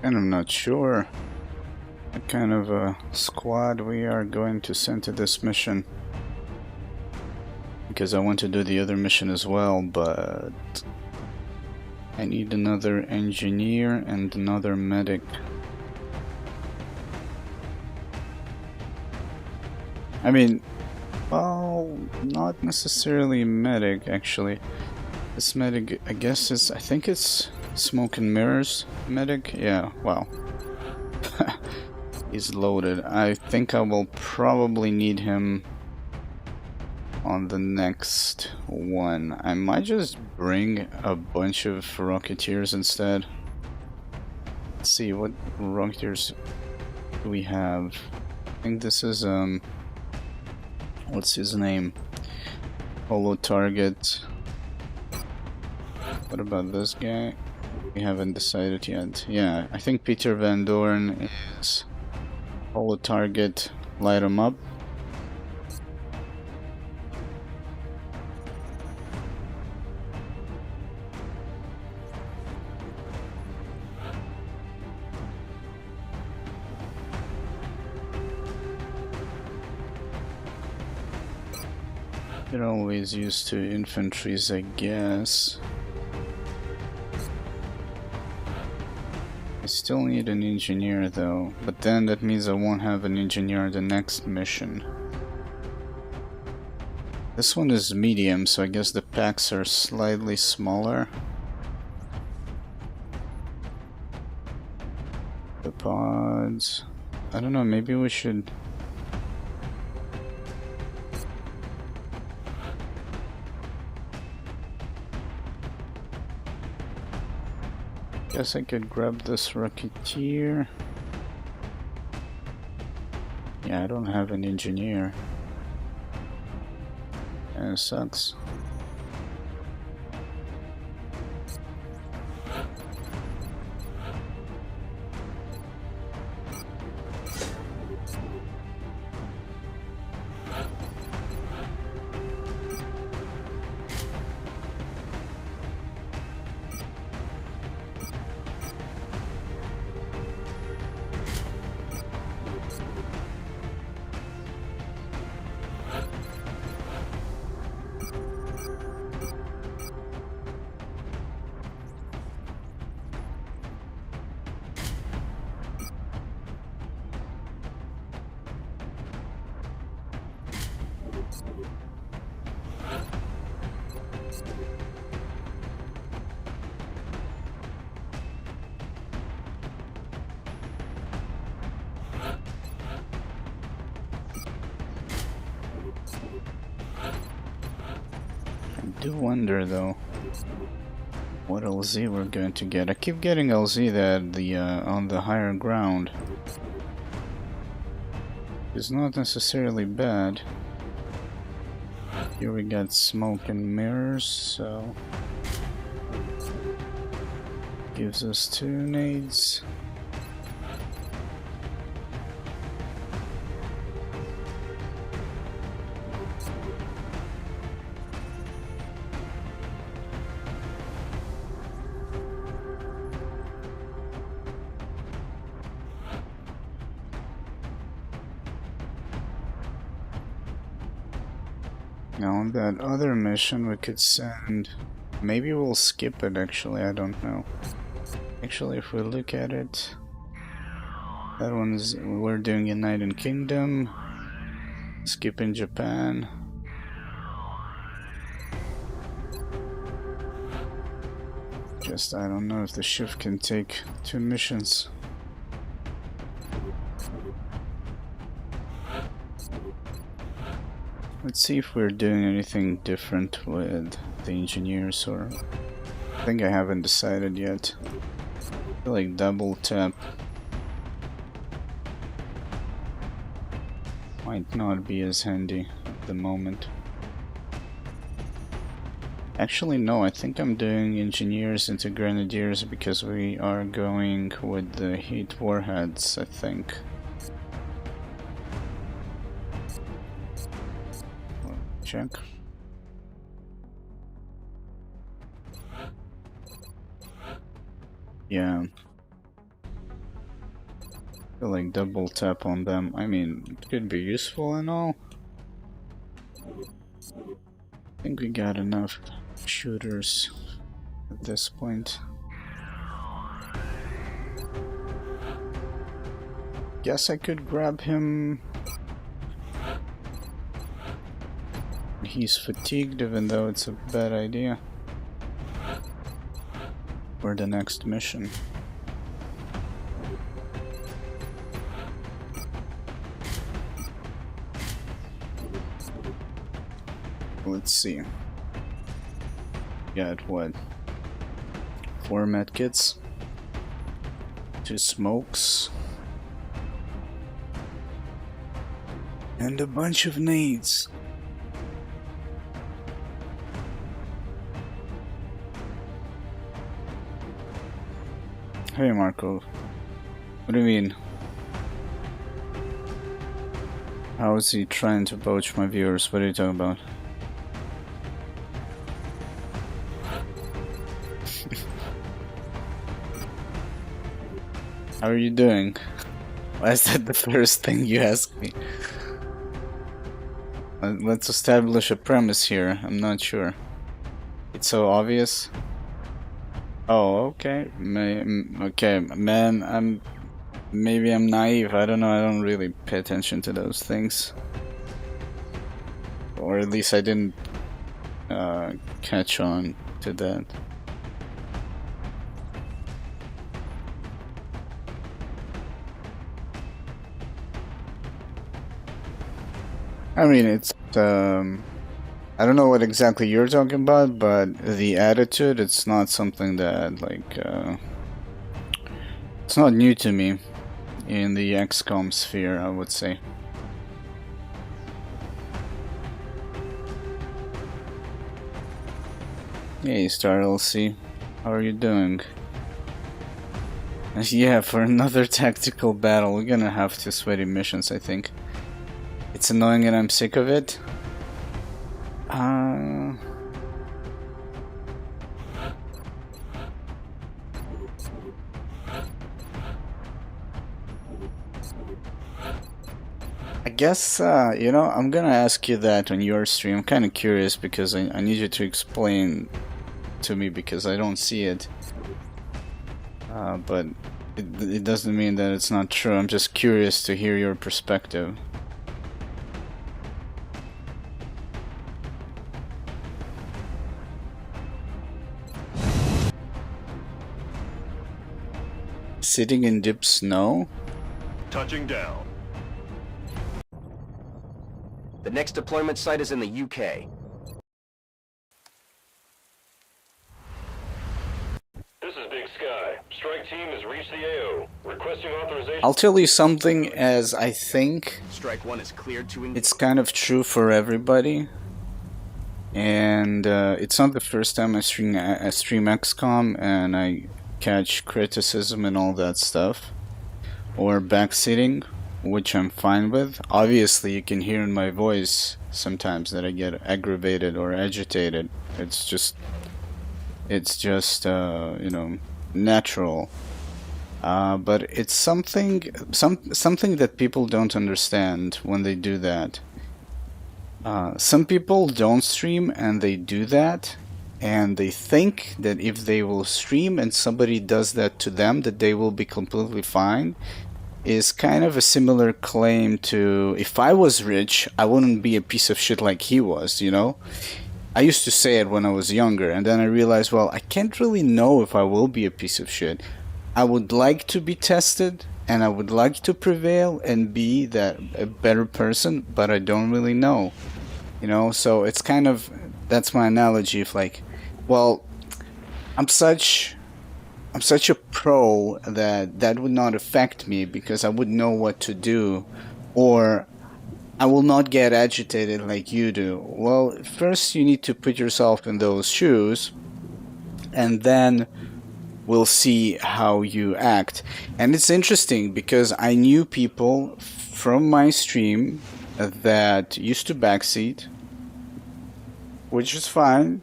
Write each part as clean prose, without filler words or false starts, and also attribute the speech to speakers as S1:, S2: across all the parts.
S1: And I'm not sure what kind of a squad we are going to send to this mission. Because I want to do the other mission as well, but I need another engineer and another medic. I mean, well, not necessarily medic, actually. This medic, I guess I think it's Smoke and Mirrors medic? Yeah, well. He's loaded. I think I will probably need him on the next one. I might just bring a bunch of Rocketeers instead. Let's see, what Rocketeers do we have? I think this is, what's his name? Holo Target. What about this guy? We haven't decided yet. Yeah, I think Peter Van Dorn is Holo Target. Light him up. They're always used to infantries, I guess. I still need an engineer though, but then that means I won't have an engineer the next mission. This one is medium, so I guess the packs are slightly smaller. The pods... I don't know, maybe we should... Guess I could grab this Rocketeer. Yeah, I don't have an engineer. It sucks. I do wonder though what LZ we're going to get. I keep getting LZ that on the higher ground. It's not necessarily bad. Here we got Smoke and Mirrors, so gives us 2 nades. Now on that other mission we could send... Maybe we'll skip it actually, I don't know. Actually, if we look at it... That one is... We're doing United Kingdom. Skipping Japan. Just, I don't know if the ship can take 2 missions. Let's see if we're doing anything different with the engineers, or... I think I haven't decided yet. I feel like double tap might not be as handy at the moment. Actually no, I think I'm doing engineers into grenadiers because we are going with the heat warheads, I think. Check. Yeah. feel like double tap on them. I mean, it could be useful and all. I think we got enough shooters at this point. Guess I could grab him. He's fatigued, even though it's a bad idea. For the next mission. Let's see. Got what? 4 medkits, 2 smokes, and a bunch of nades. Hey Marco, what do you mean? How is he trying to poach my viewers? What are you talking about? How are you doing? Why is that the first thing you ask me? Let's establish a premise here. I'm not sure. It's so obvious. Oh, okay. Okay, man. Maybe I'm naive. I don't know. I don't really pay attention to those things, or at least I didn't catch on to that. I mean, it's I don't know what exactly you're talking about, but the attitude, it's not something that, like, it's not new to me in the XCOM sphere, I would say. Hey, Star LC, how are you doing? Yeah, for another tactical battle, we're gonna have 2 sweaty missions, I think. It's annoying and I'm sick of it. I guess, you know, I'm gonna ask you that on your stream. I'm kind of curious because I need you to explain to me because I don't see it. But it doesn't mean that it's not true. I'm just curious to hear your perspective. Sitting in deep snow?
S2: Touching down.
S3: The next deployment site is in the UK.
S2: This is Big Sky. Strike team has reached the AO. Requesting authorization.
S1: I'll tell you something, as I think
S3: Strike 1 is cleared to engage.
S1: it's kind of true for everybody. And it's not the first time I stream XCOM and I catch criticism and all that stuff. Or backseating, which I'm fine with. Obviously, you can hear in my voice sometimes that I get aggravated or agitated. It's just you know, natural. But it's something that people don't understand when they do that. Some people don't stream and they do that, and they think that if they will stream and somebody does that to them, that they will be completely fine. Is kind of a similar claim to, if I was rich, I wouldn't be a piece of shit like he was, you know? I used to say it when I was younger, and then I realized, well, I can't really know if I will be a piece of shit. I would like to be tested, and I would like to prevail and be a better person, but I don't really know. You know, so it's kind of, that's my analogy of like, well, I'm such a pro that would not affect me because I would know what to do, or I will not get agitated like you do. Well, first you need to put yourself in those shoes, and then we'll see how you act. And it's interesting because I knew people from my stream that used to backseat, which is fine,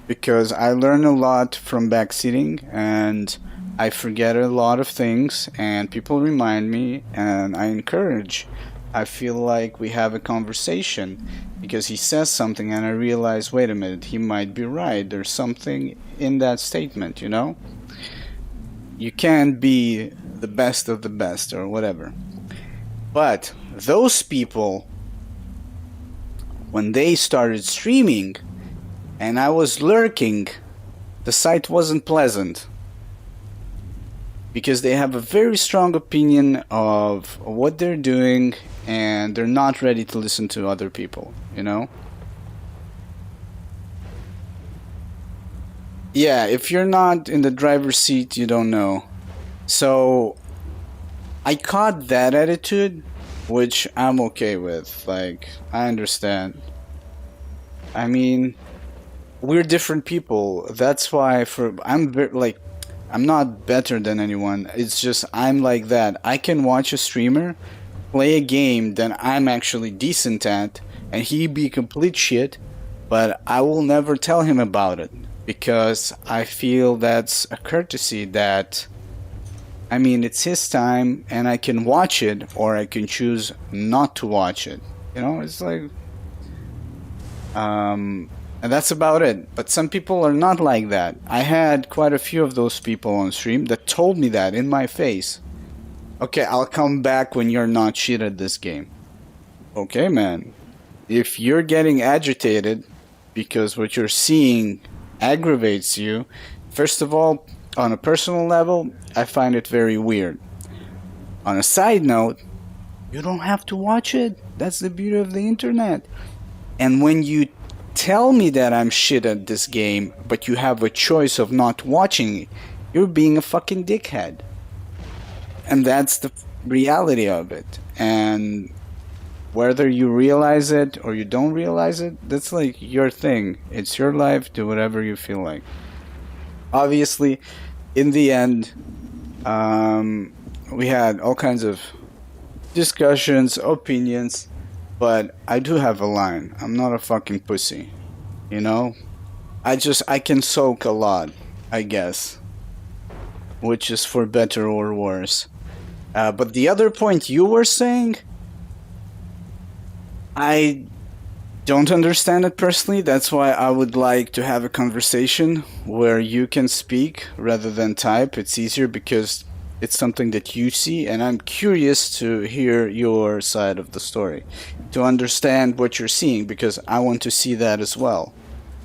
S1: because I learn a lot from backseating, and I forget a lot of things, and people remind me, and I encourage. I feel like we have a conversation because he says something, and I realize, wait a minute, he might be right. There's something in that statement, you know? You can't be the best of the best or whatever. But those people, when they started streaming and I was lurking, the sight wasn't pleasant. Because they have a very strong opinion of what they're doing and they're not ready to listen to other people, you know? Yeah, if you're not in the driver's seat, you don't know. So I caught that attitude, which I'm okay with. Like, I understand. I mean, we're different people. That's why I'm not better than anyone. It's just I'm like that. I can watch a streamer play a game that I'm actually decent at, and he be complete shit, but I will never tell him about it because I feel that's a courtesy that, I mean, it's his time and I can watch it or I can choose not to watch it. You know, it's like, and that's about it. But some people are not like that. I had quite a few of those people on stream that told me that in my face. Okay, I'll come back when you're not shit at this game. Okay, man. If you're getting agitated because what you're seeing aggravates you, first of all, on a personal level, I find it very weird. On a side note, you don't have to watch it. That's the beauty of the internet. And when you tell me that I'm shit at this game, but you have a choice of not watching it, you're being a fucking dickhead. And that's the reality of it. And whether you realize it or you don't realize it, that's like your thing. It's your life. Do whatever you feel like. Obviously, in the end, we had all kinds of discussions, opinions, but I do have a line. I'm not a fucking pussy, you know? I can soak a lot, I guess, which is for better or worse. But the other point you were saying, I don't understand it personally. That's why I would like to have a conversation where you can speak rather than type. It's easier because it's something that you see, and I'm curious to hear your side of the story, to understand what you're seeing, because I want to see that as well.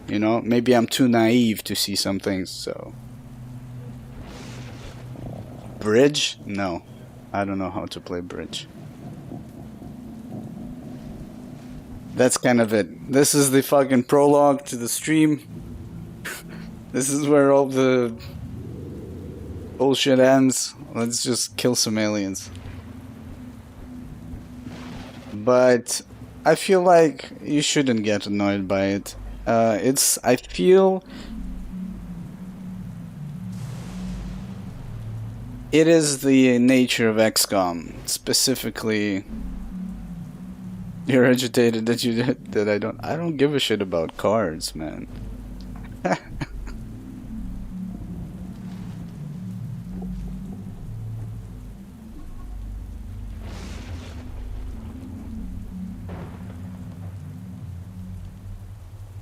S1: You know, maybe I'm too naive to see some things, so. Bridge? No. I don't know how to play bridge. That's kind of it. This is the fucking prologue to the stream. This is where all the bullshit ends. Let's just kill some aliens. But I feel like you shouldn't get annoyed by it. I feel it is the nature of XCOM. Specifically, you're agitated that I don't give a shit about cards, man.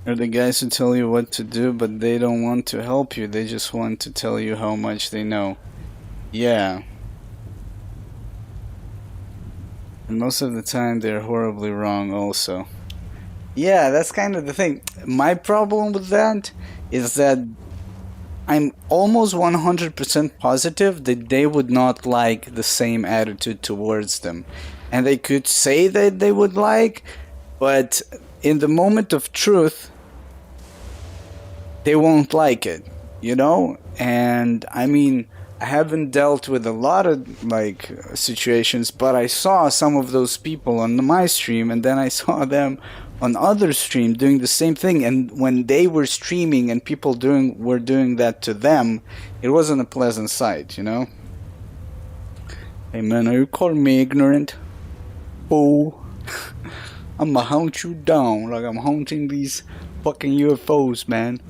S1: Are the guys who tell you what to do, but they don't want to help you. They just want to tell you how much they know. Yeah. And most of the time they're horribly wrong also. Yeah, that's kind of the thing. My problem with that is that I'm almost 100% positive that they would not like the same attitude towards them. And they could say that they would like, but in the moment of truth, they won't like it, you know? And I mean, I haven't dealt with a lot of like situations, but I saw some of those people on my stream, and then I saw them on other stream doing the same thing. And when they were streaming and people were doing that to them, it wasn't a pleasant sight, you know? Hey man, are you calling me ignorant? Oh, I'ma hunt you down like I'm hunting these fucking UFOs, man.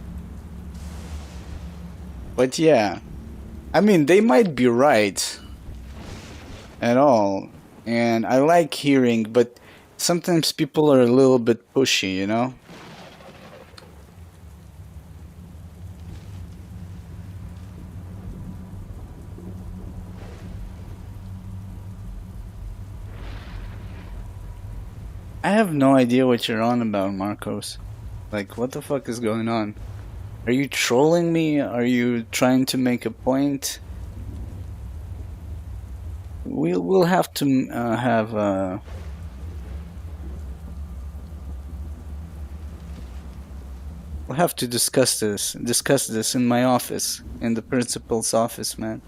S1: But yeah, I mean, they might be right at all, and I like hearing, but sometimes people are a little bit pushy, you know? I have no idea what you're on about, Marcos. Like, what the fuck is going on? Are you trolling me? Are you trying to make a point? We'll have to have we'll have to discuss this in my office, in the principal's office, man.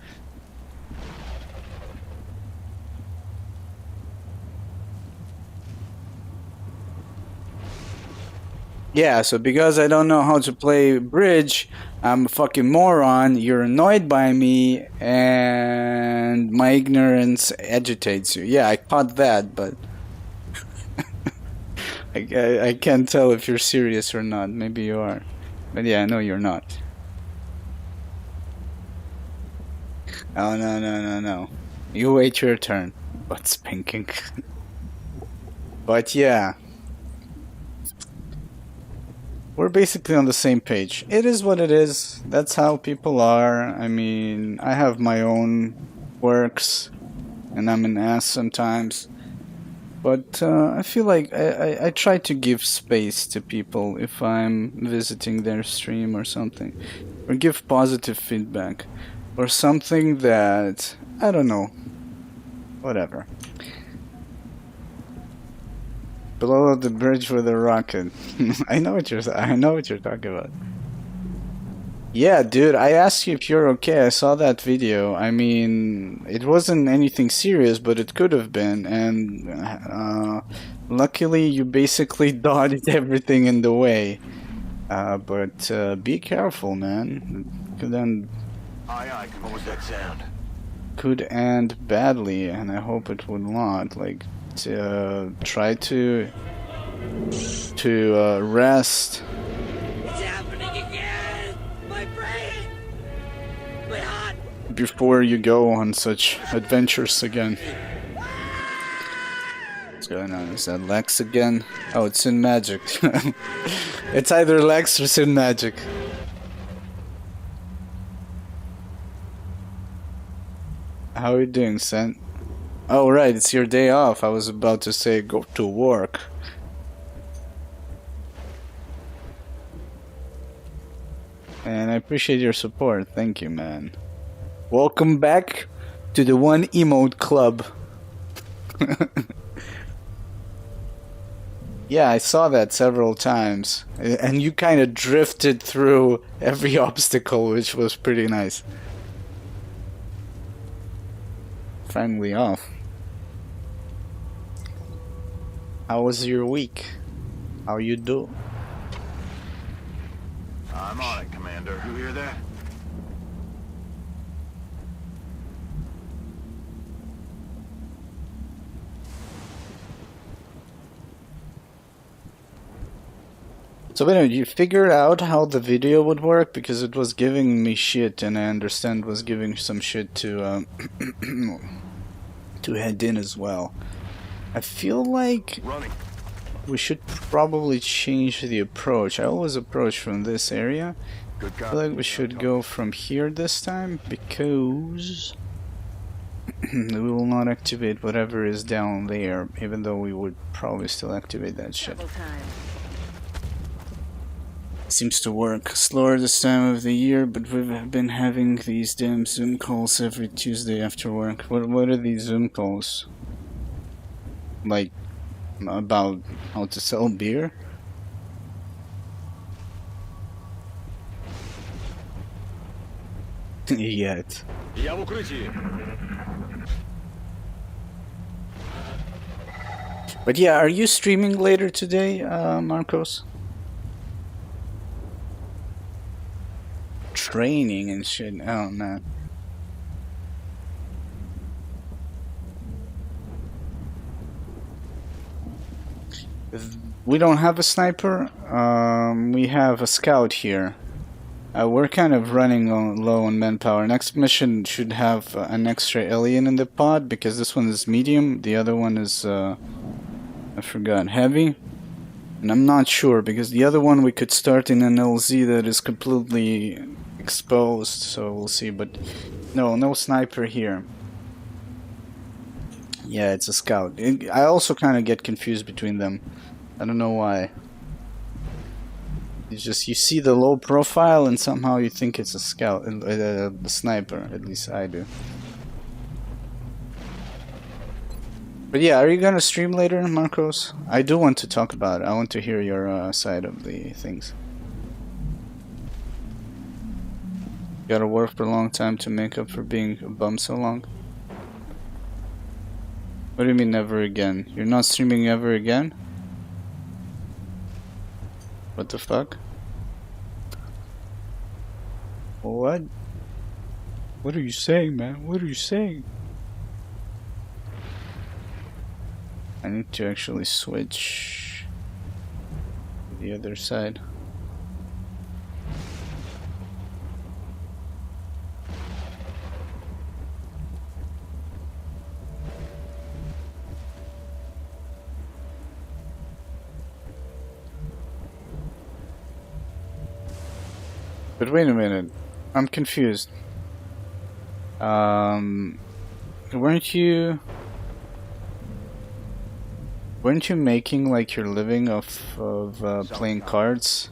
S1: Yeah, so because I don't know how to play bridge, I'm a fucking moron, you're annoyed by me, and my ignorance agitates you. Yeah, I caught that, but I can't tell if you're serious or not. Maybe you are. But yeah, I know you're not. Oh, no. You wait your turn. Butt pinking. But yeah. We're basically on the same page. It is what it is. That's how people are. I mean, I have my own quirks, and I'm an ass sometimes. But I feel like I try to give space to people if I'm visiting their stream or something. Or give positive feedback. Or something that, I don't know. Whatever. Blow up the bridge with a rocket. I know what you're talking about. Yeah, dude, I asked you if you're okay. I saw that video. I mean, it wasn't anything serious, but it could have been. And luckily, you basically dodged everything in the way. But be careful, man. Could end.
S3: Aye, what was that sound?
S1: Could end badly, and I hope it would not. Like, try to rest.
S4: It's happening again! My brain! My heart!
S1: Before you go on such adventures again. What's going on? Is that Lex again? Oh, it's Sin Magic. It's either Lex or Sin Magic. How are you doing, Sen? Oh, right, it's your day off. I was about to say go to work. And I appreciate your support. Thank you, man. Welcome back to the One Emote Club. Yeah, I saw that several times. And you kind of drifted through every obstacle, which was pretty nice. Finally off. How was your week? How you do?
S3: I'm on it, Commander. You hear that?
S1: So anyway, you figured out how the video would work? Because it was giving me shit, and I understand was giving some shit to to head in as well. I feel like we should probably change the approach. I always approach from this area. I feel like we should go from here this time, because we will not activate whatever is down there, even though we would probably still activate that shit. Seems to work slower this time of the year, but we've been having these damn Zoom calls every Tuesday after work. What are these Zoom calls? Like, about how to sell beer? Yet. But yeah, are you streaming later today, Marcos? Training and shit. Oh man. We don't have a sniper. We have a scout here. We're kind of running low on manpower. Next mission should have an extra alien in the pod because this one is medium. The other one is, I forgot, heavy. And I'm not sure because the other one we could start in an LZ that is completely exposed. So we'll see. But no sniper here. Yeah, it's a scout. I also kind of get confused between them. I don't know why. It's just you see the low profile and somehow you think it's a scout, the sniper. At least I do. But yeah, are you gonna stream later, Marcos? I do want to talk about it. I want to hear your side of the things. Gotta work for a long time to make up for being a bum so long. What do you mean never again? You're not streaming ever again? What the fuck? What? What are you saying, man? What are you saying? I need to actually switch to the other side. But wait a minute, I'm confused. Weren't you making like your living off of playing cards?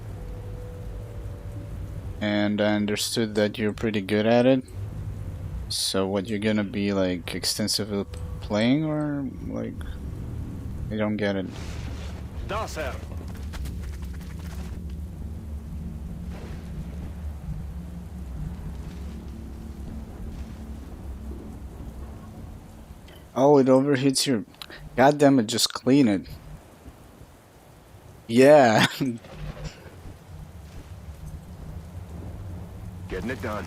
S1: And I understood that you're pretty good at it. So what, you're gonna be like extensively playing, or like, I don't get it.
S3: Da, sir.
S1: Oh, it overheats your... God damn it, just clean it. Yeah.
S3: Getting it done.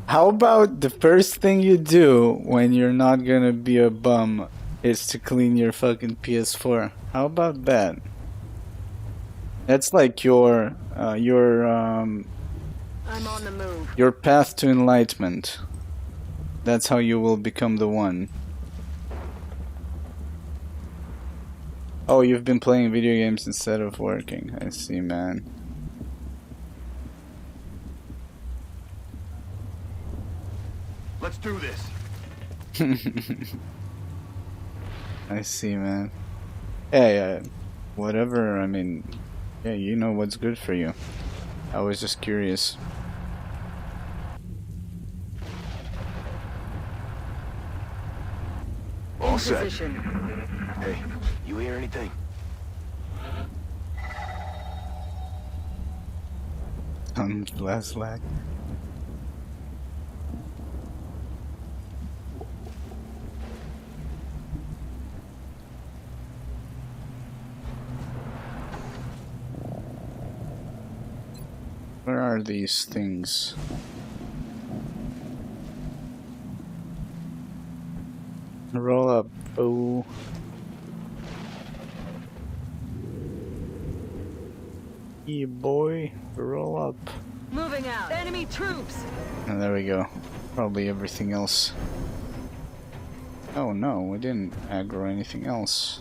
S1: How about the first thing you do when you're not gonna be a bum is to clean your fucking PS4? How about that? That's like
S5: I'm on the move.
S1: your path to enlightenment. That's how you will become the one. Oh, you've been playing video games instead of working. I see, man.
S3: Let's do this.
S1: I see, man. Hey, whatever, I mean, yeah, you know what's good for you. I was just curious.
S3: All
S5: In
S3: set.
S5: position.
S3: Hey, you hear anything?
S1: Last lag. Where are these things? Roll up, oh. Yeah, boy, roll up.
S5: Moving out. Enemy troops.
S1: And there we go. Probably everything else. Oh no, we didn't aggro anything else.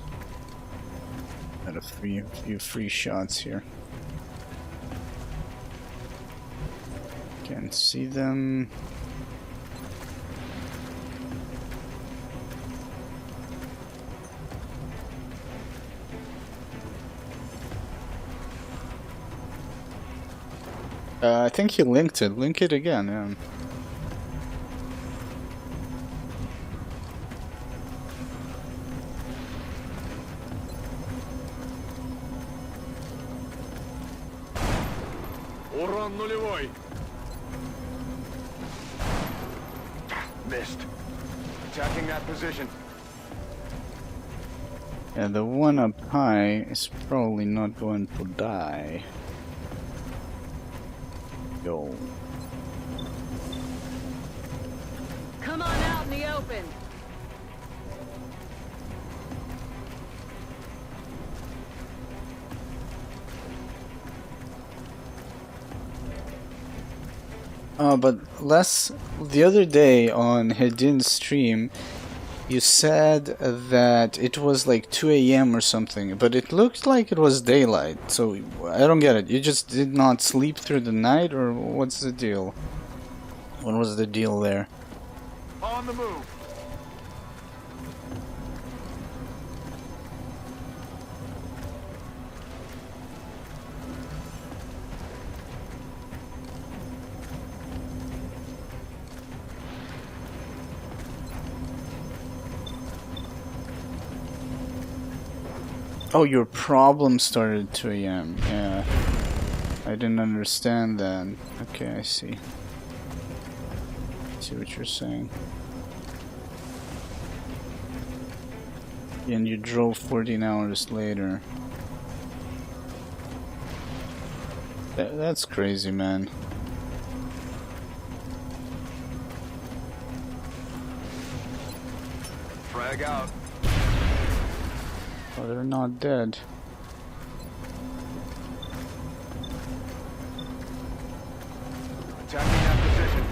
S1: Got a few free shots here. Can't see them. I think he linked it. Link it again, yeah.
S3: Урон нулевой. Missed. Attacking that position.
S1: Yeah, the one up high is probably not going to die. Yo.
S5: Come on out in the open.
S1: But the other day on Hedin's stream, you said that it was like 2 a.m. or something, but it looked like it was daylight, so I don't get it. You just did not sleep through the night, or what's the deal? What was the deal there?
S3: On the move.
S1: Oh, your problem started at 2 a.m. Yeah. I didn't understand that. Okay, I see. I see what you're saying. And you drove 14 hours later. That's crazy, man.
S3: Frag out.
S1: Oh, they're not dead.
S3: Attacking that position.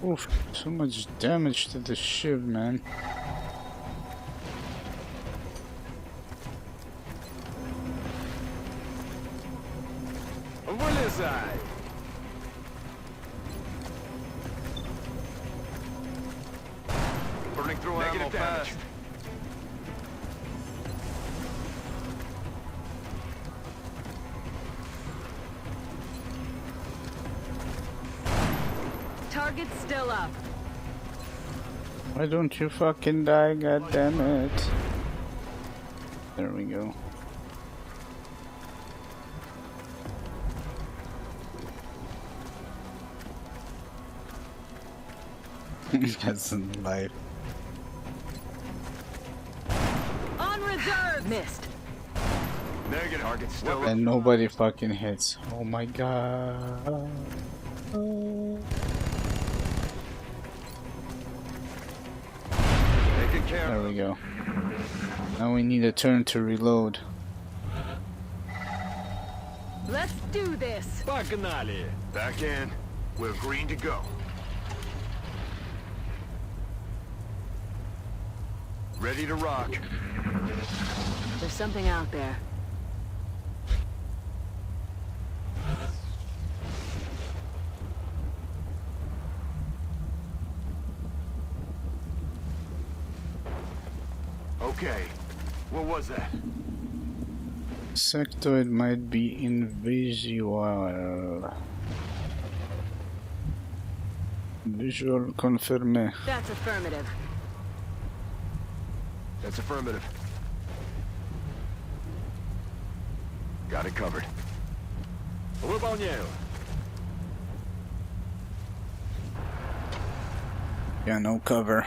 S1: Oof, so much damage to the ship, man.
S3: Вылезай! Burning through ammo fast.
S5: Target's still up.
S1: Why don't you fucking die, goddammit? There we go. That's in life.
S5: On reserve! Missed.
S3: Negative. Target still
S1: And nobody fucking hits. Oh my god.
S3: taken care
S1: There
S3: of.
S1: we go. Now we need a turn to reload.
S5: Let's do this.
S3: Погнали. Back in. We're green to go. Ready to rock.
S5: There's something out there.
S3: Okay. What was that?
S1: Sectoid might be invisible. Visual confirmé.
S5: That's affirmative.
S3: That's affirmative. Got it covered. Выполняю.
S1: Yeah, no cover.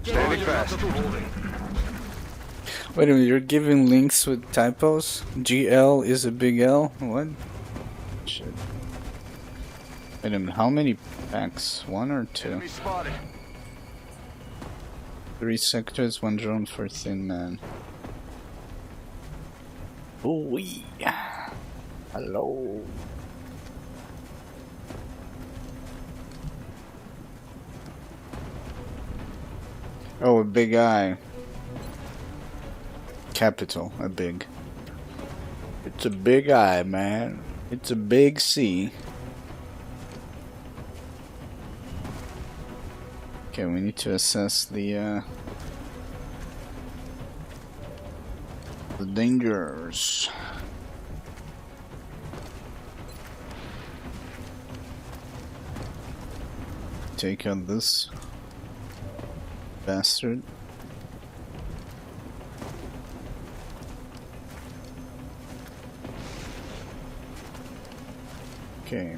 S3: Standing fast.
S1: Wait a minute, you're giving links with typos? GL is a big L? What? Shit. Wait a minute, how many packs? 1 or 2?
S3: Enemy spotted.
S1: 3 sectors, 1 drone for Thin Man. Ooh-wee. Hello. Oh, a big eye. Capital, a big. It's a big eye, man. It's a big C. Okay, we need to assess the dangers. Take out this bastard. Okay.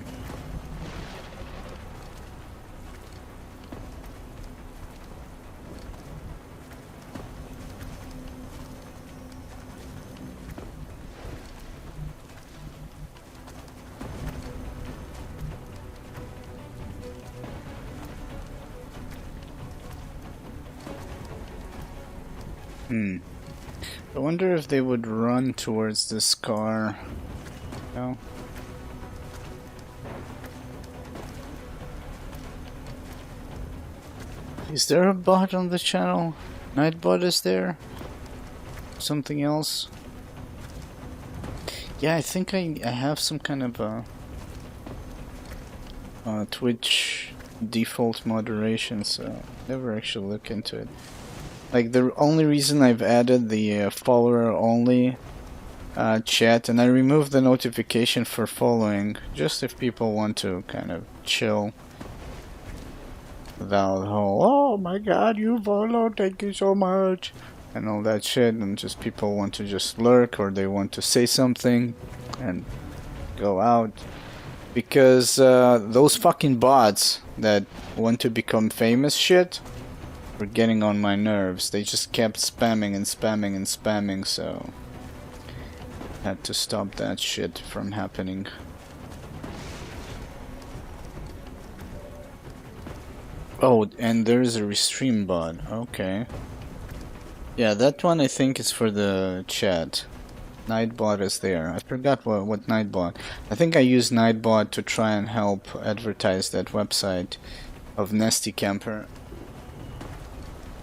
S1: I wonder if they would run towards this car. No? Is there a bot on the channel? Nightbot is there? Something else? Yeah, I think I have some kind of a Twitch default moderation, so never actually look into it. Like, the only reason I've added the follower only chat, and I removed the notification for following, just if people want to kind of chill without the whole, oh my god, you followed, thank you so much, and all that shit, and just people want to just lurk, or they want to say something and go out. Because those fucking bots that want to become famous shit were getting on my nerves. They just kept spamming and spamming and spamming, so I had to stop that shit from happening. Oh, and there's a restream bot. Okay. Yeah, that one I think is for the chat. Nightbot is there. I forgot what Nightbot. I think I used Nightbot to try and help advertise that website of Nesty Camper.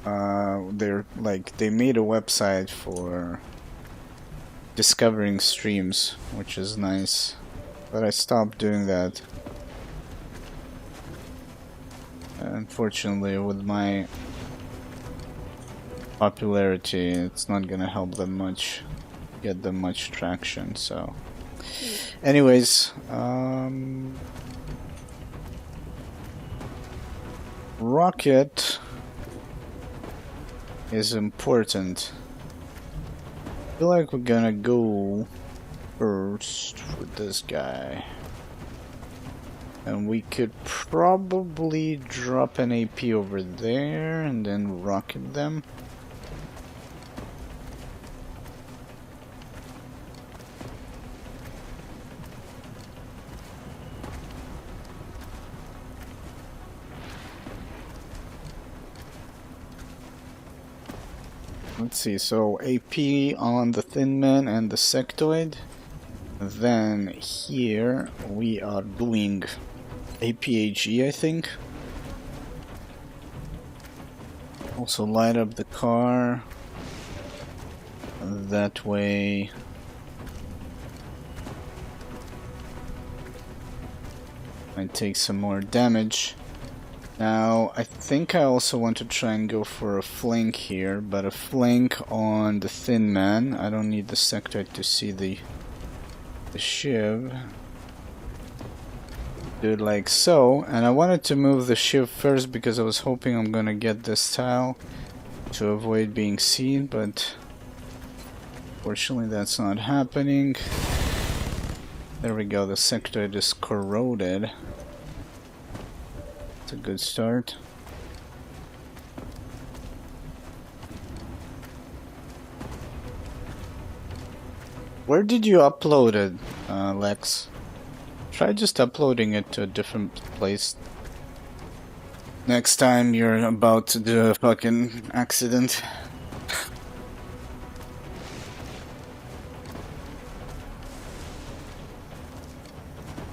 S1: They made a website for discovering streams, which is nice. But I stopped doing that. Unfortunately, with my popularity, it's not gonna help them much, get them much traction, so. Anyways, rocket is important. I feel like we're gonna go first with this guy. And we could probably drop an AP over there and then rocket them. Let's see, so AP on the Thin Man and the Sectoid. Then here we are doing APAG, I think. Also light up the car. That way I take some more damage. Now, I think I also want to try and go for a flank here, but a flank on the Thin Man. I don't need the Sectoid to see the shiv. Do it like so, and I wanted to move the shiv first because I was hoping I'm gonna get this tile to avoid being seen, but fortunately that's not happening. There we go, the Sectoid is corroded. It's a good start. Where did you upload it, Lex? Try just uploading it to a different place. Next time you're about to do a fucking accident.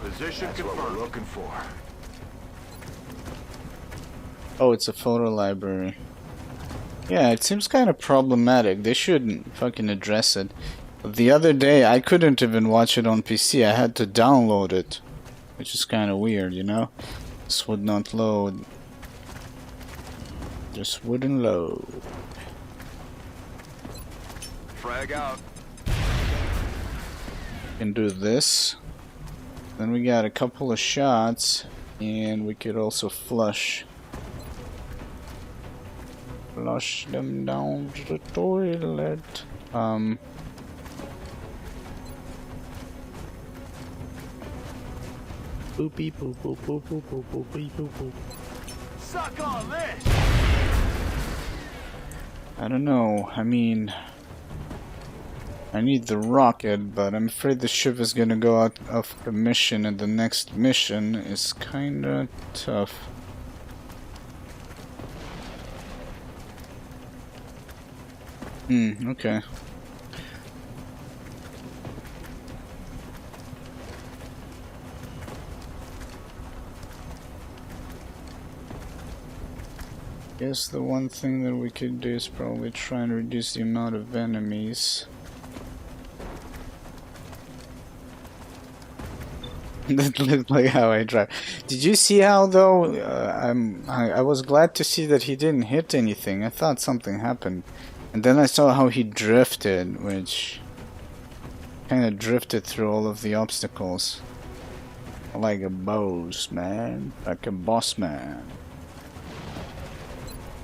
S3: Position confirmed. What we're looking for.
S1: Oh, it's a photo library. Yeah, it seems kind of problematic. They shouldn't fucking address it. The other day, I couldn't even watch it on PC. I had to download it, which is kind of weird, you know? This would not load. Just wouldn't load.
S3: Frag out.
S1: Can do this. Then we got a couple of shots, and we could also flush. Flush them down to the toilet. Boopy boop boop boop boop boop boop boop boop boop.
S3: Suck on this!
S1: I don't know, I mean, I need the rocket, but I'm afraid the ship is gonna go out of the mission, and the next mission is kinda tough. Okay. Guess the one thing that we could do is probably try and reduce the amount of enemies. That looked like how I drive. Did you see how though? I was glad to see that he didn't hit anything. I thought something happened, and then I saw how he drifted, which kind of drifted through all of the obstacles, like a boss man, like a boss man.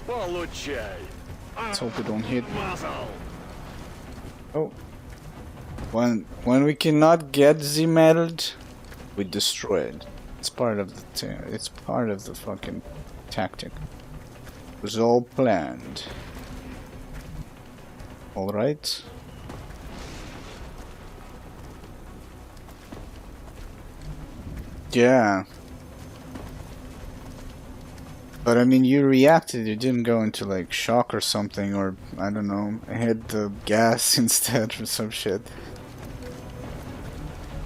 S1: Let's hope we don't hit. Oh, when we cannot get the medal, we destroy it. It's part of the fucking tactic. It was all planned. All right. Yeah. But I mean, you reacted, you didn't go into like shock or something, or I don't know, hit the gas instead or some shit.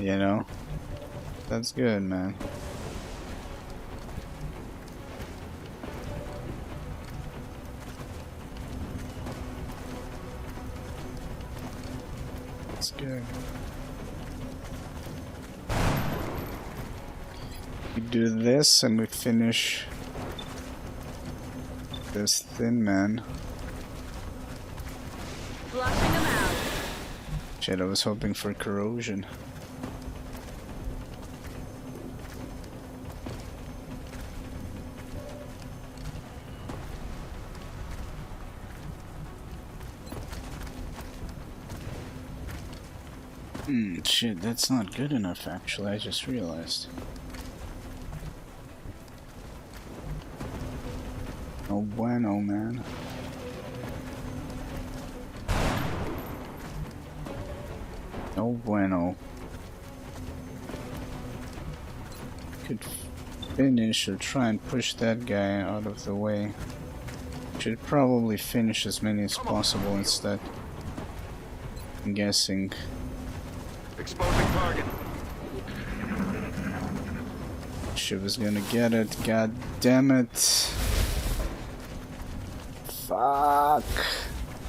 S1: You know? That's good, man. That's good. We do this and we finish this thin man.
S5: Flushing them out.
S1: Shit, I was hoping for corrosion. Shit, that's not good enough actually, I just realized. No bueno, man. No bueno. Could finish or try and push that guy out of the way. Should probably finish as many as possible instead. I'm guessing.
S3: Exposing target.
S1: She was gonna get it, god damn it. Fuck.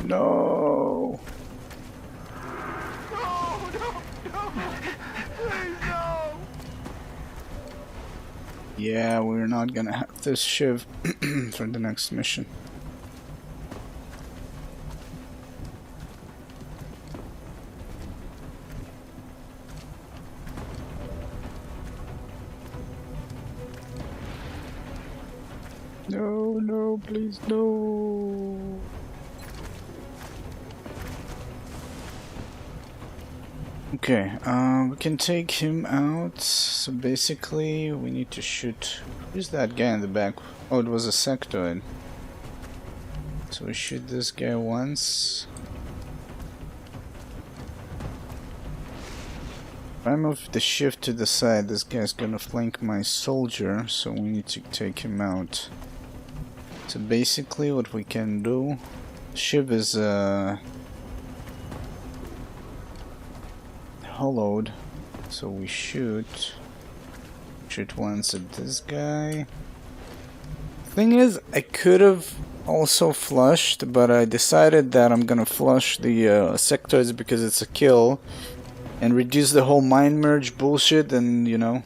S1: No. Yeah, we're not gonna have this shiv for the next mission. No, no, please, no. Okay, we can take him out. So basically, we need to shoot. Who's that guy in the back? Oh, it was a sectoid. So we shoot this guy once. If I move the shift to the side, this guy's gonna flank my soldier, so we need to take him out. So basically what we can do, Shiv is hollowed, so we shoot once at this guy. Thing is, I could have also flushed, but I decided that I'm gonna flush the sectoids because it's a kill and reduce the whole mind merge bullshit, and you know.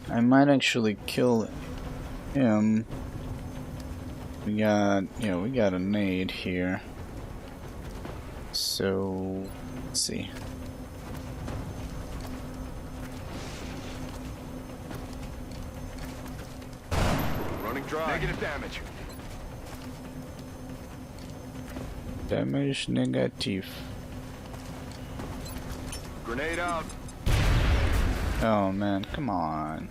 S1: I might actually kill him. We got a nade here. So let's see.
S3: Running dry. Negative damage.
S1: Damage negative.
S3: Grenade out.
S1: Oh man, come on.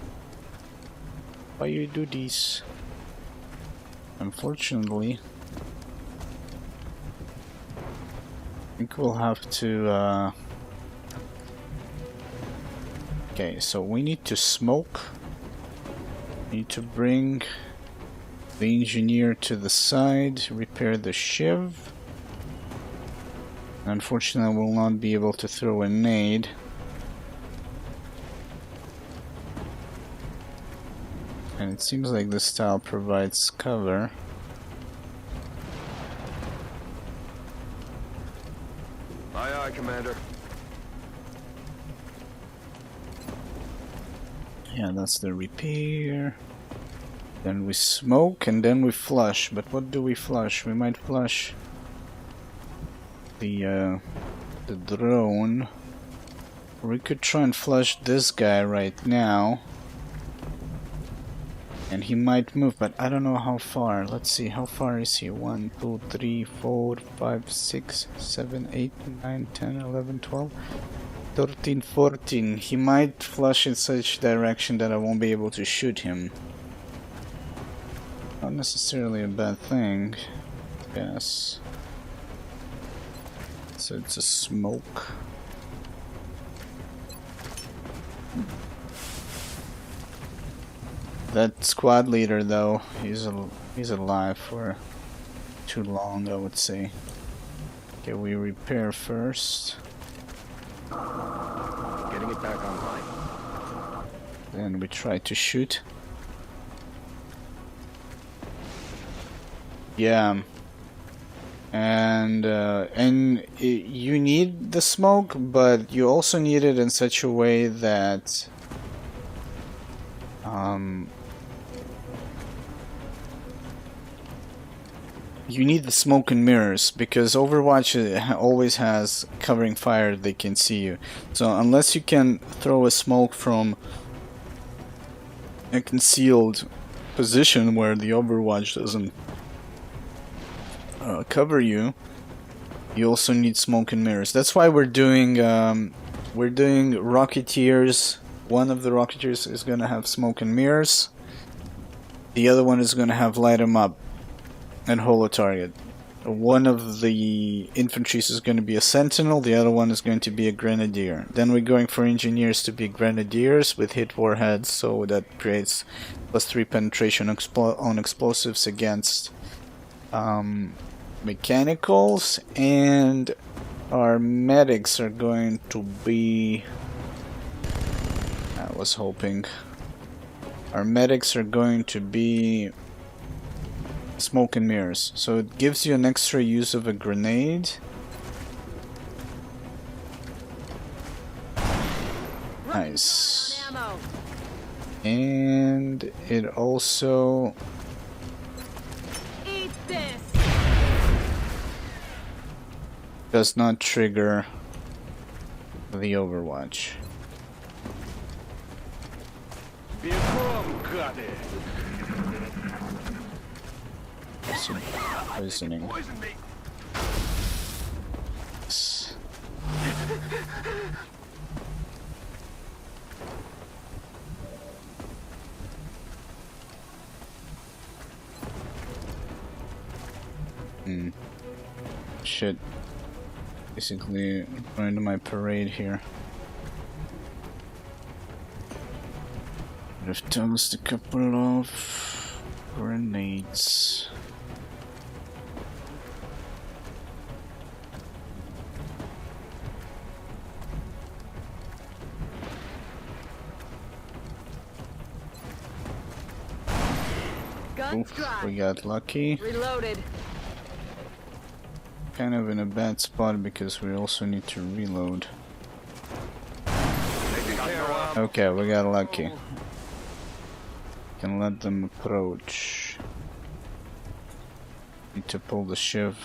S1: Why you do this? Unfortunately, I think we'll have to Okay, so we need to smoke. Need to bring the engineer to the side, repair the shiv. Unfortunately, I will not be able to throw a nade. And it seems like this tile provides cover.
S3: Aye, aye, Commander.
S1: Yeah, that's the repair. Then we smoke and then we flush. But what do we flush? We might flush the drone. Or we could try and flush this guy right now. And he might move, but I don't know how far. Let's see, how far is he? 1, 2, 3, 4, 5, 6, 7, 8, 9, 10, 11, 12, 13, 14. He might flush in such direction that I won't be able to shoot him. Not necessarily a bad thing. Yes. So it's a smoke. That squad leader, though, he's alive for too long, I would say. Okay, we repair first.
S3: Getting it back online.
S1: Then we try to shoot. Yeah. And you need the smoke, but you also need it in such a way that you need the smoke and mirrors, because Overwatch always has covering fire, they can see you. So unless you can throw a smoke from a concealed position where the Overwatch doesn't cover you, you also need smoke and mirrors. That's why we're doing Rocketeers. One of the Rocketeers is gonna have smoke and mirrors. The other one is gonna have light 'em up and holo target. One of the infantries is going to be a sentinel, the other one is going to be a grenadier. Then we're going for engineers to be grenadiers with hit warheads, so that creates +3 penetration on explosives against mechanicals. And our medics are going to be... I was hoping... Our medics are going to be smoke and mirrors, so it gives you an extra use of a grenade. Nice. And it also
S5: Eat this.
S1: does not trigger the Overwatch. Poisoning.
S3: Poison me.
S1: Shit. Basically going to my parade here. Would have tossed a couple of grenades. Oof, we got lucky.
S5: Reloaded.
S1: Kind of in a bad spot because we also need to reload. Okay, we got lucky. Can let them approach. Need to pull the shiv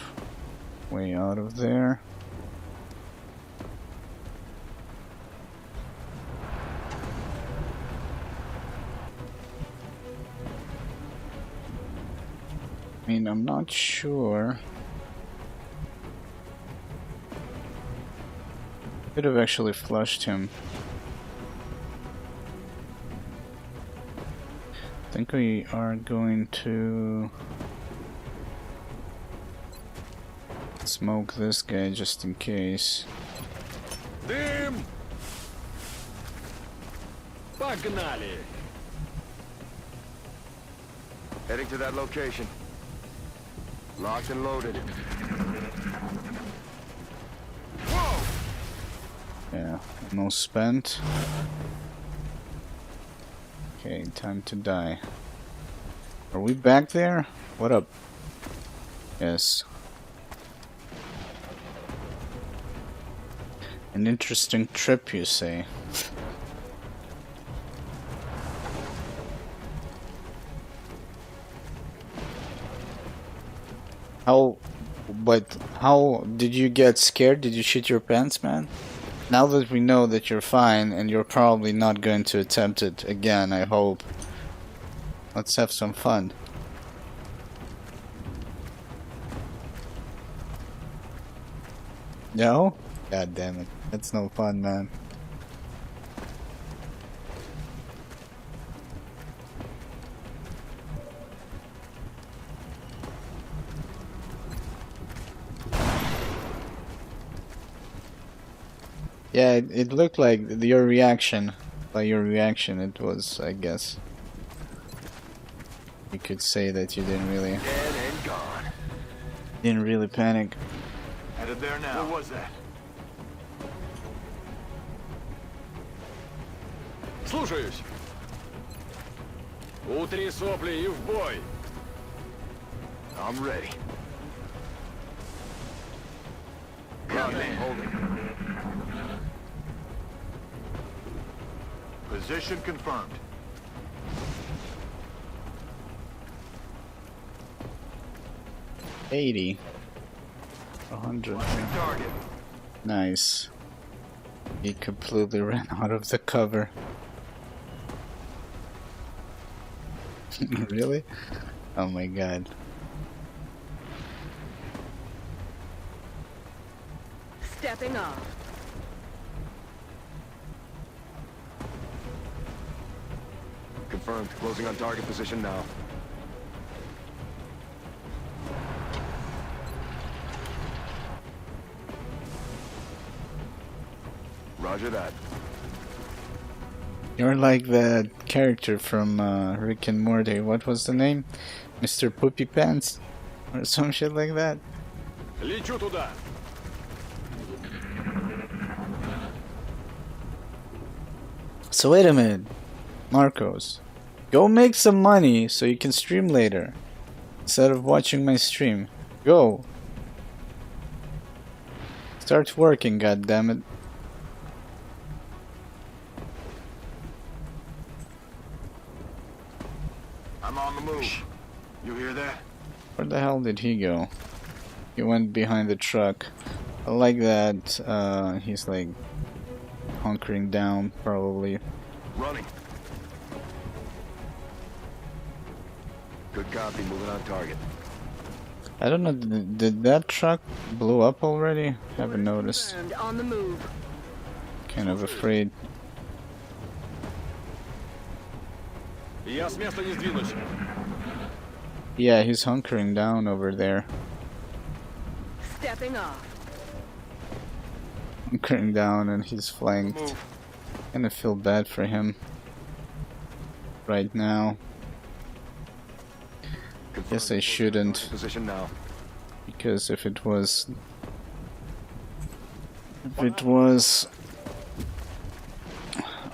S1: way out of there. I mean, I'm not sure. Could have actually flushed him. I think we are going to smoke this guy just in case.
S3: Damn!
S6: Погнали!
S3: Heading to that location. Locked and loaded. Whoa!
S1: Yeah, ammo spent. Okay, time to die. Are we back there? What up? Yes. An interesting trip, you say? How did you get scared? Did you shit your pants, man? Now that we know that you're fine and you're probably not going to attempt it again, I hope. Let's have some fun. No? God damn it. That's no fun, man. Yeah, it looked like your reaction. By your reaction, it was, I guess. You could say that you didn't really panic.
S3: Headed there now. What was that?
S6: Слушаюсь. Утри сопли и в бой.
S3: I'm ready. Coming. Holding. Position confirmed.
S1: $80. 100.
S3: Watching target.
S1: Nice. He completely ran out of the cover. Really? Oh my god.
S5: Stepping off.
S3: Confirmed. Closing on target position now. Roger that.
S1: You're like the character from Rick and Morty. What was the name? Mr. Poopy Pants? Or some shit like that?
S6: Лечу туда.
S1: So wait a minute, Marcos. Go make some money so you can stream later. Instead of watching my stream. Go. Start working, goddammit.
S3: I'm on the move. You hear that?
S1: Where the hell did he go? He went behind the truck. I like that he's like hunkering down, probably.
S3: Running. Good copy. Moving on target.
S1: I don't know, did that truck blow up already? Haven't noticed.
S5: And on the move.
S1: Kind of afraid.
S6: Я с места не сдвинусь.
S1: Yeah, he's hunkering down over there.
S5: Stepping off.
S1: Hunkering down and he's flanked.
S3: Move.
S1: Kinda feel bad for him right now.
S3: Confirmed.
S1: Guess I shouldn't,
S3: Position now.
S1: because if it was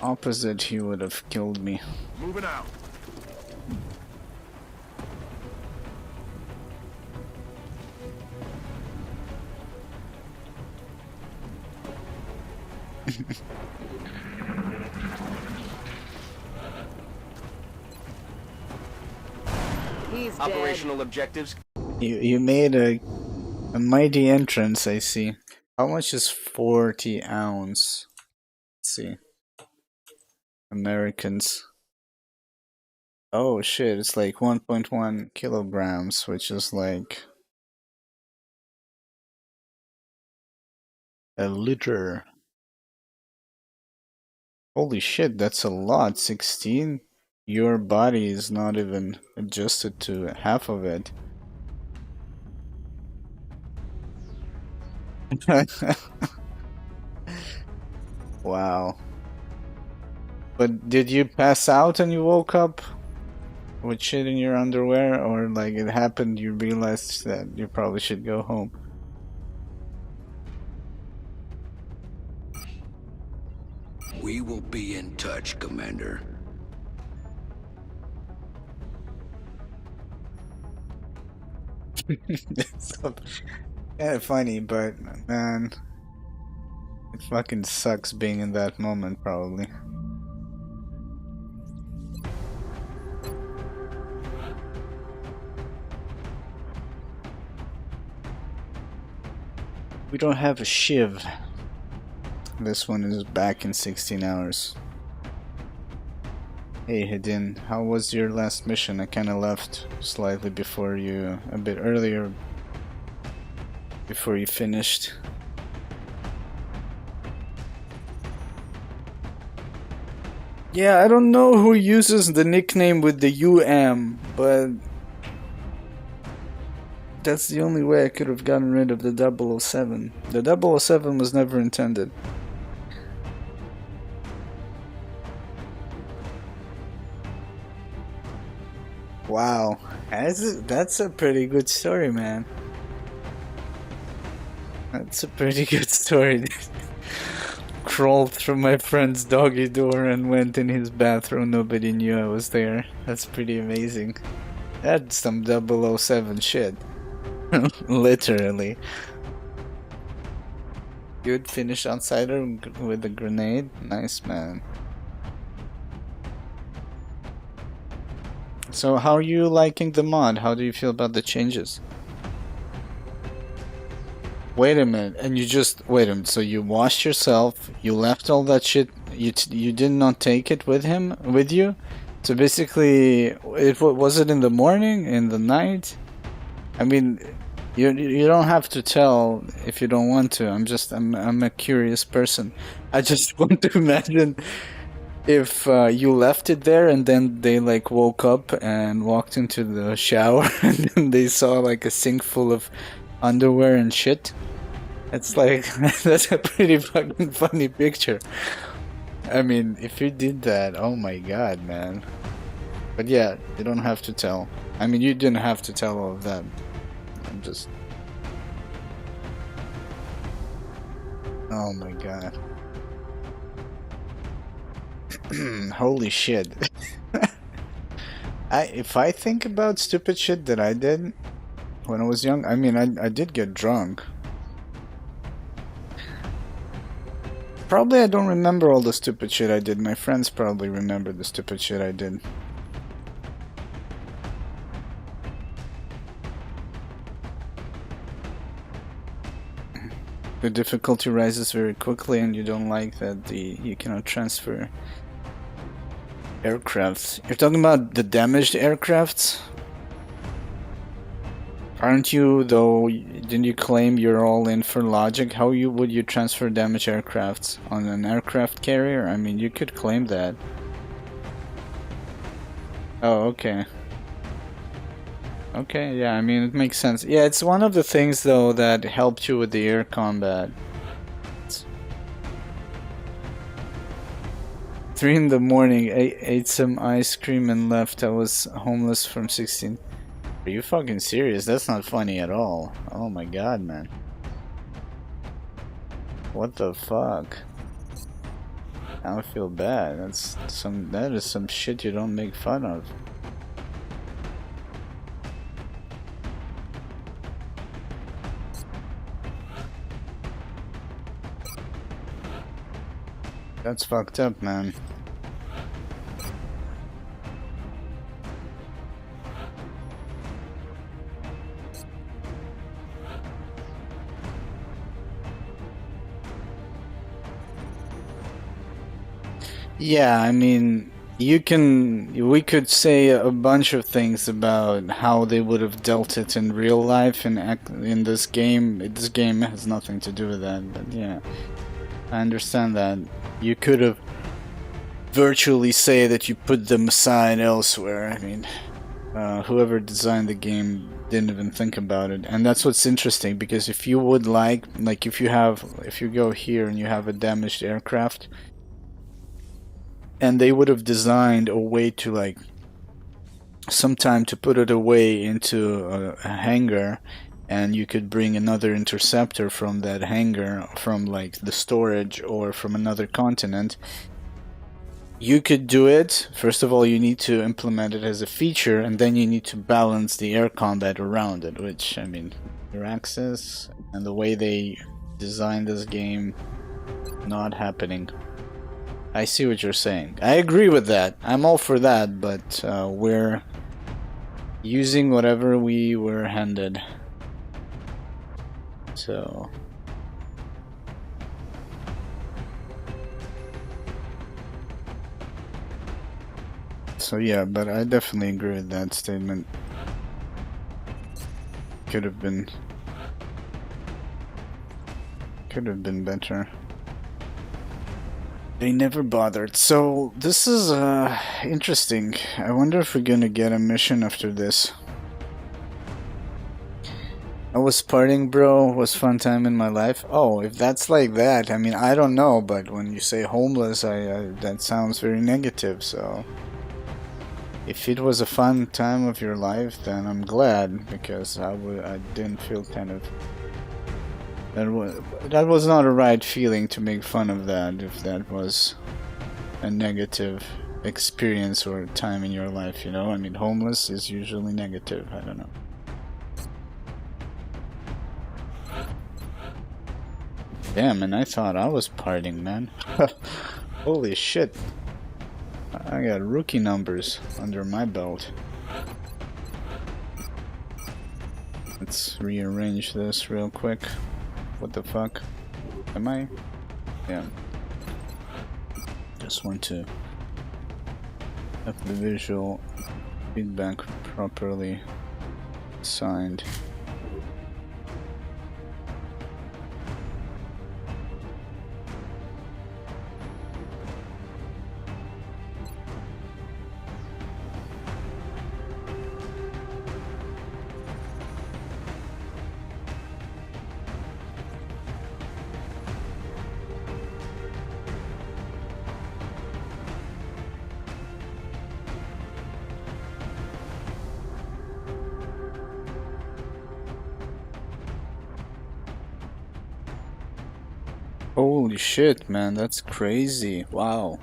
S1: opposite, he would have killed me.
S3: Moving out.
S5: He's dead.
S3: Operational objectives.
S1: You made a mighty entrance, I see. How much is 40 ounce? Let's see. Americans. Oh shit, it's like 1.1 kilograms, which is like a liter. Holy shit, that's a lot. 16? Your body is not even adjusted to half of it. Wow. But did you pass out and you woke up with shit in your underwear, or like it happened, you realized that you probably should go home?
S7: We will be in touch, Commander.
S1: It's kind of funny, but man, it fucking sucks being in that moment, probably. We don't have a shiv. This one is back in 16 hours. Hey Hidin, how was your last mission? I kinda left slightly before you, a bit earlier, before you finished. Yeah, I don't know who uses the nickname with the UM, but that's the only way I could have gotten rid of the 007. The 007 was never intended. Wow, that's a pretty good story, man. That's a pretty good story. Crawled through my friend's doggy door and went in his bathroom. Nobody knew I was there. That's pretty amazing. That's some 007 shit. Literally. Good finish on cider with a grenade. Nice, man. So how are you liking the mod? How do you feel about the changes? Wait a minute, and you just wait a minute. So you washed yourself, you left all that shit. You did not take it with you. So basically, was it in the morning, in the night? I mean, you don't have to tell if you don't want to. I'm a curious person. I just want to imagine if you left it there and then they like woke up and walked into the shower and then they saw like a sink full of underwear and shit. It's like, that's a pretty fucking funny picture. I mean, if you did that, oh my god, man. But yeah, you don't have to tell. I mean, you didn't have to tell all of that. I'm just... Oh my god. Holy shit. If I think about stupid shit that I did when I was young, I mean, I did get drunk. Probably I don't remember all the stupid shit I did. My friends probably remember the stupid shit I did. The difficulty rises very quickly and you don't like that you cannot transfer aircrafts. You're talking about the damaged aircrafts? Aren't you, though? Didn't you claim you're all in for logic? How would you transfer damaged aircrafts? On an aircraft carrier? I mean, you could claim that. Oh, okay. Okay, yeah, I mean, it makes sense. Yeah, it's one of the things, though, that helped you with the air combat. 3 in the morning, ate some ice cream and left. I was homeless from 16. Are you fucking serious? That's not funny at all. Oh my god, man. What the fuck? I feel bad. That is some shit you don't make fun of. That's fucked up, man. Yeah, I mean, we could say a bunch of things about how they would have dealt it in real life and in this game. This game has nothing to do with that, but yeah, I understand that. You could have virtually say that you put the Messiah elsewhere. I mean, whoever designed the game didn't even think about it, and that's what's interesting, because if you would like if you go here and you have a damaged aircraft, and they would have designed a way to like sometime to put it away into a hangar, and you could bring another interceptor from that hangar, from like the storage or from another continent. You could do it. First of all, you need to implement it as a feature, and then you need to balance the air combat around it, which, I mean, your access and the way they designed this game, not happening. I see what you're saying. I agree with that. I'm all for that, but we're using whatever we were handed. So yeah, but I definitely agree with that statement. Could have been better. They never bothered. So this is interesting. I wonder if we're gonna get a mission after this. I was partying, bro. Was fun time in my life. Oh, if that's like that, I mean, I don't know, but when you say homeless, that sounds very negative. So if it was a fun time of your life, then I'm glad, because I didn't feel kind of that was not a right feeling to make fun of that, if that was a negative experience or time in your life, you know? I mean, homeless is usually negative. I don't know. Damn, and I thought I was partying, man. Holy shit. I got rookie numbers under my belt. Let's rearrange this real quick. What the fuck? Am I? Yeah. Just want to have the visual feedback properly assigned. Holy shit, man, that's crazy. Wow.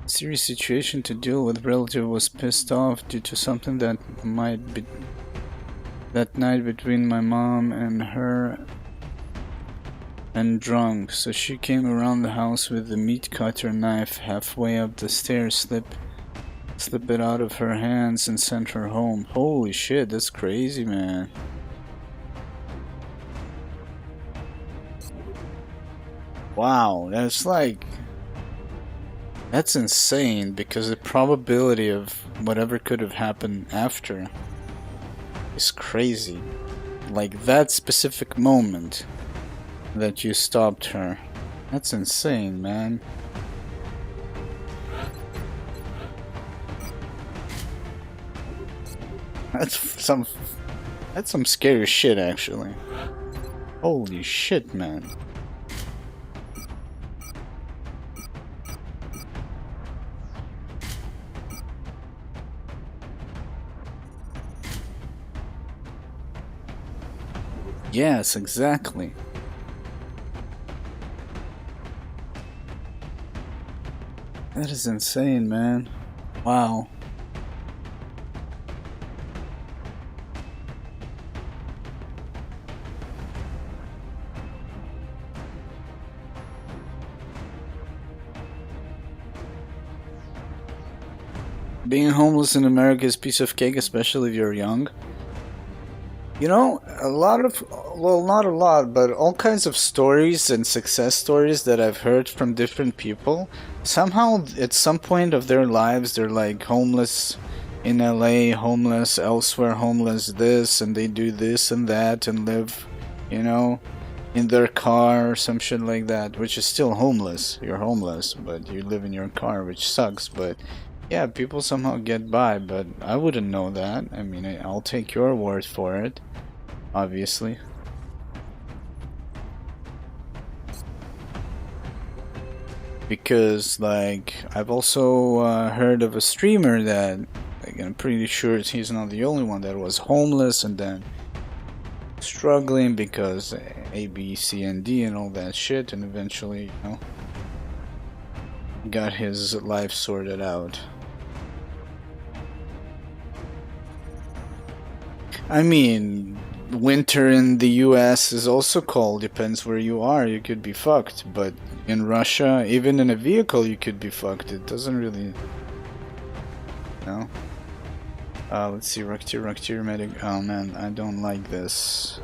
S1: Serious situation to deal with. Relative was pissed off due to something that might be that night between my mom and her, and drunk. So she came around the house with the meat cutter knife halfway up the stairs, slip it out of her hands and sent her home. Holy shit, that's crazy, man. Wow, that's like... that's insane, because the probability of whatever could have happened after is crazy. Like, that specific moment that you stopped her. That's insane, man. That's some scary shit, actually. Holy shit, man. Yes, exactly. That is insane, man. Wow. Being homeless in America is a piece of cake, especially if you're young. You know, a lot of, well, not a lot, but all kinds of stories and success stories that I've heard from different people, somehow at some point of their lives they're like homeless in LA, homeless elsewhere, homeless this, and they do this and that and live, you know, in their car or some shit like that, which is still homeless. You're homeless, but you live in your car, which sucks, but yeah, people somehow get by, but I wouldn't know that. I mean, I'll take your word for it, obviously. Because, like, I've also heard of a streamer that, like, I'm pretty sure he's not the only one that was homeless and then struggling because A, B, C, and D and all that shit, and eventually, you know, got his life sorted out. I mean, winter in the US is also cold, depends where you are, you could be fucked, but in Russia, even in a vehicle you could be fucked, it doesn't really, you know. Let's see, Rocketeer Medic, oh man, I don't like this.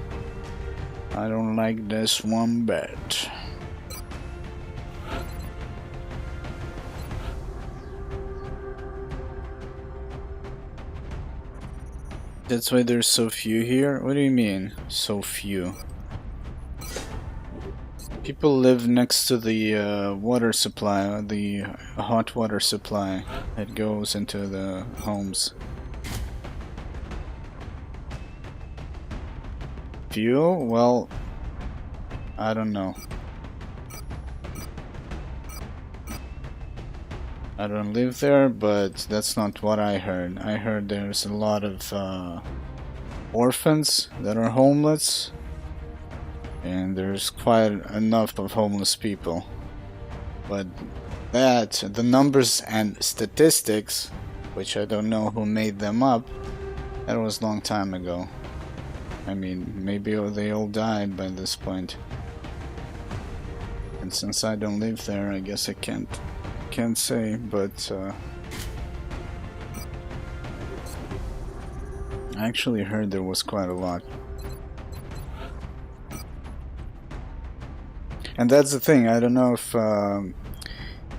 S1: I don't like this one bit. That's why there's so few here? What do you mean, so few? People live next to the water supply, the hot water supply that goes into the homes. Few? Well, I don't know. I don't live there, but that's not what I heard. I heard there's a lot of orphans that are homeless, and there's quite enough of homeless people. But that, the numbers and statistics, which I don't know who made them up, that was a long time ago. I mean, maybe they all died by this point. And since I don't live there, I guess I can't say, but I actually heard there was quite a lot. And that's the thing, I don't know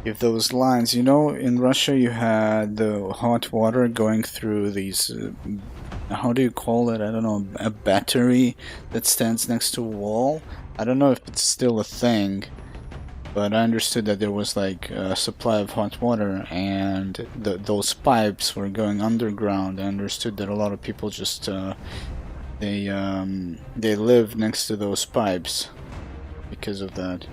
S1: if those lines, you know, in Russia you had the hot water going through these, how do you call it, I don't know, a battery that stands next to a wall. I don't know if it's still a thing, but I understood that there was like a supply of hot water, and those pipes were going underground. I understood that a lot of people just they live next to those pipes because of that.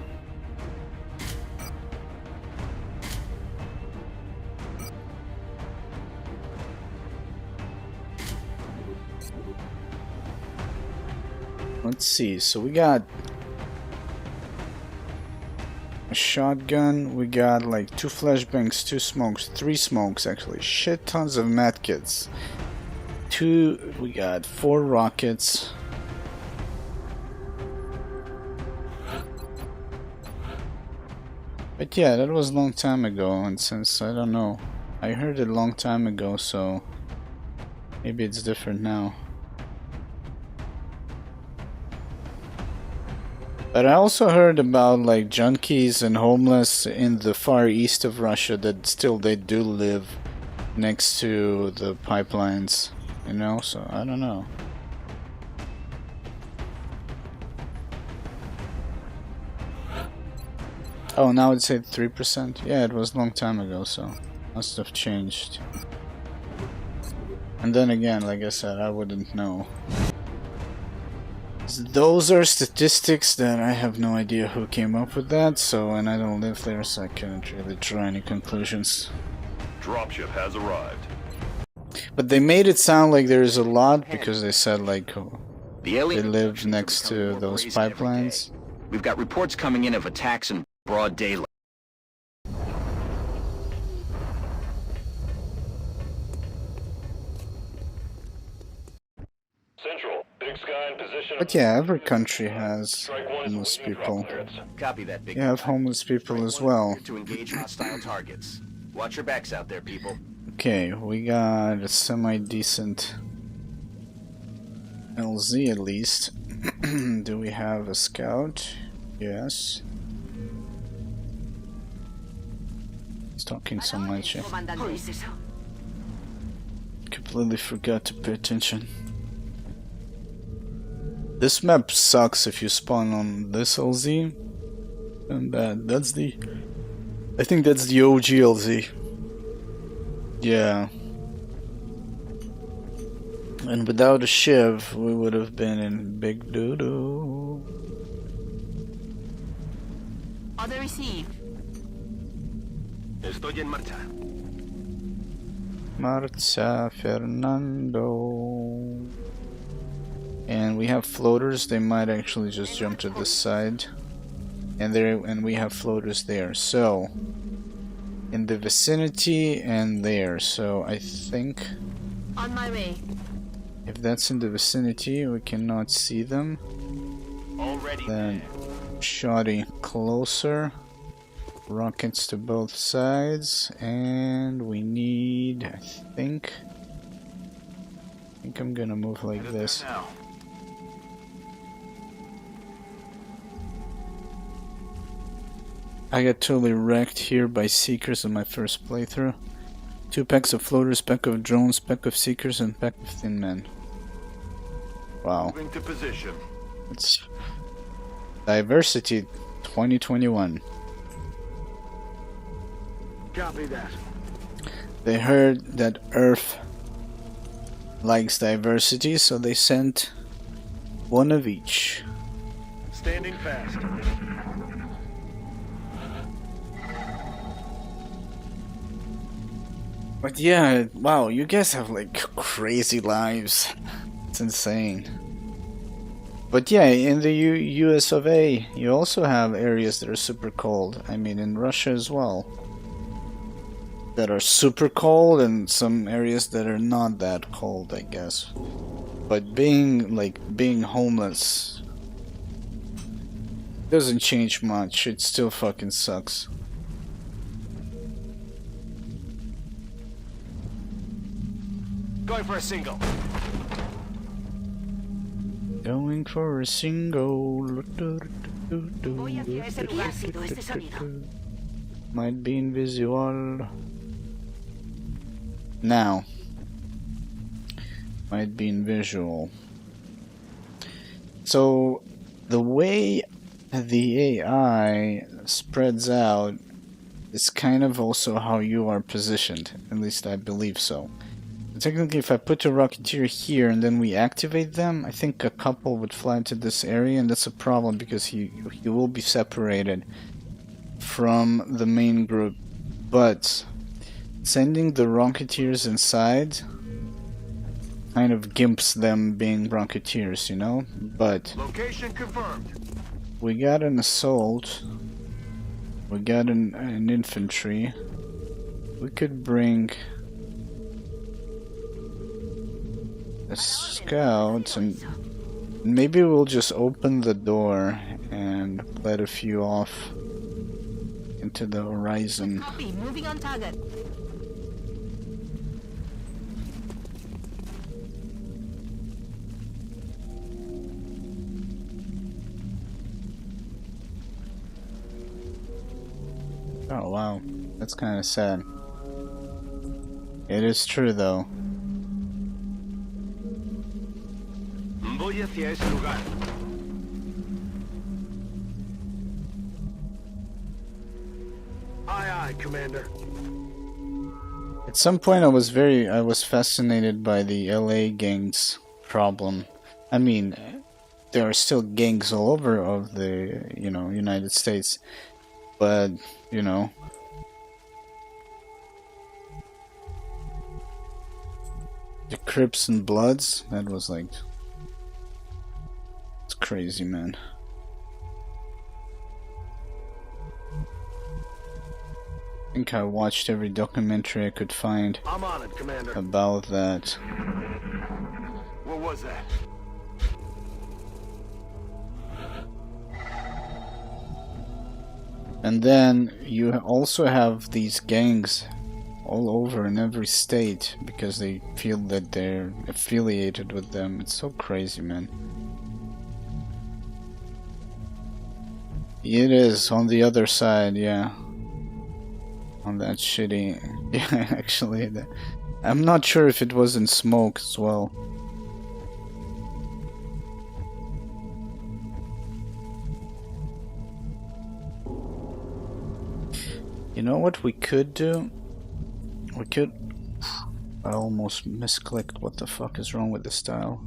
S1: Let's see, so we got a shotgun, we got like 2 flashbangs, 2 smokes, 3 smokes actually, shit tons of medkits. We got 4 rockets. But yeah, that was a long time ago, and since, I don't know, I heard it a long time ago, so maybe it's different now. But I also heard about like junkies and homeless in the far east of Russia that still they do live next to the pipelines, you know, so I don't know. Oh, now it's at 3%? Yeah, it was a long time ago, so must have changed. And then again, like I said, I wouldn't know. Those are statistics that I have no idea who came up with that, so, and I don't live there, so I can't really draw any conclusions.
S2: Dropship has arrived.
S1: But they made it sound like there's a lot because they said like
S8: The alien
S1: they live next to those pipelines.
S8: We've got reports coming in of attacks in broad daylight.
S2: Central, Big Sky in position.
S1: But yeah, every country has
S2: Strike one is
S1: homeless
S2: leading
S1: people.
S2: drop threats.
S8: Copy that, big.
S1: You have homeless people
S8: Strike
S1: as
S8: one
S1: well.
S8: is clear to engage hostile targets. Watch your backs out there, people.
S1: Okay, we got a semi-decent LZ at least. Do we have a scout? Yes. He's talking so much. I completely forgot to pay attention. This map sucks if you spawn on this LZ. And that's the... I think that's the OG LZ. Yeah. And without a shiv, we would have been in big doo-doo.
S5: Order received.
S3: Estoy en marcha.
S1: Marcha Fernando. And we have floaters, they might actually just jump to this side. And we have floaters there. So in the vicinity and there. So I think
S5: On my way.
S1: if that's in the vicinity we cannot see them.
S8: Already
S1: Then shoddy closer. Rockets to both sides, and we need, I think I'm gonna move like this.
S3: Now.
S1: I got totally wrecked here by Seekers in my first playthrough. 2 packs of floaters, pack of drones, pack of Seekers, and pack of thin men. Wow.
S3: Moving to position.
S1: It's Diversity 2021.
S3: Copy that.
S1: They heard that Earth likes diversity, so they sent one of each.
S3: Standing fast.
S1: But yeah, wow, you guys have like crazy lives. It's insane. But yeah, in the US of A, you also have areas that are super cold. I mean, in Russia as well. That are super cold, and some areas that are not that cold, I guess. But being homeless doesn't change much. It still fucking sucks.
S8: going for a single.
S1: Going for a single.
S5: Voy hacia ese lugar si no este sonido.
S1: Might be invisible. Now. Might be invisual. So, the way the AI spreads out is kind of also how you are positioned. At least I believe so. Technically, if I put a Rocketeer here and then we activate them, I think a couple would fly to this area, and that's a problem because he will be separated from the main group. But sending the Rocketeers inside kind of gimps them being Rocketeers, you know? But
S3: Location confirmed.
S1: we got an assault. We got an infantry. We could bring a scout, and maybe we'll just open the door and let a few off into the horizon.
S5: Copy, moving on target.
S1: Oh wow, that's kind of sad. It is true though.
S3: Voy hacia ese lugar. Aye, aye, Commander.
S1: At some point I was fascinated by the LA gangs problem. I mean, there are still gangs all over of the, you know, United States. But, you know, the Crips and Bloods, that was like, it's crazy, man. I think I watched every documentary I could find
S3: I'm on it, Commander.
S1: about that.
S3: What was that?
S1: And then you also have these gangs all over in every state because they feel that they're affiliated with them. It's so crazy, man. It is on the other side, yeah. On that shitty... Yeah, actually, I'm not sure if it was in smoke as well. You know what we could do? We could... I almost misclicked. What the fuck is wrong with the style?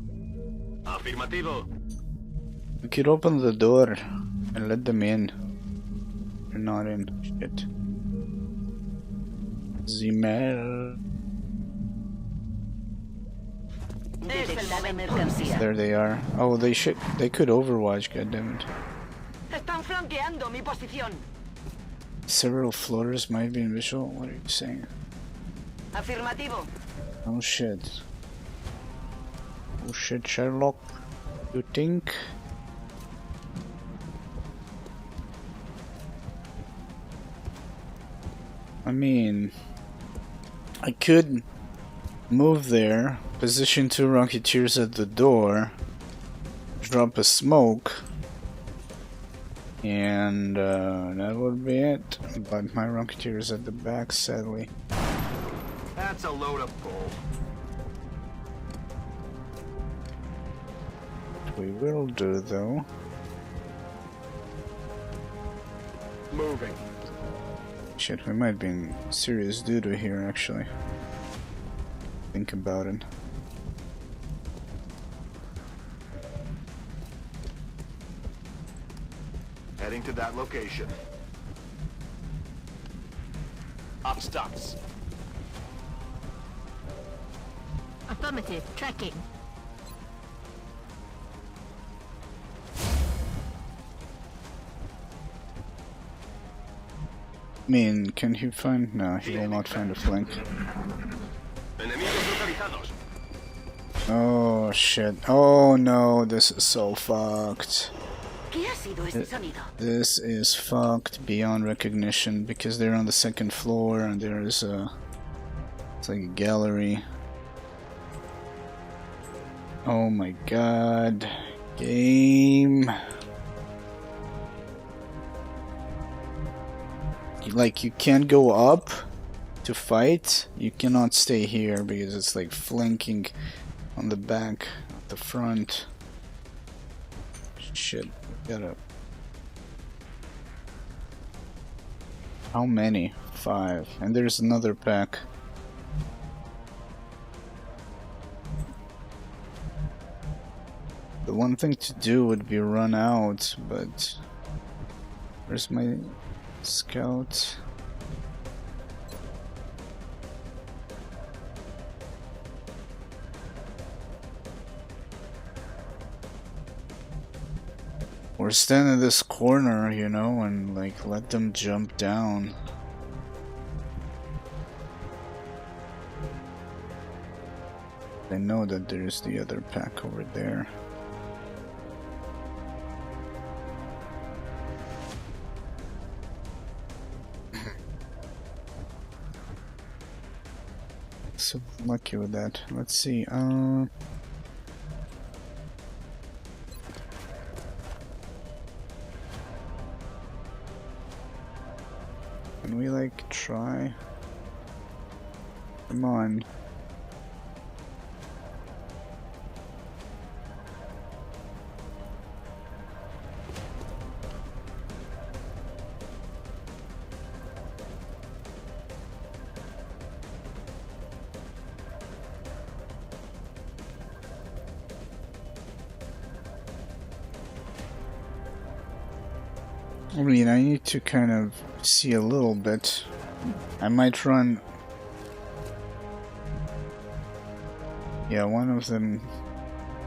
S3: Afirmativo.
S1: We could open the door and let them in. They're not in. Shit. Zimmer.
S5: Detectada mercancía.
S1: There they are. Oh, they could overwatch, goddammit.
S5: Están flanqueando mi posición.
S1: Several floaters might be invisible. What are you saying?
S5: Afirmativo.
S1: Oh shit. Oh shit, Sherlock. You think? I mean, I could move there, position 2 Rocketeers at the door, drop a smoke, and that would be it. But my Rocketeer is at the back, sadly.
S8: That's a load of bull.
S1: We will do, though.
S6: Moving.
S1: Shit, we might be in serious doo-doo here, actually. Think about it.
S3: Heading to that location.
S6: Up stops.
S5: Affirmative. Tracking.
S1: I mean, can he find? No, he will not find a flank.
S8: Enemigos localizados.
S1: Oh shit. Oh no, this is so fucked.
S5: ¿Qué ha sido ese sonido?
S1: This is fucked beyond recognition because they're on the 2nd floor and there is a... It's like a gallery. Oh my god. Game. Like, you can't go up to fight. You cannot stay here because it's like flanking on the back, the front. Shit, gotta... How many? 5. And there's another pack. The one thing to do would be run out, but... Where's my scout? Or stand in this corner, you know, and like let them jump down. They know that there's the other pack over there. So lucky with that. Let's see. Can we like try? Come on. I mean, I need to kind of see a little bit. I might run... Yeah, one of them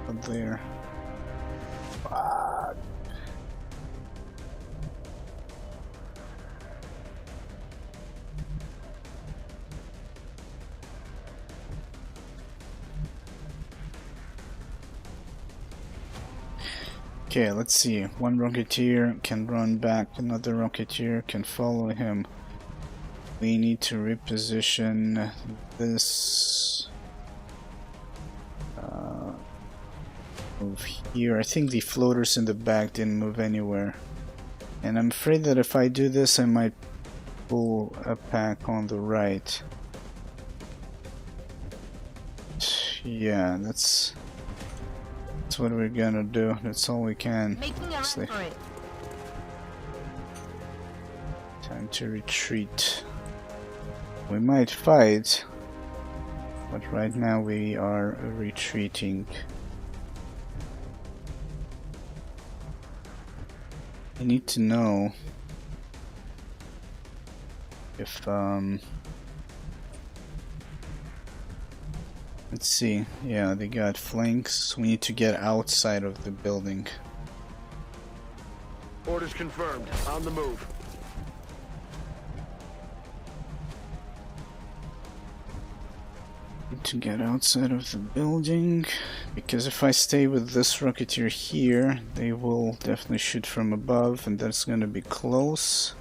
S1: up there. Fuck. Okay, let's see. One Rocketeer can run back, another Rocketeer can follow him. We need to reposition this. Move here. I think the floaters in the back didn't move anywhere. And I'm afraid that if I do this, I might pull a pack on the right. Yeah, that's what we're gonna do. That's all we can.
S5: Making a
S1: Honestly.
S5: run for it.
S1: Time to retreat. We might fight, but right now we are retreating. I need to know if Let's see. Yeah, they got flanks. We need to get outside of the building.
S3: Orders confirmed. On the move.
S1: Need to get outside of the building, because if I stay with this Rocketeer here, they will definitely shoot from above, and that's gonna be close.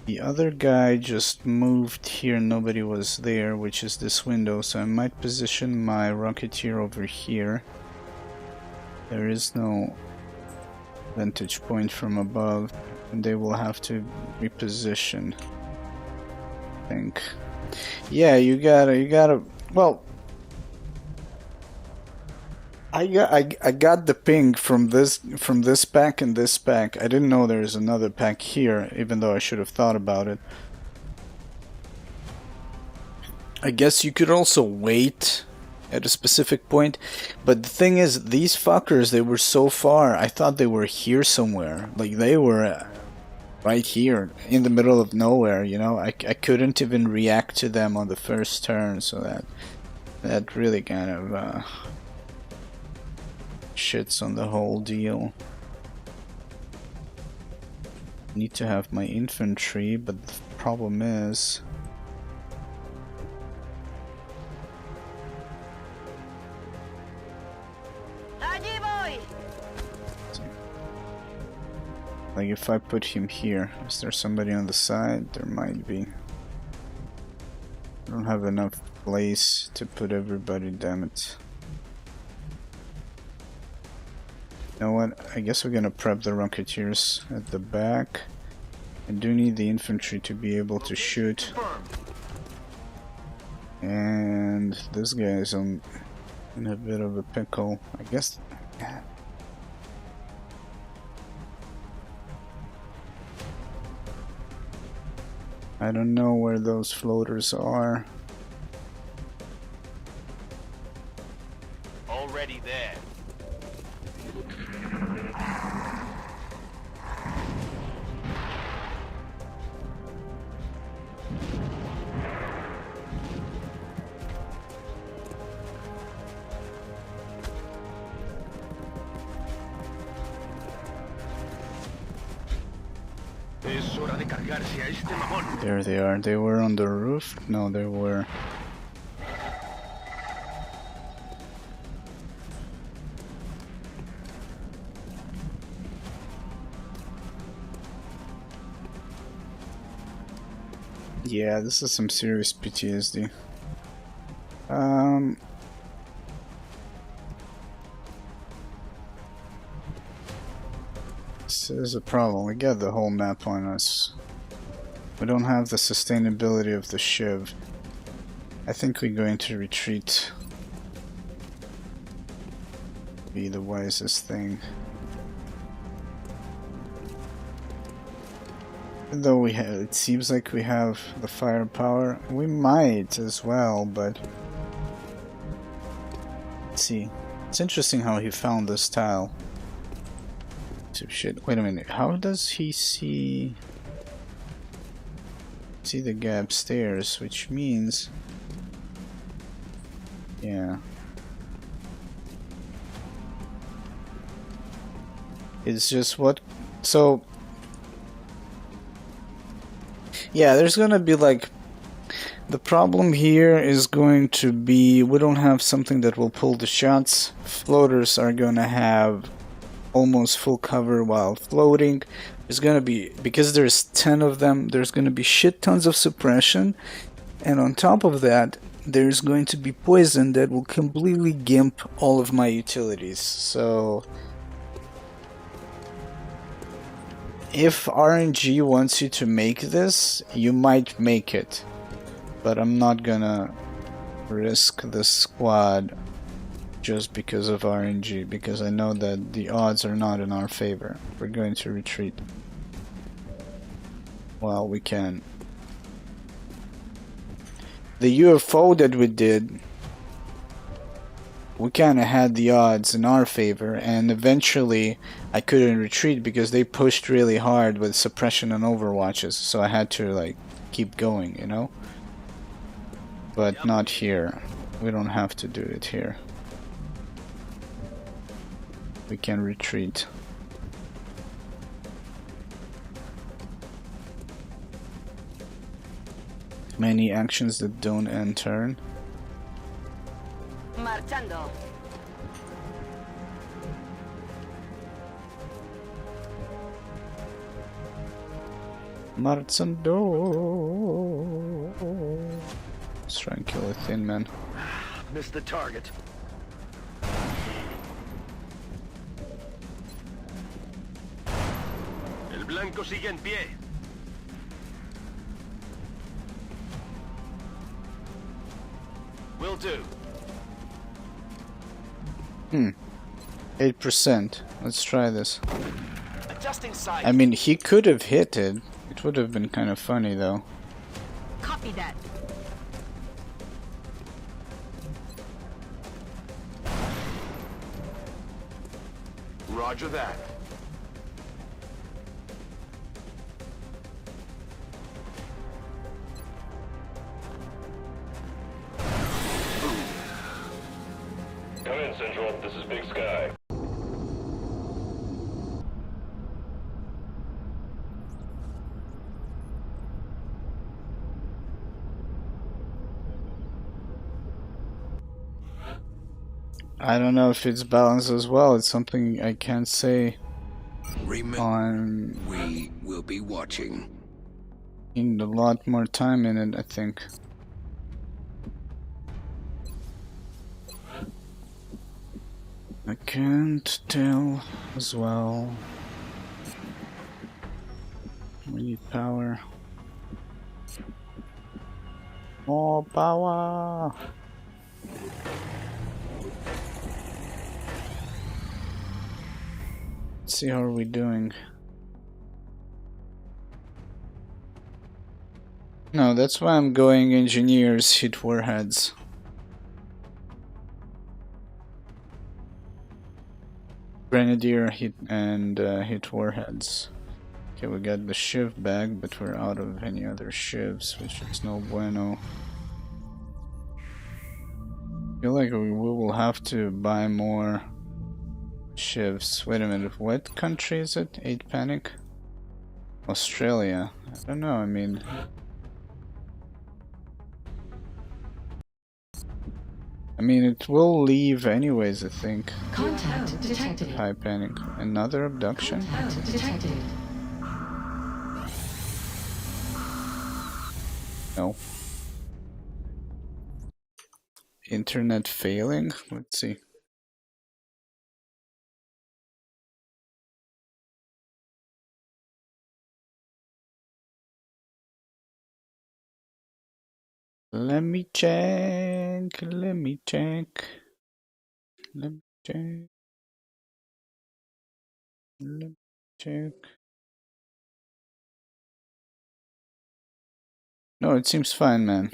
S1: The other guy just moved here, nobody was there, which is this window, so I might position my Rocketeer over here. There is no vantage point from above, and they will have to reposition, I think. Yeah, you gotta, well, I got the ping from this pack and this pack. I didn't know there is another pack here, even though I should have thought about it. I guess you could also wait at a specific point, but the thing is, these fuckers, they were so far. I thought they were here somewhere. Like, they were right here in the middle of nowhere, you know. I couldn't even react to them on the first turn, so that really kind of shits on the whole deal. Need to have my infantry, but the problem is like, if I put him here, is there somebody on the side? There might be. I don't have enough place to put everybody, damn it. You know what? I guess we're gonna prep the Rocketeers at the back. I do need the infantry to be able to shoot. And this guy is in a bit of a pickle. I guess. I don't know where those floaters are.
S6: Already there.
S1: There they are. They were on the roof? No, they were. Yeah, this is some serious PTSD. This is a problem. We got the whole map on us. We don't have the sustainability of the Shiv. I think we're going to retreat. Be the wisest thing. Even though we have, it seems like we have the firepower. We might as well, but let's see. It's interesting how he found this tile. So shit. Wait a minute. How does he see the guy upstairs? Which means, yeah. It's just what. So. Yeah, there's gonna be like, the problem here is going to be we don't have something that will pull the shots. Floaters are gonna have almost full cover while floating. There's gonna be, because there's 10 of them, there's gonna be shit tons of suppression, and on top of that there's going to be poison that will completely gimp all of my utilities. So if RNG wants you to make this, you might make it, but I'm not gonna risk the squad just because of RNG, because I know that the odds are not in our favor. We're going to retreat. Well, we can. The UFO that we did, we kinda had the odds in our favor, and eventually I couldn't retreat because they pushed really hard with suppression and overwatches, so I had to like keep going, you know? But not here. We don't have to do it here. We can retreat. Many actions that don't end turn.
S5: Marchando.
S1: Marchando. Let's try and kill a thin man.
S3: Missed the target.
S6: El blanco sigue en pie. Will do.
S1: 8%. Let's try this.
S6: Adjusting sight.
S1: I mean, he could have hit it. It would have been kind of funny though.
S5: Copy that.
S6: Roger that.
S2: Come in, Central. This is Big Sky.
S1: I don't know if it's balanced as well. It's something I can't say
S7: Remember,
S1: on.
S7: we will be watching.
S1: Need a lot more time in it, I think. I can't tell as well. We need power. More power! Let's see how are we doing. No, that's why I'm going engineers, hit warheads. Grenadier hit and hit warheads. Okay, we got the shiv bag, but we're out of any other shivs, which is no bueno. I feel like we will have to buy more shivs. Wait a minute, what country is it? 8 panic? Australia. I don't know, I mean... it will leave anyways, I think.
S5: Contact detected.
S1: High panic. Another abduction?
S5: Contact detected.
S1: No. Internet failing? Let's see. Let me check. Let me check. Let me check. Let me check. No, it seems fine, man.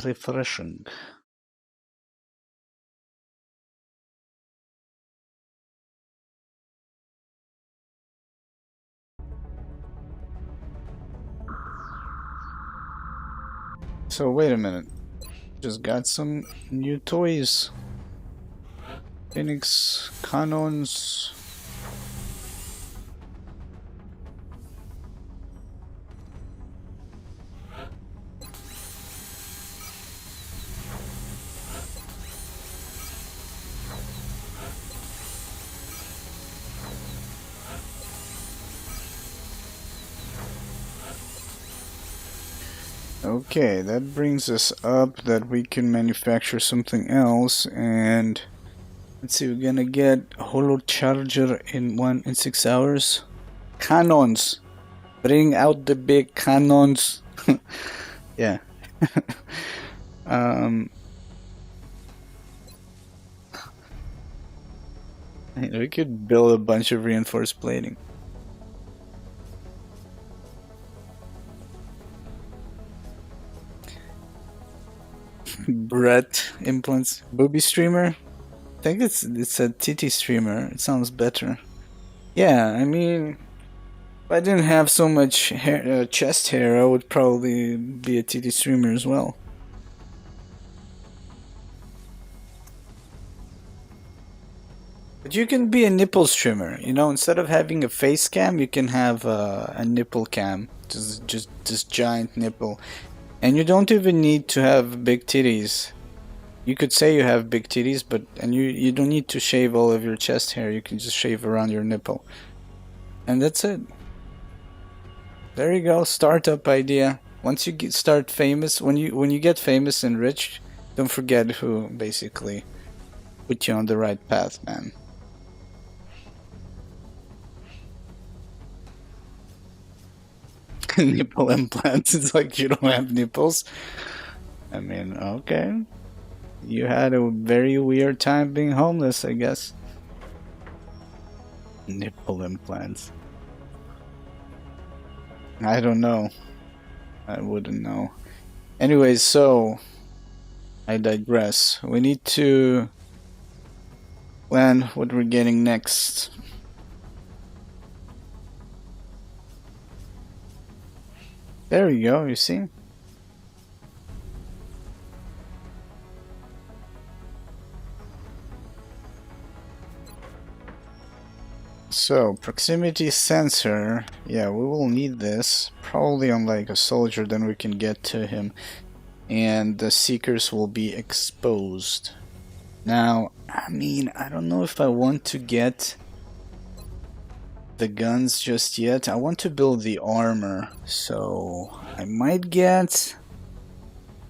S1: Refreshing. So wait a minute. Just got some new toys. Phoenix cannons. Okay, that brings us up that we can manufacture something else, and let's see, we're gonna get a holo charger in 6 hours. Cannons! Bring out the big cannons! Yeah. We could build a bunch of reinforced plating. Brett implants booby streamer. think it's a titty streamer. It sounds better. Yeah, I mean, if I didn't have so much hair, chest hair, I would probably be a titty streamer as well. But you can be a nipple streamer, you know. Instead of having a face cam, you can have a nipple cam, just this giant nipple, and you don't even need to have big titties. You could say you have big titties, but you don't need to shave all of your chest hair. You can just shave around your nipple, and that's it. There you go, startup idea. Once you start famous, when you get famous and rich, don't forget who basically put you on the right path, man. Nipple implants. It's like you don't have nipples. I mean, okay. You had a very weird time being homeless, I guess. Nipple implants. I don't know. I wouldn't know. Anyways, so I digress. We need to plan what we're getting next. There you go, you see? So, proximity sensor. Yeah, we will need this. Probably on like a soldier, then we can get to him. And the seekers will be exposed. Now, I mean, I don't know if I want to get the guns just yet. I want to build the armor, so I might get...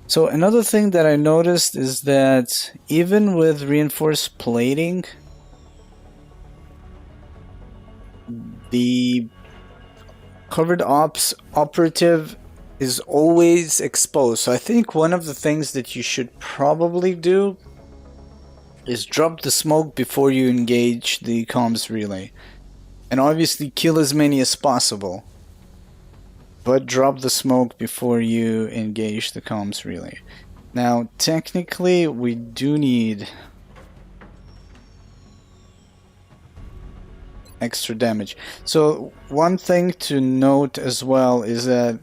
S1: So another thing that I noticed is that even with reinforced plating, the covered ops operative is always exposed. So I think one of the things that you should probably do is drop the smoke before you engage the comms relay. And obviously kill as many as possible, but drop the smoke before you engage the comms relay. Now technically we do need extra damage. So one thing to note as well is that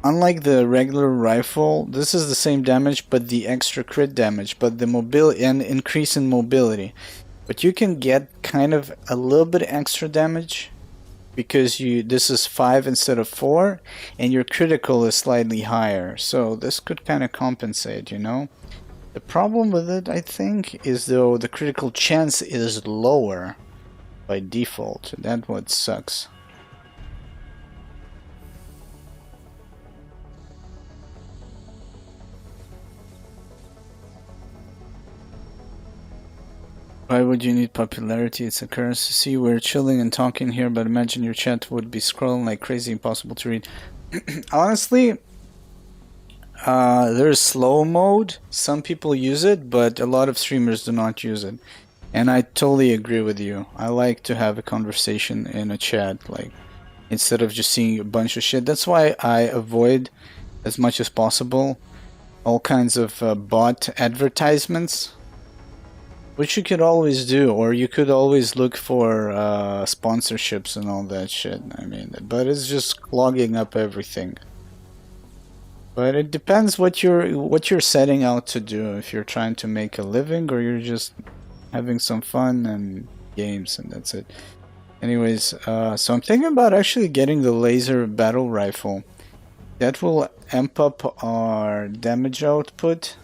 S1: unlike the regular rifle, this is the same damage but the extra crit damage, but the mobility and increase in mobility. But you can get kind of a little bit extra damage because this is 5 instead of 4, and your critical is slightly higher. So this could kind of compensate, you know. The problem with it, I think, is though the critical chance is lower by default. That's what sucks. Why would you need popularity? It's a curse. See, we're chilling and talking here, but imagine your chat would be scrolling like crazy, impossible to read. Honestly, there's slow mode. Some people use it, but a lot of streamers do not use it. And I totally agree with you. I like to have a conversation in a chat, like, instead of just seeing a bunch of shit. That's why I avoid, as much as possible, all kinds of bot advertisements. Which you could always do, or you could always look for sponsorships and all that shit. I mean, but it's just clogging up everything. But it depends what you're setting out to do. If you're trying to make a living, or you're just having some fun and games, and that's it. Anyways, so I'm thinking about actually getting the laser battle rifle. That will amp up our damage output.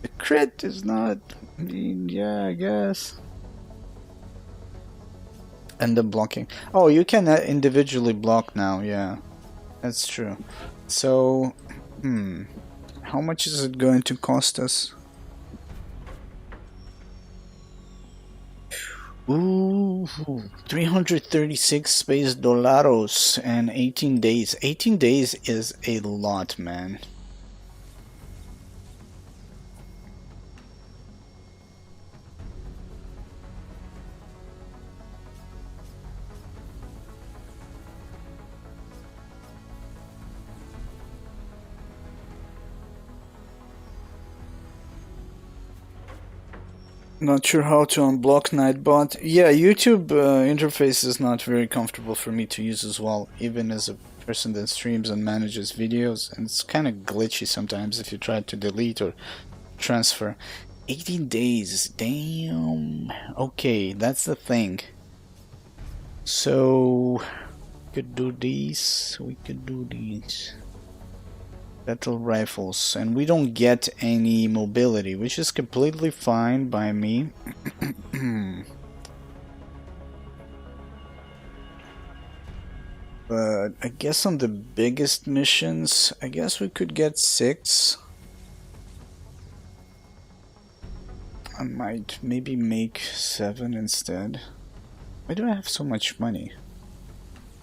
S1: The crit is not... I mean, yeah, I guess. And the blocking. Oh, you can individually block now, yeah. That's true. So, how much is it going to cost us? Ooh, 336 space dollaros and 18 days. 18 days is a lot, man. Not sure how to unblock Nightbot. Yeah, YouTube interface is not very comfortable for me to use as well, even as a person that streams and manages videos, and it's kind of glitchy sometimes if you try to delete or transfer. 18 days, damn. Okay, that's the thing. So, we could do these, Battle rifles, and we don't get any mobility, which is completely fine by me. But I guess on the biggest missions, I guess we could get 6. I might maybe make 7 instead. Why do I have so much money?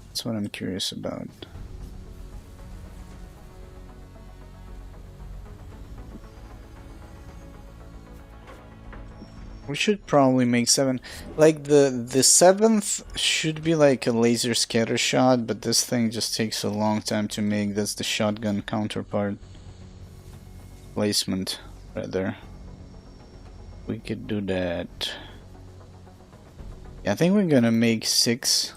S1: That's what I'm curious about. We should probably make 7. Like the 7th should be like a laser scatter shot, but this thing just takes a long time to make. That's the shotgun counterpart. Placement, rather. We could do that. Yeah, I think we're gonna make 6.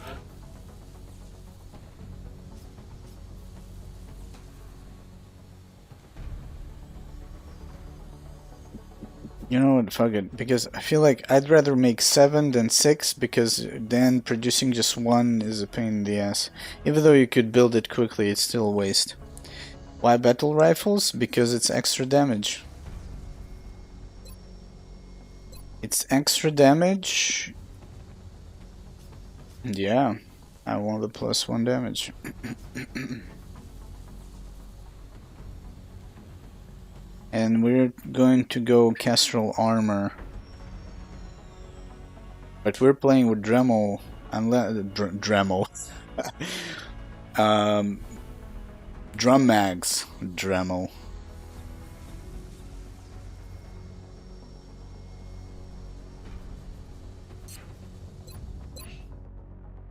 S1: You know what, fuck it, because I feel like I'd rather make 7 than 6, because then producing just 1 is a pain in the ass. Even though you could build it quickly, it's still a waste. Why battle rifles? Because it's extra damage. It's extra damage. Yeah, I want the +1 damage. And we're going to go Kestrel armor. But we're playing with Dremel. Dremel. Drum mags. Dremel.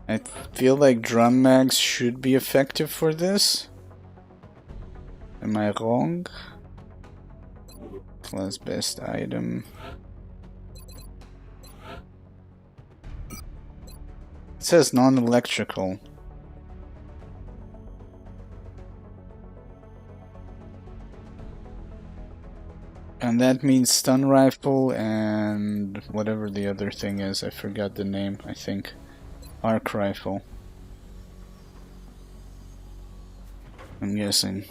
S1: I feel like drum mags should be effective for this. Am I wrong? Class best item. It says non-electrical. And that means stun rifle and whatever the other thing is. I forgot the name, I think. Arc rifle. I'm guessing.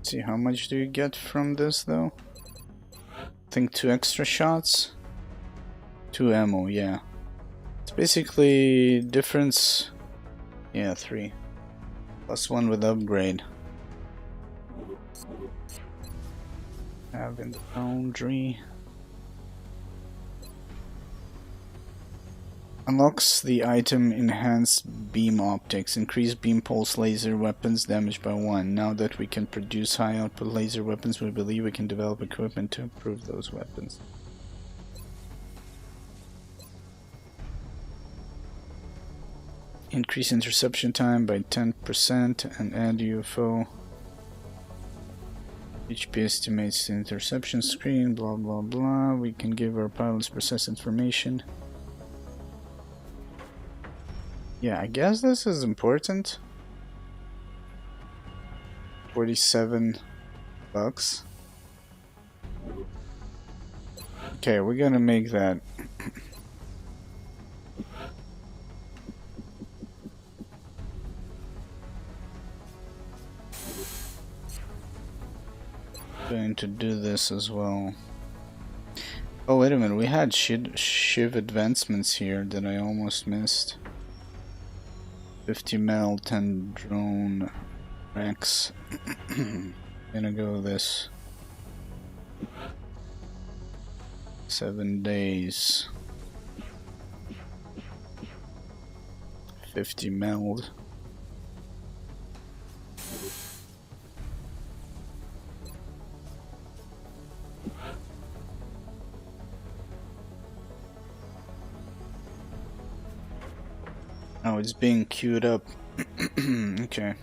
S1: See, how much do you get from this though? I think 2 extra shots. 2 ammo, yeah. It's basically difference. Yeah, 3. +1 with upgrade. Have in the foundry. Unlocks the item Enhanced Beam Optics. Increase beam pulse laser weapons damage by 1. Now that we can produce high output laser weapons, we believe we can develop equipment to improve those weapons. Increase interception time by 10% and add UFO. HP estimates the interception screen, blah blah blah. We can give our pilots precise information. Yeah, I guess this is important. 47 bucks. Okay, we're gonna make that. Going to do this as well. Oh wait a minute, we had Shiv advancements here that I almost missed. 50 mel, 10 drone Rex. Gonna go with this. 7 days. 50 meld. Oh, it's being queued up. Okay.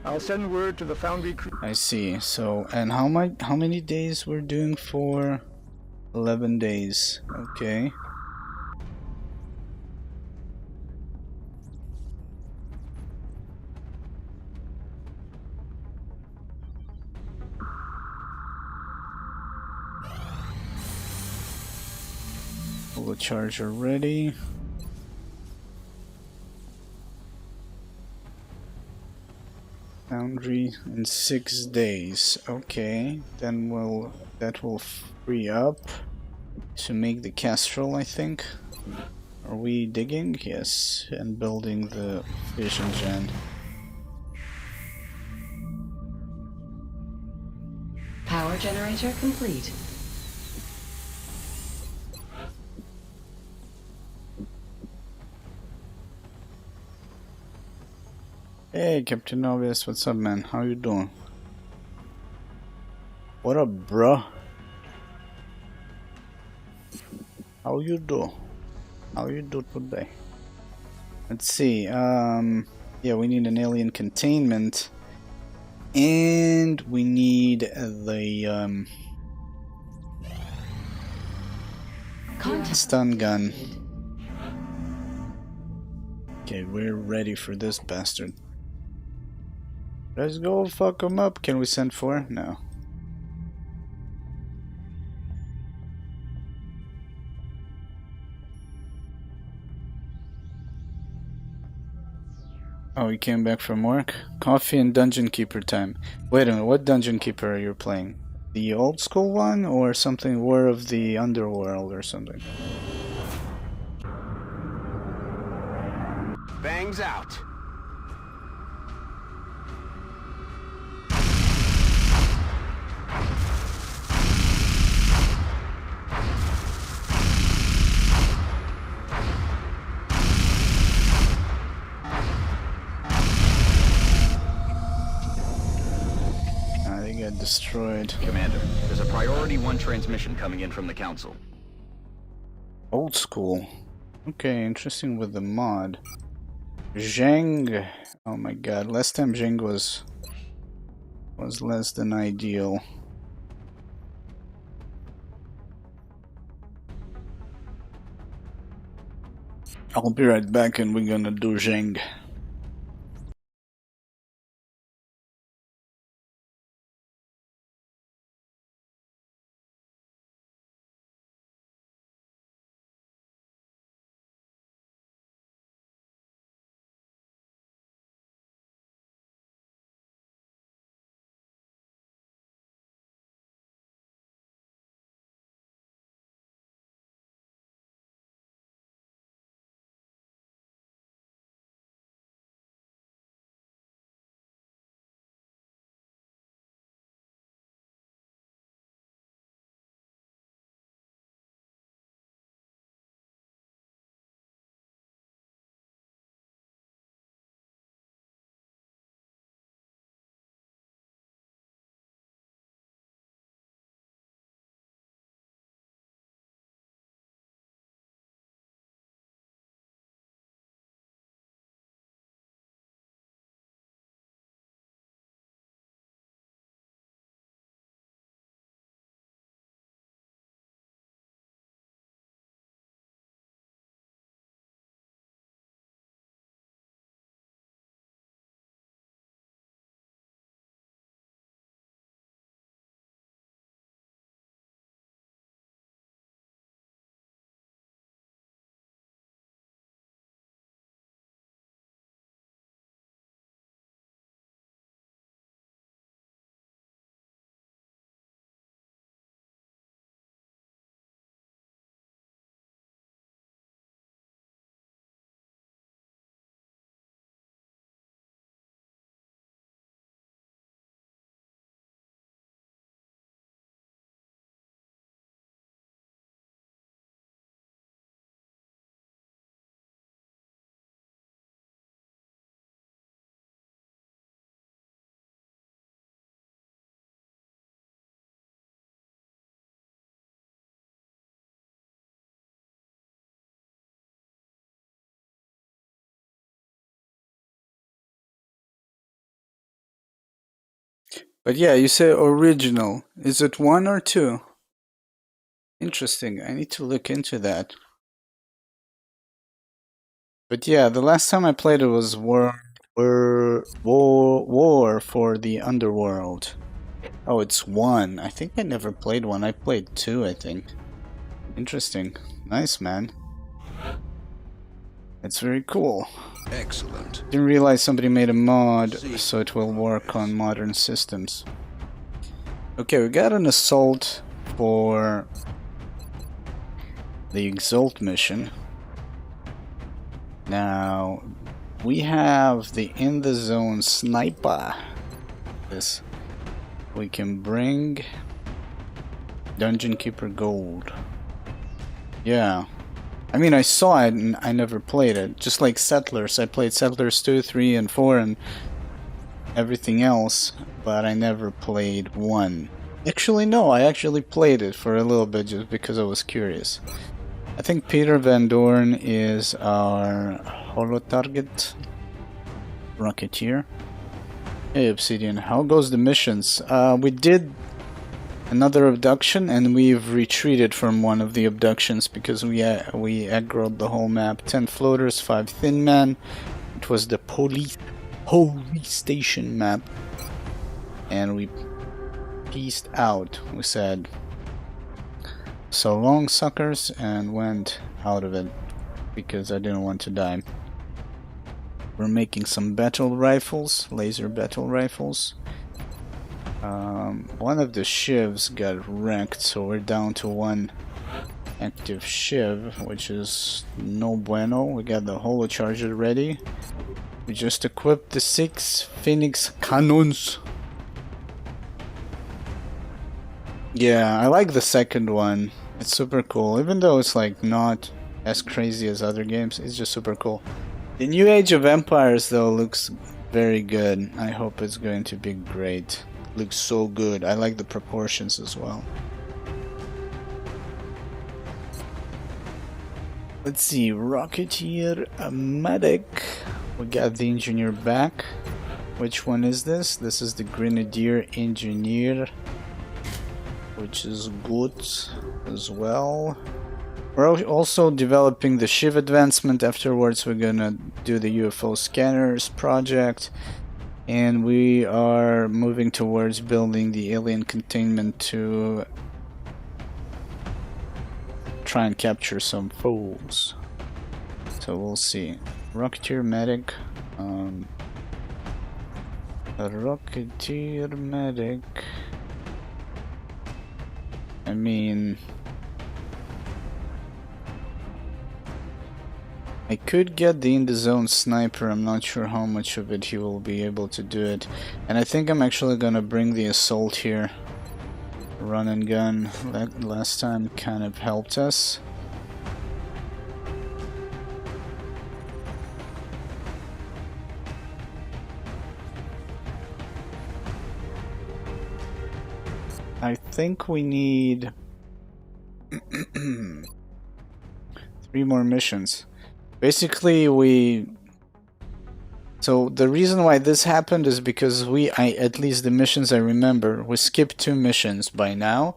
S3: I'll send word to the Foundry crew.
S1: I see. So, and how many days we're doing for? 11 days. Okay. Full charger ready. Foundry in 6 days. Okay, then that will free up to make the Castrol, I think. Are we digging? Yes, and building the fission gen.
S9: Power generator complete.
S1: Hey, Captain Obvious, what's up, man? How you doing? What up, bruh? How you do? How you do today? Let's see. Yeah, we need an alien containment, and we need the stun gun. Okay, we're ready for this bastard. Let's go fuck him up. Can we send 4? No. Oh, he came back from work? Coffee and Dungeon Keeper time. Wait a minute, what Dungeon Keeper are you playing? The old school one or something War of the Underworld or something?
S6: Bangs out.
S1: They got destroyed.
S8: Commander, there's a priority 1 transmission coming in from the Council.
S1: Old school. Okay, interesting with the mod. Zheng. Oh my god, last time Zheng was less than ideal. I'll be right back and we're gonna do Zheng. But yeah, you say original. Is it 1 or 2? Interesting. I need to look into that. But yeah, the last time I played it was War for the Underworld. Oh, it's 1. I think I never played 1. I played 2, I think. Interesting. Nice, man. It's very cool.
S7: Excellent.
S1: Didn't realize somebody made a mod so it will work on modern systems. Okay, we got an assault for the Exalt mission. Now, we have the in the zone sniper. This we can bring Dungeon Keeper Gold. Yeah. I mean, I saw it and I never played it. Just like Settlers. I played Settlers 2, 3, and 4 and everything else, but I never played 1. Actually, no, I actually played it for a little bit just because I was curious. I think Peter Van Dorn is our holo target Rocketeer. Hey, Obsidian, how goes the missions? We did another abduction and we've retreated from one of the abductions because we aggroed the whole map. 10 floaters, 5 thin men. It was the police station map. And we peaced out. We said, so long, suckers, and went out of it because I didn't want to die. We're making some battle rifles, laser battle rifles. One of the shivs got wrecked, so we're down to 1 active shiv, which is no bueno. We got the holocharger ready. We just equipped the 6 Phoenix cannons. Yeah, I like the second one. It's super cool, even though it's like not as crazy as other games. It's just super cool. The new Age of Empires though looks very good. I hope it's going to be great. Looks so good. I like the proportions as well. Let's see, Rocketeer, a medic. We got the engineer back. Which one is this? This is the Grenadier Engineer, which is good as well. We're also developing the Shiv advancement. Afterwards we're gonna do the UFO scanners project, and we are moving towards building the alien containment to try and capture some foes. So we'll see. Rocketeer medic. A Rocketeer medic. I mean, I could get the in the zone sniper. I'm not sure how much of it he will be able to do it. And I think I'm actually gonna bring the assault here. Run and gun last time kind of helped us. I think we need 3 more missions. Basically, so the reason why this happened is because at least the missions I remember, we skipped 2 missions by now.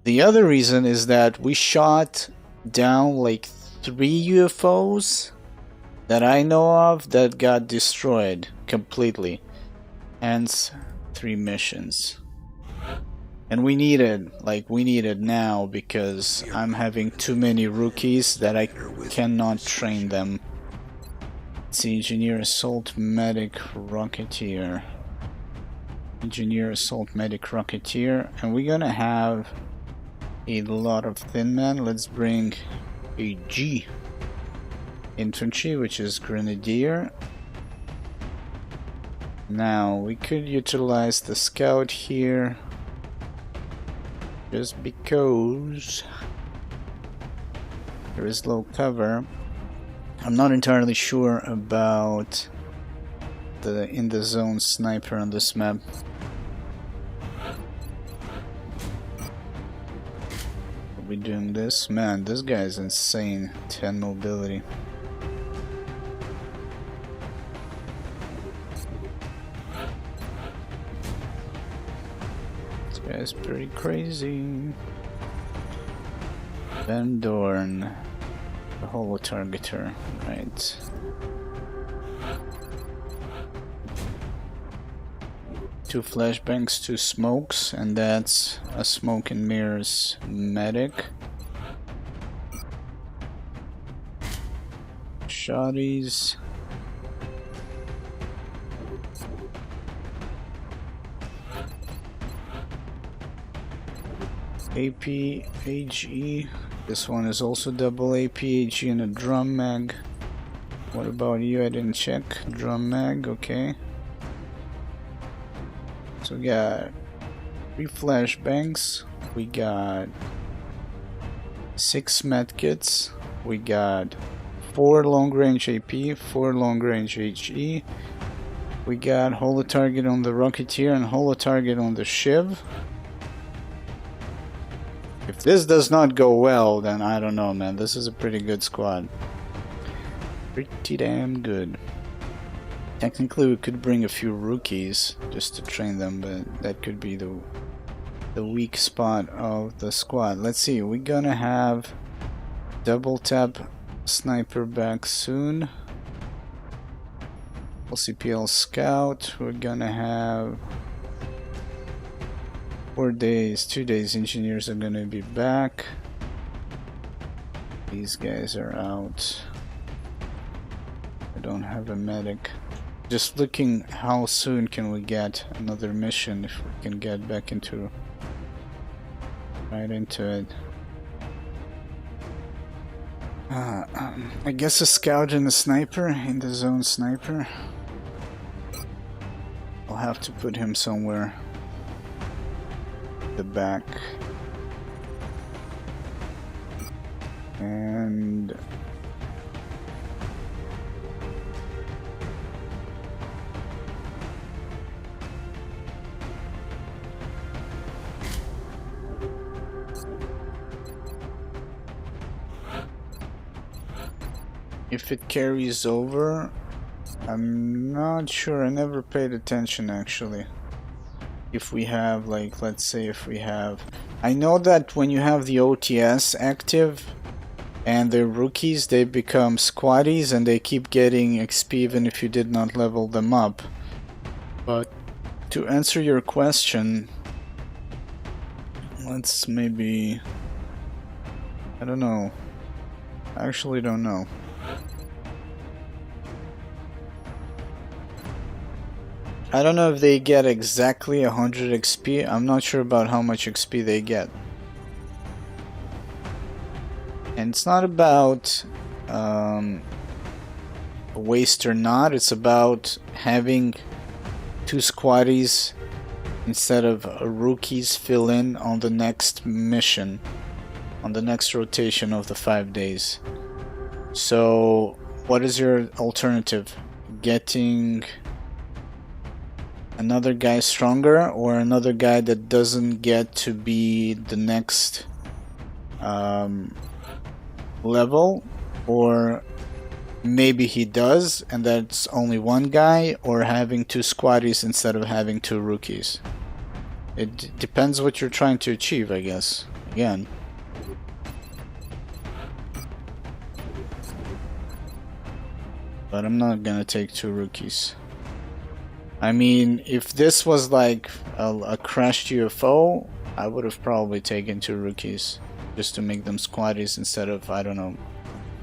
S1: The other reason is that we shot down like 3 UFOs that I know of that got destroyed completely. Hence 3 missions. And we need it now because I'm having too many rookies that I cannot train them. Let's see, Engineer, Assault, Medic, Rocketeer. Engineer, Assault, Medic, Rocketeer. And we're gonna have a lot of thin men. Let's bring a G. Infantry, which is Grenadier. Now, we could utilize the Scout here. Just because there is low cover. I'm not entirely sure about the in the zone sniper on this map. Are we doing this? Man, this guy is insane. 10 mobility. Guy's pretty crazy. Van Dorn, the holo targeter, right? Two flashbangs, two smokes, and that's a smoke and mirrors medic. Shotties. APHE. This one is also double APHE and a drum mag. What about you? I didn't check. Drum mag, okay. So we got 3 flashbangs. We got 6 medkits. We got 4 long range AP, 4 long range HE. We got holo target on the Rocketeer and holo target on the Shiv. If this does not go well, then I don't know, man. This is a pretty good squad. Pretty damn good. Technically, we could bring a few rookies just to train them, but that could be the weak spot of the squad. Let's see. We're gonna have double tap sniper back soon. LCPL scout. We're gonna have 4 days, 2 days. Engineers are gonna be back. These guys are out. I don't have a medic. Just looking how soon can we get another mission, if we can get back into right into it. I guess a scout and a sniper, in the zone sniper. I'll have to put him somewhere at the back. And if it carries over, I'm not sure. I never paid attention actually. If we have, like, let's say if we have, I know that when you have the OTS active and they're rookies, they become squaddies and they keep getting XP even if you did not level them up. But to answer your question, let's maybe, I don't know. I actually don't know. I don't know if they get exactly 100 XP. I'm not sure about how much XP they get. And it's not about waste or not. It's about having 2 squaddies instead of rookies fill in on the next mission, on the next rotation of the 5 days. So what is your alternative? Getting another guy stronger, or another guy that doesn't get to be the next level, or maybe he does and that's only 1 guy, or having 2 squaddies instead of having 2 rookies. It depends what you're trying to achieve, I guess. Again, but I'm not gonna take 2 rookies. I mean, if this was like a crashed UFO, I would have probably taken 2 rookies just to make them squaddies instead of, I don't know,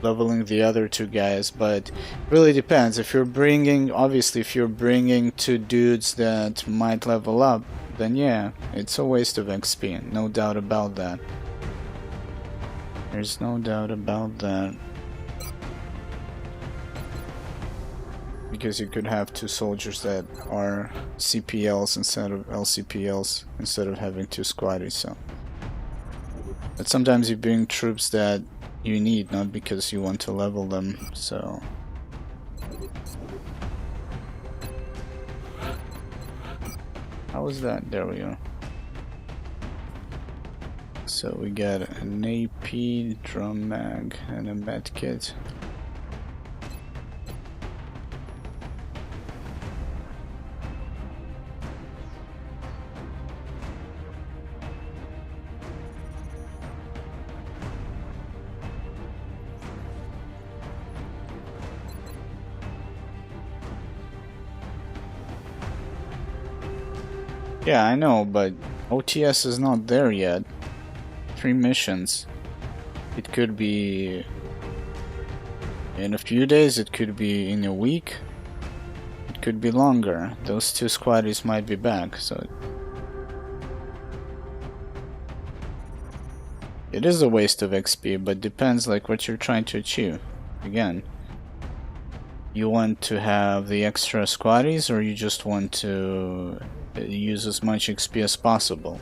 S1: leveling the other 2 guys. But it really depends. If you're bringing, obviously, if you're bringing 2 dudes that might level up, then yeah, it's a waste of XP, no doubt about that. There's no doubt about that. Because you could have 2 soldiers that are CPLs instead of LCPLs, instead of having 2 squaddies. So, but sometimes you bring troops that you need, not because you want to level them. So, how was that? There we go. So we got an AP, drum mag, and a medkit. Yeah, I know, but OTS is not there yet. 3 missions. It could be in a few days, it could be in a week, it could be longer. Those 2 squaddies might be back, so it is a waste of XP, but depends like what you're trying to achieve. Again, you want to have the extra squaddies, or you just want to use as much XP as possible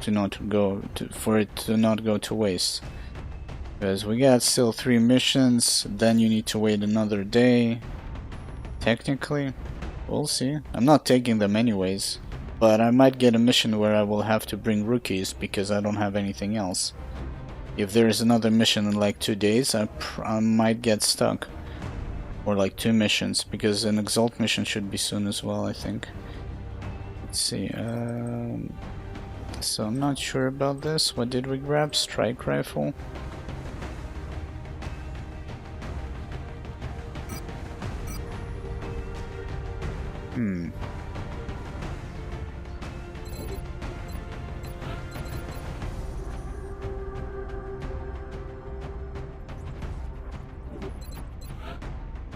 S1: to not go to, for it to not go to waste. Because we got still 3 missions, then you need to wait another day. Technically, we'll see. I'm not taking them anyways, but I might get a mission where I will have to bring rookies because I don't have anything else. If there is another mission in like 2 days, I might get stuck. Or like 2 missions, because an Exalt mission should be soon as well, I think. Let's see, so I'm not sure about this. What did we grab? Strike rifle?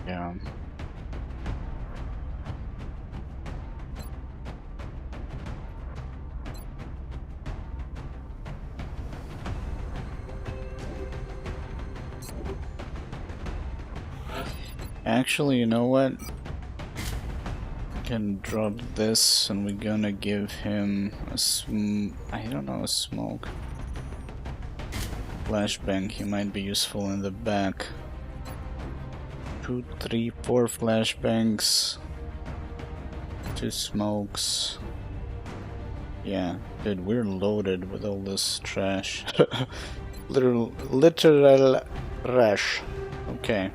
S1: Yeah. Actually, you know what? Can drop this, and we're gonna give him a I don't know, a smoke. Flashbang, he might be useful in the back. 2, 3, 4 flashbangs. 2 smokes. Yeah, dude, we're loaded with all this trash. literal trash. Okay.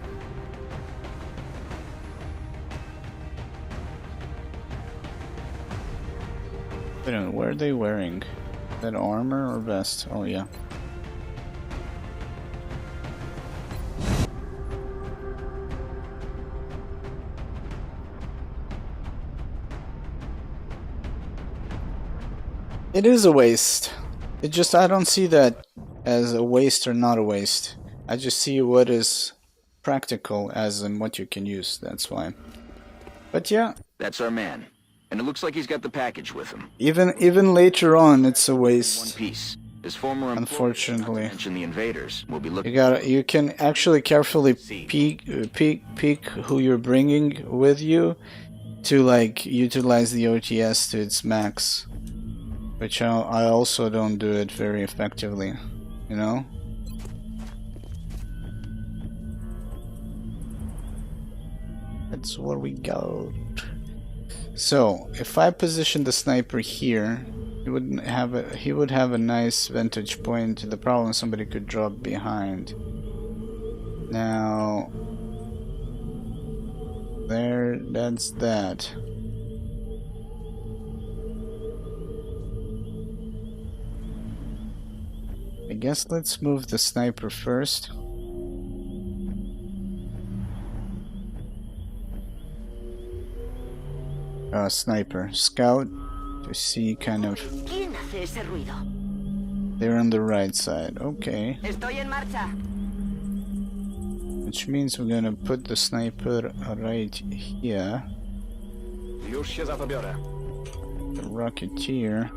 S1: Wait a minute, what are they wearing? Is that armor or vest? Oh yeah. It is a waste. It just, I don't see that as a waste or not a waste. I just see what is practical as in what you can use, that's why. But yeah.
S8: That's our man. And it looks like he's got the package with him.
S1: Even later on, it's a waste.
S8: One piece. His former
S1: unfortunately.
S8: Not to mention the invaders will be looking.
S1: You can actually carefully peek who you're bringing with you to like utilize the OTS to its max, which I also don't do it very effectively, you know. That's where we go. So, if I position the sniper here, he would have a nice vantage point. The problem, somebody could drop behind. Now, that's that. I guess let's move the sniper first. Sniper. Scout to see kind of.
S5: ¿Quién hace ese ruido?
S1: They're on the right side. Okay.
S5: Estoy en marcha.
S1: Which means we're gonna put the sniper right here.
S6: Już się za to biorę.
S1: The Rocketeer.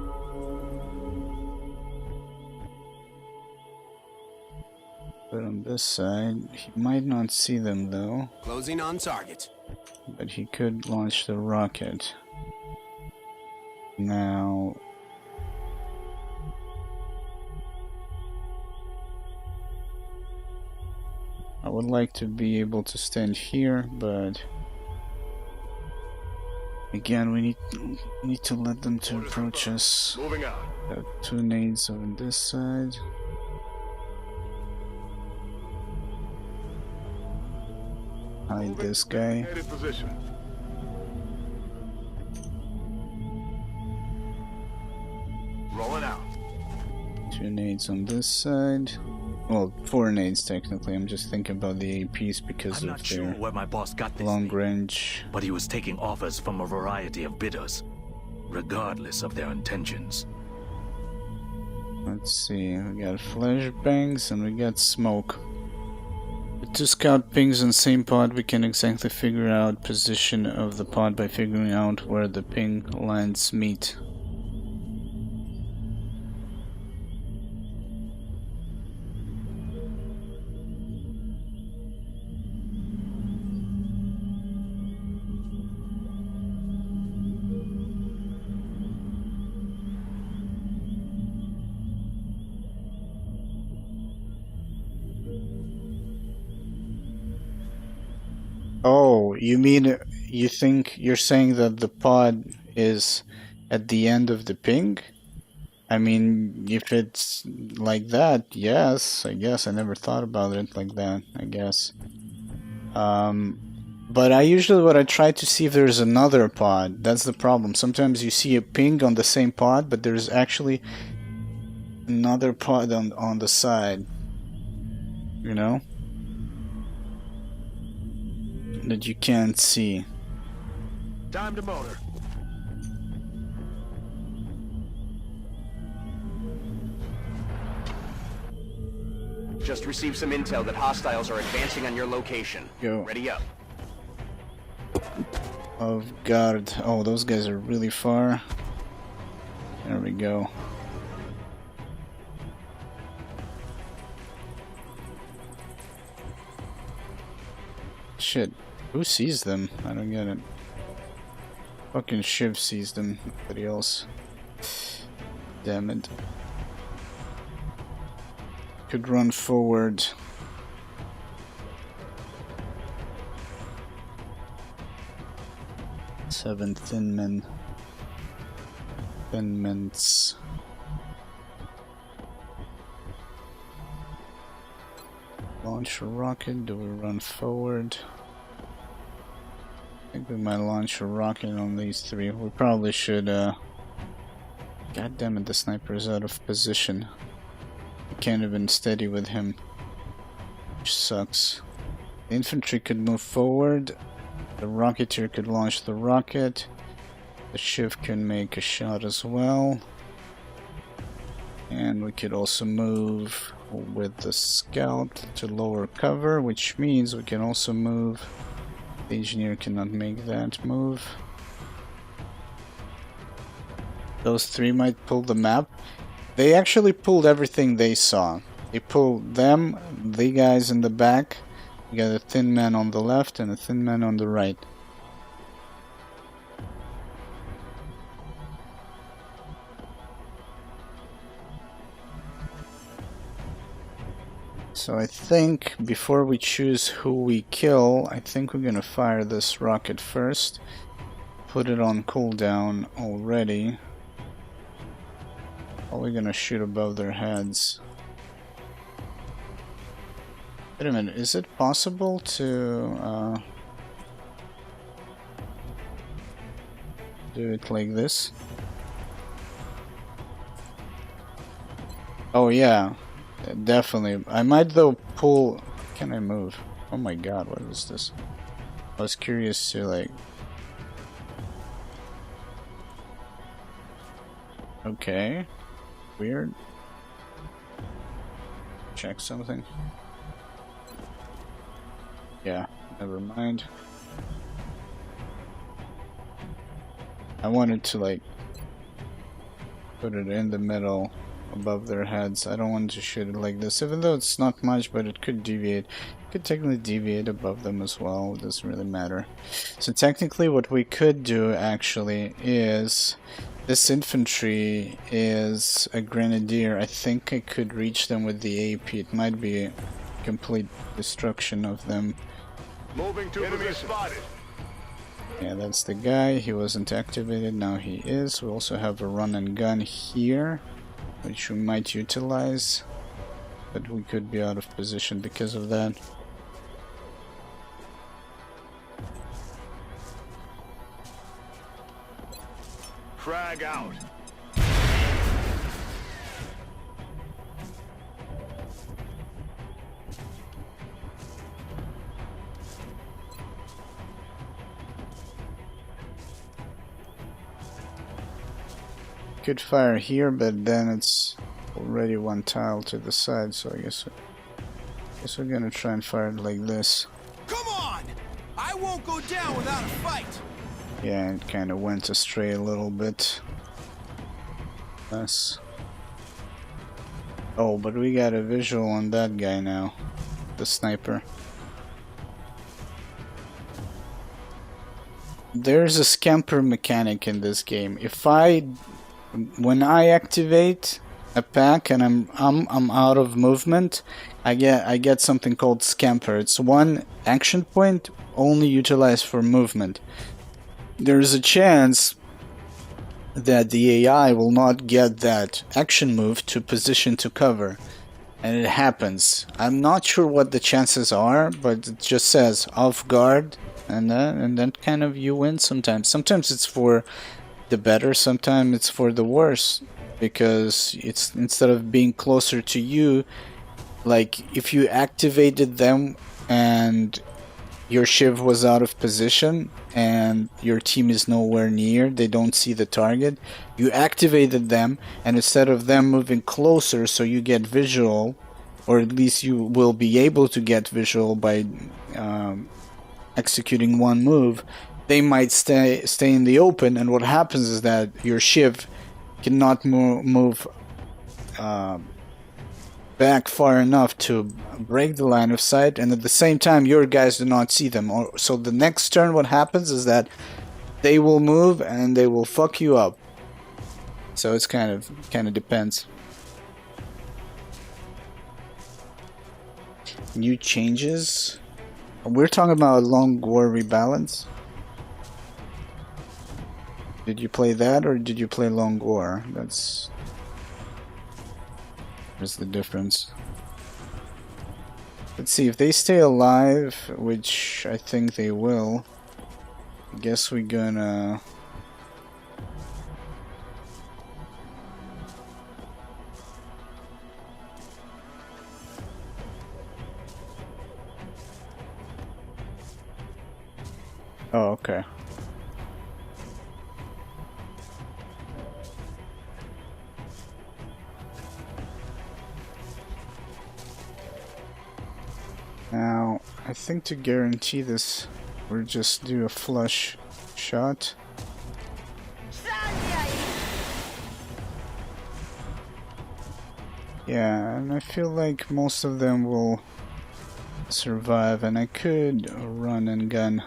S1: Put on this side. He might not see them though.
S3: Closing on target.
S1: But he could launch the rocket. Now... I would like to be able to stand here, but... Again, we need to let them to approach us.
S6: Moving out.
S1: Got 2 nades on this side. Hide this guy.
S6: Position. Rolling out.
S1: 2 nades on this side. Well, 4 nades technically. I'm just thinking about the APs because
S10: I'm
S1: of
S10: not sure
S1: their
S10: where my boss got this
S1: long
S10: thing,
S1: range.
S10: but he was taking offers from a variety of bidders.
S6: regardless of their intentions.
S1: Let's see, we got flashbangs and we got smoke. With 2 scout pings on same pod, we can exactly figure out position of the pod by figuring out where the ping lines meet. Oh, you mean you think you're saying that the pod is at the end of the ping? I mean, if it's like that, yes, I guess. I never thought about it like that, I guess. But what I try to see if there's another pod. That's the problem. Sometimes you see a ping on the same pod, but there's actually another pod on the side. You know? That you can't see.
S6: Time to motor.
S8: Just received some intel that hostiles are advancing on your location.
S1: Yo.
S8: Ready up.
S1: Of guard. Oh, those guys are really far. There we go. Shit. Who sees them? I don't get it. Fucking Shiv sees them. Nobody else. Damn it. Could run forward. Seven thin men. Thin mints. Launch a rocket. Do we run forward? I think we might launch a rocket on these 3. We probably should, God damn it, the sniper is out of position. We can't even steady with him. Which sucks. The infantry could move forward. The rocketeer could launch the rocket. The Shiv can make a shot as well. And we could also move with the scout to lower cover, which means we can also move. The engineer cannot make that move. Those 3 might pull the map. They actually pulled everything they saw. They pulled them, the guys in the back. You got a thin man on the left and a thin man on the right. So I think before we choose who we kill, I think we're gonna fire this rocket first. Put it on cooldown already. Probably gonna shoot above their heads. Wait a minute, is it possible to do it like this? Oh yeah. Definitely. I might though pull... Can I move? Oh my god, what is this? I was curious to like... Okay. Weird. Check something. Yeah, never mind. I wanted to like... put it in the middle. Above their heads. I don't want to shoot it like this, even though it's not much, but it could deviate. It could technically deviate above them as well. It doesn't really matter. So technically what we could do actually is this infantry is a grenadier. I think I could reach them with the AP. It might be complete destruction of them.
S6: Moving to enemy spotted.
S1: Yeah, that's the guy. He wasn't activated. Now he is. We also have a run and gun here, which we might utilize, but we could be out of position because of that.
S6: Frag out.
S1: Could fire here, but then it's already one tile to the side, so I guess we're gonna try and fire it like this.
S10: Come on! I won't go down without a fight!
S1: Yeah, it kind of went astray a little bit. Yes. Oh, but we got a visual on that guy now. The sniper. There's a scamper mechanic in this game. When I activate a pack and I'm out of movement, I get something called scamper. It's one action point only utilized for movement. There's a chance that the AI will not get that action move to position to cover, and it happens. I'm not sure what the chances are, but it just says off guard, and then kind of you win sometimes. Sometimes it's for the better, sometimes it's for the worse, because it's instead of being closer to you, like if you activated them and your shiv was out of position and your team is nowhere near, they don't see the target, you activated them, and instead of them moving closer so you get visual, or at least you will be able to get visual by executing one move, they might stay in the open, and what happens is that your shiv cannot move back far enough to break the line of sight, and at the same time your guys do not see them. So the next turn what happens is that they will move and they will fuck you up. So it's kind of depends. New changes. We're talking about Long War Rebalance. Did you play that or did you play Long War? There's the difference. Let's see if they stay alive, which I think they will. I guess we're gonna oh, okay. Now, I think to guarantee this, we'll just do a flush shot. Yeah, and I feel like most of them will survive, and I could run and gun.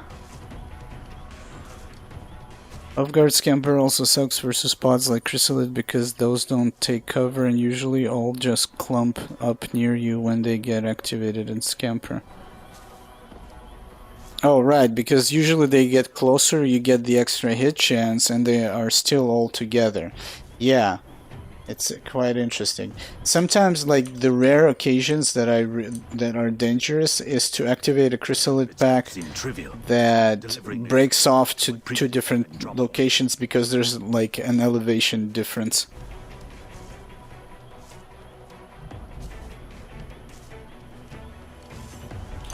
S1: Off-guard scamper also sucks versus pods like Chrysalid because those don't take cover and usually all just clump up near you when they get activated and scamper. Oh right, because usually they get closer, you get the extra hit chance, and they are still all together. Yeah, it's quite interesting. Sometimes, like the rare occasions that that are dangerous is to activate a Chrysalid pack that breaks off to two different locations because there's like an elevation difference.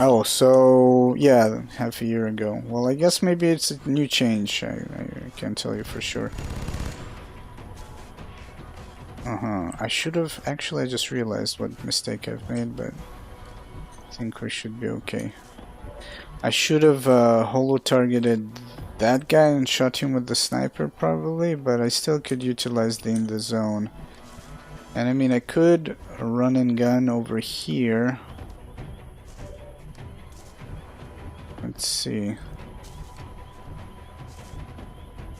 S1: Oh, so yeah, half a year ago. Well, I guess maybe it's a new change. I can't tell you for sure. I should have... Actually, I just realized what mistake I've made, but I think we should be okay. I should have holo-targeted that guy and shot him with the sniper, probably, but I still could utilize the in the zone. And I mean, I could run and gun over here. Let's see.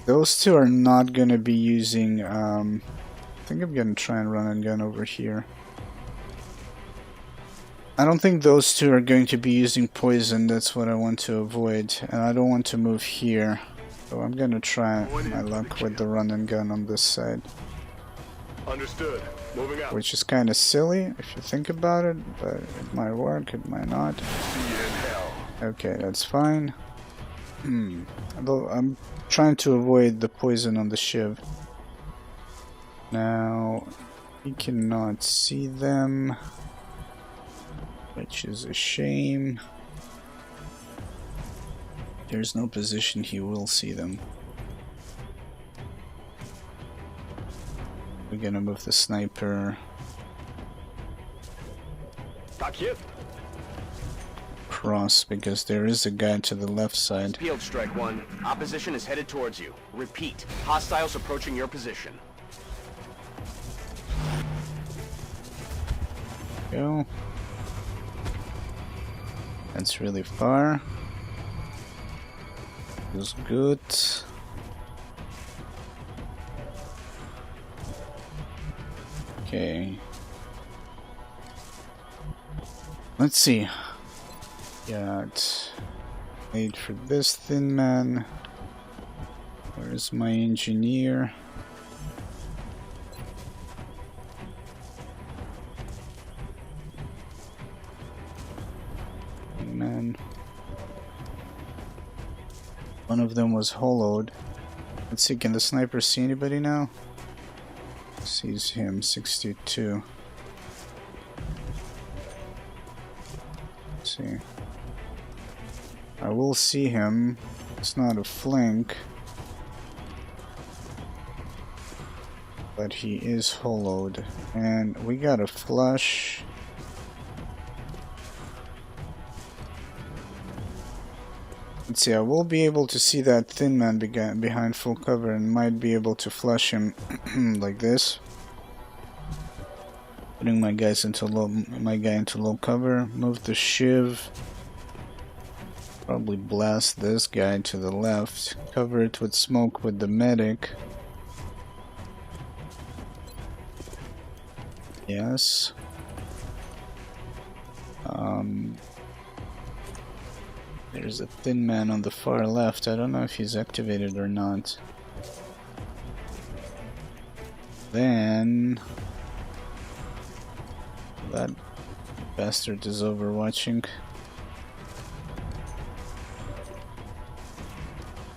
S1: Those two are not gonna be using... I think I'm gonna try and run and gun over here. I don't think those two are going to be using poison, that's what I want to avoid. And I don't want to move here. So I'm gonna try my luck with the run and gun on this side.
S6: Understood. Moving out.
S1: Which is kind of silly if you think about it, but it might work, it might not. Okay, that's fine. Although I'm trying to avoid the poison on the shiv. Now, he cannot see them, which is a shame. There's no position he will see them. gonna move the sniper across because there is a guy to the left side.
S8: Peeled, Strike 1. Opposition is headed towards you. Repeat. Hostiles approaching your position.
S1: Go. That's really far. Feels good. Okay. Let's see. Got made for this thin man. Where's my engineer? Thin man. One of them was hollowed. Let's see, can the sniper see anybody now? Sees him, 62. Let's see. I will see him. It's not a flank. But he is hollowed. And we got a flush. Let's see, I will be able to see that thin man behind full cover and might be able to flush him like this. Putting my guy into low cover, move the shiv. Probably blast this guy to the left. Cover it with smoke with the medic. Yes. There's a thin man on the far left. I don't know if he's activated or not. Then that bastard is overwatching.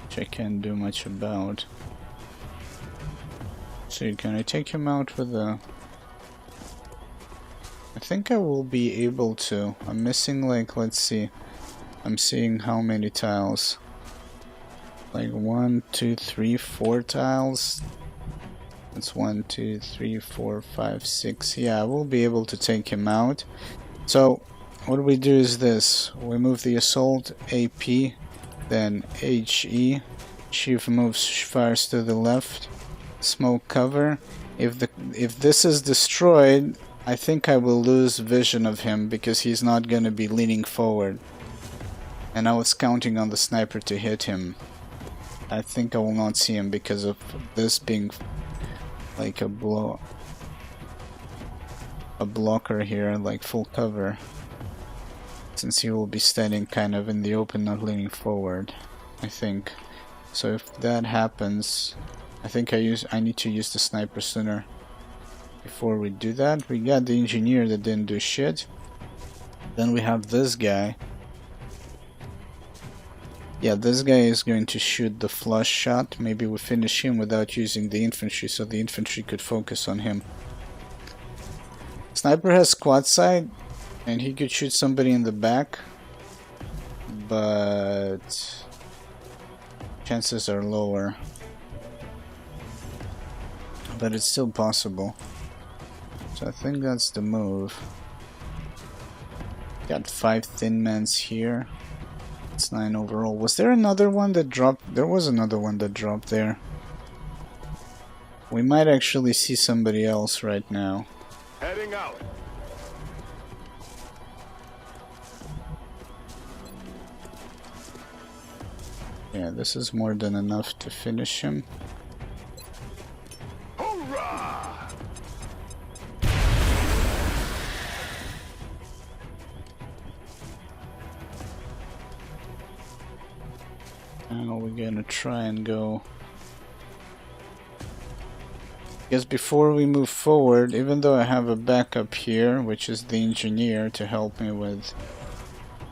S1: Which I can't do much about. So can I take him out with a... I think I will be able to. I'm missing, like, let's see. I'm seeing how many tiles. Like 1, 2, 3, 4 tiles. That's 1, 2, 3, 4, 5, 6. Yeah, I will be able to take him out. So what we do is this. We move the assault AP, then HE. Chief moves, fires to the left. Smoke cover. If this is destroyed, I think I will lose vision of him because he's not gonna be leaning forward. And I was counting on the sniper to hit him. I think I will not see him because of this being like a blocker here, like full cover. Since he will be standing kind of in the open, not leaning forward, I think. So if that happens, I think I need to use the sniper sooner. Before we do that, we got the engineer that didn't do shit. Then we have this guy. Yeah, this guy is going to shoot the flush shot. Maybe we finish him without using the infantry, so the infantry could focus on him. Sniper has squad sight, and he could shoot somebody in the back, but chances are lower. But it's still possible. So I think that's the move. Got 5 thin mans here. It's 9 overall. Was there another one that dropped? There was another one that dropped there. We might actually see somebody else right now.
S6: Heading out.
S1: Yeah, this is more than enough to finish him.
S6: Hoorah!
S1: Now we're gonna try and go. Because before we move forward, even though I have a backup here, which is the engineer to help me with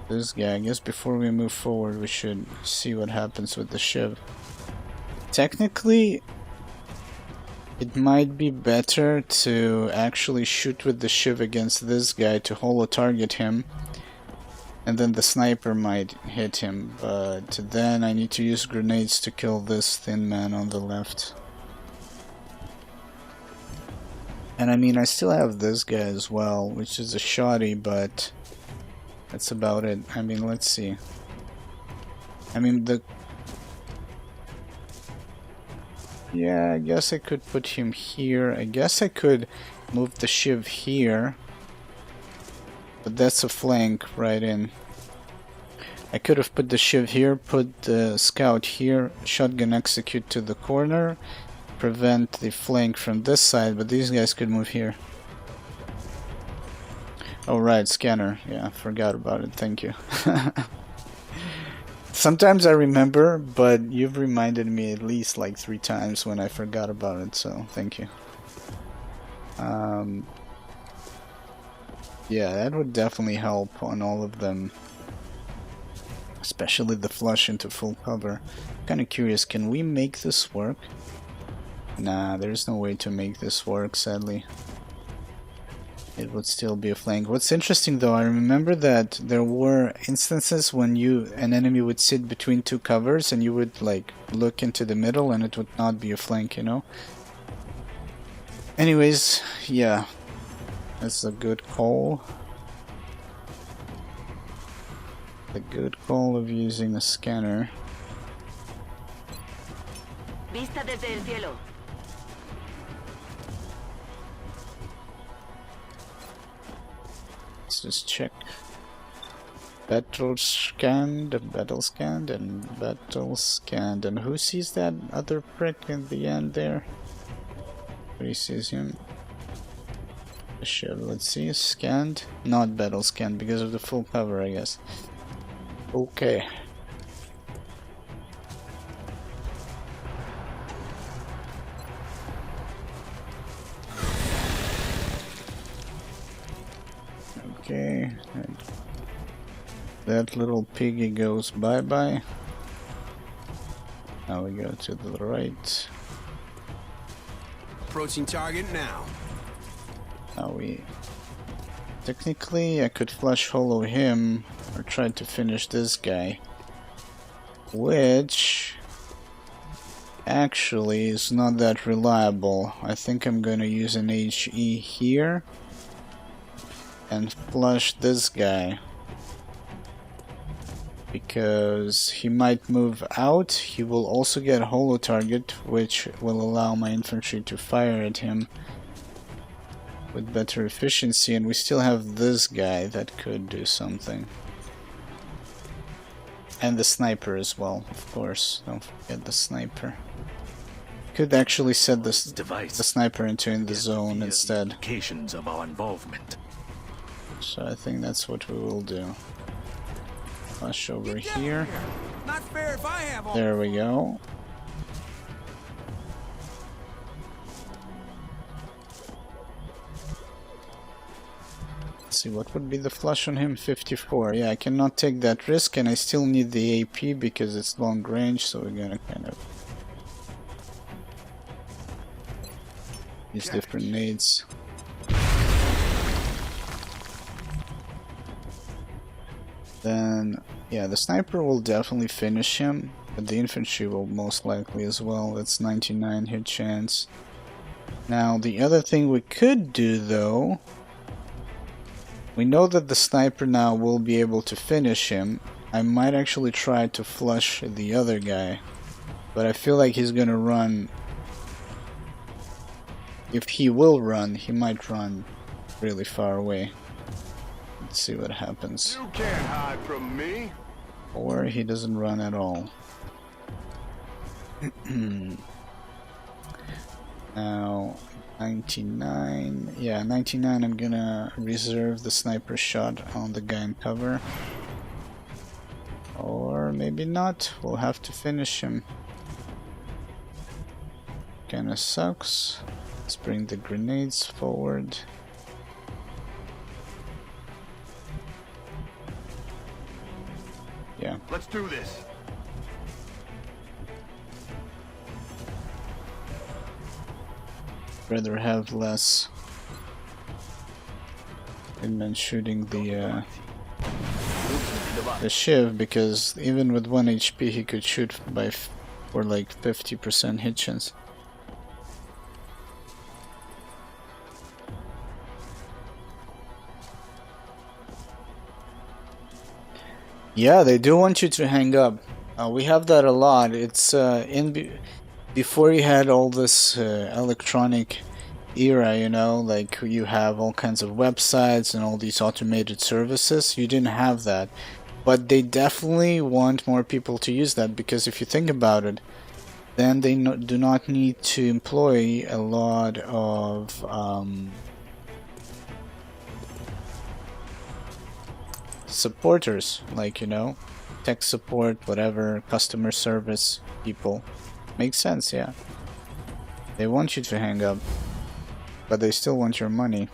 S1: this guy, I guess before we move forward we should see what happens with the shiv. Technically, it might be better to actually shoot with the shiv against this guy to holo target him, and then the sniper might hit him, but then I need to use grenades to kill this thin man on the left. And I mean, I still have this guy as well, which is a shoddy, but that's about it. I mean, let's see. I mean, yeah, I guess I could put him here. I guess I could move the Shiv here. But that's a flank right in. I could have put the Shiv here, put the Scout here, shotgun execute to the corner, prevent the flank from this side, but these guys could move here. Oh right, scanner. Yeah, forgot about it. Thank you. Sometimes I remember, but you've reminded me at least like 3 times when I forgot about it, so thank you. Yeah, that would definitely help on all of them. Especially the flush into full cover. Kinda curious, can we make this work? Nah, there's no way to make this work, sadly. It would still be a flank. What's interesting though, I remember that there were instances when an enemy would sit between 2 covers and you would like look into the middle and it would not be a flank, you know? Anyways, yeah. That's a good call. The good call of using a scanner.
S5: Vista desde el cielo.
S1: Let's just check. Battle scanned, and battle scanned, and battle scanned. And who sees that other prick in the end there? Who sees him? Sure, let's see. Scanned? Not battle scanned because of the full cover, I guess. Okay. Okay. And that little piggy goes bye-bye. Now we go to the right.
S10: Approaching target now.
S1: Now we... Technically, I could flush hollow him, or try to finish this guy. Which... actually is not that reliable. I think I'm gonna use an HE here. And flush this guy. Because he might move out. He will also get a hollow target, which will allow my infantry to fire at him with better efficiency, and we still have this guy that could do something. And the sniper as well, of course. Don't forget the sniper. Could actually set the sniper in the zone instead.
S6: Indications of our involvement.
S1: So I think that's what we will do. Flush over here.
S10: Not fair if I have all.
S1: There we go. See, what would be the flush on him? 54. Yeah, I cannot take that risk, and I still need the AP because it's long range, so we're gonna kind of use different nades. Then, yeah, the sniper will definitely finish him, but the infantry will most likely as well. That's 99 hit chance. Now, the other thing we could do, though, we know that the sniper now will be able to finish him. I might actually try to flush the other guy, but I feel like he's gonna run. If he will run, he might run really far away. Let's see what happens.
S6: You can't hide from me.
S1: Or he doesn't run at all. Now, 99. Yeah, 99. I'm gonna reserve the sniper shot on the guy in cover. Or maybe not. We'll have to finish him. Kinda sucks. Let's bring the grenades forward. Yeah.
S6: Let's do this.
S1: Rather have less men shooting the Shiv, because even with 1 HP he could shoot for like 50% hit chance. Yeah, they do want you to hang up. We have that a lot. It's before you had all this electronic era, you know, like you have all kinds of websites and all these automated services. You didn't have that. But they definitely want more people to use that, because if you think about it, then they do not need to employ a lot of supporters, like, you know, tech support, whatever, customer service people. Makes sense, yeah. They want you to hang up, but they still want your money.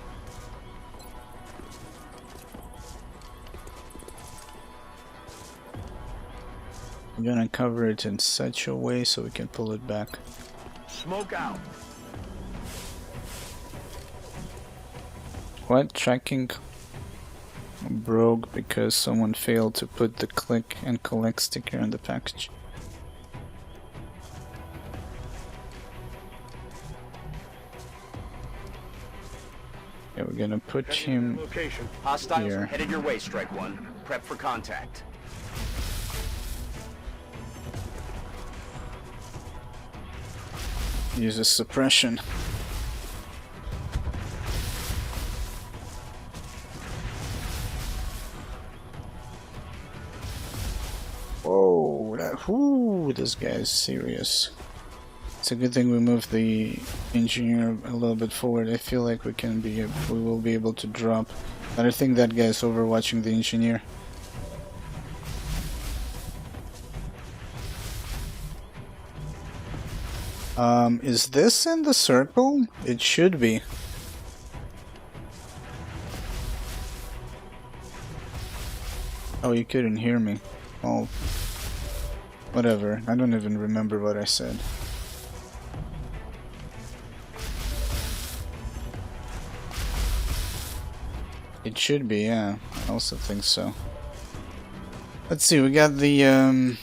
S1: I'm gonna cover it in such a way so we can pull it back.
S6: Smoke out.
S1: What? Tracking broke because someone failed to put the click and collect sticker on the package. Okay, we're gonna put him
S8: Hostiles
S1: here.
S8: are headed your way, Strike One. Prep for contact.
S1: Use a suppression. Whoa, this guy's serious. It's a good thing we moved the engineer a little bit forward. I feel like we will be able to drop. But I think that guy's overwatching the engineer. Is this in the circle? It should be. Oh, you couldn't hear me. Oh, whatever. I don't even remember what I said. It should be, yeah. I also think so. Let's see, we got the,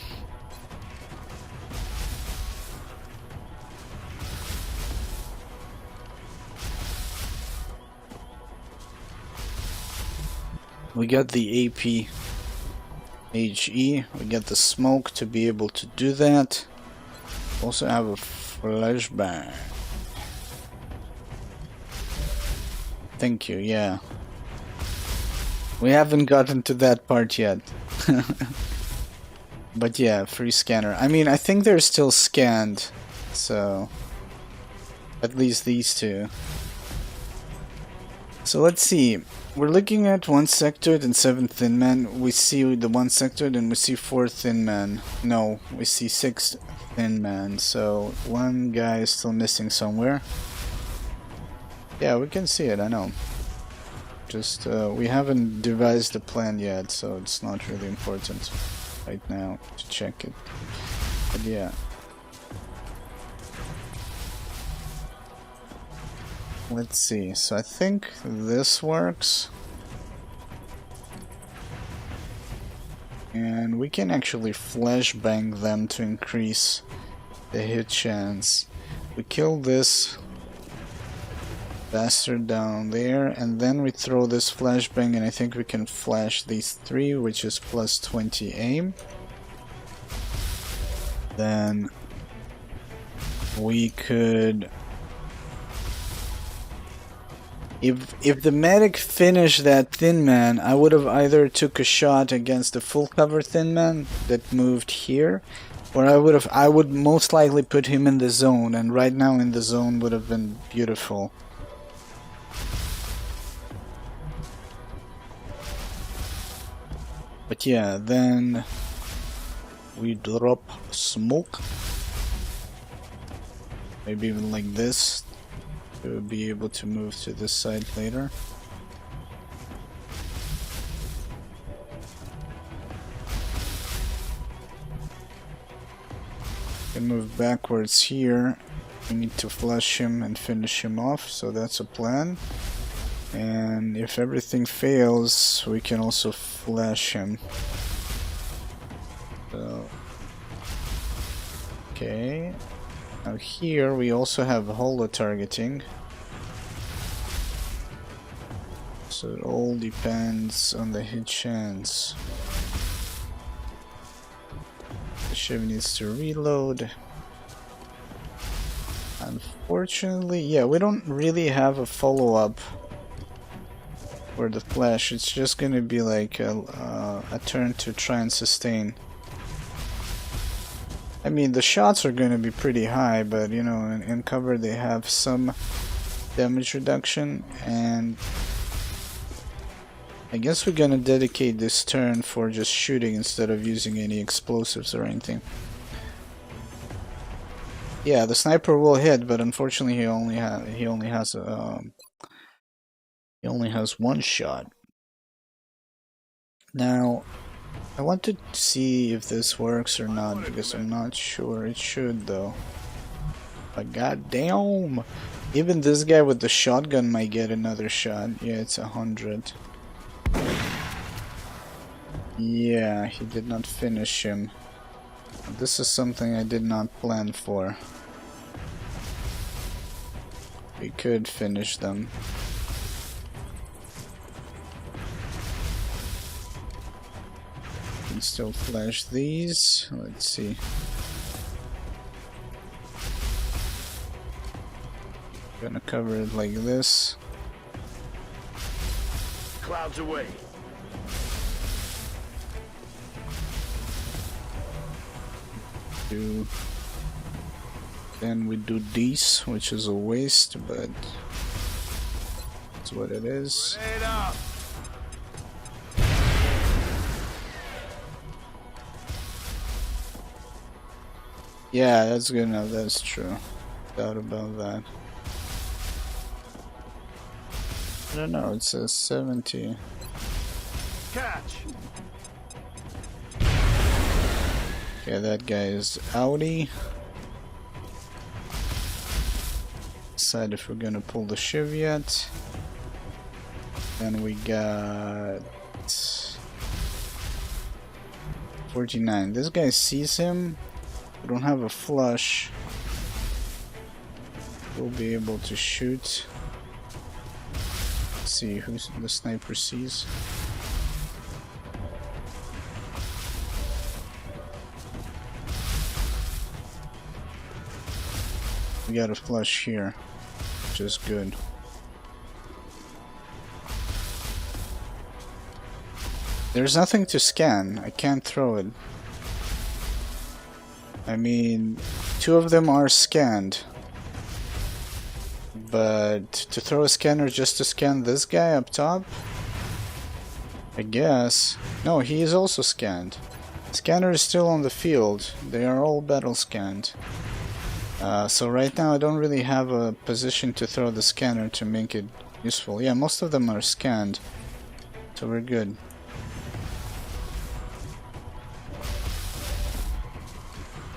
S1: we got the AP HE, we got the smoke to be able to do that. Also have a flashbang. Thank you, yeah. We haven't gotten to that part yet. But yeah, free scanner. I mean, I think they're still scanned, so at least these two. So let's see. We're looking at 1 sectored and 7 thin men. We see the 1 sectored and we see 4 thin men. No, we see 6 thin men. So one guy is still missing somewhere. Yeah, we can see it, I know. Just, we haven't devised a plan yet, so it's not really important right now to check it. But yeah. Let's see, so I think this works. And we can actually flashbang them to increase the hit chance. We kill this bastard down there, and then we throw this flashbang, and I think we can flash these 3, which is plus 20 aim. Then we could... If the medic finished that thin man, I would have either took a shot against the full cover thin man that moved here, or I would most likely put him in the zone, and right now in the zone would have been beautiful. But yeah, then we drop smoke, maybe even like this. We'll be able to move to this side later. Can move backwards here. We need to flush him and finish him off, so that's a plan. And if everything fails, we can also flash him. So, okay. Now here we also have holo targeting. So it all depends on the hit chance. Shiv needs to reload. Unfortunately, yeah, we don't really have a follow-up for the flash. It's just gonna be like a turn to try and sustain. I mean, the shots are gonna be pretty high, but you know, in cover they have some damage reduction, and I guess we're gonna dedicate this turn for just shooting instead of using any explosives or anything. Yeah, the sniper will hit, but unfortunately he only has one shot. Now, I want to see if this works or not, because I'm not sure. It should though. But goddamn, even this guy with the shotgun might get another shot. Yeah, it's 100. Yeah, he did not finish him. This is something I did not plan for. We could finish them. Can still flash these. Let's see. Gonna cover it like this.
S6: Clouds away.
S1: Then we do these, which is a waste, but that's what it is.
S6: Grenade up.
S1: Yeah, that's good enough. That's true. Doubt about that. I don't know. It says 70.
S6: Catch.
S1: Okay, that guy is outie. Decide if we're gonna pull the Shiv yet. Then we got 49. This guy sees him. We don't have a flush. We'll be able to shoot. Let's see who the sniper sees. We got a flush here, which is good. There's nothing to scan. I can't throw it. I mean, two of them are scanned. But to throw a scanner just to scan this guy up top? I guess. No, he is also scanned. Scanner is still on the field. They are all battle scanned. So right now I don't really have a position to throw the scanner to make it useful. Yeah, most of them are scanned. So we're good.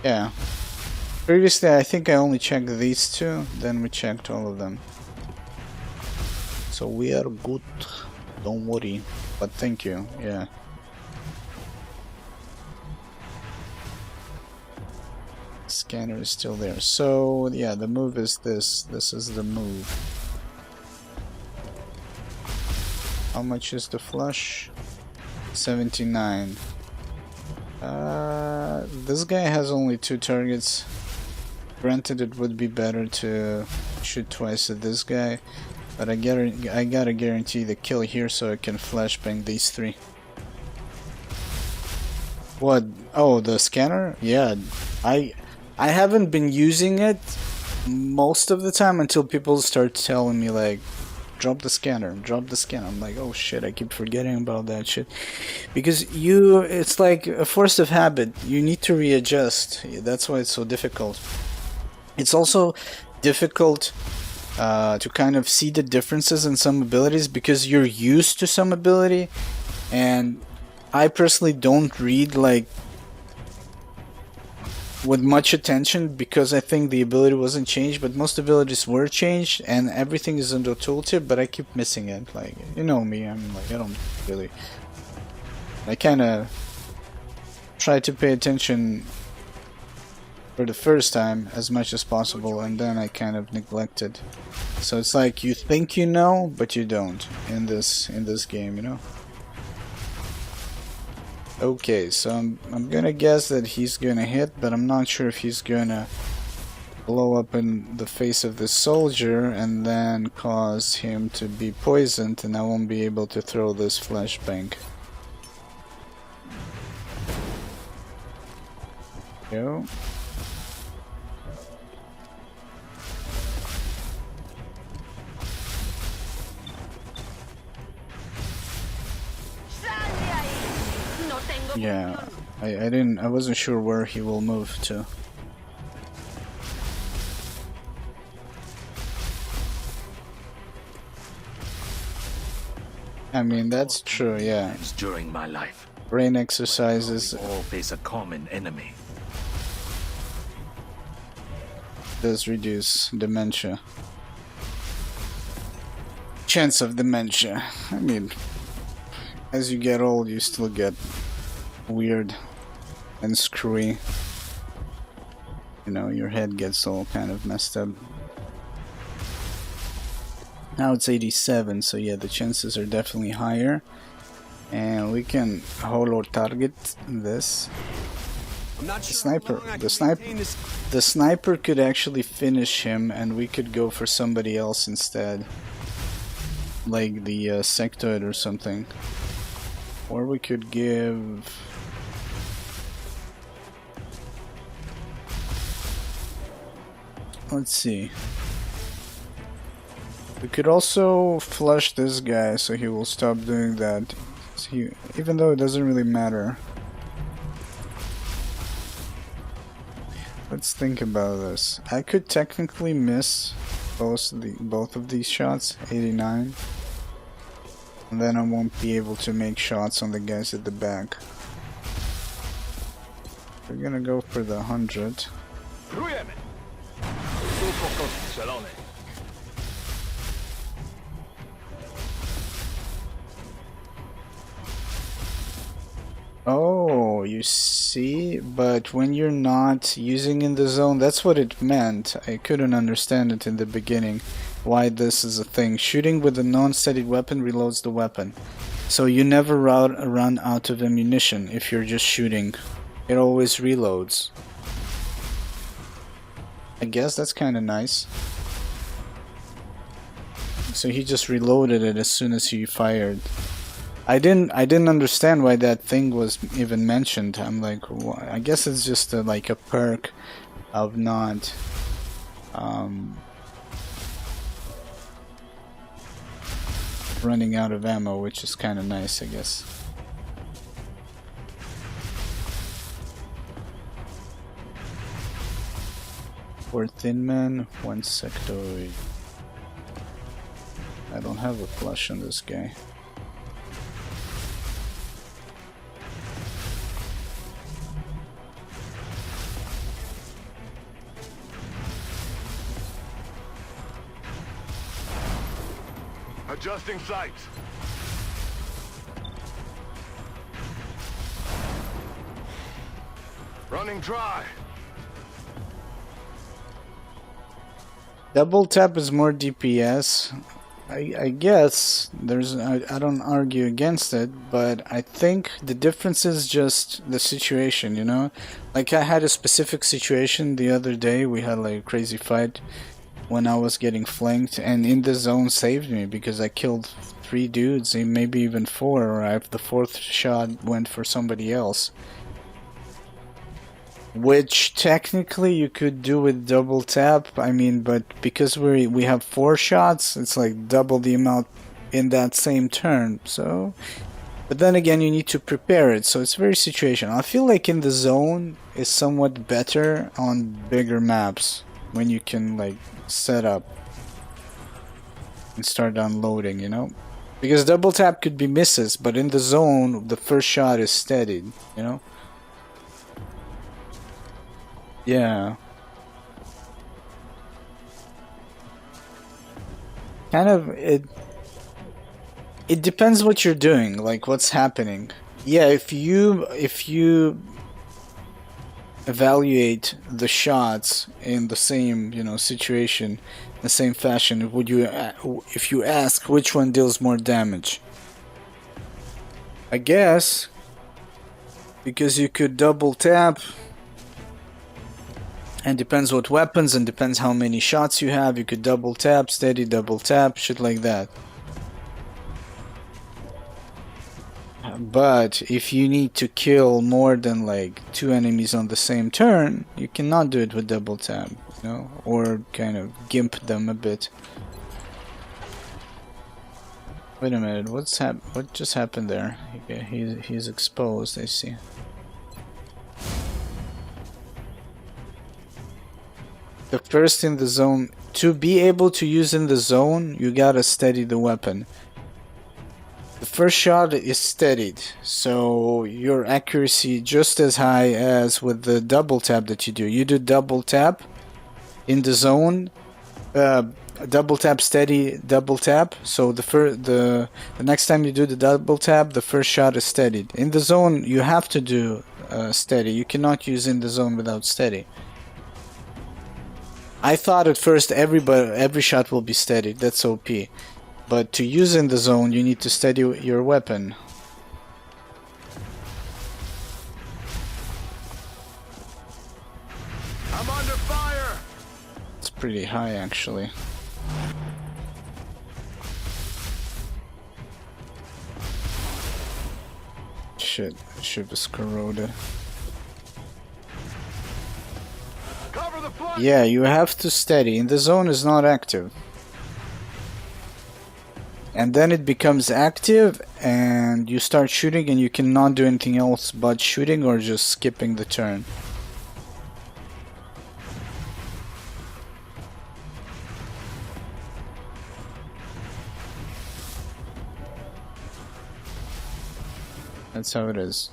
S1: Yeah. Previously I think I only checked these two, then we checked all of them. So we are good. Don't worry. But thank you, yeah. Scanner is still there. So yeah, the move is this. This is the move. How much is the flush? 79. This guy has only 2 targets. Granted, it would be better to shoot twice at this guy, but I gotta guarantee the kill here so I can flashbang these 3. What? Oh, the scanner? Yeah, I haven't been using it most of the time until people start telling me like, drop the scanner, drop the scanner. I'm like, oh shit, I keep forgetting about that shit. Because it's like a force of habit. You need to readjust. That's why it's so difficult. It's also difficult to kind of see the differences in some abilities because you're used to some ability, and I personally don't read like with much attention because I think the ability wasn't changed, but most abilities were changed and everything is in the tooltip, but I keep missing it. Like, you know me, I'm like, I don't really, I kind of try to pay attention for the first time as much as possible, and then I kind of neglect it. So it's like you think you know, but you don't in this game, you know. Okay, so I'm gonna guess that he's gonna hit, but I'm not sure if he's gonna blow up in the face of this soldier and then cause him to be poisoned, and I won't be able to throw this flashbang. Go. Yeah, I wasn't sure where he will move to. I mean, that's true, yeah.
S6: During my life,
S1: Brain exercises
S6: all face a common enemy.
S1: does reduce dementia. Chance of dementia. I mean, as you get old, you still get weird and screwy. You know, your head gets all kind of messed up. Now it's 87, so yeah, the chances are definitely higher. And we can holo target this. The sniper could actually finish him, and we could go for somebody else instead, like the sectoid or something. Or we could give... Let's see. We could also flush this guy so he will stop doing that. Even though it doesn't really matter. Let's think about this. I could technically miss both of these shots, 89. And then I won't be able to make shots on the guys at the back. We're gonna go for the 100. Oh, you see? But when you're not using in the zone, that's what it meant. I couldn't understand it in the beginning, why this is a thing. Shooting with a non-steady weapon reloads the weapon. So you never run out of ammunition if you're just shooting. It always reloads. I guess that's kind of nice. So he just reloaded it as soon as he fired. I didn't understand why that thing was even mentioned. I'm like, I guess it's just like a perk of not running out of ammo, which is kind of nice, I guess. For Thin Man, 1 sectoid. I don't have a flush on this guy.
S3: Adjusting sights. Running dry.
S1: Double tap is more DPS. I guess I don't argue against it, but I think the difference is just the situation, you know? Like I had a specific situation the other day, we had like a crazy fight when I was getting flanked, and in the zone saved me because I killed 3 dudes, maybe even 4, or if the 4th shot went for somebody else. Which technically you could do with double tap, I mean, but because we have 4 shots, it's like double the amount in that same turn, so... But then again, you need to prepare it, so it's very situational. I feel like in the zone is somewhat better on bigger maps, when you can like set up and start unloading, you know? Because double tap could be misses, but in the zone, the first shot is steadied, you know? Yeah. Kind of, it depends what you're doing, like what's happening. Yeah, if you evaluate the shots in the same, you know, situation, the same fashion, if you ask which one deals more damage, I guess because you could double tap, and depends what weapons and depends how many shots you have. You could double tap, steady, double tap, shit like that. But if you need to kill more than like 2 enemies on the same turn, you cannot do it with double tap, you know, or kind of gimp them a bit. Wait a minute, what just happened there? Okay, he's exposed, I see. The first in the zone, to be able to use in the zone, you gotta steady the weapon. The first shot is steadied, so your accuracy just as high as with the double tap that you do. You do double tap in the zone, double tap, steady, double tap. So the next time you do the double tap, the first shot is steadied. In the zone, you have to do steady. You cannot use in the zone without steady. I thought at first every shot will be steadied. That's OP. But to use in the zone, you need to steady your weapon.
S3: I'm under fire.
S1: It's pretty high, actually. Shit, the ship is corroded.
S3: Cover the flank.
S1: Yeah, you have to steady. In the zone is not active. And then it becomes active and you start shooting and you cannot do anything else but shooting or just skipping the turn. That's how it is.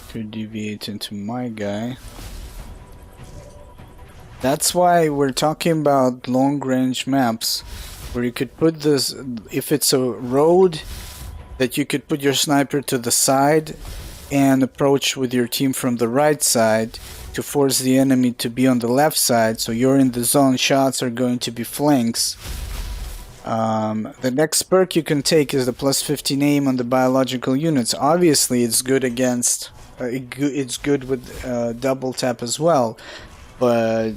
S1: Could deviate into my guy. That's why we're talking about long range maps where you could put this, if it's a road, that you could put your sniper to the side and approach with your team from the right side to force the enemy to be on the left side, so you're in the zone. Shots are going to be flanks. The next perk you can take is the plus 15 aim on the biological units. Obviously it's good against it's good with double tap as well, but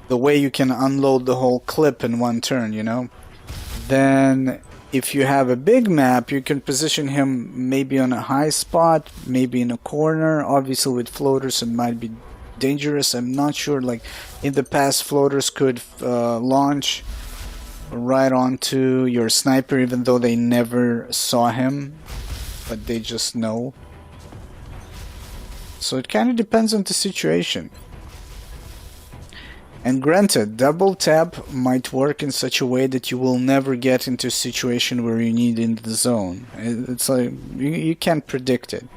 S1: the way you can unload the whole clip in one turn, you know. Then if you have a big map, you can position him maybe on a high spot, maybe in a corner. Obviously with floaters it might be dangerous. I'm not sure, like in the past floaters could launch right onto your sniper even though they never saw him, but they just know. So it kind of depends on the situation. And granted, double tap might work in such a way that you will never get into a situation where you need in the zone. It's like you can't predict it,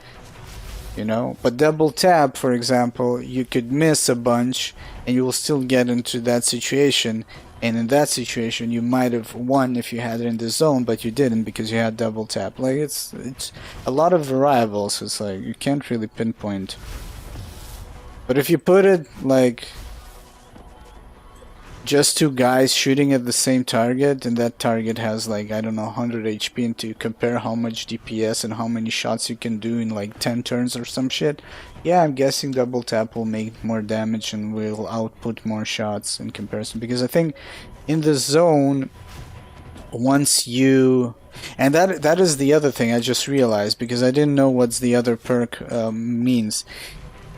S1: you know. But double tap, for example, you could miss a bunch and you will still get into that situation. And in that situation, you might have won if you had it in the zone, but you didn't because you had double tap. Like it's a lot of variables. It's like you can't really pinpoint. But if you put it like just 2 guys shooting at the same target, and that target has like, I don't know, 100 HP, and to compare how much DPS and how many shots you can do in like 10 turns or some shit, yeah, I'm guessing double tap will make more damage and will output more shots in comparison. Because I think in the zone, once you... And that is the other thing I just realized, because I didn't know what's the other perk means.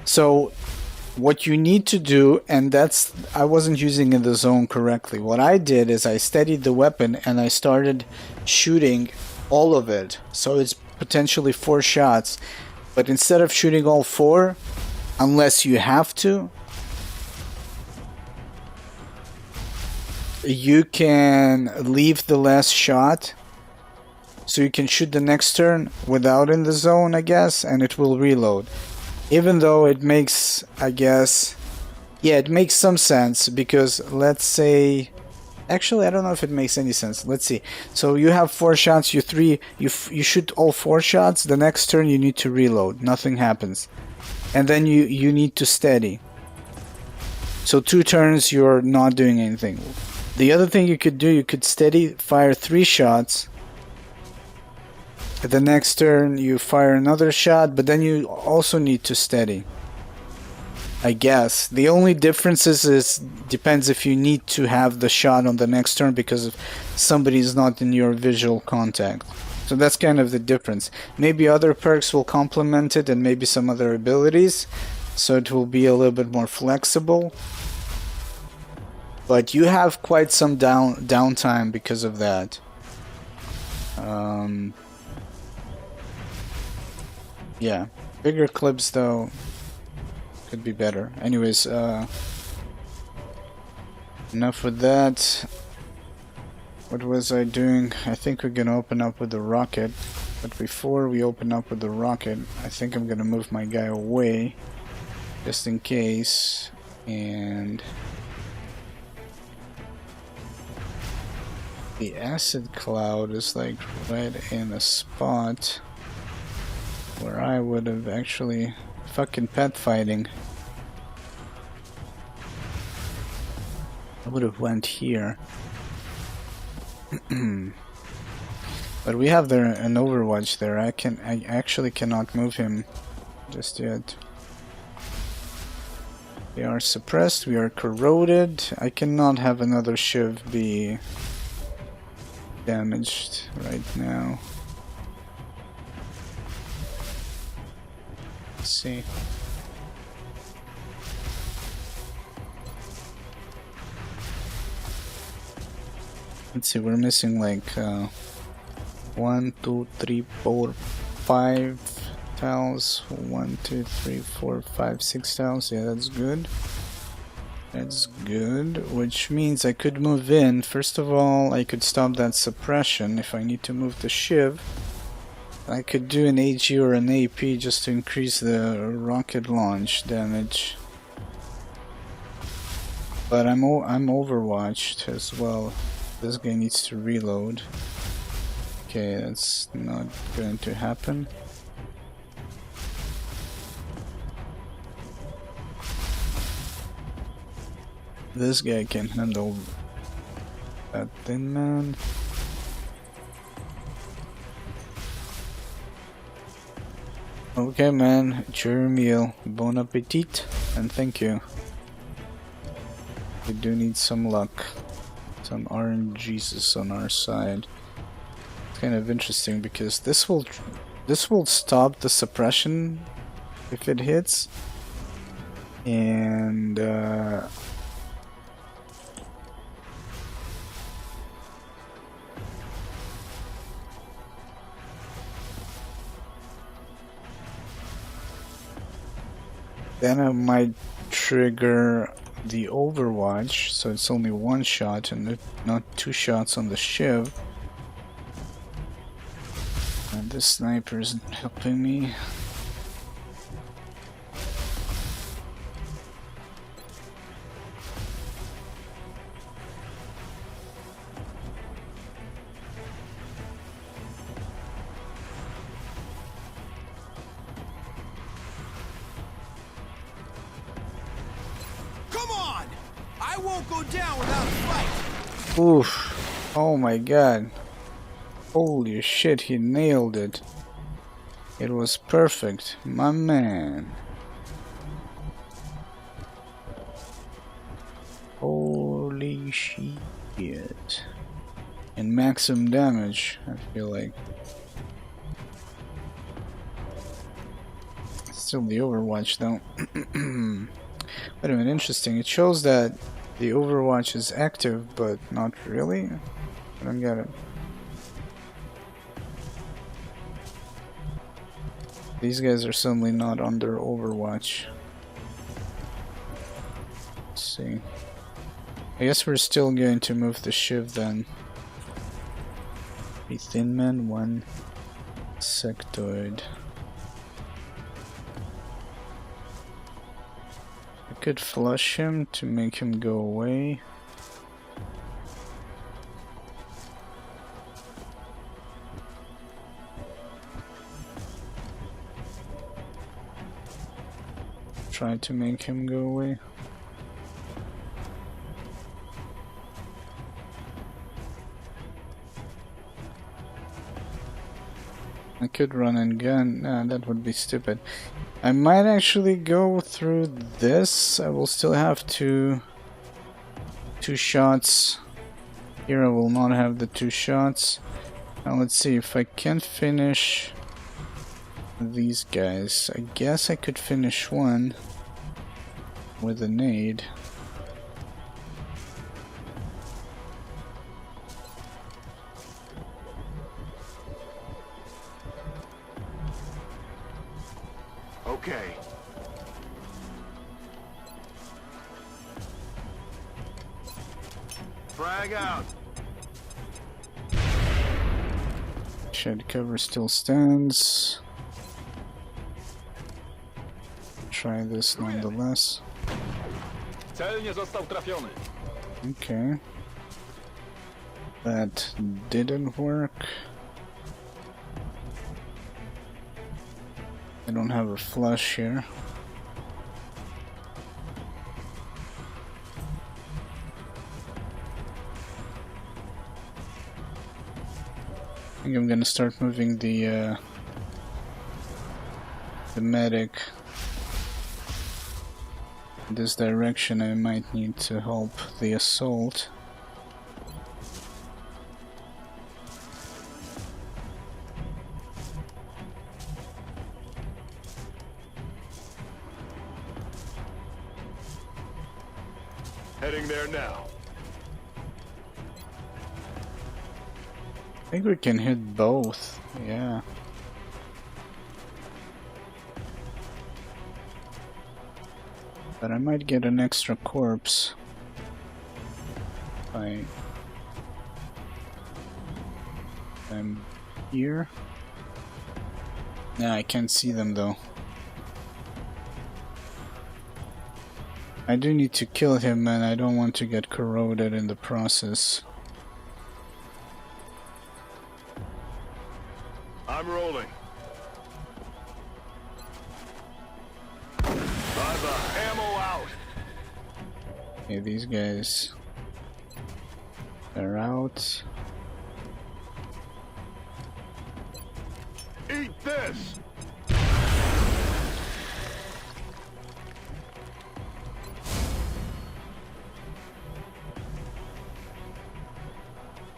S1: So what you need to do, and that's, I wasn't using in the zone correctly. What I did is I steadied the weapon and I started shooting all of it. So it's potentially 4 shots. But instead of shooting all 4, unless you have to, you can leave the last shot. So you can shoot the next turn without in the zone, I guess, and it will reload. Even though it makes, I guess, yeah, it makes some sense, because let's say, actually I don't know if it makes any sense. Let's see. So you have 4 shots, you shoot all 4 shots, the next turn you need to reload, nothing happens. And then you need to steady. So 2 turns you're not doing anything. The other thing you could do, you could steady fire 3 shots. At the next turn you fire another shot, but then you also need to steady, I guess. The only difference is depends if you need to have the shot on the next turn because if somebody is not in your visual contact. So that's kind of the difference. Maybe other perks will complement it and maybe some other abilities, so it will be a little bit more flexible. But you have quite some downtime because of that. Yeah, bigger clips though could be better. Anyways, enough with that. What was I doing? I think we're gonna open up with the rocket, but before we open up with the rocket, I think I'm gonna move my guy away just in case. And the acid cloud is like right in a spot where I would have actually fucking pet fighting. I would have went here. But we have there an Overwatch there. I actually cannot move him just yet. We are suppressed, we are corroded. I cannot have another Shiv be damaged right now. Let's see. Let's see, we're missing like 1, 2, 3, 4, 5 tiles. 1, 2, 3, 4, 5, 6 tiles. Yeah, that's good. That's good, which means I could move in. First of all, I could stop that suppression if I need to move the Shiv. I could do an AG or an AP just to increase the rocket launch damage. But I'm overwatched as well. This guy needs to reload. Okay, that's not going to happen. This guy can handle that thin man. Okay, man, it's your meal. Bon appetit, and thank you. We do need some luck. Some RNGs on our side. It's kind of interesting because this will stop the suppression if it hits, and then I might trigger the Overwatch, so it's only 1 shot and not 2 shots on the Shiv. And this sniper isn't helping me.
S10: I won't go down without a fight.
S1: Oof. Oh my god. Holy shit, he nailed it. It was perfect. My man. Holy shit. And maximum damage, I feel like. Still the Overwatch though. Wait a minute, interesting. It shows that the Overwatch is active, but not really. I don't get it. These guys are suddenly not under Overwatch. Let's see. I guess we're still going to move the Shiv then. A Thin Man, 1 Sectoid. I could flush him to make him go away. Try to make him go away. I could run and gun. Nah, that would be stupid. I might actually go through this. I will still have two shots. Here I will not have the 2 shots. Now let's see if I can finish these guys. I guess I could finish one with a nade.
S3: Okay. Frag out.
S1: Shed cover still stands. Try this nonetheless.
S10: Cel nie został trafiony.
S1: Okay. That didn't work. I don't have a flush here. I think I'm gonna start moving the medic in this direction. I might need to help the assault.
S3: Heading there now.
S1: I think we can hit both, yeah. But I might get an extra corpse if I'm here. Nah, I can't see them though. I do need to kill him, and I don't want to get corroded in the process.
S3: I'm rolling. Bye-bye. Ammo out.
S1: Okay, these guys are out.
S3: Eat this.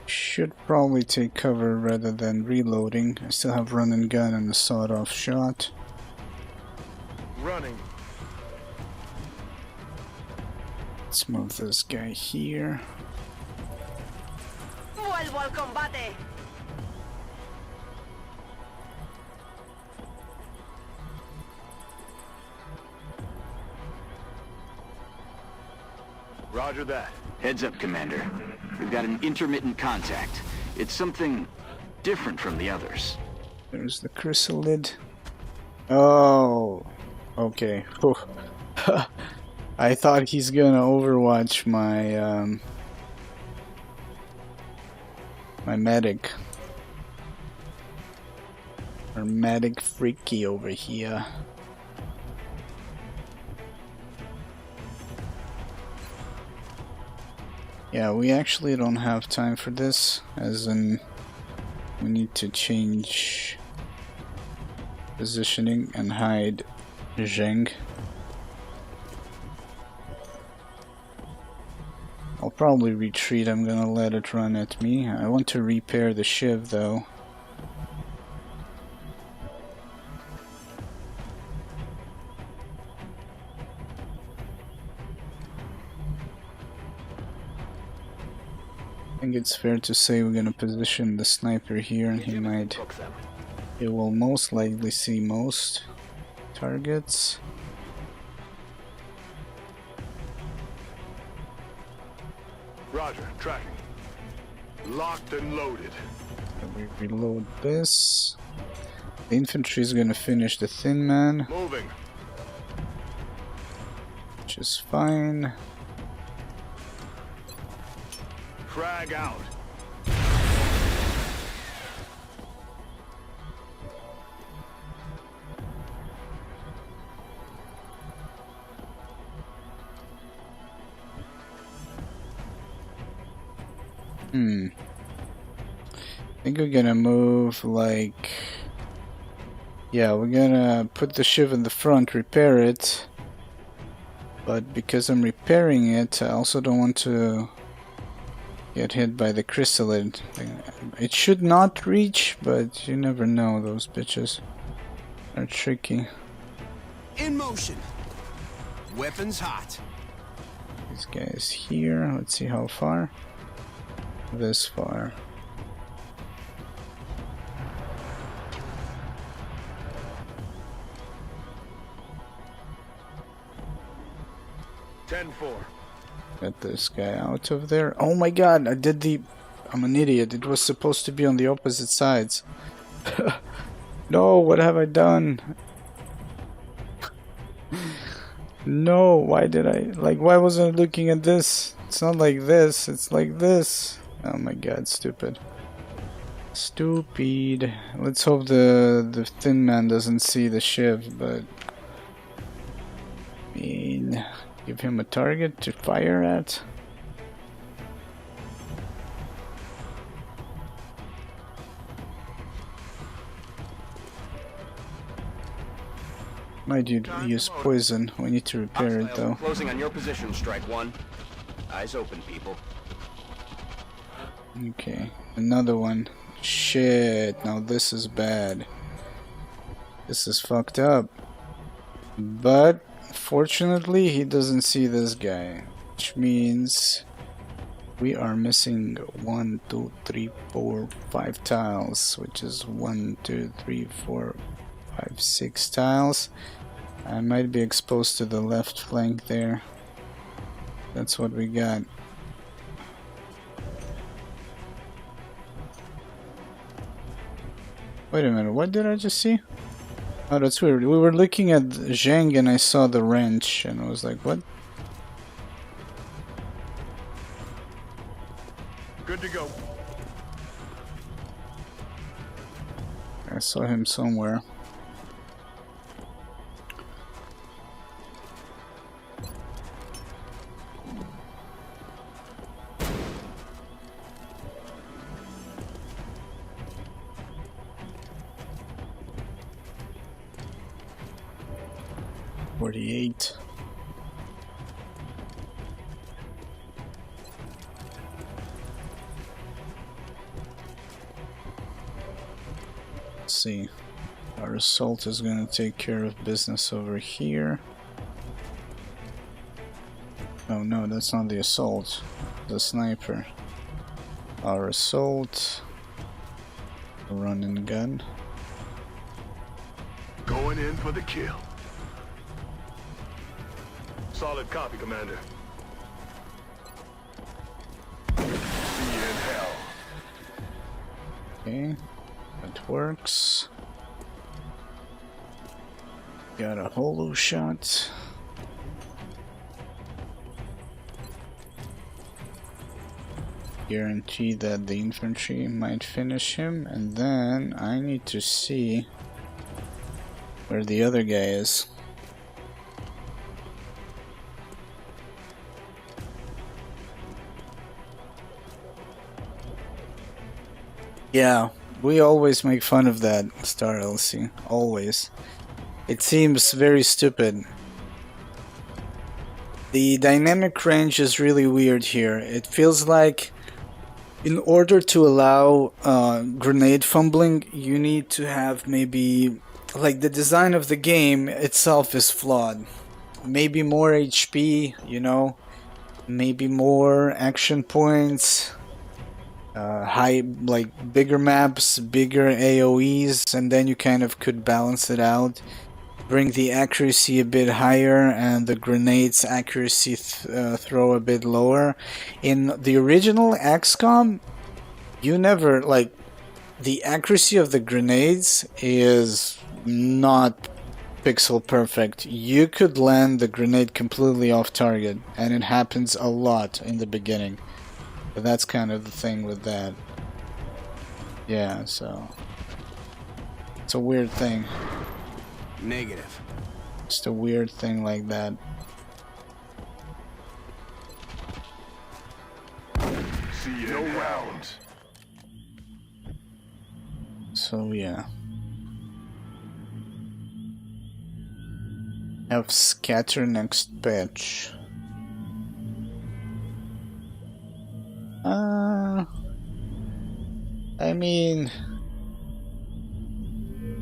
S1: Should probably take cover rather than reloading. I still have run and gun and a sawed-off shot.
S3: Running.
S1: Let's move this guy here.
S4: Vuelvo al combate.
S3: Roger that.
S8: Heads up, Commander. We've got an intermittent contact. It's something different from the others.
S1: There's the chrysalid. Oh, okay. Whew. I thought he's gonna overwatch my my medic. Our medic freaky over here. Yeah, we actually don't have time for this, as in we need to change positioning and hide Zheng. I'll probably retreat. I'm gonna let it run at me. I want to repair the shiv though. I think it's fair to say we're gonna position the sniper here, and he will most likely see most targets.
S3: Roger, tracking. Locked and loaded.
S1: We reload this. The infantry is gonna finish the thin man,
S3: Moving.
S1: which is fine.
S3: Frag out.
S1: I think we're gonna move like Yeah, we're gonna put the shiv in the front, repair it. But because I'm repairing it, I also don't want to get hit by the chrysalid. It should not reach, but you never know, those bitches are tricky.
S10: In motion. Weapons hot.
S1: This guy is here. Let's see how far. This far. Get this guy out of there. Oh my god, I'm an idiot. It was supposed to be on the opposite sides. No, what have I done? No, why did I... Like, why wasn't I looking at this? It's not like this, it's like this. Oh my god, stupid. Stupid. Let's hope the thin man doesn't see the shiv, but... I mean... Give him a target to fire at. Might use poison. We need to repair it though.
S8: Closing on your position, Strike One. Eyes open, people.
S1: Okay, another one. Shit, now this is bad. This is fucked up. But fortunately, he doesn't see this guy, which means we are missing 1, 2, 3, 4, 5 tiles, which is 1, 2, 3, 4, 5, 6 tiles. I might be exposed to the left flank there. That's what we got. Wait a minute, what did I just see? Oh, that's weird. We were looking at Zhang and I saw the wrench and I was like, what?
S3: Good to go.
S1: I saw him somewhere. Let's see. Our assault is gonna take care of business over here. Oh no, that's not the assault. The sniper. Our assault. Run and gun.
S3: Going in for the kill. Solid copy, Commander. See you in hell.
S1: Okay, that works. Got a holo shot. Guarantee that the infantry might finish him, and then I need to see where the other guy is. Yeah, we always make fun of that Star LC. Always. It seems very stupid. The dynamic range is really weird here. It feels like in order to allow grenade fumbling, you need to have maybe... Like, the design of the game itself is flawed. Maybe more HP, you know? Maybe more action points. Like bigger maps, bigger AoEs, and then you kind of could balance it out. Bring the accuracy a bit higher and the grenades accuracy throw a bit lower. In the original XCOM, you never, like, the accuracy of the grenades is not pixel perfect. You could land the grenade completely off target, and it happens a lot in the beginning. But that's kind of the thing with that. Yeah, so... It's a weird thing.
S10: Negative.
S1: Just a weird thing like that.
S3: See you no rounds.
S1: So, yeah. Have scatter next batch. I mean,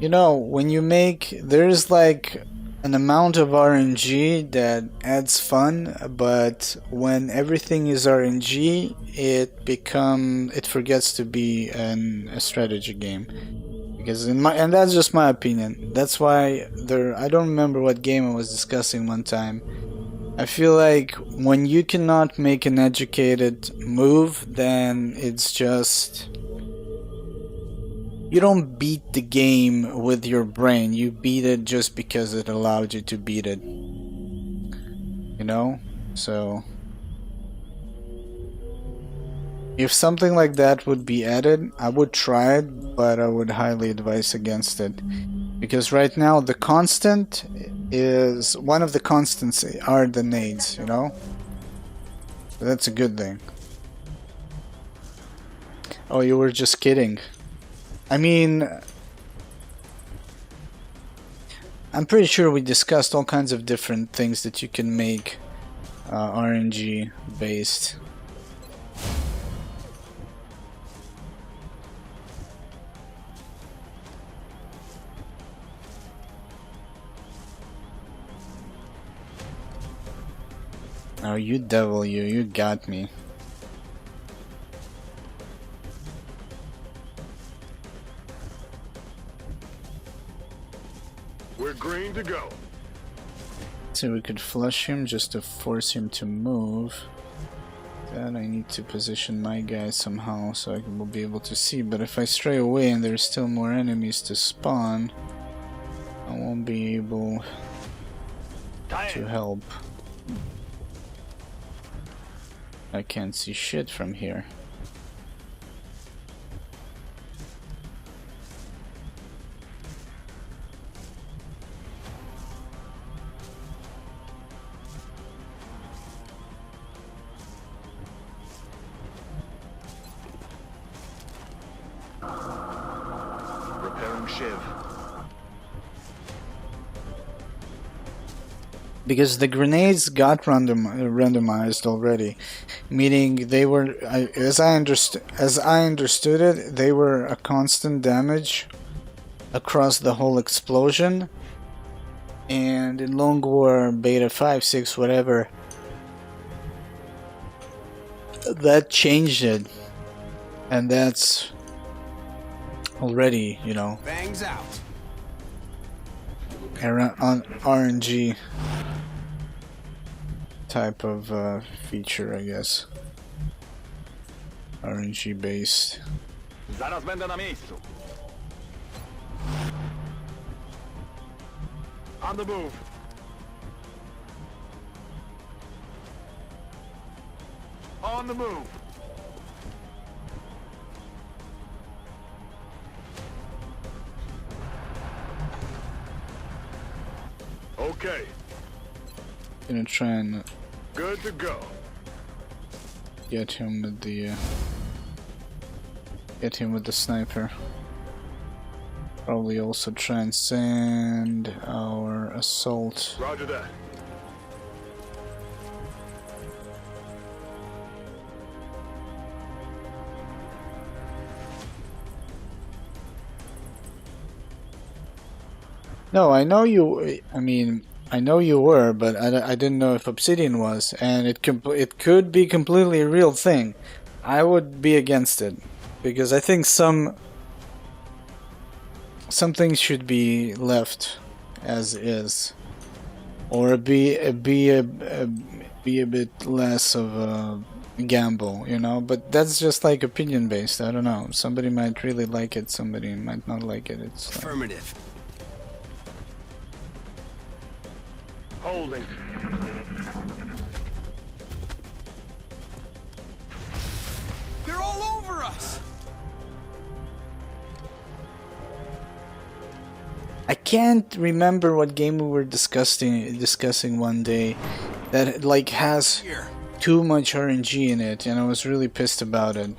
S1: you know, when you make, there's like an amount of RNG that adds fun, but when everything is RNG, it forgets to be a strategy game. Because and that's just my opinion. That's why I don't remember what game I was discussing one time. I feel like when you cannot make an educated move, then it's just, you don't beat the game with your brain. You beat it just because it allowed you to beat it. You know? So if something like that would be added, I would try it, but I would highly advise against it. Because right now the constant is, one of the constants are the nades, you know? So that's a good thing. Oh, you were just kidding. I mean, I'm pretty sure we discussed all kinds of different things that you can make RNG based. Oh, you devil, you got me.
S3: We're green to go.
S1: So we could flush him just to force him to move. Then I need to position my guy somehow so I will be able to see. But if I stray away and there's still more enemies to spawn, I won't be able to help. I can't see shit from here.
S3: Repairing shiv.
S1: Because the grenades got randomized already, meaning they were, as I understood it, they were a constant damage across the whole explosion. And in Long War Beta 5, 6, whatever, that changed it, and that's already, you know,
S10: Bangs out.
S1: on RNG type of feature, I guess. RNG based.
S3: Zaraz będę na miejscu. On the move. On the move. Okay.
S1: Gonna try and
S3: Good to go.
S1: get him with the sniper. Probably also try and send our assault.
S3: Roger that.
S1: No, I know you. I mean, I know you were, but I didn't know if Obsidian was, and it could be completely a real thing. I would be against it because I think some things should be left as is, or be a bit less of a gamble, you know. But that's just like opinion based. I don't know. Somebody might really like it. Somebody might not like it. It's like,
S10: Affirmative.
S3: Holding.
S10: They're all over us.
S1: I can't remember what game we were discussing one day that like has
S10: Here.
S1: too much RNG in it, and I was really pissed about it.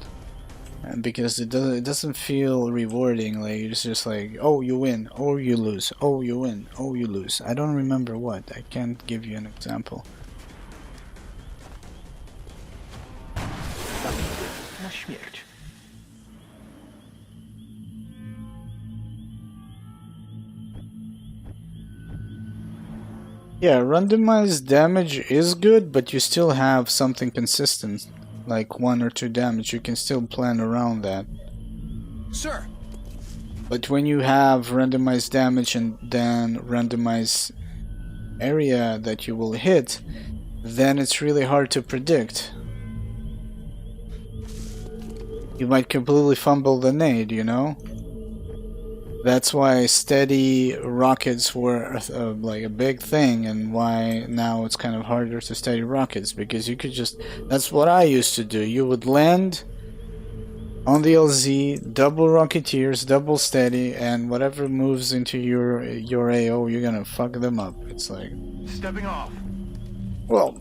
S1: because it doesn't feel rewarding. Like it's just like, oh, you win, oh, you lose, oh, you win, oh, you lose. I don't remember what. I can't give you an example.
S6: Na śmierć.
S1: Yeah, randomized damage is good, but you still have something consistent, like 1 or 2 damage. You can still plan around that.
S10: Sir.
S1: But when you have randomized damage and then randomized area that you will hit, then it's really hard to predict. You might completely fumble the nade, you know? That's why steady rockets were like a big thing, and why now it's kind of harder to steady rockets, because you could just... That's what I used to do. You would land on the LZ, double Rocketeers, double steady, and whatever moves into your AO, you're gonna fuck them up. It's like...
S6: Stepping off.
S1: Well,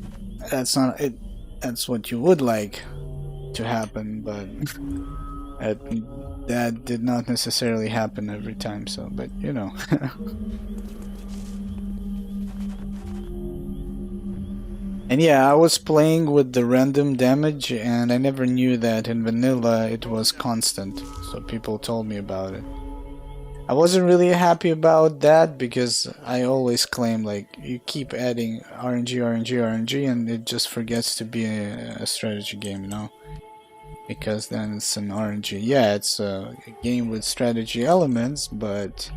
S1: that's not it. That's what you would like to happen, but that did not necessarily happen every time, so, but you know. And yeah, I was playing with the random damage, and I never knew that in vanilla it was constant, so people told me about it. I wasn't really happy about that, because I always claim, like, you keep adding RNG, RNG, RNG, and it just forgets to be a strategy game, you know? Because then it's an RNG. Yeah, it's a game with strategy elements, but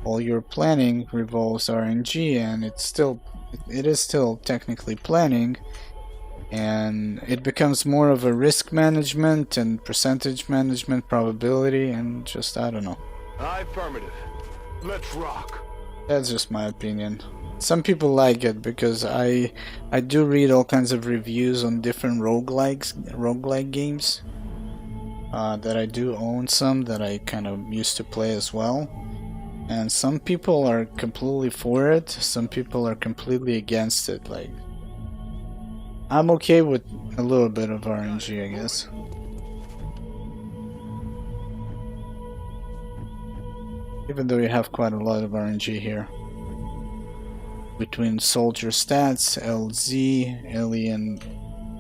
S1: all your planning revolves RNG, and it is still technically planning, and it becomes more of a risk management and percentage management, probability, and just, I don't know.
S3: Affirmative. Let's rock.
S1: That's just my opinion. Some people like it because I do read all kinds of reviews on different roguelike games. That I do own some that I kind of used to play as well. And some people are completely for it, some people are completely against it. Like, I'm okay with a little bit of RNG, I guess. Even though you have quite a lot of RNG here. Between soldier stats, LZ, alien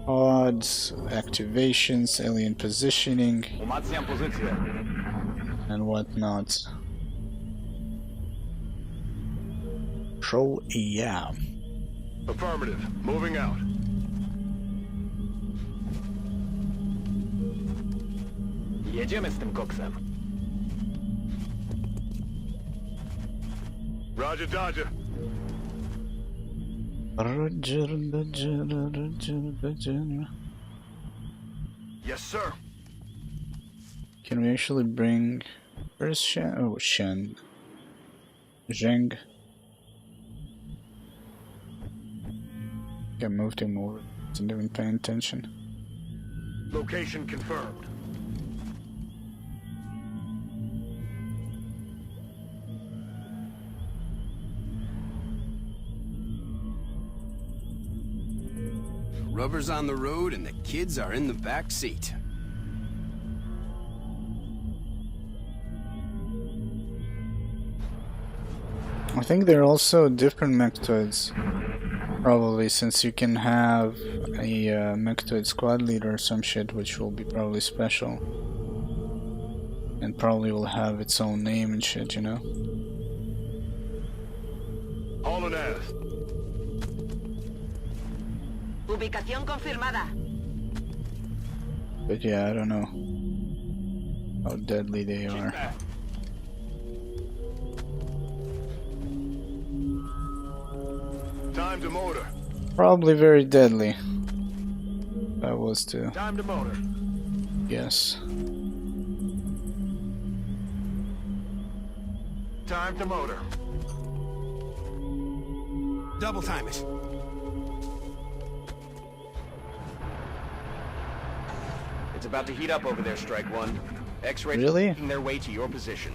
S1: pods, activations, alien positioning, and whatnot. Control, yeah.
S3: Affirmative. Moving out.
S6: Jedziemy z tym koksem.
S3: Roger, Dodger.
S1: Roger.
S3: Yes, sir.
S1: Can we actually bring... Where's Shen? Oh, Shen. Zheng. I moved him over. Didn't even pay attention.
S3: Location confirmed.
S10: Rubber's on the road and the kids are in the back seat.
S1: I think there are also different mechtoids. Probably, since you can have a mechtoid squad leader or some shit, which will be probably special. And probably will have its own name and shit, you know?
S3: Hauling ass.
S4: Ubicación confirmada.
S1: But yeah, I don't know how deadly they are.
S3: Time to motor.
S1: Probably very deadly. If I was to
S3: Time to motor.
S1: guess.
S3: Time to motor.
S10: Double time it.
S11: It's about to heat up over there, Strike One. X-rays
S1: Really?
S11: making their way to your position.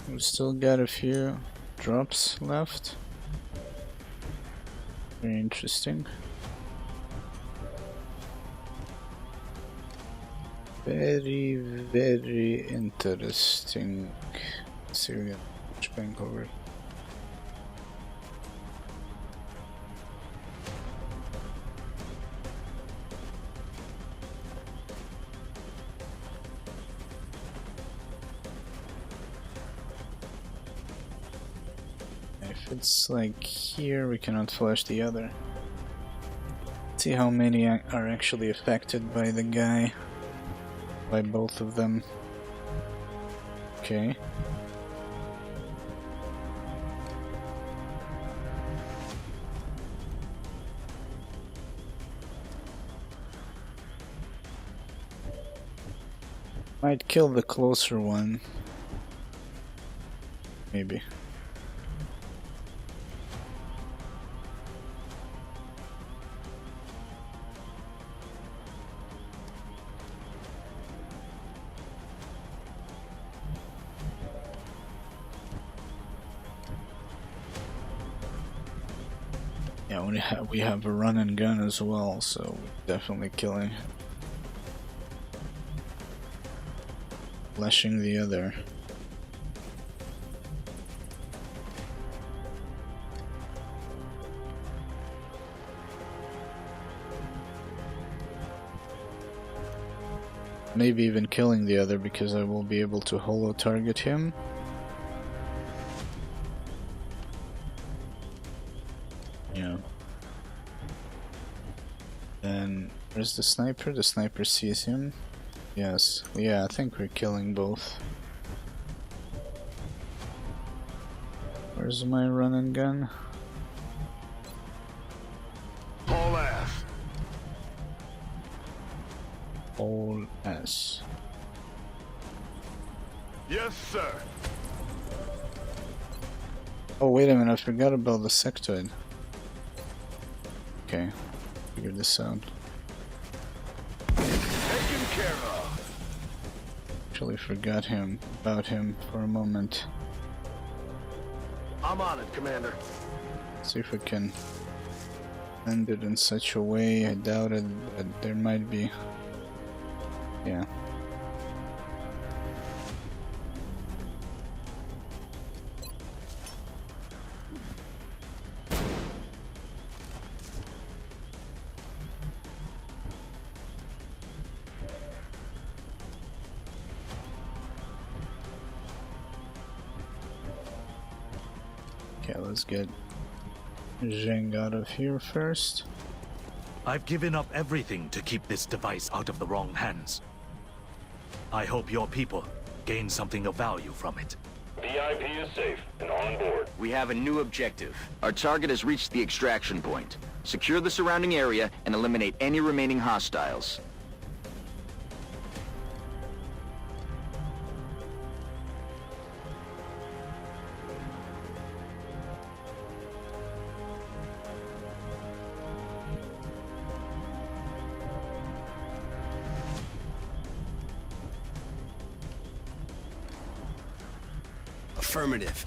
S1: We still got a few drops left. Very interesting. Very, very interesting. Let's see, we got which bank over. If it's like here, we cannot flash the other. See how many are actually affected by the guy. By both of them. Okay. Might kill the closer one. Maybe. Yeah, we have a run and gun as well, so definitely killing. Flashing the other. Maybe even killing the other because I will be able to holo target him. Yeah. Then where's the sniper? The sniper sees him. Yes. Yeah, I think we're killing both. Where's my run and gun?
S3: All ass.
S1: All ass.
S3: Yes, sir.
S1: Oh, wait a minute, I forgot about the sectoid. Okay, figure this out.
S3: Taken care of.
S1: Actually forgot about him for a moment.
S3: I'm on it, Commander.
S1: See if we can end it in such a way. I doubt it, but there might be. Yeah. Okay, let's get Zheng out of here first.
S12: I've given up everything to keep this device out of the wrong hands. I hope your people gain something of value from it.
S2: VIP is safe and on board.
S8: We have a new objective. Our target has reached the extraction point. Secure the surrounding area and eliminate any remaining hostiles.
S10: Affirmative.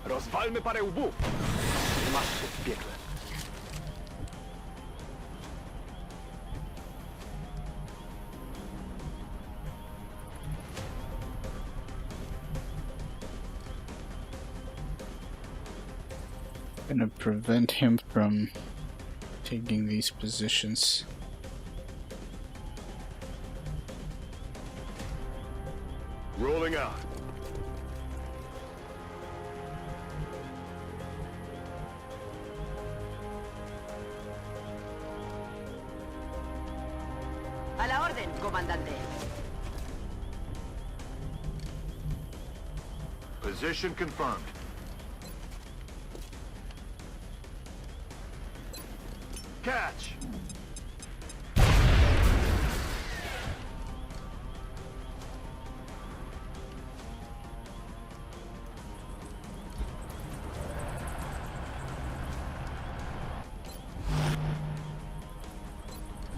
S11: Rozwalmy parę łbów. Masz się w piekle.
S1: Gonna prevent him from taking these positions.
S3: Rolling out.
S4: A la orden, comandante.
S3: Position confirmed. Catch!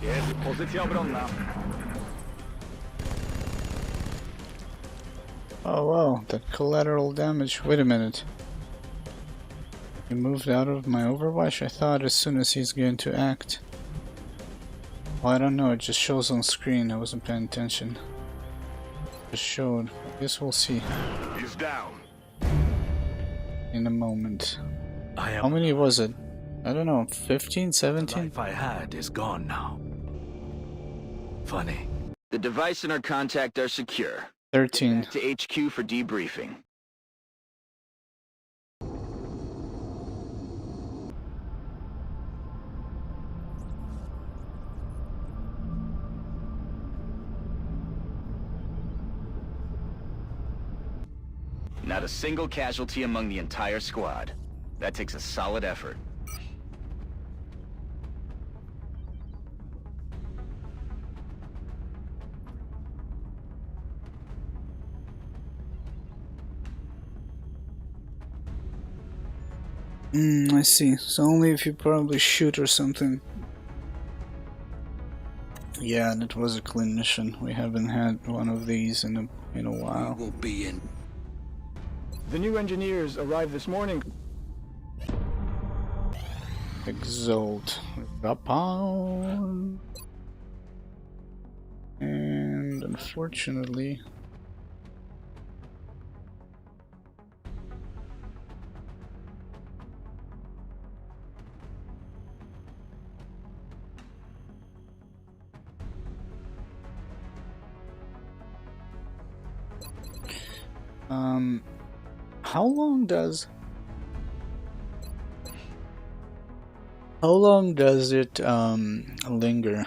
S11: Jest pozycja obronna.
S1: Oh wow, that collateral damage. Wait a minute. He moved out of my Overwatch? I thought as soon as he's going to act. Well, I don't know, it just shows on screen. I wasn't paying attention. Just showed. I guess we'll see.
S3: He's down.
S1: In a moment. How many was it? I don't know, 15, 17?
S12: The life I had is gone now. Funny.
S8: The device and our contact are secure.
S1: 13.
S8: Back to HQ for debriefing. Not a single casualty among the entire squad. That takes a solid effort.
S1: I see. So only if you probably shoot or something. Yeah, that was a clean mission. We haven't had one of these in a while.
S7: We will be in.
S6: The new engineers arrived this morning.
S1: Exalt. Rapon. And unfortunately... how long does it linger?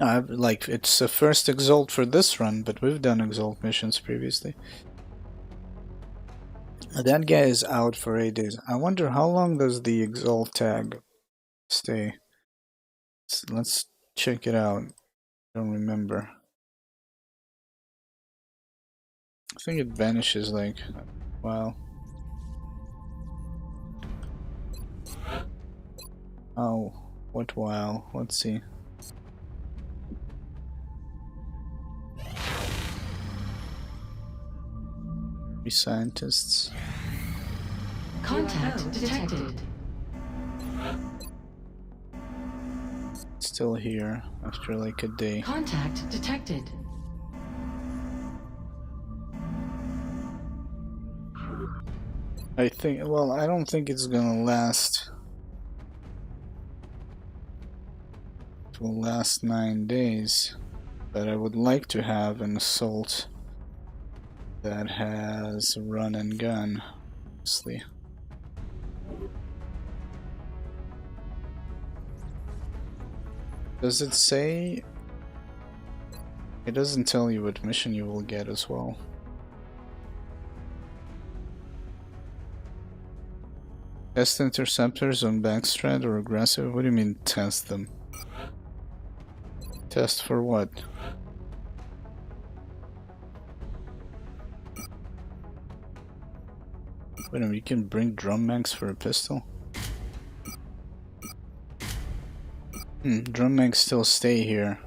S1: Like it's the first Exalt for this run, but we've done Exalt missions previously. That guy is out for 8 days. I wonder how long does the Exalt tag stay? Let's check it out. I don't remember. I think it vanishes like a while. Oh, what while? Let's see. Three scientists.
S9: Contact detected.
S1: Still here after like a day.
S9: Contact detected.
S1: I think, well, I don't think it's gonna last. It will last 9 days, but I would like to have an assault that has run and gun, honestly. Does it say? It doesn't tell you what mission you will get as well. Test interceptors on backstrat or aggressive? What do you mean test them? Test for what? Wait a minute, you can bring drum mags for a pistol? Drum mags still stay here.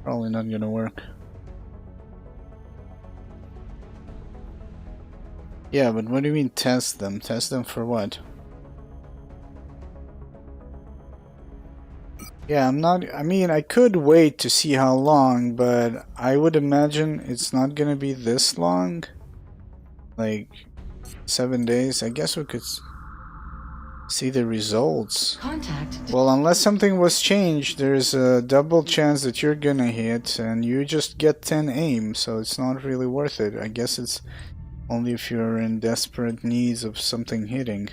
S1: Probably not gonna work. Yeah, but what do you mean test them? Test them for what? Yeah, I mean, I could wait to see how long, but I would imagine it's not gonna be this long. Like, 7 days. I guess we could see the results.
S9: Contact.
S1: Well, unless something was changed, there's a double chance that you're gonna hit, and you just get 10 aim, so it's not really worth it. I guess it's only if you're in desperate needs of something hitting.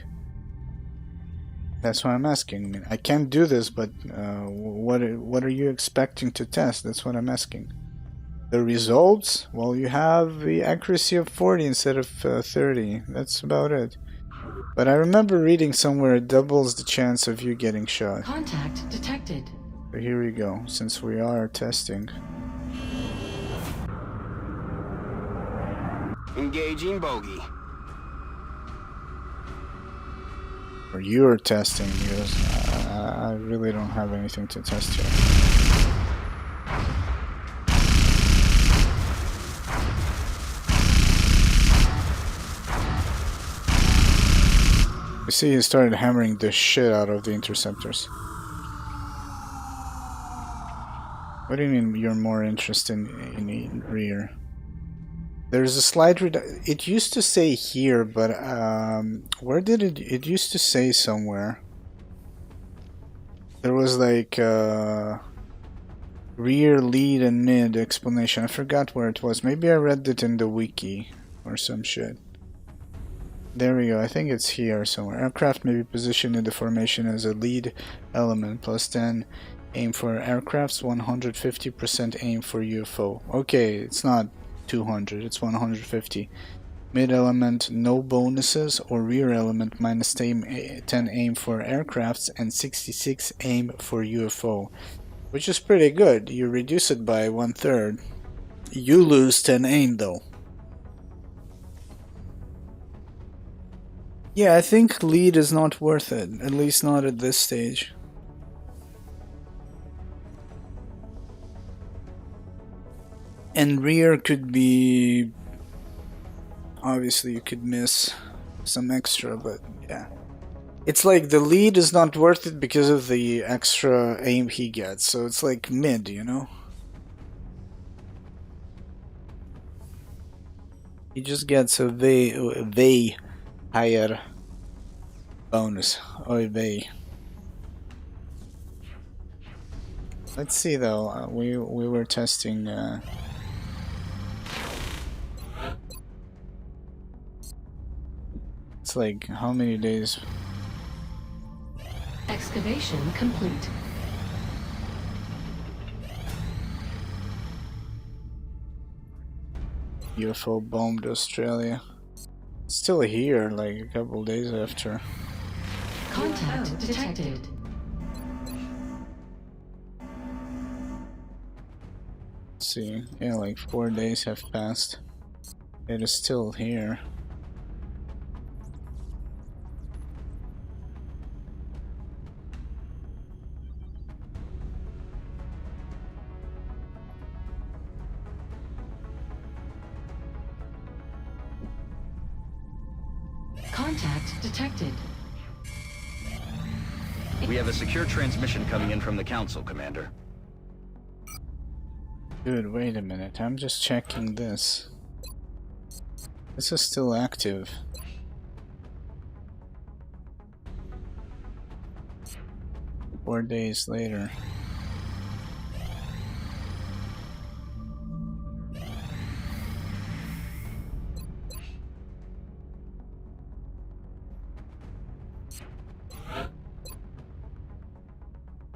S1: That's why I'm asking. I mean, I can't do this, but what are you expecting to test? That's what I'm asking. The results? Well, you have the accuracy of 40 instead of 30. That's about it. But I remember reading somewhere it doubles the chance of you getting shot.
S9: Contact detected.
S1: So here we go, since we are testing.
S10: Engaging bogey.
S1: Or you're testing, because I really don't have anything to test here. see, he started hammering the shit out of the interceptors. What do you mean you're more interested in rear? There's a slight it used to say here, but where did it used to say somewhere? There was like rear, lead, and mid explanation. I forgot where it was. Maybe I read it in the wiki or some shit. There we go. I think it's here somewhere. Aircraft may be positioned in the formation as a lead element. +10 aim for aircrafts, 150% aim for UFO. Okay, it's not 200, it's 150. Mid element, no bonuses, or rear element, -10 aim for aircrafts and 66 aim for UFO. Which is pretty good. You reduce it by 1/3. You lose 10 aim though. Yeah, I think lead is not worth it, at least not at this stage. And rear could be... Obviously you could miss some extra, but yeah. It's like the lead is not worth it because of the extra aim he gets, so it's like mid, you know? He just gets a way higher bonus. Way. Let's see though, we were testing it's like how many days?
S9: Excavation complete.
S1: UFO bombed Australia. Still here, like a couple days after.
S9: Contact detected.
S1: Let's see, yeah, like 4 days have passed. It is still here.
S9: Contact detected.
S8: We have a secure transmission coming in from the Council, Commander.
S1: Dude, wait a minute. I'm just checking this. This is still active. Four days later.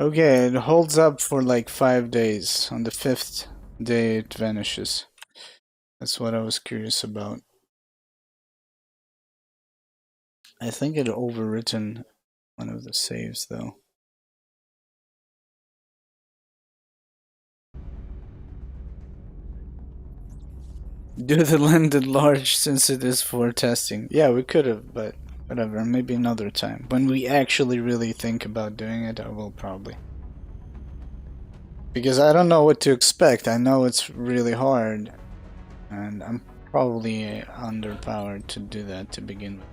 S1: Okay, it holds up for like 5 days. On the 5th day it vanishes. That's what I was curious about. I think it overwritten one of the saves though. Do the landed large since it is for testing. Yeah, we could have, but whatever, maybe another time. When we actually really think about doing it, I will probably. Because I don't know what to expect. I know it's really hard. And I'm probably underpowered to do that to begin with.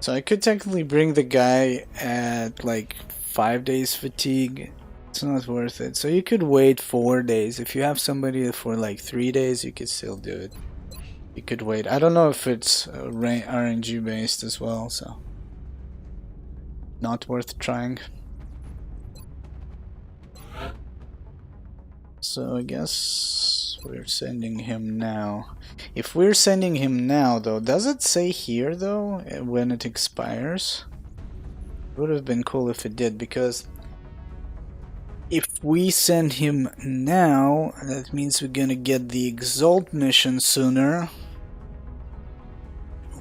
S1: So I could technically bring the guy at like 5 days fatigue. It's not worth it. So you could wait 4 days. If you have somebody for like 3 days, you could still do it. You could wait. I don't know if it's RNG based as well, so not worth trying. So I guess we're sending him now. If we're sending him now though, does it say here though when it expires? It would have been cool if it did, because if we send him now, that means we're gonna get the Exalt mission sooner,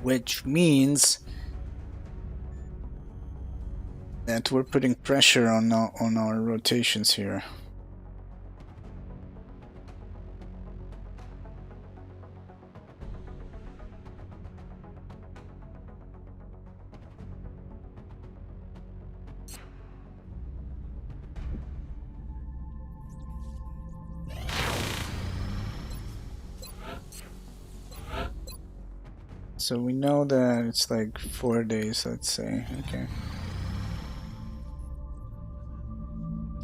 S1: which means that we're putting pressure on our rotations here. So we know that it's like 4 days, let's say. Okay.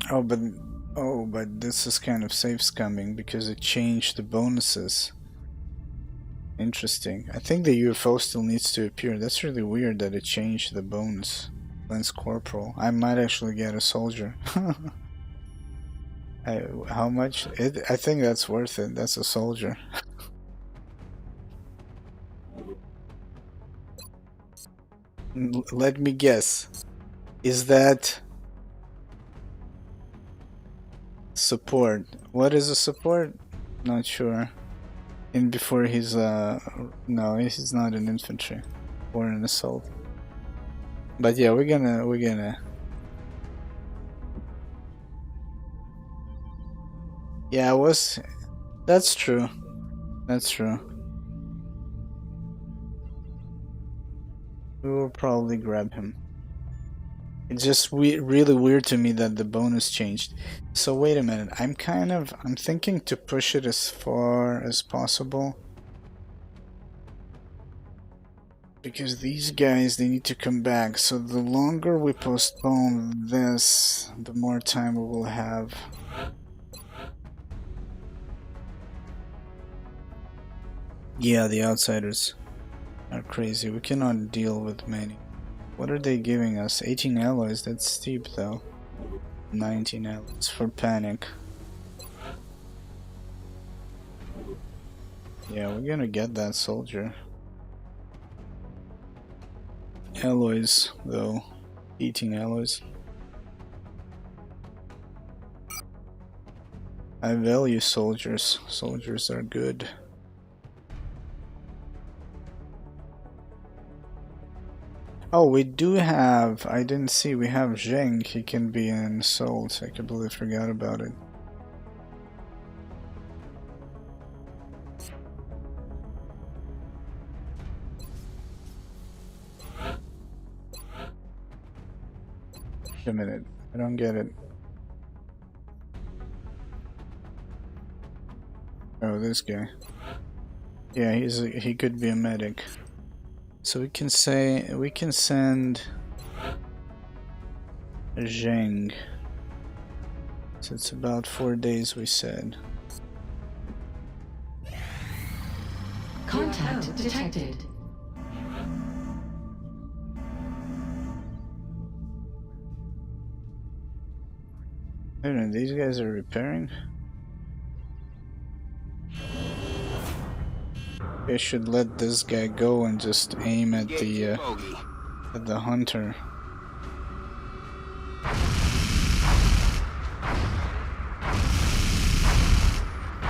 S1: Oh, but this is kind of safe scumming because it changed the bonuses. Interesting. I think the UFO still needs to appear. That's really weird that it changed the bonus. Lance Corporal. I might actually get a soldier. How much? I think that's worth it. That's a soldier. Let me guess. Is that support? What is a support? Not sure. And before he's no, he's not an infantry or an assault. But yeah, we're gonna yeah, that's true. That's true. We will probably grab him. It's just really weird to me that the bonus changed. So wait a minute, I'm thinking to push it as far as possible. Because these guys, they need to come back. So the longer we postpone this, the more time we will have. Yeah, the outsiders are crazy. We cannot deal with many. What are they giving us? 18 alloys, that's steep though. 19 alloys for panic. Yeah, we're gonna get that soldier. Alloys though. 18 alloys. I value soldiers. Soldiers are good. Oh, we do have, I didn't see, we have Zheng, he can be an assault, I completely forgot about it. Wait a minute, I don't get it. Oh, this guy. Yeah, he could be a medic. So we can send Zheng. So it's about 4 days, we said.
S9: Contact detected.
S1: I don't know, these guys are repairing? I should let this guy go and just aim at the hunter.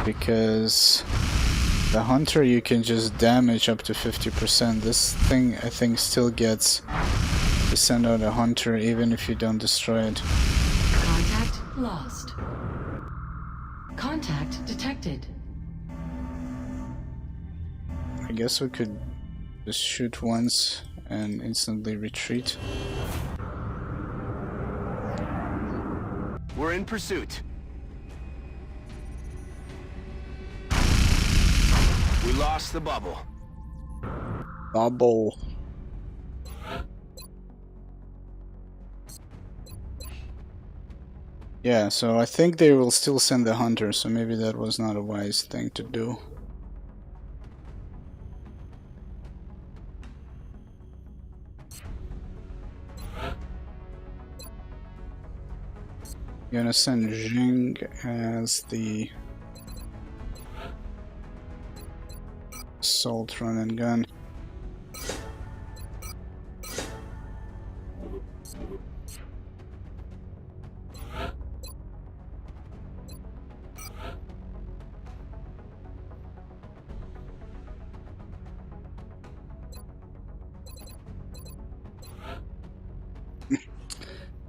S1: Because the hunter you can just damage up to 50%. This thing I think still gets to send out a hunter even if you don't destroy it.
S9: Contact lost. Contact detected.
S1: I guess we could just shoot once and instantly retreat.
S10: We're in pursuit. We lost the bubble.
S1: Bubble. Yeah, so I think they will still send the hunter, so maybe that was not a wise thing to do. Gonna send Zheng as the assault run and gun.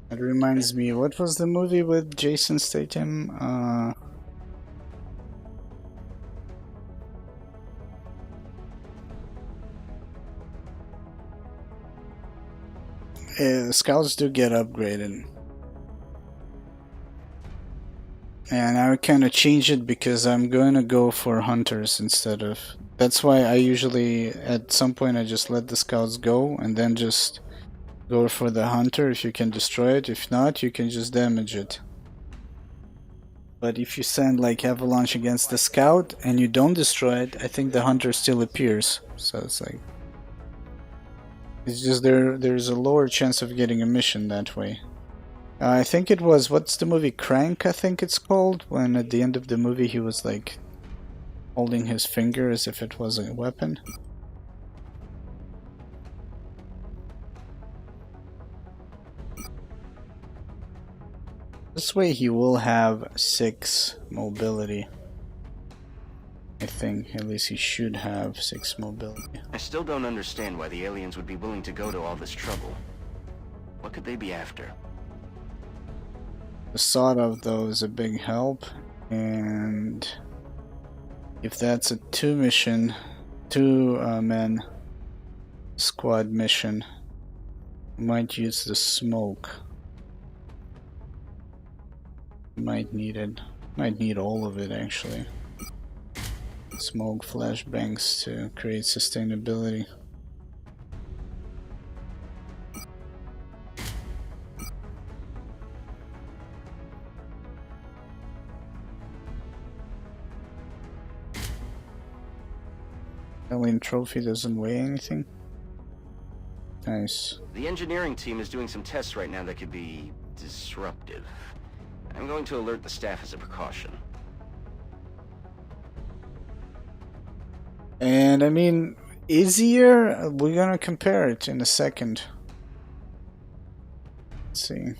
S1: It reminds me, what was the movie with Jason Statham? Scouts do get upgraded. And I would kind of change it because I'm going to go for hunters instead of That's why I usually, at some point, I just let the scouts go and then just go for the hunter if you can destroy it. If not, you can just damage it. But if you send like avalanche against the scout and you don't destroy it, I think the hunter still appears. So it's like, it's just there's a lower chance of getting a mission that way. I think it was, what's the movie, Crank, I think it's called, when at the end of the movie he was like holding his finger as if it was a weapon. This way he will have 6 mobility. I think, at least he should have 6 mobility.
S11: I still don't understand why the aliens would be willing to go to all this trouble. What could they be after?
S1: The thought of those is a big help, and if that's a 2-man squad mission, might use the smoke. Might need it. Might need all of it actually. Smoke flashbangs to create sustainability. Alien trophy doesn't weigh anything. Nice.
S11: The engineering team is doing some tests right now that could be disruptive. I'm going to alert the staff as a precaution.
S1: And I mean, easier? We're gonna compare it in a second. Let's see.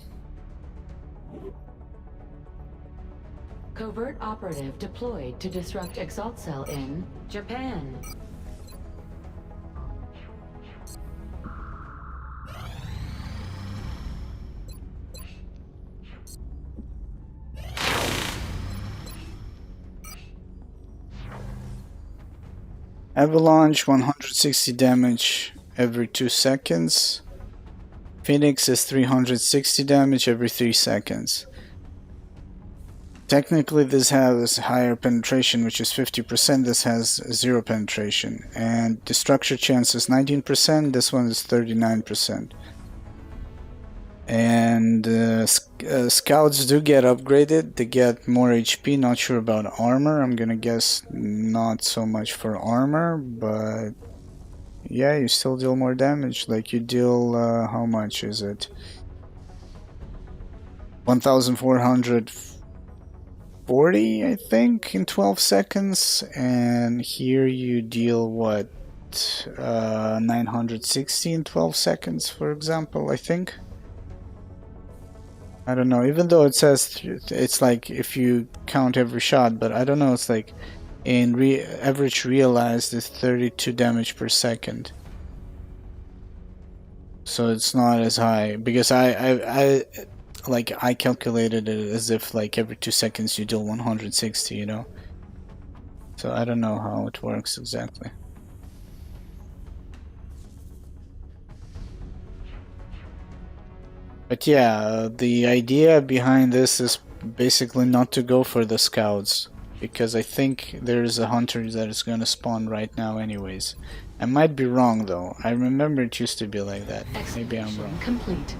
S9: Covert operative deployed to disrupt Exalt Cell in Japan.
S1: Avalanche 160 damage every 2 seconds. Phoenix is 360 damage every 3 seconds. Technically this has higher penetration, which is 50%, this has 0 penetration. And destruction chance is 19%, this one is 39%. And scouts do get upgraded, they get more HP, not sure about armor, I'm gonna guess not so much for armor, but yeah, you still deal more damage, like you deal, how much is it? 1440, I think, in 12 seconds, and here you deal what, 960 in 12 seconds, for example, I think. I don't know, even though it says it's like if you count every shot, but I don't know, it's like in average realized is 32 damage per second. So it's not as high, because I calculated it as if like every 2 seconds you deal 160, you know? So I don't know how it works exactly. But yeah, the idea behind this is basically not to go for the scouts, because I think there's a hunter that is going to spawn right now anyways. I might be wrong though, I remember it used to be like that. Maybe I'm wrong.
S9: Complete.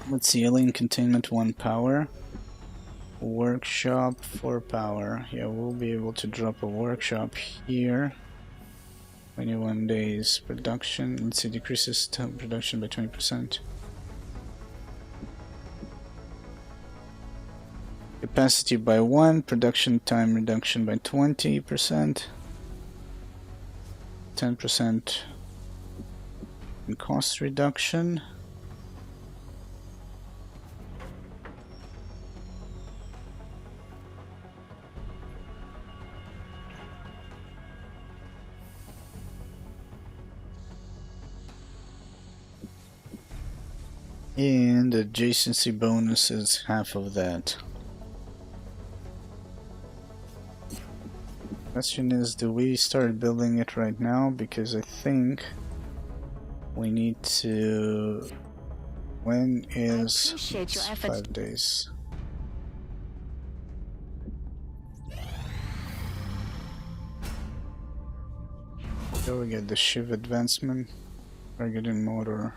S1: Let's see, alien containment 1 power. Workshop 4 power. Yeah, we'll be able to drop a workshop here. 21 days production. Let's see, decreases production by 20%. Capacity by 1, production time reduction by 20%. 10% in cost reduction. And adjacency bonus is half of that. Question is, do we start building it right now? Because I think we need to... When is 5 days? Here we get the shiv advancement, targeting motor.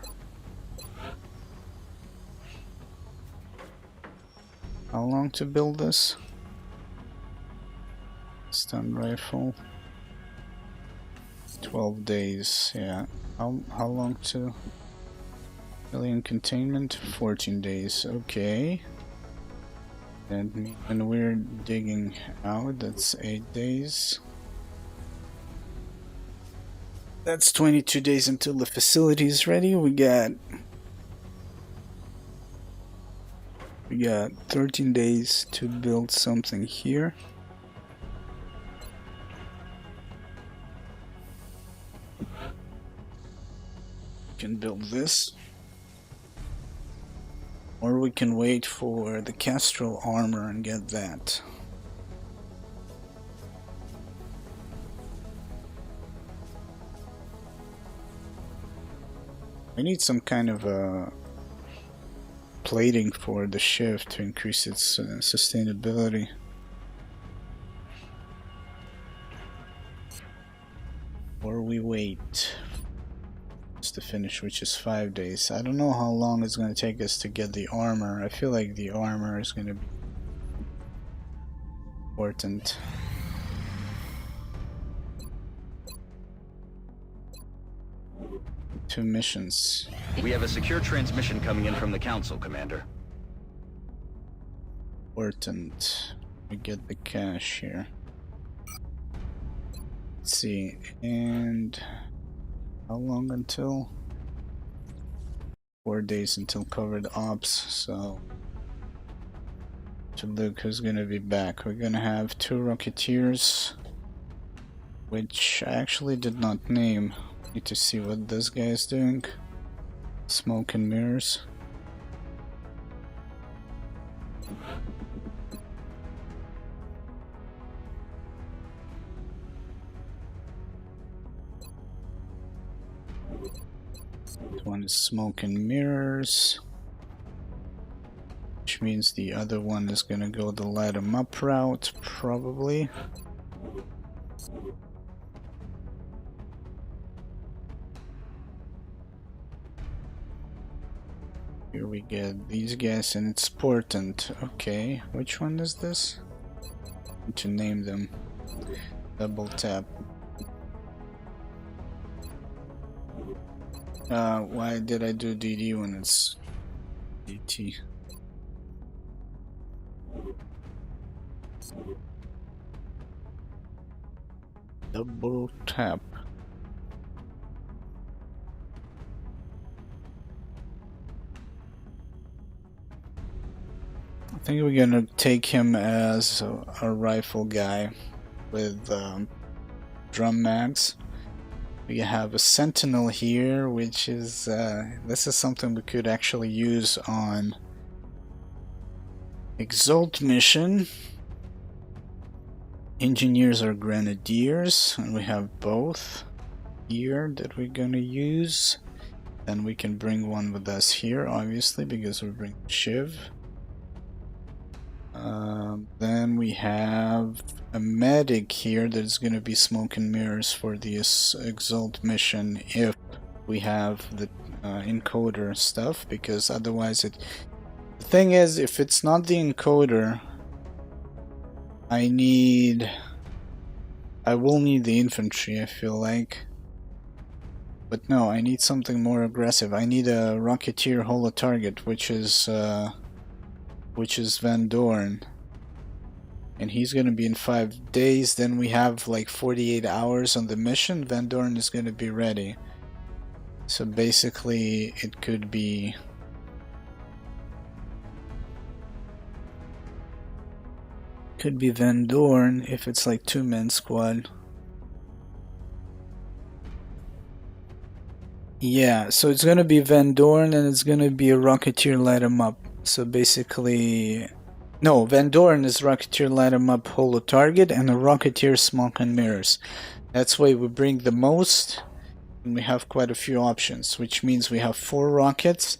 S1: How long to build this? Stun rifle. 12 days, yeah. How long to alien containment? 14 days, okay. And when we're digging out, that's 8 days. That's 22 days until the facility is ready. We got 13 days to build something here. We can build this. Or we can wait for the Castrol armor and get that. We need some kind of a plating for the shift to increase its sustainability. Or we wait to finish, which is 5 days. I don't know how long it's going to take us to get the armor. I feel like the armor is going to be important. Two missions.
S8: We have a secure transmission coming in from the Council, Commander.
S1: Important. We get the cash here. Let's see, and how long until? 4 days until covered ops, so to look who's gonna be back. We're gonna have 2 Rocketeers, which I actually did not name. Need to see what this guy is doing. Smoke and mirrors. One is smoke and mirrors, which means the other one is gonna go the light 'em up route, probably. Here we get these guys, and it's important. Okay, which one is this? Need to name them. Double tap. Why did I do DD when it's DT? Double tap. I think we're gonna take him as a rifle guy with drum mags. We have a sentinel here, which is this is something we could actually use on Exalt mission. Engineers are grenadiers, and we have both here that we're gonna use. Then we can bring one with us here, obviously, because we bring Shiv. Then we have a medic here that's going to be smoke and mirrors for this Exalt mission if we have the encoder stuff, because otherwise the thing is, if it's not the encoder, I will need the infantry, I feel like. But no, I need something more aggressive. I need a Rocketeer holo target, which is Van Dorn, and he's gonna be in 5 days. Then we have like 48 hours on the mission. Van Dorn is gonna be ready, so basically it could be Van Dorn if it's like 2-man squad. Yeah, so it's gonna be Van Dorn, and it's gonna be a Rocketeer light 'em up. So basically, no, Van Dorn is Rocketeer light 'em up holo target, and a Rocketeer smoke and mirrors. That's why we bring the most, and we have quite a few options, which means we have 4 rockets.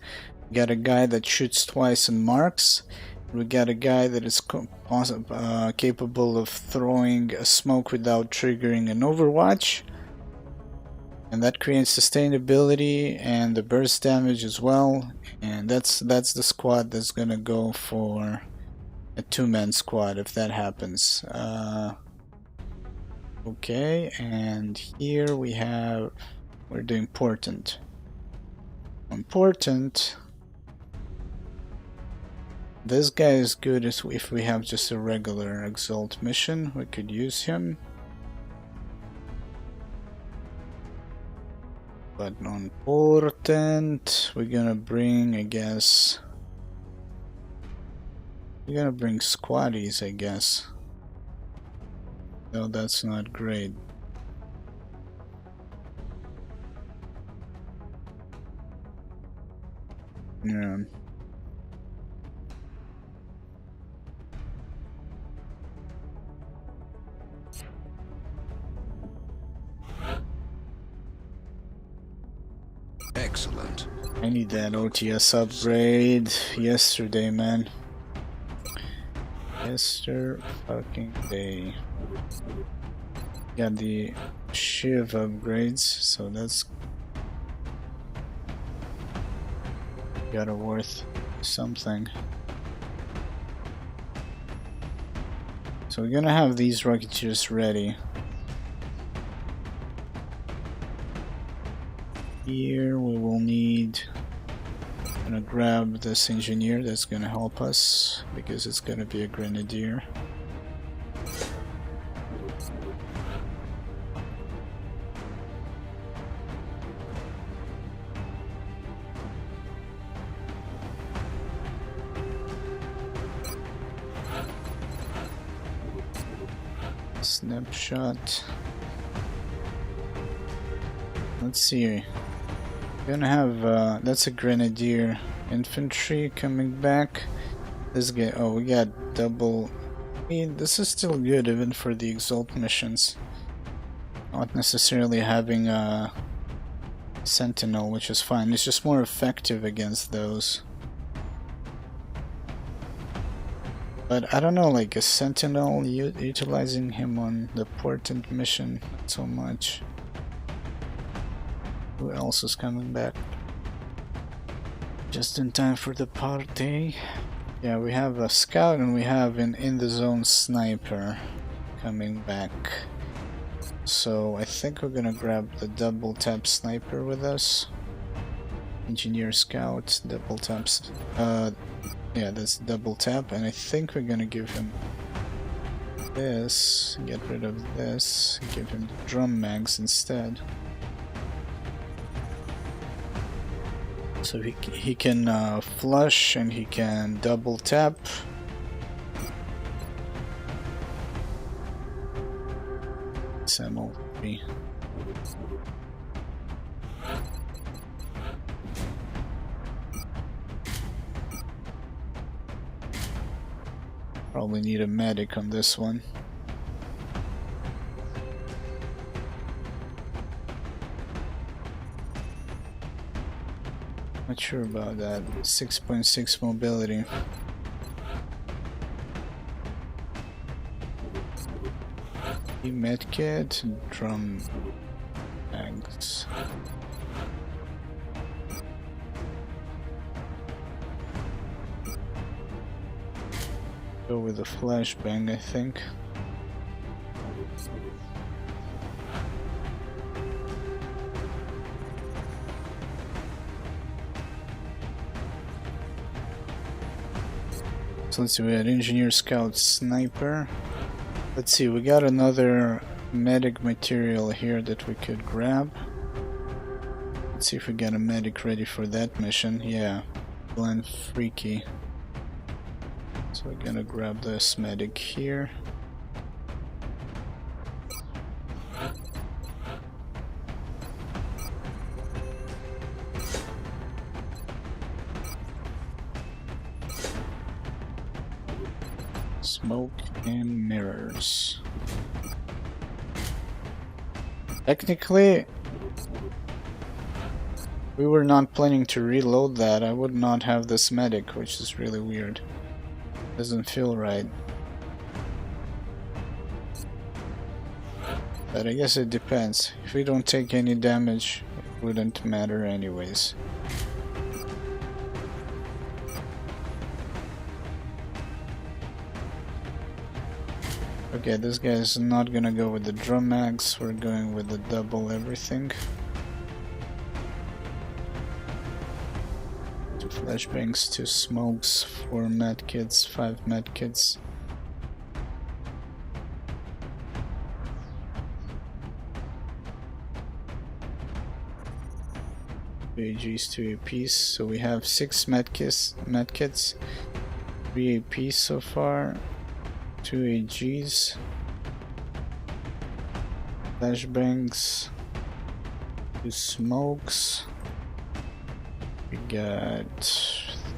S1: We got a guy that shoots twice and marks. We got a guy that is capable of throwing a smoke without triggering an overwatch. And that creates sustainability and the burst damage as well. And that's the squad that's gonna go for a 2-man squad if that happens. Okay, and here we're doing Portent. Important. This guy is good if we have just a regular Exalt mission. We could use him. But on Portent, we're gonna bring, I guess... We're gonna bring squaddies, I guess. No, that's not great. Yeah.
S7: Excellent.
S1: I need that OTS upgrade yesterday, man. Yesterday. Got the Shiv upgrades, so that's gotta worth something. So we're gonna have these Rocketeers ready. Here we will need... I'm gonna grab this engineer that's gonna help us, because it's gonna be a grenadier. Snapshot. Let's see. We're gonna have that's a grenadier infantry coming back. This guy, oh, we got double. I mean, this is still good even for the Exalt missions. Not necessarily having a Sentinel, which is fine. It's just more effective against those. But I don't know, like a Sentinel, utilizing him on the Portent mission, not so much. Who else is coming back? Just in time for the party. Yeah, we have a scout and we have an in the zone sniper coming back. So I think we're gonna grab the double tap sniper with us. Engineer scout, double taps. Yeah, that's double tap, and I think we're gonna give him this, get rid of this, give him the drum mags instead. So he can flush and he can double tap. It's ML3. Probably need a medic on this one. Not sure about that. 6.6 mobility. Medkit, drum mags. Go with a flashbang, I think. So let's see, we had engineer, scout, sniper. Let's see, we got another medic material here that we could grab. Let's see if we got a medic ready for that mission. Yeah, Glenn Freaky. So we're gonna grab this medic here. Smoke and mirrors. Technically, we were not planning to reload that. I would not have this medic, which is really weird. Doesn't feel right. But I guess it depends. If we don't take any damage, it wouldn't matter anyways. Okay, this guy's not gonna go with the drum mags, we're going with the double everything. 2 flashbangs, 2 smokes, 4 medkits, 5 medkits. AGs, 2 APs, so we have 6 medkits, 3 APs so far, 2 AGs, flashbangs, 2 smokes, we got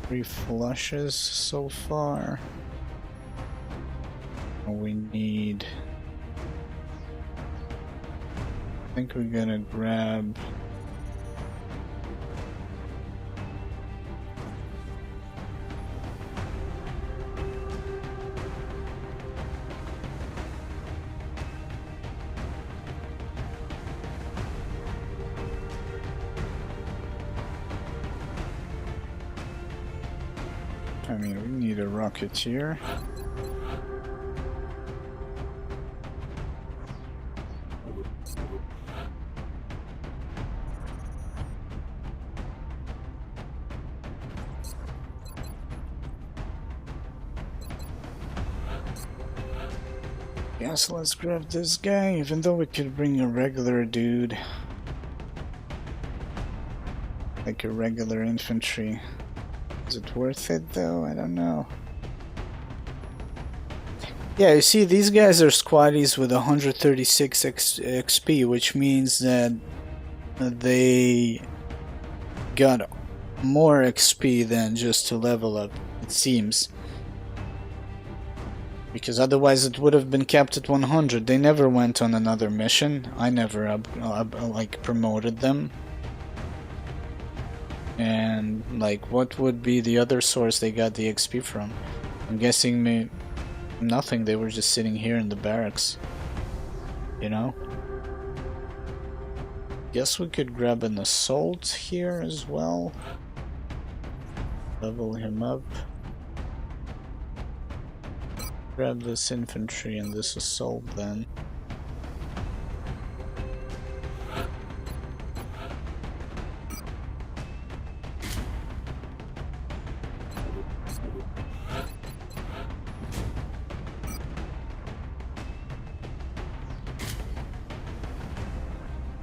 S1: 3 flushes so far, we need, I think we're gonna grab we need a rocketeer. Yeah, so let's grab this guy, even though we could bring a regular dude. Like a regular infantry. Is it worth it though? I don't know. Yeah, you see, these guys are squaddies with 136 XP, which means that they got more XP than just to level up, it seems. Because otherwise it would have been kept at 100. They never went on another mission. I never like promoted them. And like, what would be the other source they got the XP from? I'm guessing nothing. They were just sitting here in the barracks, you know. Guess we could grab an assault here as well. Level him up. Grab this infantry and this assault then.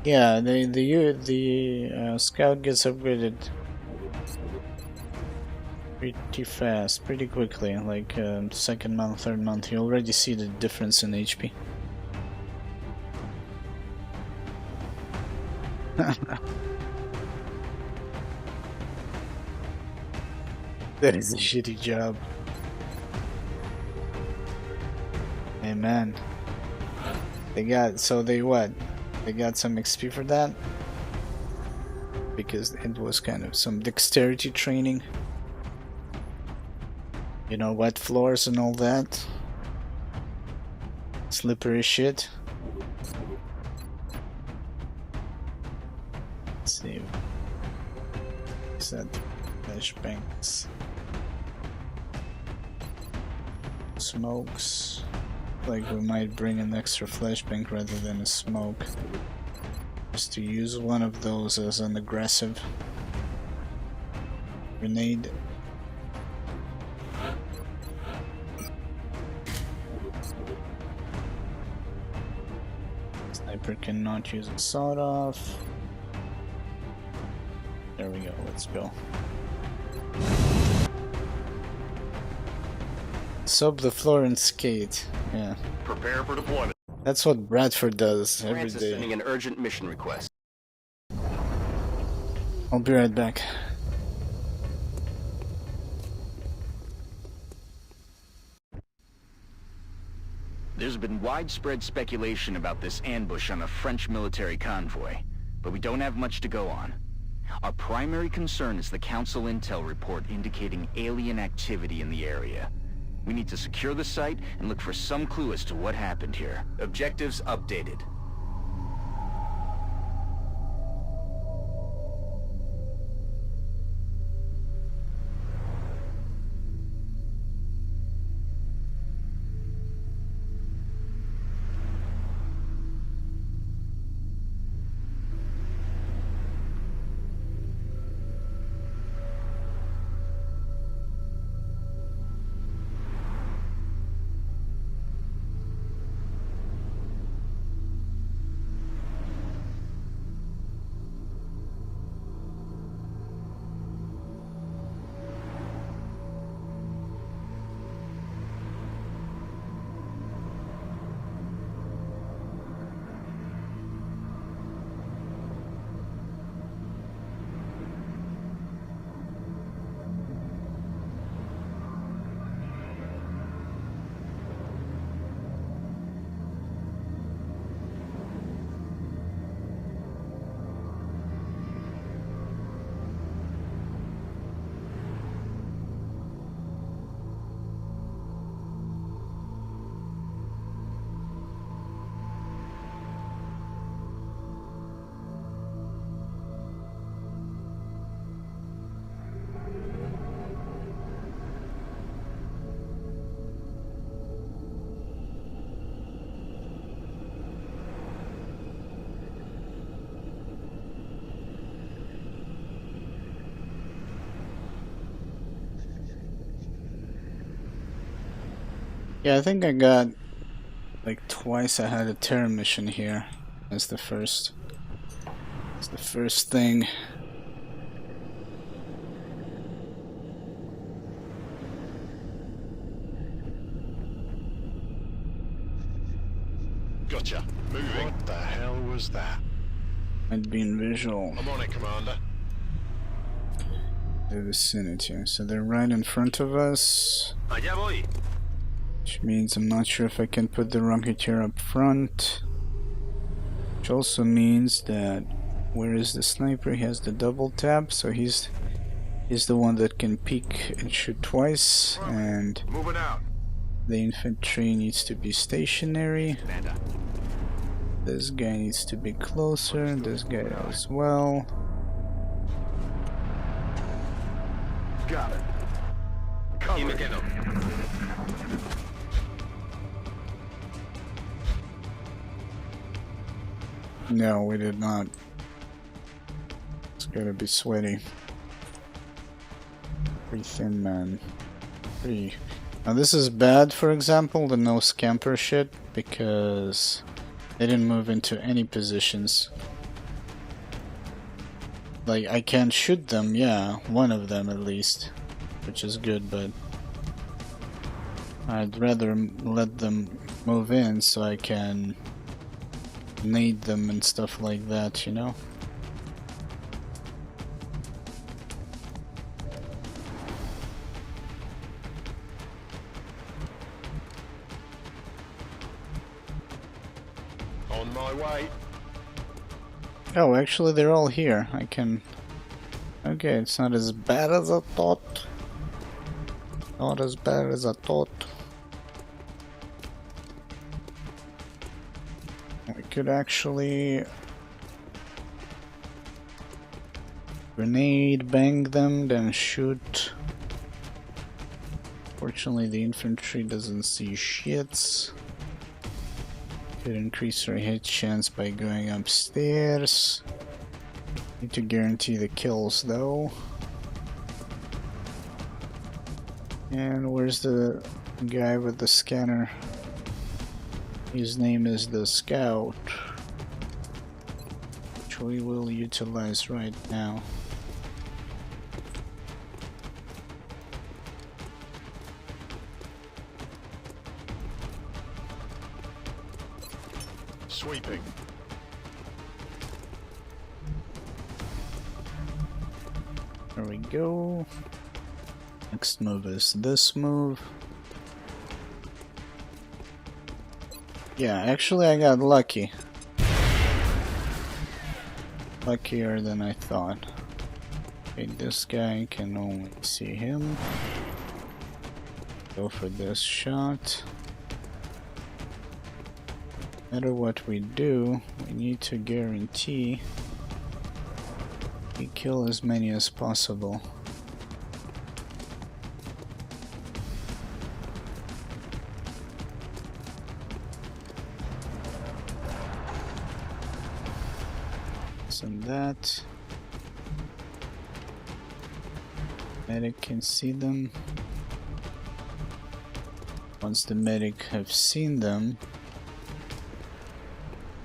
S1: Yeah, the scout gets upgraded pretty fast, pretty quickly, like second month, third month. You already see the difference in HP. That is a shitty job. Hey man. They got, so they what? They got some XP for that? Because it was kind of some dexterity training. You know, wet floors and all that. Slippery shit. Let's see. Is that flashbangs? Smokes. Like we might bring an extra flashbang rather than a smoke. Just to use one of those as an aggressive grenade. Sniper cannot use a sawed off. There we go, let's go. Soap the floor and skate. Yeah.
S3: Prepare for deployment.
S1: That's what Bradford does every
S11: France is
S1: day.
S11: sending an urgent mission request.
S1: I'll be right back.
S8: There's been widespread speculation about this ambush on a French military convoy, but we don't have much to go on. Our primary concern is the Council Intel report indicating alien activity in the area. We need to secure the site and look for some clue as to what happened here.
S11: Objectives updated.
S1: Yeah, I think I got like twice I had a terror mission here. That's the first. It's the first thing.
S2: Gotcha. Moving. What the hell was that?
S1: Might be in visual.
S2: I'm on it, Commander.
S1: The vicinity. So they're right in front of us.
S11: Allá voy.
S1: Which means I'm not sure if I can put the Rocketeer up front. Which also means that where is the sniper? He has the double tap, so he's the one that can peek and shoot twice, and
S3: Moving out.
S1: the infantry needs to be stationary. This guy needs to be closer, this guy as well.
S3: Got it. Cover it.
S1: No, we did not. It's gonna be sweaty. Pretty thin, man. Pretty. Now this is bad, for example, the no scamper shit, because they didn't move into any positions. Like, I can shoot them, yeah, one of them at least, which is good, but I'd rather let them move in so I can nade them and stuff like that, you know?
S2: On my way.
S1: Oh, actually they're all here. I can... Okay, it's not as bad as I thought. Not as bad as I thought. We could actually... grenade bang them, then shoot. Fortunately the infantry doesn't see shits. Could increase our hit chance by going upstairs. Need to guarantee the kills though. And where's the guy with the scanner? His name is the Scout, which we will utilize right now.
S2: Sweeping.
S1: There we go. Next move is this move. Yeah, actually I got lucky. Luckier than I thought. Okay, this guy can only see him. Go for this shot. No matter what we do, we need to guarantee we kill as many as possible. Send that. Medic can see them. Once the medic have seen them,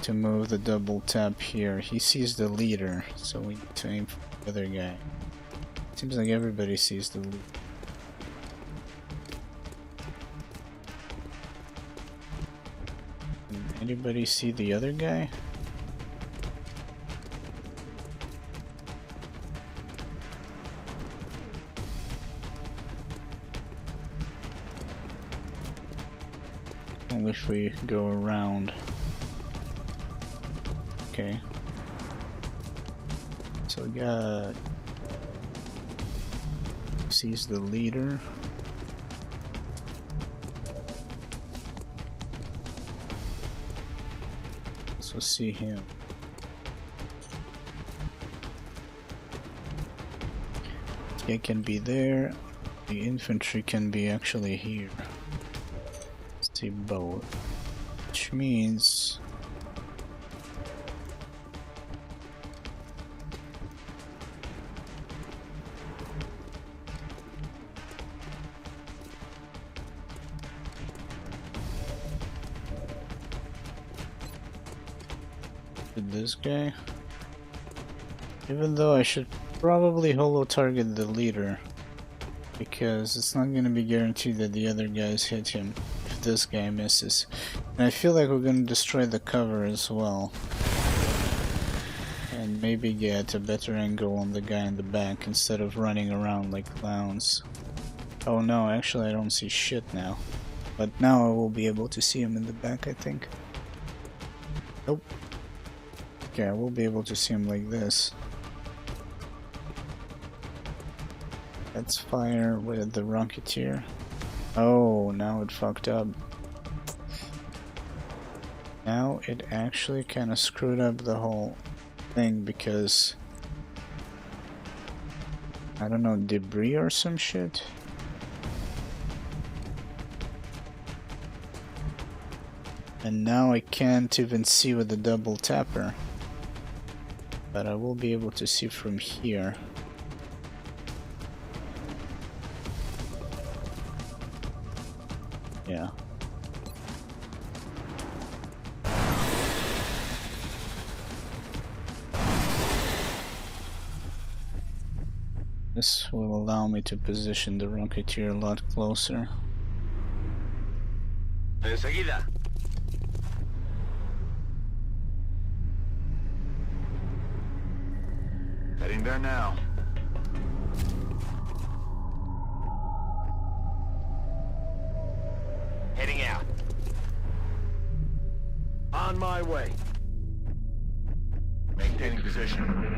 S1: to move the double tap here. He sees the leader, so we need to aim for the other guy. Seems like everybody sees the leader. Anybody see the other guy? Only if we go around. Okay. So we got... sees the leader. So see him. It can be there. The infantry can be actually here. Let's see both. Which means... with this guy. Even though I should probably holo target the leader, because it's not going to be guaranteed that the other guys hit him if this guy misses. And I feel like we're going to destroy the cover as well. And maybe get a better angle on the guy in the back instead of running around like clowns. Oh no, actually I don't see shit now. But now I will be able to see him in the back, I think. Nope. Okay, I will be able to see him like this. Let's fire with the Rocketeer. Oh, now it fucked up. Now it actually kind of screwed up the whole thing because... I don't know, debris or some shit? And now I can't even see with the double tapper. But I will be able to see from here. Yeah. This will allow me to position the Rocketeer a lot closer.
S3: Enseguida. Heading there now. Heading out. On my way. Maintaining position.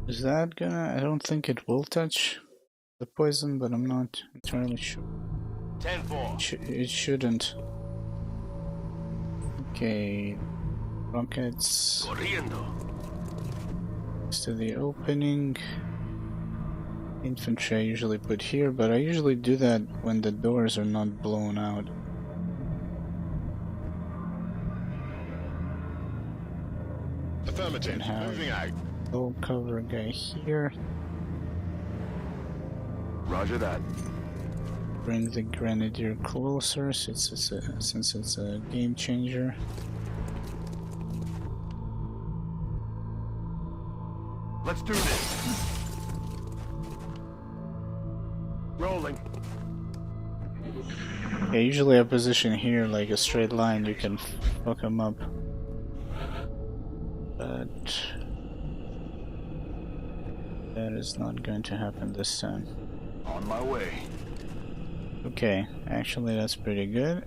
S1: Is that gonna... I don't think it will touch the poison, but I'm not entirely sure.
S3: 10-4.
S1: It shouldn't. Okay, rockets next to the opening. Infantry I usually put here, but I usually do that when the doors are not blown out.
S3: Affirmative. Moving out.
S1: Low cover guy here.
S3: Roger that.
S1: Bring the Grenadier closer since it's a game changer.
S3: Let's do this. Rolling.
S1: Yeah, usually I position here like a straight line, you can fuck them up. But that is not going to happen this time.
S3: On my way.
S1: Okay, actually that's pretty good.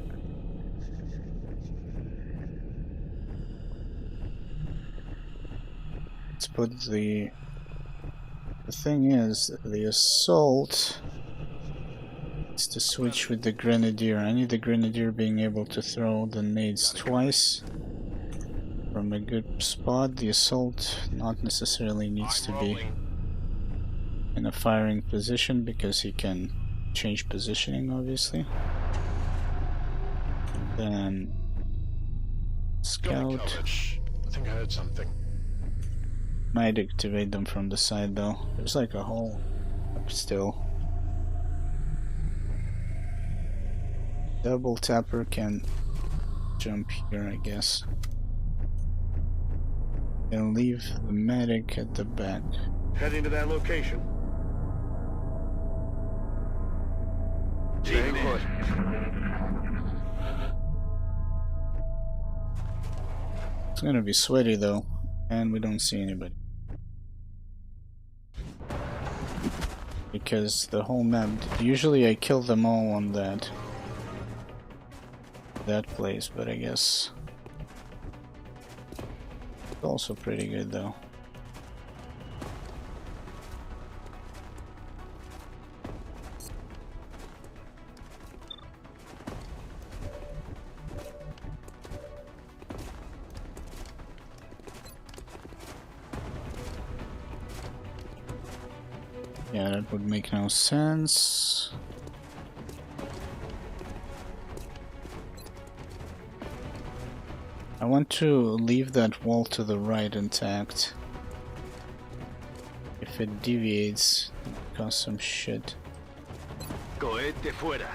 S1: Let's put the thing is, the assault is to switch with the Grenadier. I need the Grenadier being able to throw the nades twice from a good spot. The assault not necessarily needs to be in a firing position because he can change positioning, obviously. Then scout.
S3: I think I heard something.
S1: Might activate them from the side though. There's like a hole up still. Double tapper can jump here, I guess. And leave the medic at the back.
S3: Heading to that location. Staying put.
S1: It's gonna be sweaty though, and we don't see anybody. Because the whole map, usually I kill them all on that place, but I guess it's also pretty good though. Yeah, that would make no sense. I want to leave that wall to the right intact. If it deviates, it cause some shit.
S3: Cohete fuera.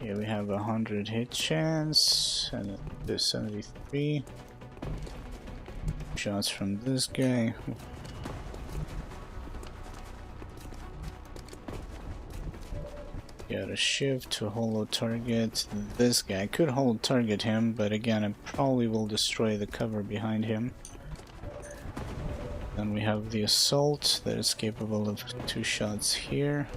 S1: Okay, we have 100 hit chance, and there's 73 shots from this guy. Got a shift to holo target this guy. I could holo target him, but again, I probably will destroy the cover behind him. Then we have the assault that is capable of 2 shots here.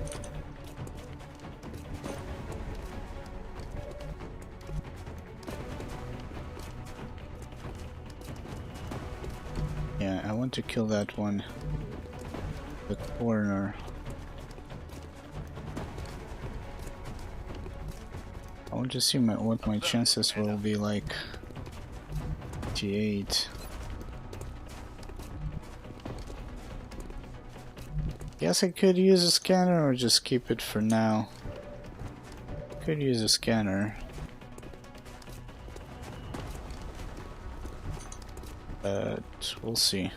S1: Yeah, I want to kill that one. The corner. I want to see what my chances will be like. 58. Guess I could use a scanner or just keep it for now. Could use a scanner. But we'll see.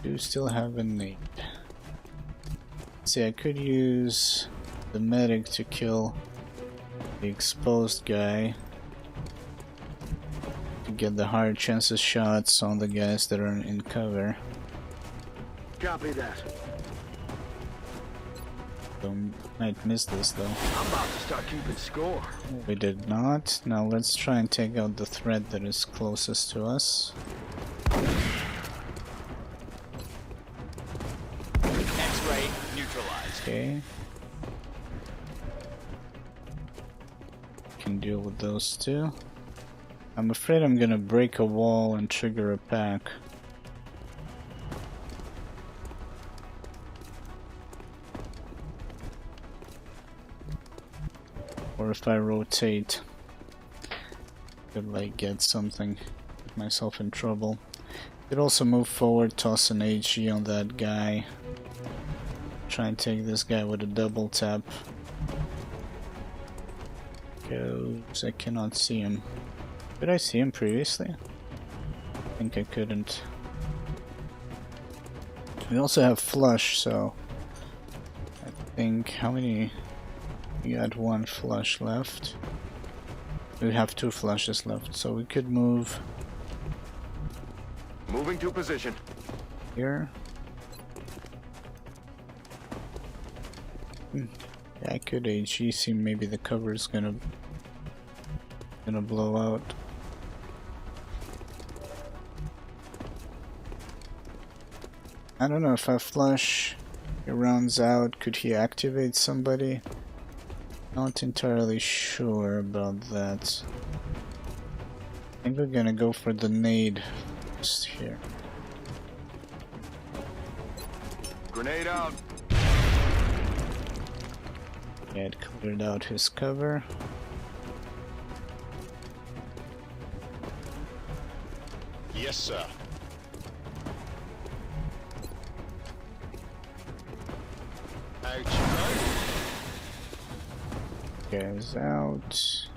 S1: Do still have a nade. See, I could use the medic to kill the exposed guy to get the higher chances shots on the guys that are in cover.
S3: Copy that.
S1: So might miss this though.
S3: I'm about to start keeping score.
S1: We did not. Now let's try and take out the threat that is closest to us.
S10: X-ray neutralized.
S1: Okay. Can deal with those two. I'm afraid I'm gonna break a wall and trigger a pack. Or if I rotate, could like get something, get myself in trouble. Could also move forward, toss an HE on that guy. Try and take this guy with a double tap. Because I cannot see him. Could I see him previously? I think I couldn't. We also have flush, so I think how many? We got 1 flush left. We have 2 flushes left, so we could move
S3: Moving to position.
S1: here. Yeah, I could HE, see maybe the cover is gonna blow out. I don't know if I flush, he rounds out, could he activate somebody? Not entirely sure about that. I think we're gonna go for the nade just here.
S3: Grenade out.
S1: Yeah, it cleared out his cover.
S2: Yes, sir. Out you go.
S1: Guys out.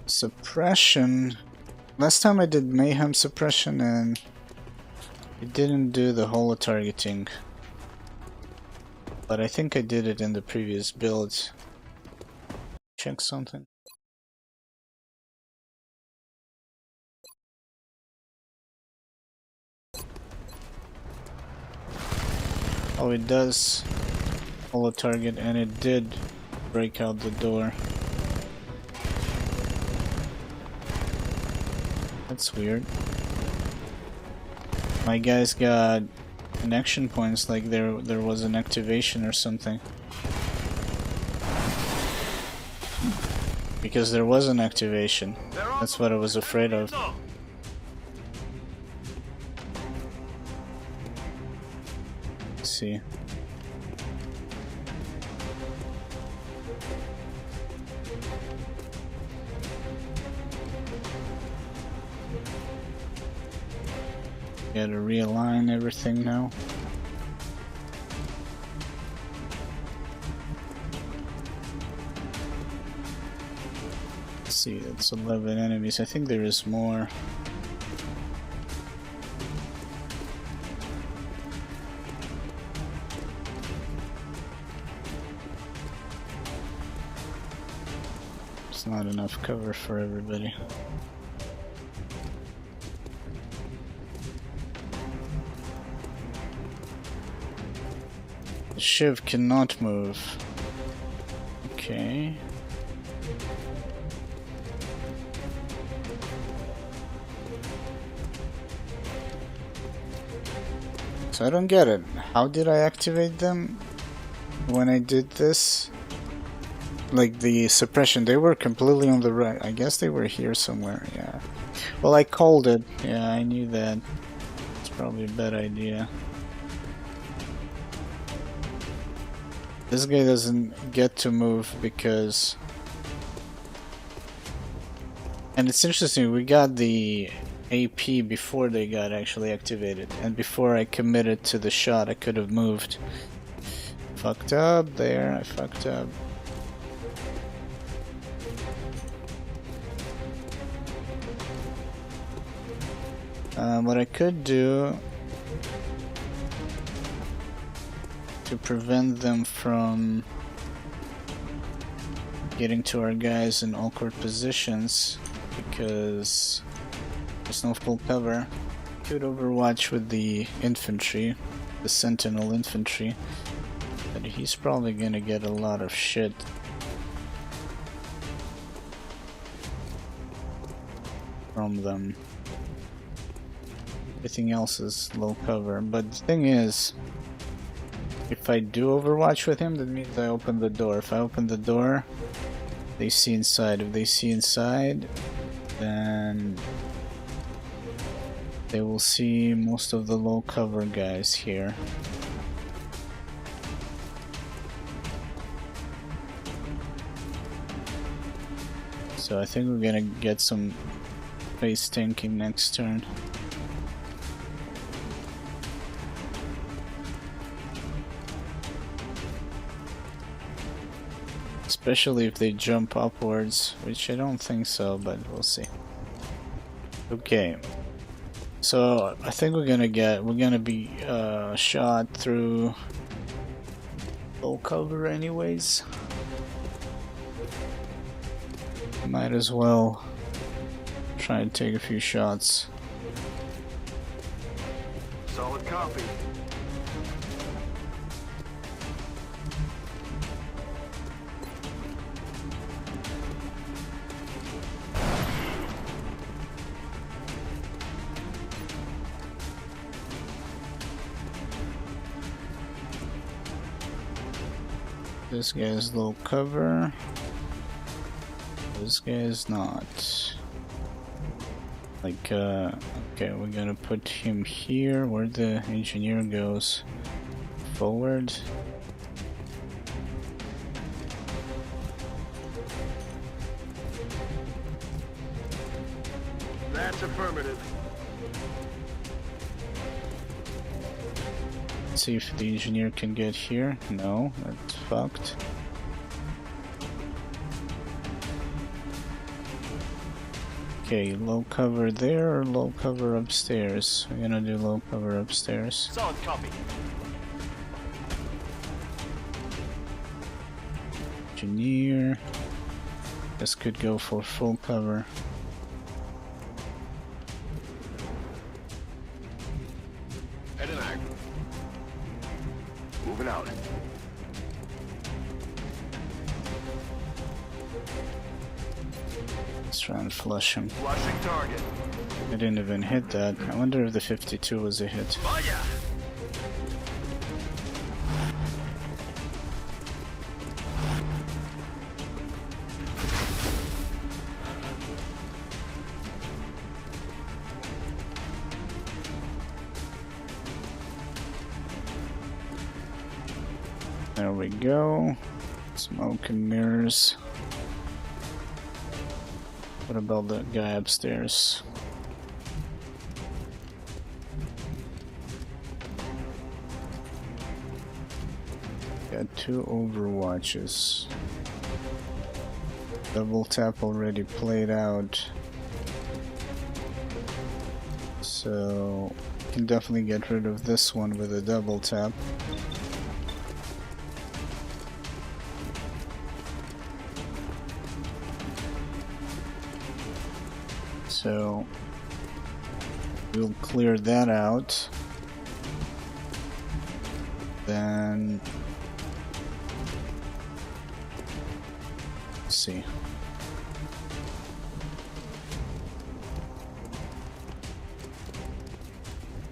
S1: Suppression. Last time I did mayhem suppression and it didn't do the holo targeting. But I think I did it in the previous build. Check something. Oh, it does holo target, and it did break out the door. That's weird. My guys got connection points, like there was an activation or something. Because there was an activation. That's what I was afraid of. Let's see. Gotta realign everything now. Let's see, that's 11 enemies. I think there is more. It's not enough cover for everybody. The Shiv cannot move. Okay. So I don't get it. How did I activate them when I did this? Like the suppression, they were completely on the right. I guess they were here somewhere, yeah. Well, I called it. Yeah, I knew that. It's probably a bad idea. This guy doesn't get to move because... And it's interesting, we got the AP before they got actually activated. And before I committed to the shot, I could have moved. Fucked up there, I fucked up. What I could do to prevent them from getting to our guys in awkward positions, because there's no full cover, could overwatch with the infantry, the sentinel infantry, but he's probably gonna get a lot of shit. From them. Everything else is low cover, but the thing is, if I do overwatch with him, that means I open the door. If I open the door, they see inside. If they see inside, then they will see most of the low cover guys here. So I think we're gonna get some face tanking next turn. Especially if they jump upwards, which I don't think so, but we'll see. Okay, so I think we're gonna be shot through low cover anyways. Might as well try and take a few shots.
S3: Solid copy.
S1: This guy is low cover. This guy is not. Like, okay, we're gonna put him here where the engineer goes. Forward.
S3: That's affirmative.
S1: See if the engineer can get here. No, that's fucked. Okay, low cover there or low cover upstairs? We're gonna do low cover upstairs.
S6: Solid copy.
S1: Engineer. This could go for full cover.
S3: Heading out. Moving out.
S1: Let's try and flush him.
S3: Flushing target.
S1: I didn't even hit that. I wonder if the 52 was a hit.
S3: Fire!
S1: There we go. Smoke and mirrors. What about the guy upstairs? Got 2 overwatches. Double tap already played out. So can definitely get rid of this one with a double tap. So we'll clear that out. Then let's see.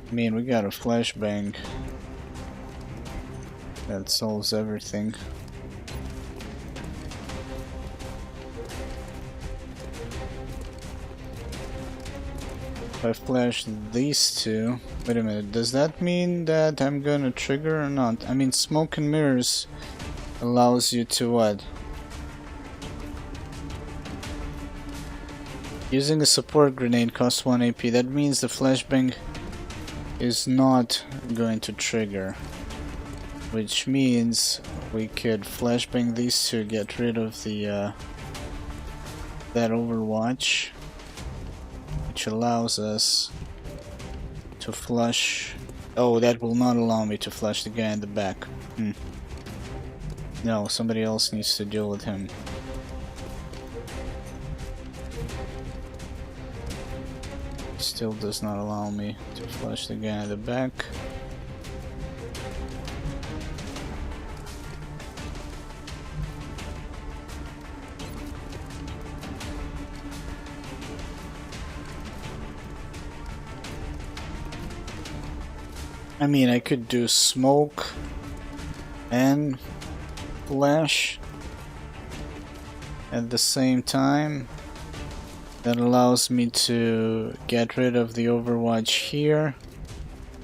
S1: I mean, we got a flashbang that solves everything. If I flash these two, wait a minute, does that mean that I'm gonna trigger or not? I mean, smoke and mirrors allows you to what? Using a support grenade costs 1 AP. That means the flashbang is not going to trigger, which means we could flashbang these two, get rid of the that overwatch, which allows us to flush. Oh, that will not allow me to flush the guy in the back. No, somebody else needs to deal with him. Still does not allow me to flush the guy in the back. I mean, I could do smoke and flash at the same time. That allows me to get rid of the overwatch here.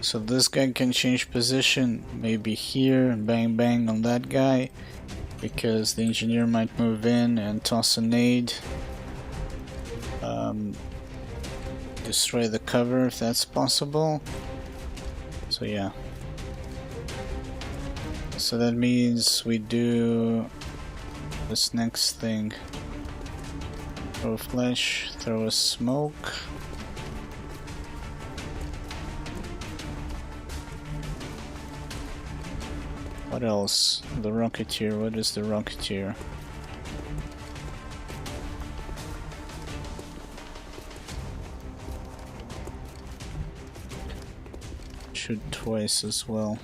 S1: So this guy can change position, maybe here, bang bang on that guy, because the engineer might move in and toss a nade. Destroy the cover if that's possible. So yeah. So that means we do this next thing. Throw a flash, throw a smoke. What else? The Rocketeer, what is the Rocketeer? Shoot twice as well.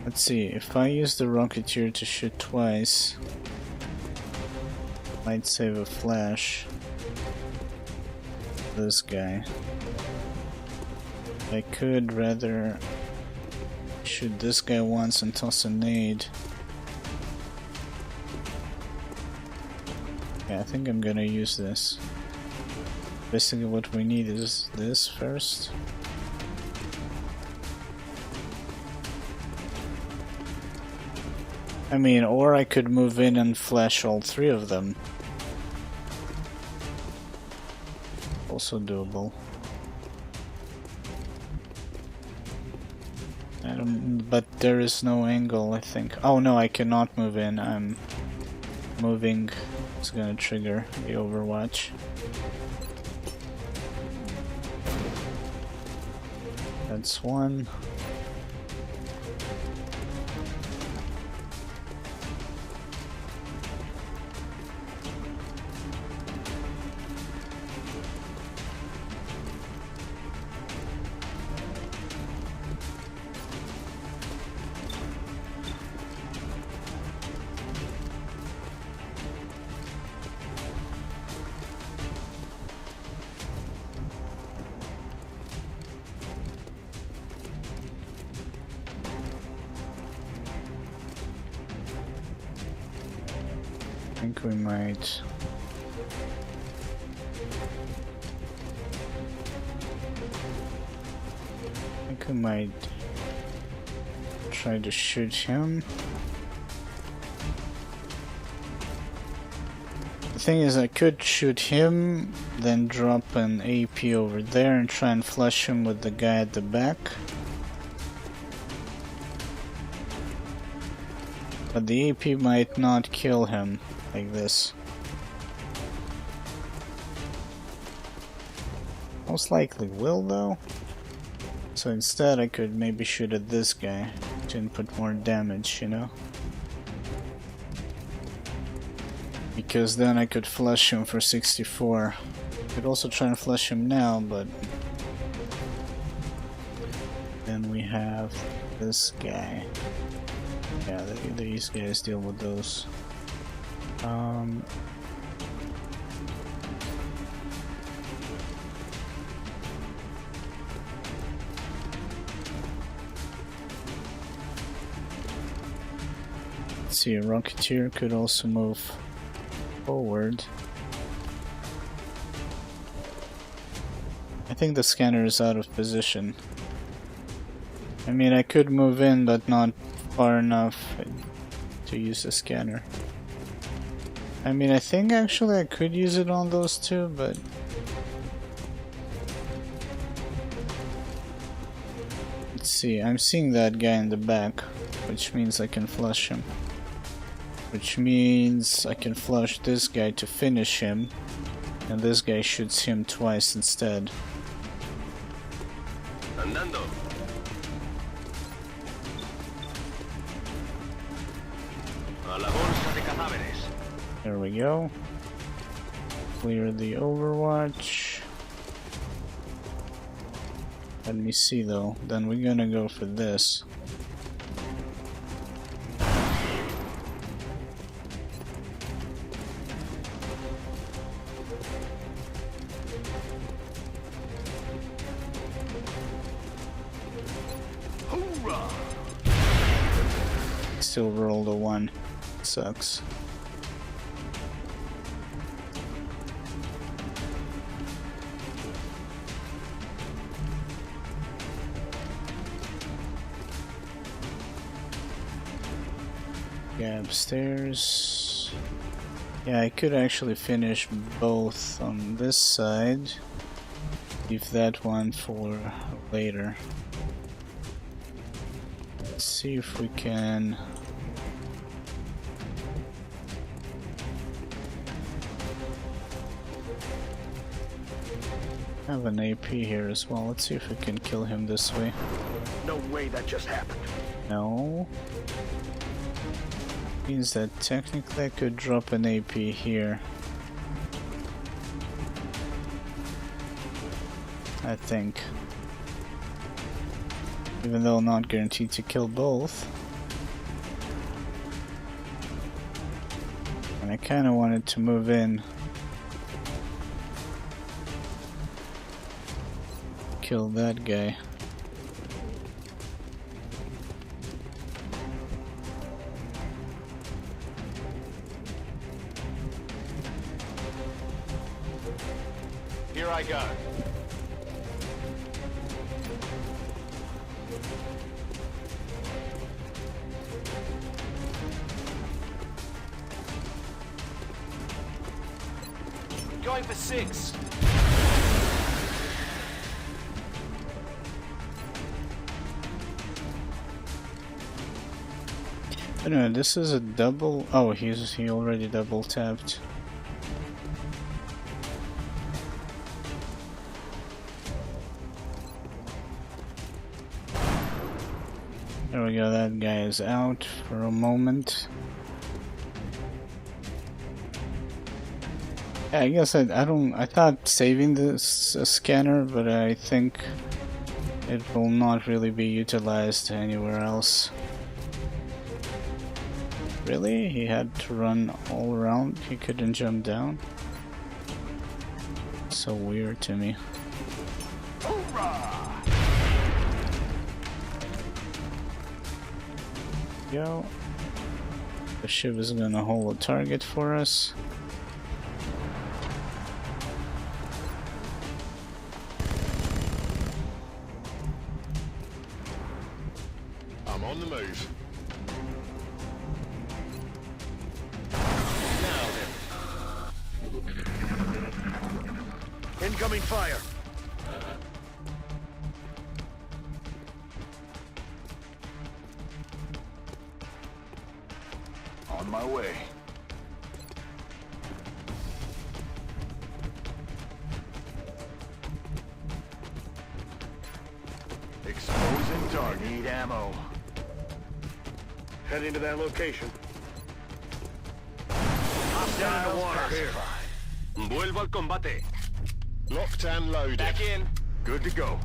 S1: Let's see, if I use the Rocketeer to shoot twice, might save a flash. This guy. I could rather shoot this guy once and toss a nade. Yeah, I think I'm gonna use this. Basically what we need is this first. I mean, or I could move in and flash all 3 of them. Also doable. But there is no angle, I think. Oh no, I cannot move in. I'm moving. It's gonna trigger the overwatch. That's one. I think we might. I think we might try to shoot him. The thing is, I could shoot him, then drop an AP over there and try and flush him with the guy at the back. But the AP might not kill him like this. Most likely will though. So instead I could maybe shoot at this guy to input more damage, you know? Because then I could flush him for 64. Could also try and flush him now, but then we have this guy. Yeah, these guys deal with those. Let's see, a Rocketeer could also move forward. I think the scanner is out of position. I mean, I could move in, but not far enough to use the scanner. I mean, I think actually I could use it on those two, but let's see, I'm seeing that guy in the back, which means I can flush him. Which means I can flush this guy to finish him, and this guy shoots him twice instead.
S3: Andando. A la bolsa de cadáveres.
S1: There we go. Clear the Overwatch. Let me see though, then we're gonna go for this. Still rolled a 1. Sucks. Yeah, upstairs. Yeah, I could actually finish both on this side. Leave that one for later. Let's see if we can. Have an AP here as well. Let's see if we can kill him this way.
S6: No way that just happened.
S1: No. Means that technically I could drop an AP here. I think. Even though not guaranteed to kill both. And I kinda wanted to move in. Kill that guy.
S3: Here I go. Going for 6.
S1: I don't know, this is a double. Oh, he already double tapped. There we go, that guy is out for a moment. Yeah, I guess I thought saving this scanner, but I think it will not really be utilized anywhere else. Really? He had to run all around? He couldn't jump down? So weird to me. Go. The ship is gonna hold a target for us.
S3: I'm on the move.
S6: Incoming fire.
S3: On my way. Exposing target. Need ammo.
S6: Heading to that location.
S3: Down in the water here.
S10: Vuelvo al combate.
S3: Locked and loaded.
S10: Back in.
S3: Good to go.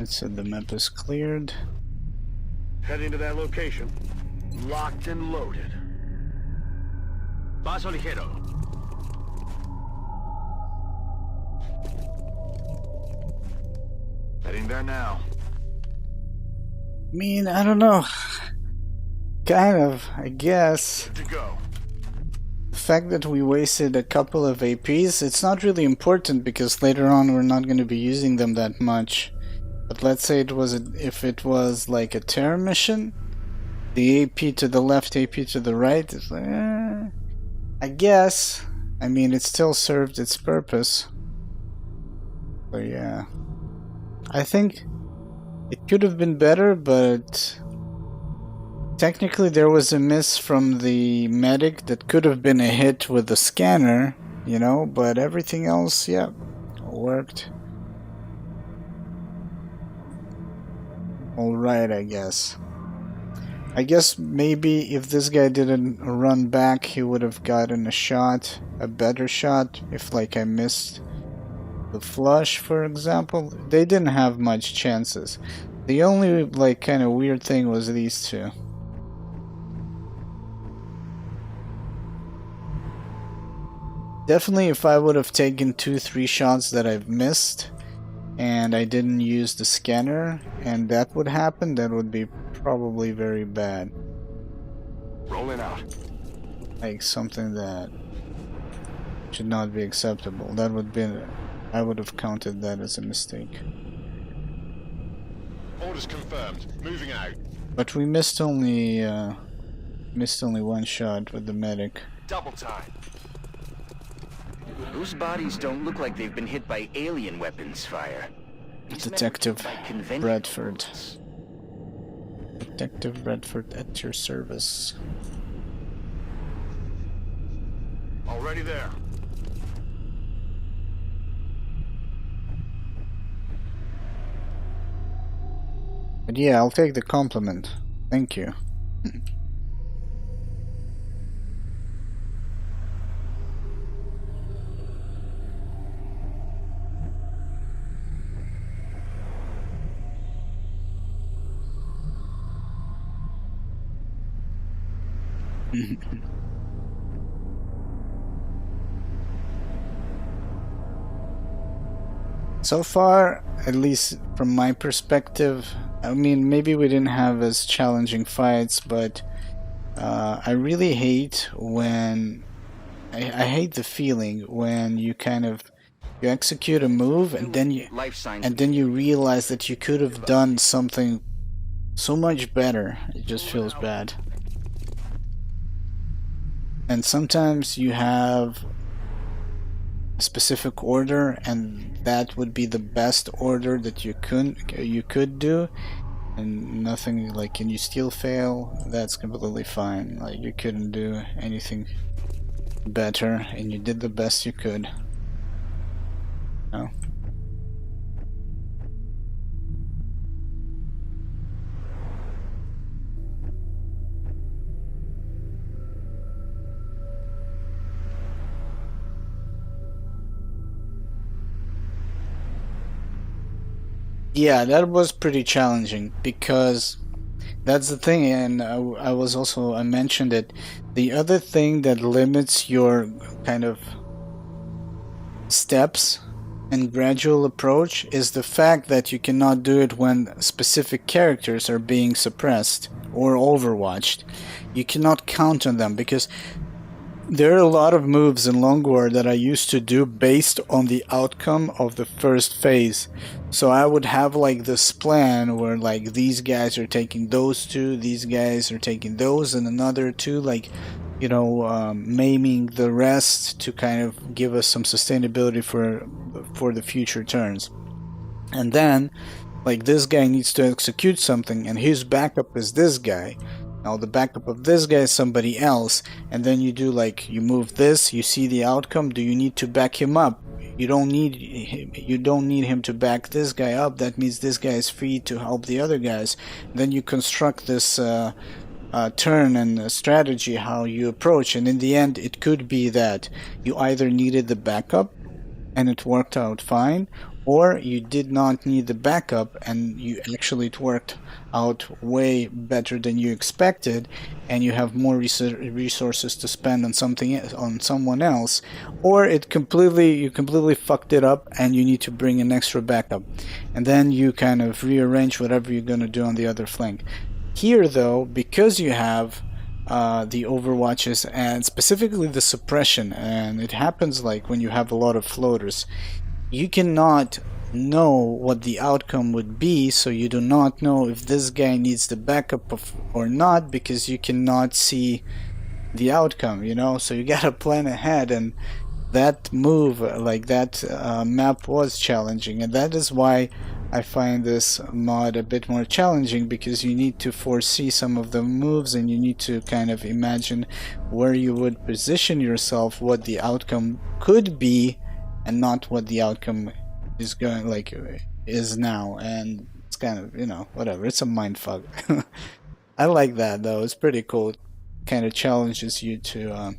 S1: It said the map is cleared.
S6: Heading to that location.
S3: Locked and loaded.
S10: Paso ligero.
S3: Heading there now.
S1: I mean, I don't know. Kind of, I guess.
S3: Good to go.
S1: The fact that we wasted a couple of APs, it's not really important because later on we're not going to be using them that much. But let's say if it was like a terror mission, the AP to the left, AP to the right, is like, I guess. I mean, it still served its purpose. So yeah. I think it could have been better, but technically there was a miss from the medic that could have been a hit with the scanner, you know, but everything else, yeah, worked. Alright, I guess. I guess maybe if this guy didn't run back, he would have gotten a shot, a better shot, if like I missed the flush, for example. They didn't have much chances. The only like kind of weird thing was these two. Definitely if I would have taken 2-3 shots that I've missed and I didn't use the scanner and that would happen, that would be probably very bad.
S3: Rolling out.
S1: Like something that should not be acceptable. That would be, I would have counted that as a mistake.
S3: Orders confirmed. Moving out.
S1: But we missed only one shot with the medic.
S3: Double time.
S11: Those bodies don't look like they've been hit by alien weapons fire.
S1: Detective Bradford. Detective Bradford at your service.
S3: Already there.
S1: But yeah, I'll take the compliment. Thank you. So far, at least from my perspective, I mean, maybe we didn't have as challenging fights, but I really hate when I hate the feeling when you kind of you execute a move and then you realize that you could have done something so much better. It just feels bad. And sometimes you have a specific order, and that would be the best order that you could do, and nothing like, and you still fail. That's completely fine. Like you couldn't do anything better, and you did the best you could. No. Yeah, that was pretty challenging because that's the thing, and I was also, I mentioned it. The other thing that limits your kind of steps and gradual approach is the fact that you cannot do it when specific characters are being suppressed or overwatched. You cannot count on them because there are a lot of moves in Long War that I used to do based on the outcome of the first phase. So I would have like this plan where like these guys are taking those two, these guys are taking those, and another two, like, you know, maiming the rest to kind of give us some sustainability for the future turns. And then Like this guy needs to execute something and his backup is this guy. Now the backup of this guy is somebody else, and then you do like, you move this, you see the outcome. Do you need to back him up? You don't need him to back this guy up. That means this guy is free to help the other guys. Then you construct this turn and strategy how you approach, and in the end it could be that you either needed the backup and it worked out fine, or you did not need the backup and it worked out way better than you expected, and you have more resources to spend on someone else, or you completely fucked it up and you need to bring an extra backup, and then you kind of rearrange whatever you're gonna do on the other flank. Here though, because you have the overwatches and specifically the suppression, and it happens like when you have a lot of floaters, you cannot know what the outcome would be, so you do not know if this guy needs the backup or not, because you cannot see the outcome, you know, so you gotta plan ahead, and that move, like that map was challenging, and that is why I find this mod a bit more challenging, because you need to foresee some of the moves and you need to kind of imagine where you would position yourself, what the outcome could be, and not what the outcome is going is now. And it's kind of, you know, whatever, it's a mindfuck. I like that though, it's pretty cool. It kind of challenges you to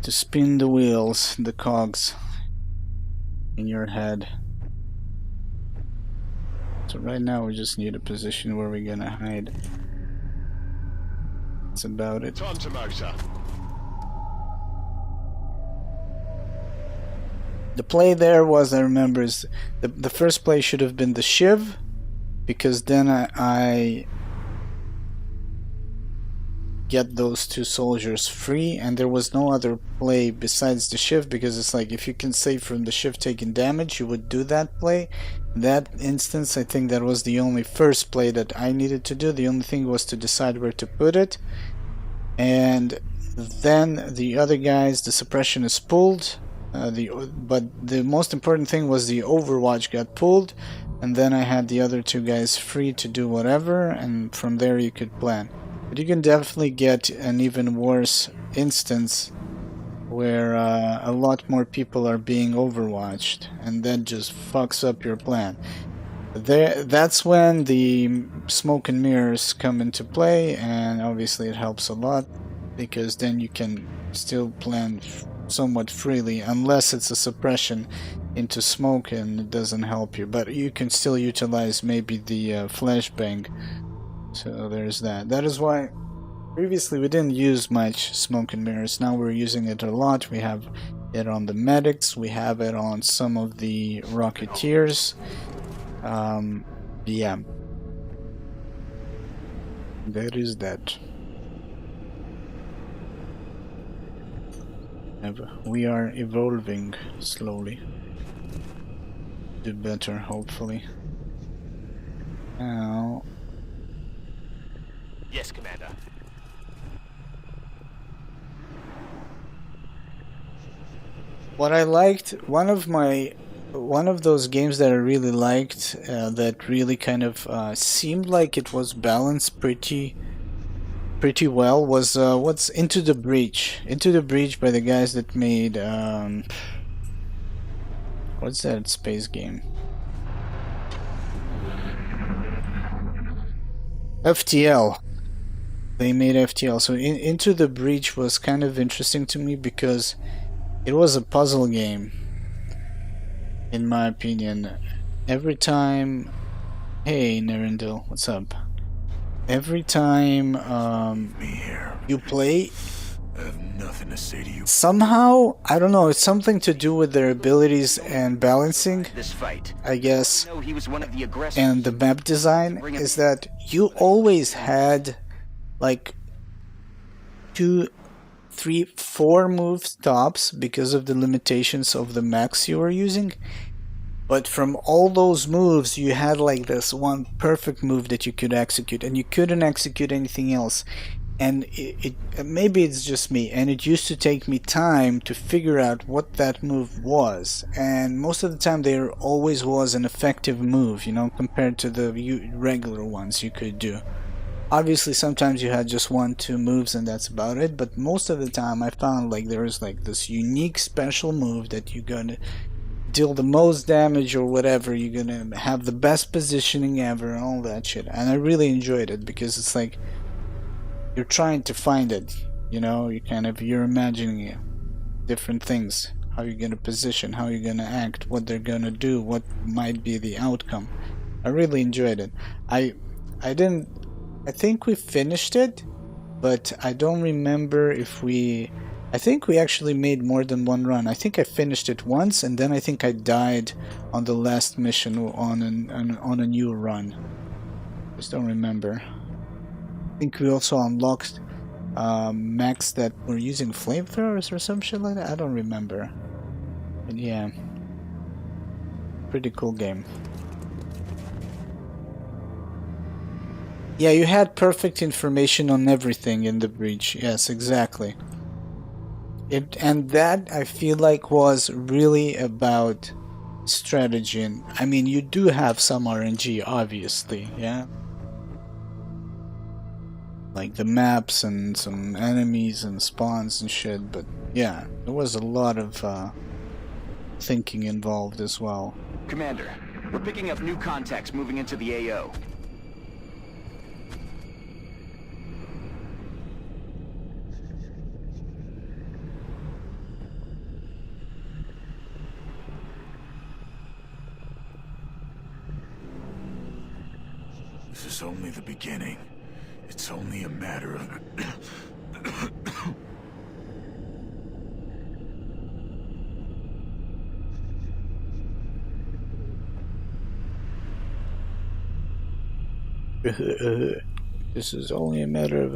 S1: spin the wheels, the cogs in your head. So right now we just need a position where we're gonna hide. That's about it.
S2: Time to motor.
S1: The play there was, I remember, is the first play should have been the Shiv, because then I get those two soldiers free, and there was no other play besides the Shiv, because it's like, if you can save from the Shiv taking damage, you would do that play. In that instance, I think that was the only first play that I needed to do. The only thing was to decide where to put it, and then the other guys, the suppression is pulled, but the most important thing was the Overwatch got pulled, and then I had the other two guys free to do whatever, and from there you could plan. But you can definitely get an even worse instance where a lot more people are being overwatched, and that just fucks up your plan. That's when the smoke and mirrors come into play, and obviously it helps a lot, because then you can still plan somewhat freely, unless it's a suppression into smoke and it doesn't help you, but you can still utilize maybe the flashbang. So there's that. That is why previously we didn't use much smoke and mirrors. Now we're using it a lot. We have it on the medics, we have it on some of the rocketeers. Yeah, there is that. We are evolving slowly. Do better, hopefully. Now.
S11: Yes, Commander.
S1: What I liked, one of those games that I really liked, that really kind of seemed like it was balanced pretty well, was what's Into the Breach. Into the Breach by the guys that made what's that space game? FTL. They made FTL. So Into the Breach was kind of interesting to me because it was a puzzle game, in my opinion. Every time, hey Nerindil, what's up? Every time you play,
S12: I have nothing to say to you.
S1: Somehow, I don't know, it's something to do with their abilities and balancing,
S11: This fight.
S1: I guess,
S11: No, he was one of the aggressors.
S1: and the map design, is that you always had like 2, 3, 4 move stops because of the limitations of the max you were using. But from all those moves, you had like this one perfect move that you could execute, and you couldn't execute anything else. and maybe it's just me, and it used to take me time to figure out what that move was, and most of the time there always was an effective move, you know, compared to the regular ones you could do. Obviously sometimes you had just 1-2 moves and that's about it, but most of the time I found like there is like this unique special move that you're gonna deal the most damage or whatever, you're gonna have the best positioning ever and all that shit, and I really enjoyed it because it's like you're trying to find it, you know, you're imagining different things, how you're gonna position, how you're gonna act, what they're gonna do, what might be the outcome. I really enjoyed it. I think we finished it, but I don't remember if I think we actually made more than one run. I think I finished it once, and then I think I died on the last mission on a new run. Just don't remember. I think we also unlocked mechs that were using flamethrowers or some shit like that. I don't remember. But yeah, pretty cool game. Yeah, you had perfect information on everything in the breach. Yes, exactly. And that I feel like was really about strategy. And I mean, you do have some RNG, obviously, yeah. Like the maps and some enemies and spawns and shit, but yeah, there was a lot of thinking involved as well.
S8: Commander, we're picking up new contacts moving into the AO.
S12: This is only the beginning. It's only a matter of...
S1: This is only a matter of...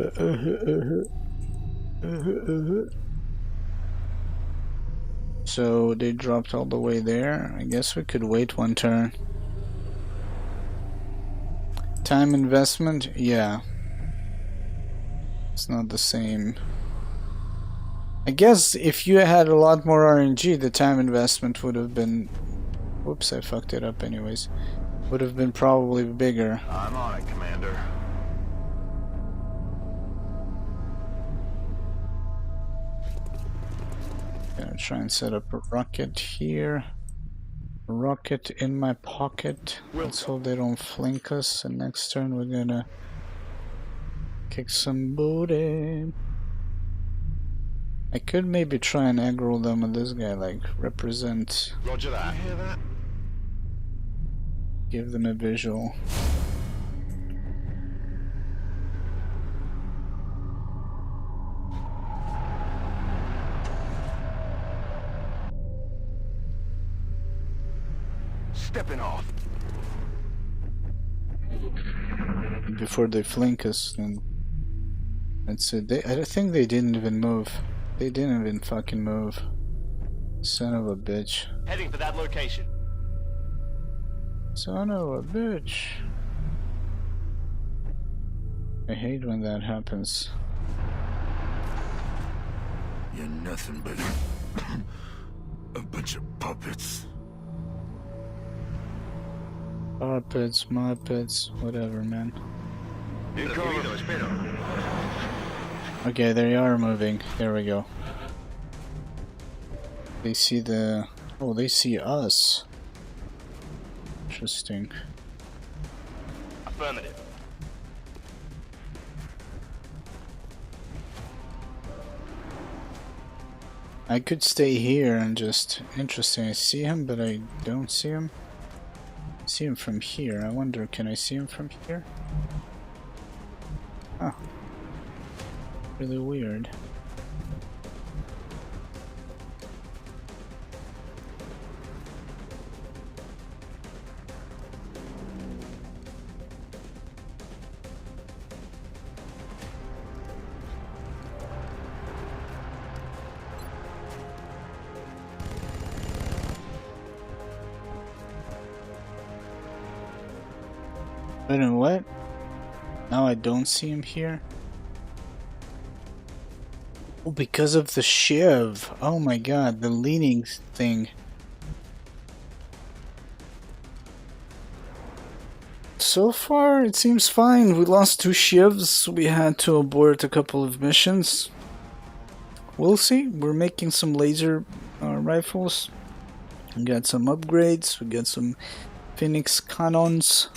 S1: So they dropped all the way there. I guess we could wait one turn. Time investment? Yeah. It's not the same. I guess if you had a lot more RNG, the time investment would have been... Whoops, I fucked it up anyways. Would have been probably bigger.
S3: I'm on it, Commander.
S1: Gonna try and set up a rocket here. A rocket in my pocket. Let's hope they don't flank us. And next turn we're gonna kick some booty. I could maybe try and aggro them with this guy, like represent.
S3: Roger that. You hear that?
S1: Give them a visual.
S3: Stepping off.
S1: Before they flank us, then that's it. I think they didn't even move. They didn't even fucking move. Son of a bitch.
S11: Heading for that location.
S1: Son of a bitch. I hate when that happens.
S12: You're nothing but a bunch of puppets.
S1: Puppets, muppets, whatever, man. Okay, they are moving. There we go. They see the... Oh, they see us. Interesting.
S11: Affirmative.
S1: I could stay here and just... Interesting, I see him, but I don't see him. I see him from here. I wonder, can I see him from here? Huh. Really weird. Wait a minute, what? Now I don't see him here? Oh, because of the shiv. Oh my god, the leaning thing. So far, it seems fine. We lost 2 shivs. We had to abort a couple of missions. We'll see. We're making some laser rifles. We got some upgrades. We got some Phoenix cannons.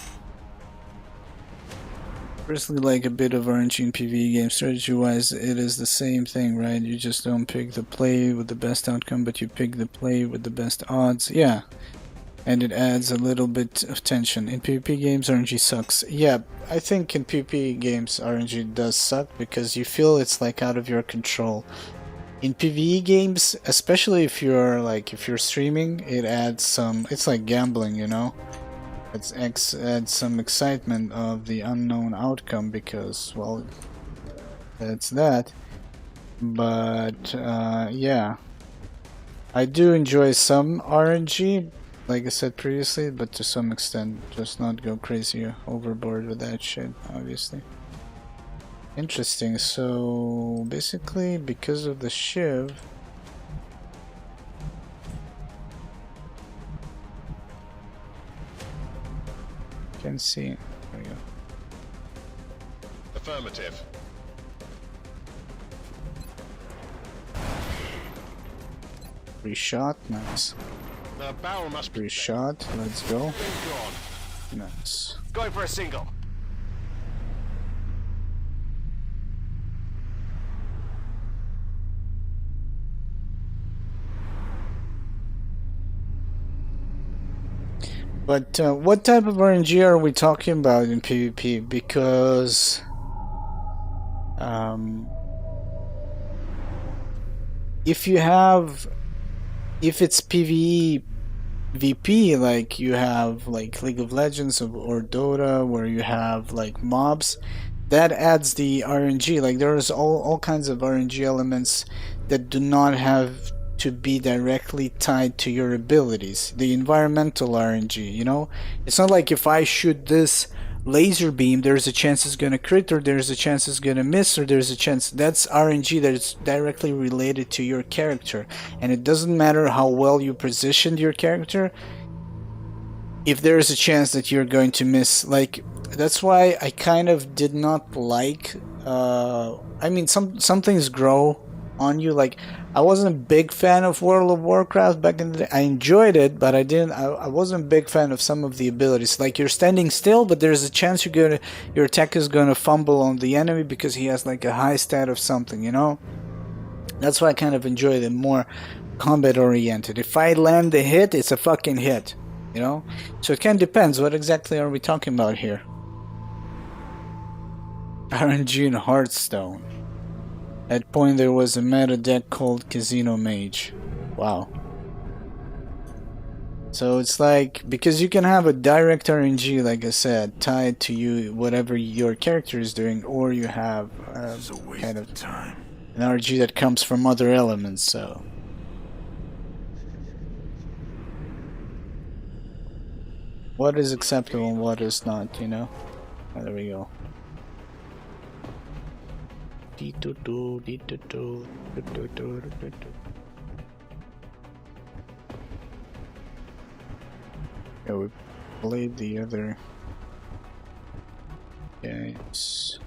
S1: Personally, like a bit of RNG in PvE game. Strategy-wise, it is the same thing, right? You just don't pick the play with the best outcome, but you pick the play with the best odds. Yeah. And it adds a little bit of tension. In PvP games, RNG sucks. Yeah, I think in PvP games, RNG does suck because you feel it's like out of your control. In PvE games, especially if you're streaming, it adds some, it's like gambling, you know? It adds some excitement of the unknown outcome because, well, that's that. But, yeah. I do enjoy some RNG, like I said previously, but to some extent, just not go crazy overboard with that shit, obviously. Interesting, so basically, because of the shiv, can see. There we go.
S2: Affirmative.
S1: Free shot, nice.
S2: The barrel must be
S1: Free shot, let's go.
S2: gone.
S1: Nice.
S11: Going for a single.
S1: But what type of RNG are we talking about in PvP? Because if it's PvE VP, like you have like League of Legends or Dota, where you have like mobs, that adds the RNG. Like there's all kinds of RNG elements that do not have to be directly tied to your abilities. The environmental RNG, you know, it's not like if I shoot this laser beam, there's a chance it's gonna crit, or there's a chance it's gonna miss, or there's a chance. That's RNG that's directly related to your character, and it doesn't matter how well you positioned your character if there is a chance that you're going to miss. Like, that's why I kind of did not like I mean, some things grow on you. Like, I wasn't a big fan of World of Warcraft back in the day. I enjoyed it, but I wasn't a big fan of some of the abilities. Like, you're standing still, but there's a chance your attack is gonna fumble on the enemy because he has like a high stat of something, you know? That's why I kind of enjoy it more combat oriented. If I land the hit, it's a fucking hit, you know? So it kind of depends. What exactly are we talking about here? RNG in Hearthstone. At point there was a meta deck called Casino Mage. Wow. So it's like, because you can have a direct RNG, like I said, tied to you, whatever your character is doing, or you have kind of time. An RNG that comes from other elements, so. What is acceptable and what is not, you know? Oh, there we go. Yeah, we played the other games.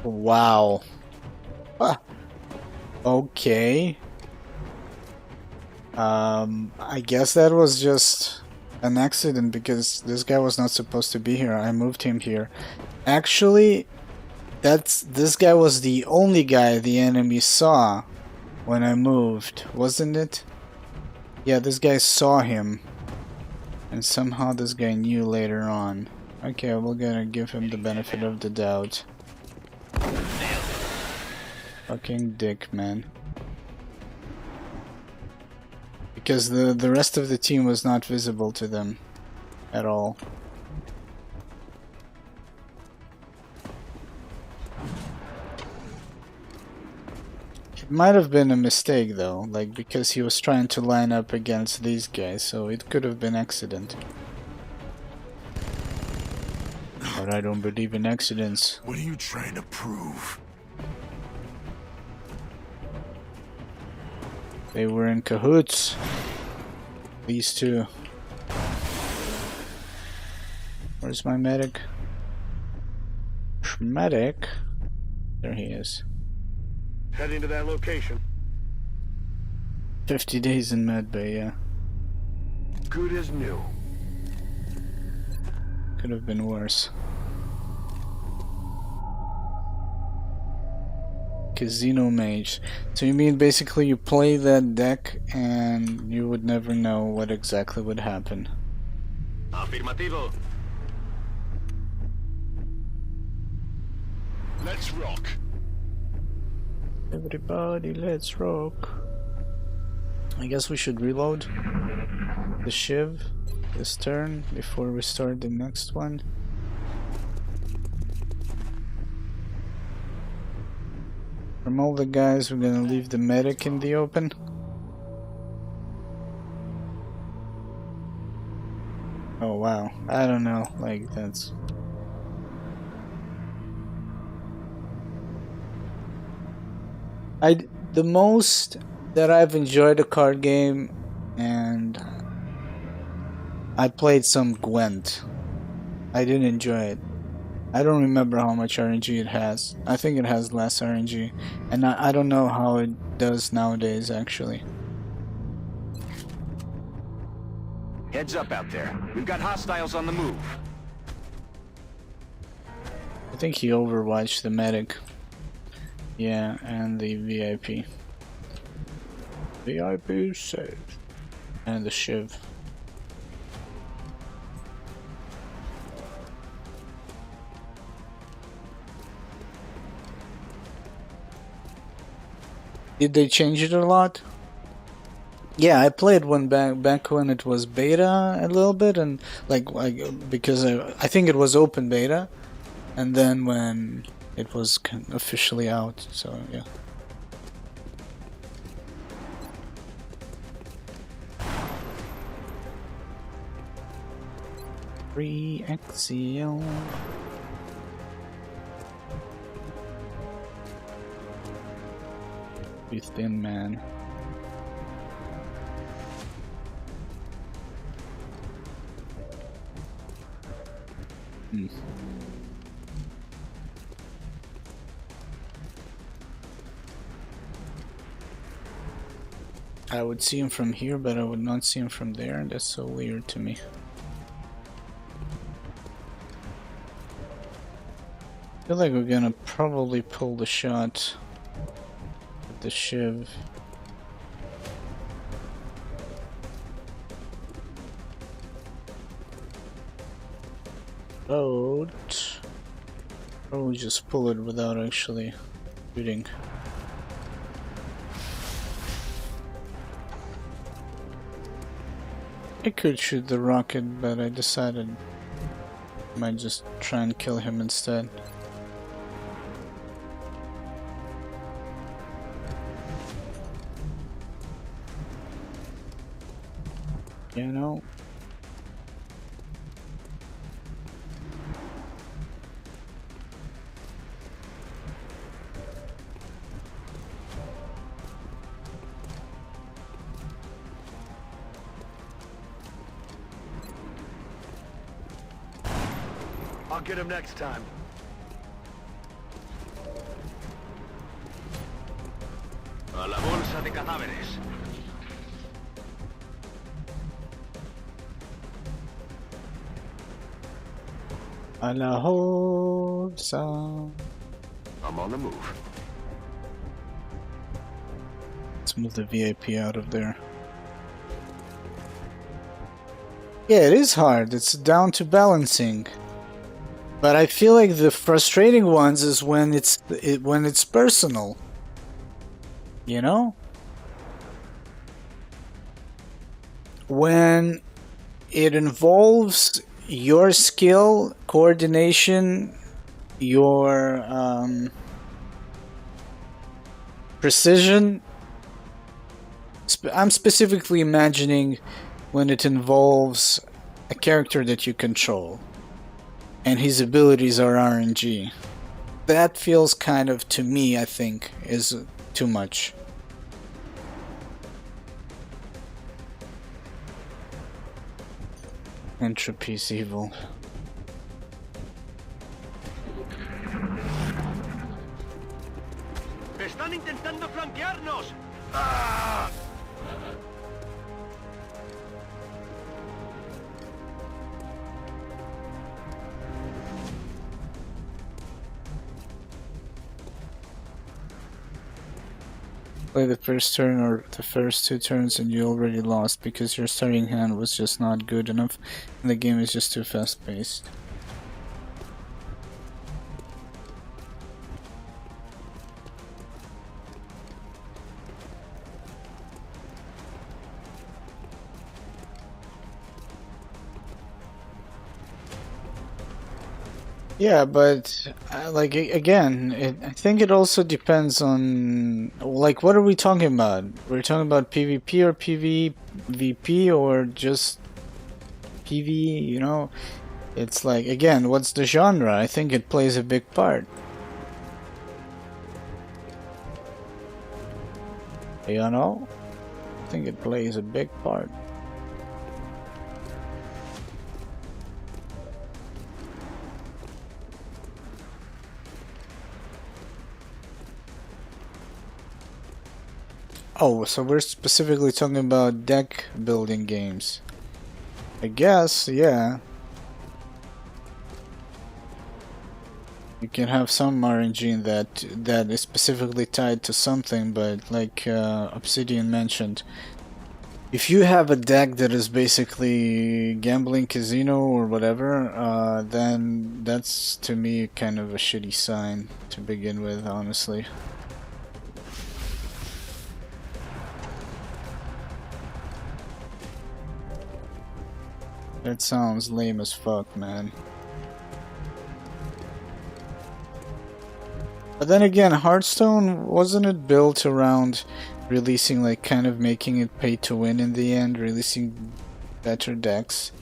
S1: Wow. Ah. Okay. I guess that was just an accident because this guy was not supposed to be here. I moved him here. Actually, this guy was the only guy the enemy saw when I moved, wasn't it? Yeah, this guy saw him. And somehow this guy knew later on. Okay, we're gonna give him the benefit of the doubt. Fucking dick, man. Because the rest of the team was not visible to them at all. It might have been a mistake though, like because he was trying to line up against these guys, so it could have been accident. But I don't believe in accidents.
S7: What are you trying to prove?
S1: They were in cahoots. These two. Where's my medic? Medic? There he is.
S3: Heading to that location.
S1: 50 days in medbay, yeah.
S3: Good as new.
S1: Could have been worse. Casino Mage. So you mean basically you play that deck and you would never know what exactly would happen.
S3: Afirmativo. Let's rock.
S1: Everybody, let's rock. I guess we should reload the Shiv this turn before we start the next one. From all the guys, we're gonna leave the medic in the open. Oh wow, I don't know, like that's... The most that I've enjoyed a card game, and I played some Gwent. I didn't enjoy it. I don't remember how much RNG it has. I think it has less RNG, and I don't know how it does nowadays actually.
S8: Heads up out there. We've got hostiles on the move.
S1: I think he overwatched the medic. Yeah, and the VIP. VIP is safe. And the Shiv. Did they change it a lot? Yeah, I played one back when it was beta a little bit, and like because I think it was open beta, and then when it was officially out, so yeah. Reaxial. Be thin, man. I would see him from here, but I would not see him from there, and that's so weird to me. I feel like we're gonna probably pull the shot with the Shiv. Probably just pull it without actually shooting. I could shoot the rocket, but I decided I might just try and kill him instead. You know?
S3: I'll get him next time. A la bolsa de cadáveres.
S1: A la bolsa.
S3: I'm on the move.
S1: Let's move the VIP out of there. Yeah, it is hard. It's down to balancing. But I feel like the frustrating ones is when it's personal. You know? When it involves your skill, coordination, your precision. I'm specifically imagining when it involves a character that you control and his abilities are RNG. That feels kind of, to me, I think, is too much. Entropy's evil.
S3: ¡Están intentando flanquearnos! ¡Ah!
S1: Play the first turn or the first 2 turns and you already lost because your starting hand was just not good enough and the game is just too fast paced. Yeah, but like again, I think it also depends on like what are we talking about? We're talking about PvP or PvP or just PvE, you know? It's like again, what's the genre? I think it plays a big part. You know? I think it plays a big part. Oh, so we're specifically talking about deck building games. I guess, yeah. You can have some RNG that is specifically tied to something, but like Obsidian mentioned, if you have a deck that is basically gambling casino or whatever, then that's to me kind of a shitty sign to begin with, honestly. That sounds lame as fuck, man. But then again, Hearthstone, wasn't it built around releasing, like, kind of making it pay to win in the end, releasing better decks?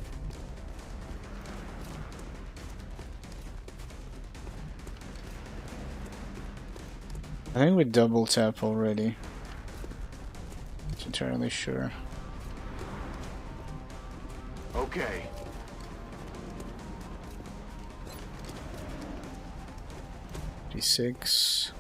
S1: I think we double tap already. Not entirely sure.
S3: Okay.
S1: D6.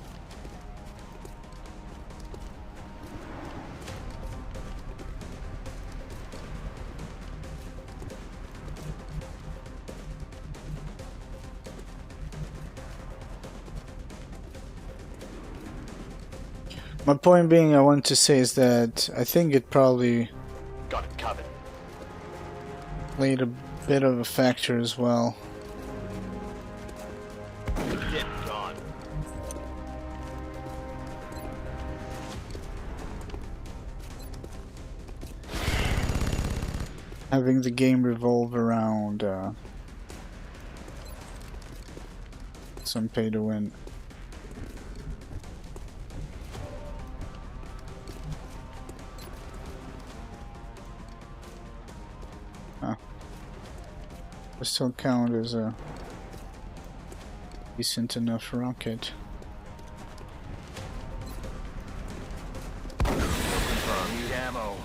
S1: My point being, I want to say is that I think it probably
S3: Got it covered.
S1: played a bit of a factor as well.
S3: Ship gone.
S1: Having the game revolve around some pay to win. I still count as a decent enough rocket.
S3: Need ammo.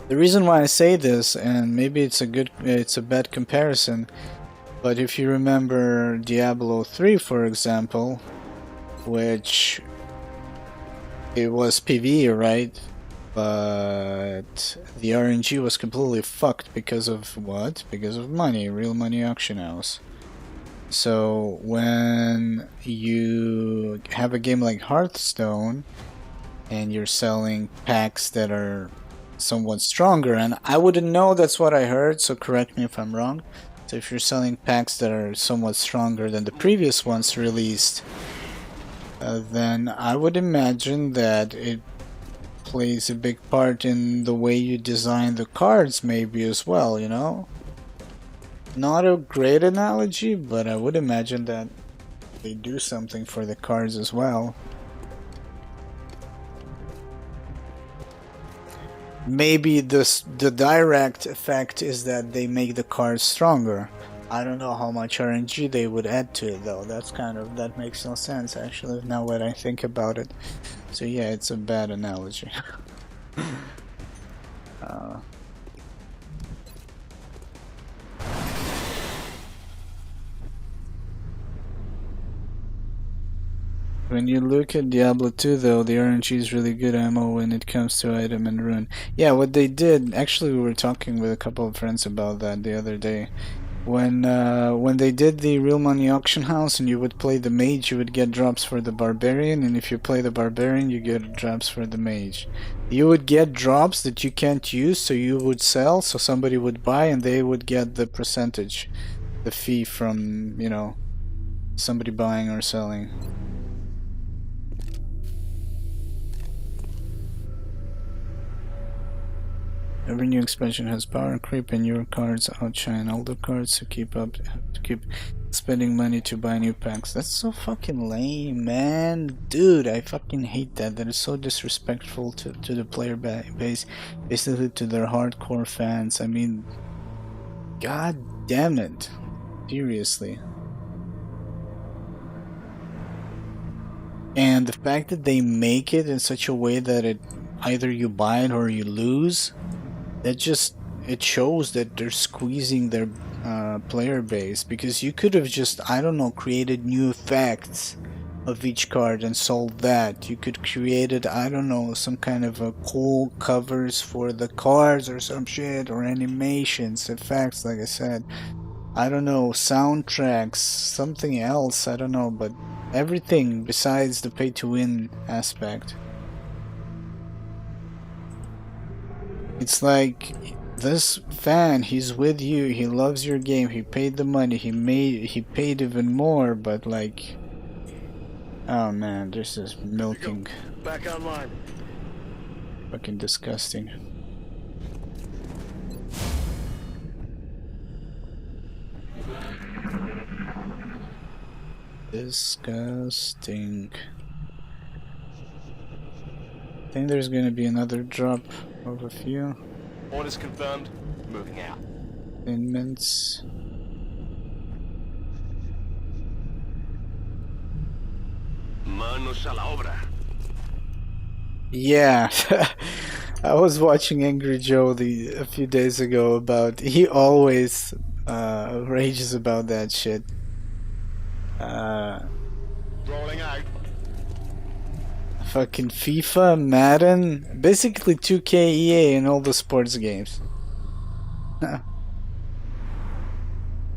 S1: The reason why I say this, and maybe it's a bad comparison, but if you remember Diablo 3, for example, which it was PvE, right? But the RNG was completely fucked because of what? Because of money, real money auction house. So when you have a game like Hearthstone and you're selling packs that are somewhat stronger, and I wouldn't know, that's what I heard, so correct me if I'm wrong. So if you're selling packs that are somewhat stronger than the previous ones released, then I would imagine that it plays a big part in the way you design the cards maybe as well, you know? Not a great analogy, but I would imagine that they do something for the cards as well. Maybe the direct effect is that they make the cards stronger. I don't know how much RNG they would add to it though. That makes no sense actually now that I think about it. So yeah, it's a bad analogy. When you look at Diablo 2 though, the RNG is really good ammo when it comes to item and rune. Yeah, what they did, actually we were talking with a couple of friends about that the other day. When they did the real money auction house and you would play the mage, you would get drops for the barbarian, and if you play the barbarian, you get drops for the mage. You would get drops that you can't use, so you would sell, so somebody would buy and they would get the percentage, the fee from, you know, somebody buying or selling. Every new expansion has power creep and your cards outshine older cards, so have to keep spending money to buy new packs. That's so fucking lame, man. Dude, I fucking hate that. That is so disrespectful to the player base, basically to their hardcore fans. I mean, god damn it. Seriously. And the fact that they make it in such a way that it either you buy it or you lose, it shows that they're squeezing their player base, because you could have just, I don't know, created new effects of each card and sold that. You could created, I don't know, some kind of a cool covers for the cards or some shit, or animations, effects, like I said. I don't know, soundtracks, something else, I don't know, but everything besides the pay to win aspect. It's like, this fan, he's with you, he loves your game, he paid the money, he paid even more, but like, oh man, this is milking.
S3: Back online.
S1: Fucking disgusting. Disgusting. I think there's gonna be another drop of a few.
S3: Orders confirmed. Moving out.
S1: Attainments.
S3: Manos a la obra.
S1: Yeah. I was watching Angry Joe a few days ago about, he always rages about that shit.
S3: Rolling out.
S1: Fucking FIFA, Madden, basically 2K, EA, and all the sports games.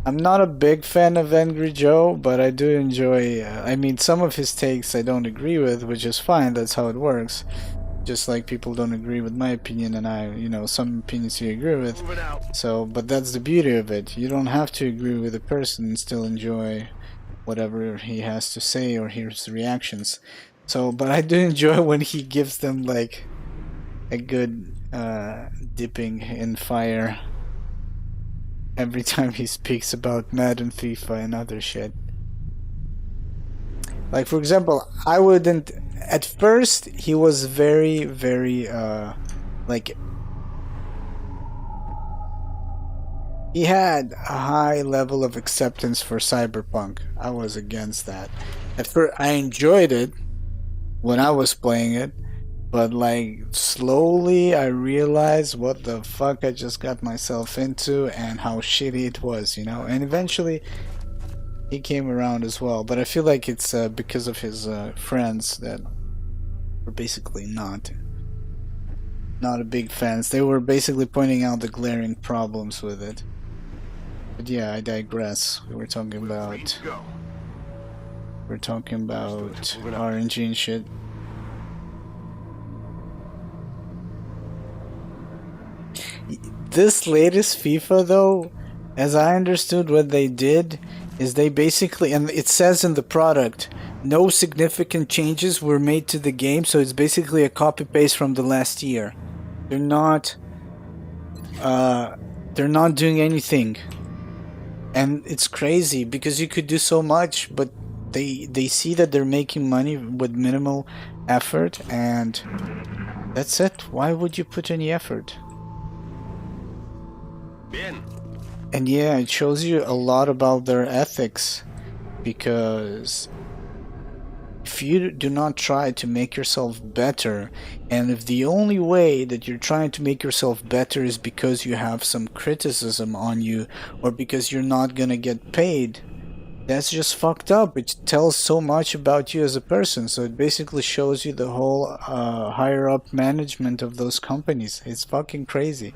S1: I'm not a big fan of Angry Joe, but I do enjoy, I mean, some of his takes I don't agree with, which is fine, that's how it works. Just like people don't agree with my opinion, and you know, some opinions you agree with. So, but that's the beauty of it. You don't have to agree with a person and still enjoy whatever he has to say or his reactions. So, but I do enjoy when he gives them like a good dipping in fire every time he speaks about Madden, FIFA, and other shit. Like, for example, I wouldn't, at first he was very, very like, he had a high level of acceptance for Cyberpunk. I was against that. At first I enjoyed it when I was playing it, but like slowly I realized what the fuck I just got myself into and how shitty it was, you know. And eventually he came around as well, but I feel like it's because of his friends that were basically not a big fans. They were basically pointing out the glaring problems with it. But yeah, I digress. We're talking about RNG and shit. This latest FIFA though, As I understood, what they did is they basically, and it says in the product, no significant changes were made to the game, so it's basically a copy paste from the last year. They're not doing anything, and it's crazy because you could do so much, but they see that they're making money with minimal effort, and that's it. Why would you put any effort?
S3: Bien.
S1: And yeah, it shows you a lot about their ethics, because if you do not try to make yourself better, and if the only way that you're trying to make yourself better is because you have some criticism on you, or because you're not gonna get paid, that's just fucked up. It tells so much about you as a person. So it basically shows you the whole higher up management of those companies. It's fucking crazy.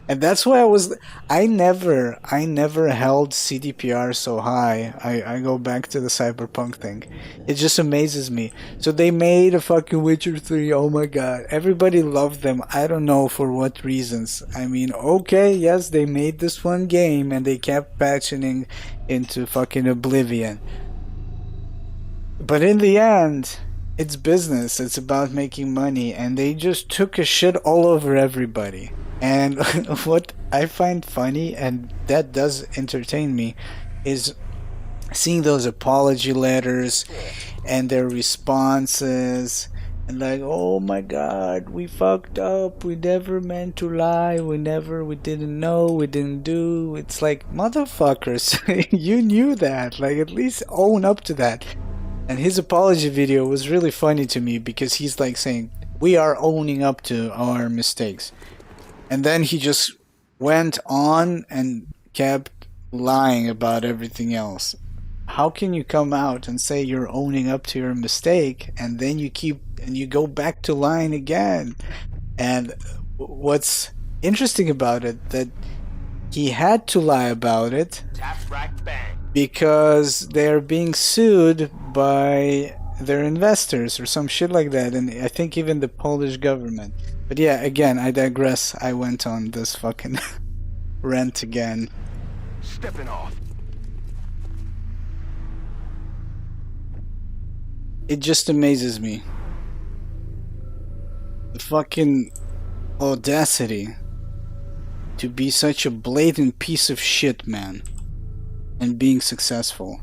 S1: And that's why I never held CDPR so high. I go back to the Cyberpunk thing. It just amazes me. So they made a fucking Witcher 3, oh my god. Everybody loved them. I don't know for what reasons. I mean, okay, yes, they made this one game and they kept patching into fucking oblivion. But in the end, it's business. It's about making money, and they just took a shit all over everybody. And what I find funny, and that does entertain me, is seeing those apology letters and their responses, and like, oh my god, we fucked up, we never meant to lie, we didn't know, we didn't do. It's like, motherfuckers, you knew that, like, at least own up to that. And his apology video was really funny to me, because he's like saying, we are owning up to our mistakes. And then he just went on and kept lying about everything else. How can you come out and say you're owning up to your mistake, and then you go back to lying again? And what's interesting about it, that he had to lie about it because they're being sued by their investors or some shit like that, and I think even the Polish government. But yeah, again, I digress. I went on this fucking rant again.
S3: Stepping off.
S1: It just amazes me. The fucking audacity to be such a blatant piece of shit, man. And being successful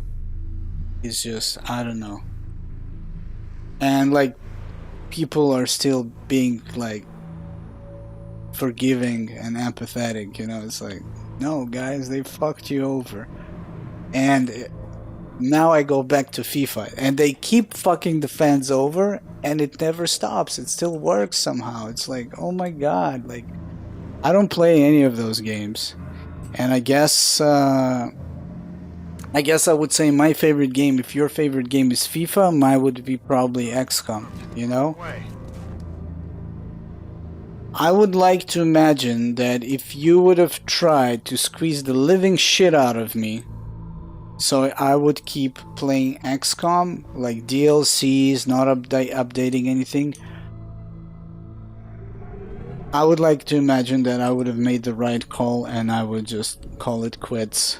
S1: is just, I don't know. And like, people are still being like forgiving and empathetic, you know. It's like, no guys, they fucked you over. And now I go back to FIFA, and they keep fucking the fans over, and it never stops. It still works somehow. It's like, oh my god, like, I don't play any of those games, and I guess I would say my favorite game, if your favorite game is FIFA, mine would be probably XCOM, you know? I would like to imagine that if you would have tried to squeeze the living shit out of me, so I would keep playing XCOM, like DLCs, not updating anything, I would like to imagine that I would have made the right call, and I would just call it quits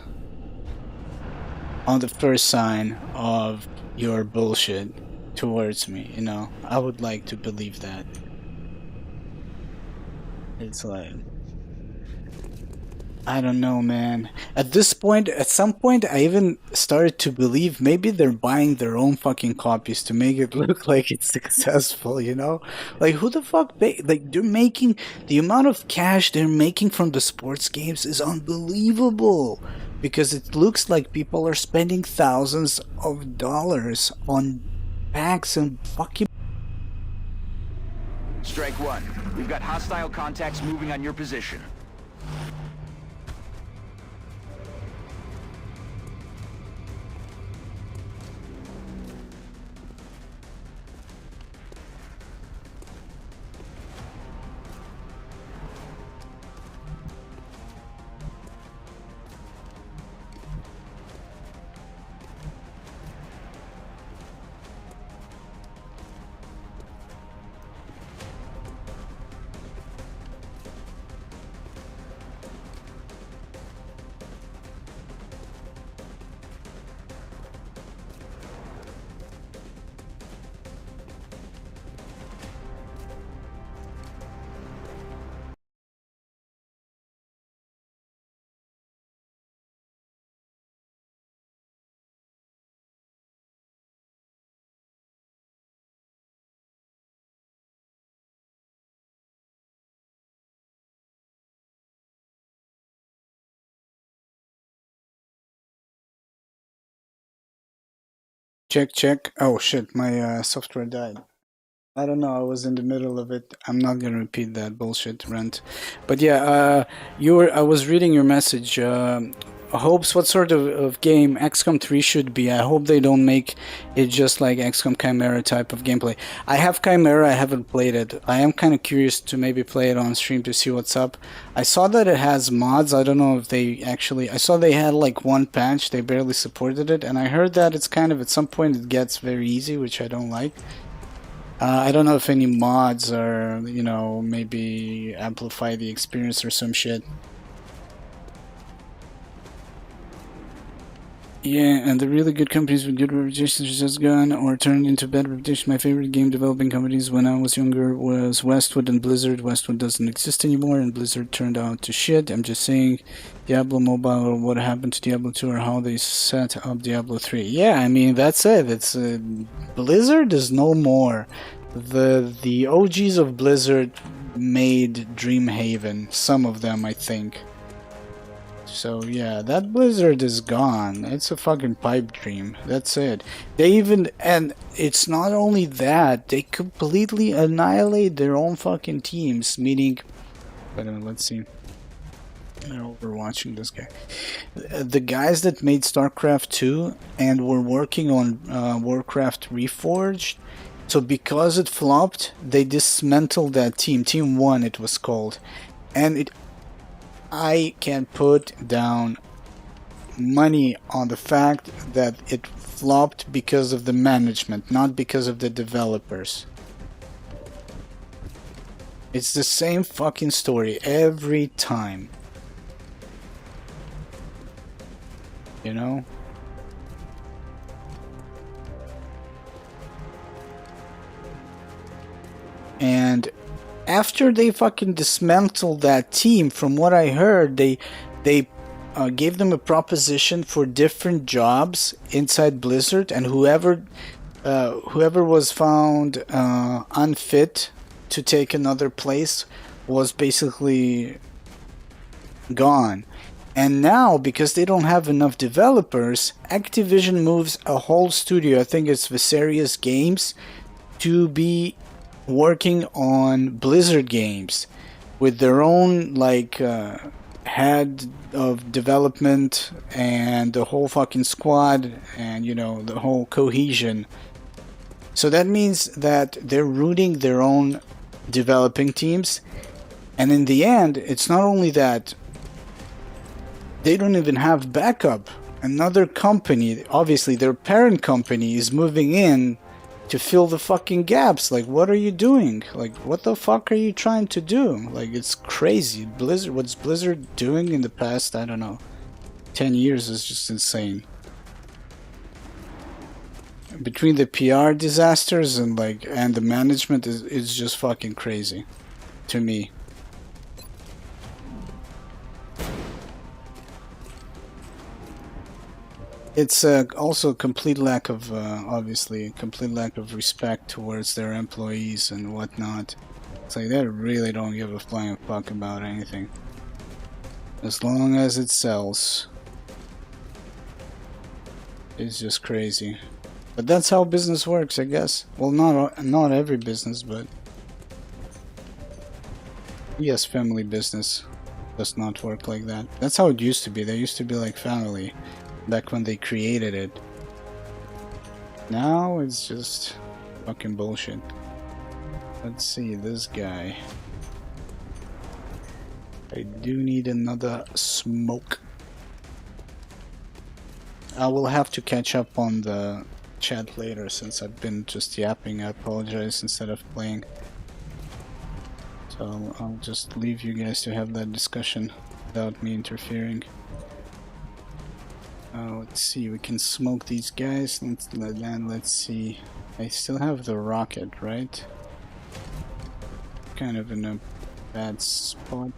S1: on the first sign of your bullshit towards me, you know? I would like to believe that. It's like, I don't know, man. At this point, at some point, I even started to believe maybe they're buying their own fucking copies to make it look like it's successful, you know? Like, who the fuck, like, they're making, the amount of cash they're making from the sports games is unbelievable. Because it looks like people are spending thousands of dollars on packs and fucking...
S8: Strike one. We've got hostile contacts moving on your position.
S1: Check. Oh shit, my software died. I don't know, I was in the middle of it. I'm not gonna repeat that bullshit rant. But yeah, I was reading your message. Hopes, what sort of game XCOM 3 should be? I hope they don't make it just like XCOM Chimera type of gameplay. I have Chimera, I haven't played it. I am kind of curious to maybe play it on stream to see what's up. I saw that it has mods. I don't know if they actually... I saw they had like one patch, they barely supported it. And I heard that it's kind of, at some point, it gets very easy, which I don't like. I don't know if any mods are, you know, maybe amplify the experience or some shit. Yeah, and the really good companies with good reputations just gone or turned into bad reputation. My favorite game developing companies when I was younger was Westwood and Blizzard. Westwood doesn't exist anymore, and Blizzard turned out to shit. I'm just saying, Diablo Mobile, or what happened to Diablo 2, or how they set up Diablo 3. Yeah, I mean, that's it. It's Blizzard is no more. The OGs of Blizzard made Dreamhaven. Some of them, I think. So yeah, that Blizzard is gone. It's a fucking pipe dream. That's it. They even, and it's not only that, they completely annihilate their own fucking teams, meaning, but let's see. We're watching this guy. The guys that made StarCraft 2 and were working on Warcraft Reforged, so because it flopped, they dismantled that team. Team 1 it was called. And I can put down money on the fact that it flopped because of the management, not because of the developers. It's the same fucking story every time. You know? And after they fucking dismantled that team, from what I heard, they gave them a proposition for different jobs inside Blizzard, and whoever was found unfit to take another place was basically gone. And now, because they don't have enough developers, Activision moves a whole studio, I think it's Viserious Games, to be working on Blizzard games with their own like head of development and the whole fucking squad, and you know, the whole cohesion. So that means that they're rooting their own developing teams, and in the end it's not only that, they don't even have backup. Another company, obviously their parent company, is moving in to fill the fucking gaps. Like, what are you doing? Like, what the fuck are you trying to do? Like, it's crazy. Blizzard, what's Blizzard doing in the past, I don't know, 10 years is just insane. Between the PR disasters and like, and the management is just fucking crazy to me. It's also a complete lack of, obviously, a complete lack of respect towards their employees and whatnot. It's like they really don't give a flying fuck about anything. As long as it sells. It's just crazy. But that's how business works, I guess. Well, not every business, but... yes, family business does not work like that. That's how it used to be. They used to be like family back when they created it. Now it's just fucking bullshit. Let's see, this guy. I do need another smoke. I will have to catch up on the chat later since I've been just yapping. I apologize, instead of playing. So I'll just leave you guys to have that discussion without me interfering. Let's see, we can smoke these guys. Let's see. I still have the rocket, right? Kind of in a bad spot.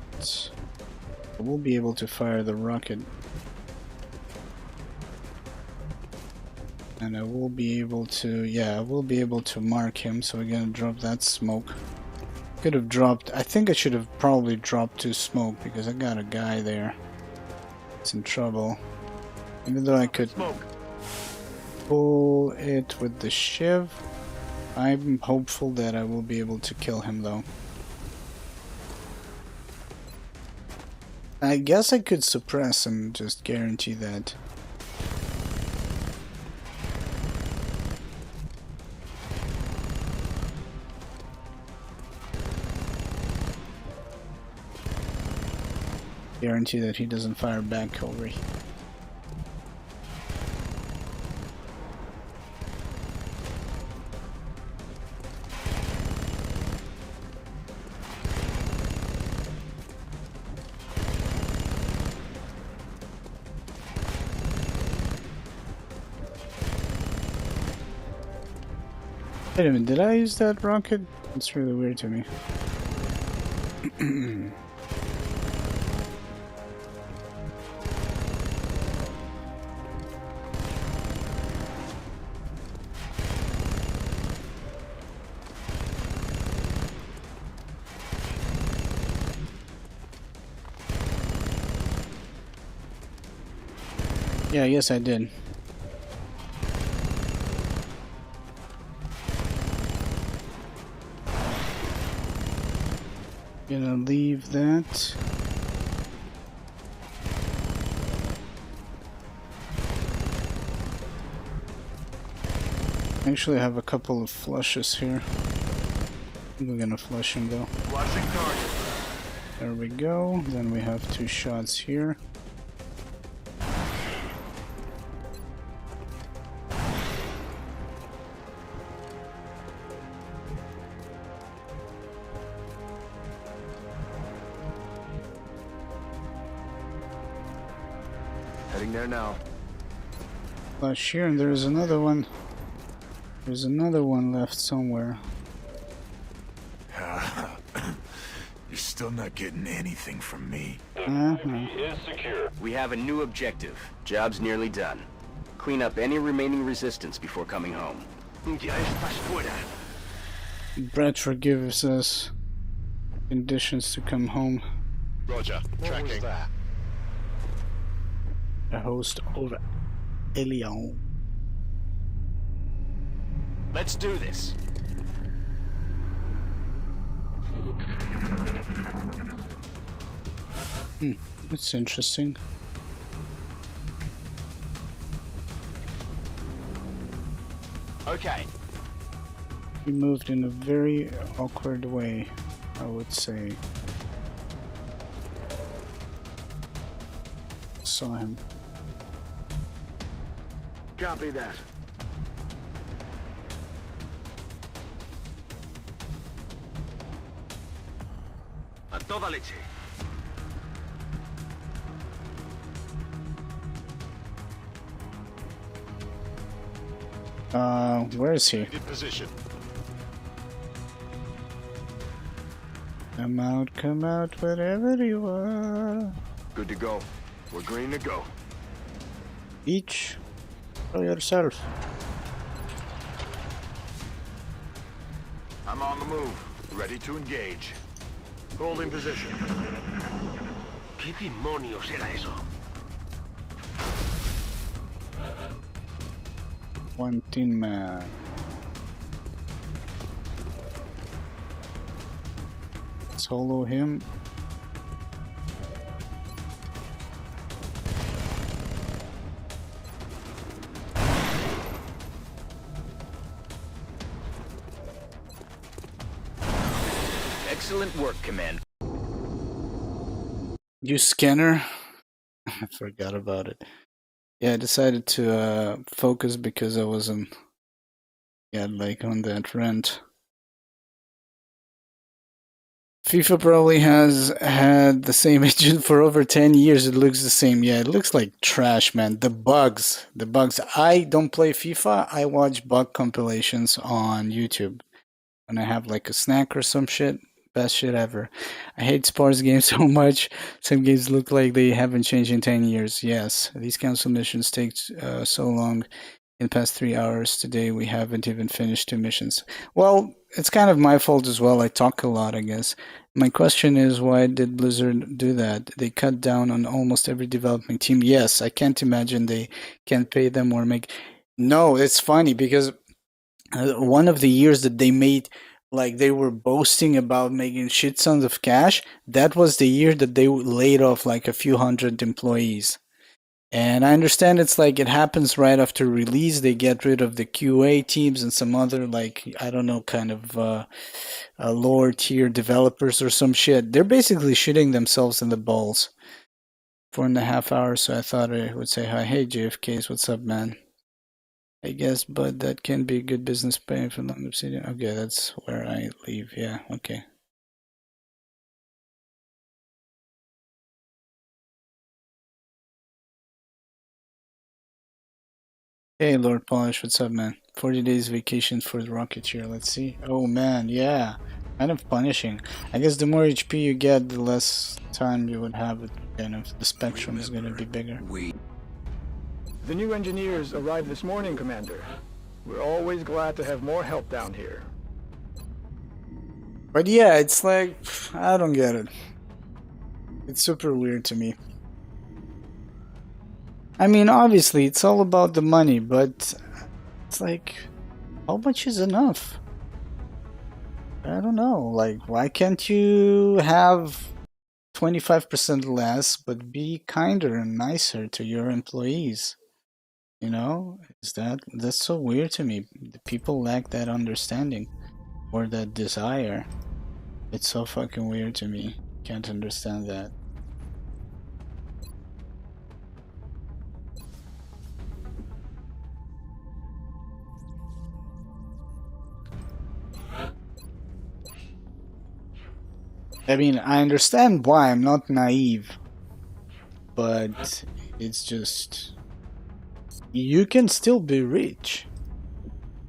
S1: I will be able to fire the rocket. And I will be able to, yeah, I will be able to mark him, so we're gonna drop that smoke. Could have dropped, I think I should have probably dropped 2 smoke, because I got a guy there. It's in trouble. Even though I could... pull it with the shiv. I'm hopeful that I will be able to kill him though. I guess I could suppress him, just guarantee that. Guarantee that he doesn't fire back over here. Wait a minute, did I use that rocket? It's really weird to me. Yeah, yes I did. Gonna leave that. Actually, I have a couple of flushes here. We're gonna flush him though.
S3: Flushing target.
S1: There we go. Then we have 2 shots here.
S3: Heading there now.
S1: Flush here, and there's another one. There's another one left somewhere.
S12: You're still not getting anything from me.
S2: Is secure.
S11: We have a new objective. Job's nearly done. Clean up any remaining resistance before coming home.
S3: Ya estás fuera.
S1: Brad forgives us conditions to come home.
S3: Roger. Tracking.
S1: The host of Elion.
S11: Let's do this.
S1: That's interesting.
S11: Okay.
S1: He moved in a very awkward way, I would say. Saw him.
S3: Copy that. A toda leche.
S1: Where is he?
S3: Good position.
S1: Come out, wherever you are.
S3: Good to go. We're green to go.
S1: Each for yourself.
S3: I'm on the move. Ready to engage. Holding position. ¿Qué demonios era eso?
S1: One tin man. Solo him.
S11: Excellent work, Command.
S1: You scanner? I forgot about it. Yeah, I decided to focus because I wasn't like on that rent. FIFA probably has had the same engine for over 10 years. It looks the same. Yeah, it looks like trash, man. The bugs. I don't play FIFA. I watch bug compilations on YouTube when I have like a snack or some shit. Best shit ever. I hate sports games so much. Some games look like they haven't changed in 10 years. Yes, these council missions take so long. In the past 3 hours today, we haven't even finished 2 missions. Well, it's kind of my fault as well. I talk a lot, I guess. My question is, why did Blizzard do that? They cut down on almost every development team. Yes, I can't imagine they can't pay them or make... No, it's funny because one of the years that they made, like they were boasting about making shit tons of cash, that was the year that they laid off like a few hundred employees. And I understand it's like it happens right after release. They get rid of the QA teams and some other, like, I don't know, kind of lower tier developers or some shit. They're basically shooting themselves in the balls. 4.5 hours, so I thought I would say hi. Hey, JFKs, what's up, man? I guess, but that can be good business pay for long obsidian. Okay, that's where I leave. Yeah, okay. Hey, Lord Polish, what's up, man? 40 days vacation for the Rocketeer. Let's see. Oh, man, yeah. Kind of punishing. I guess the more HP you get, the less time you would have. Kind of the spectrum is going to be bigger.
S6: The new engineers arrived this morning, Commander. We're always glad to have more help down here.
S1: But yeah, it's like, I don't get it. It's super weird to me. I mean, obviously, it's all about the money, but it's like, how much is enough? I don't know. Like, why can't you have 25% less, but be kinder and nicer to your employees? You know, that's so weird to me. The people lack that understanding or that desire. It's so fucking weird to me. Can't understand that. I mean, I understand why. I'm not naive. But it's just, you can still be rich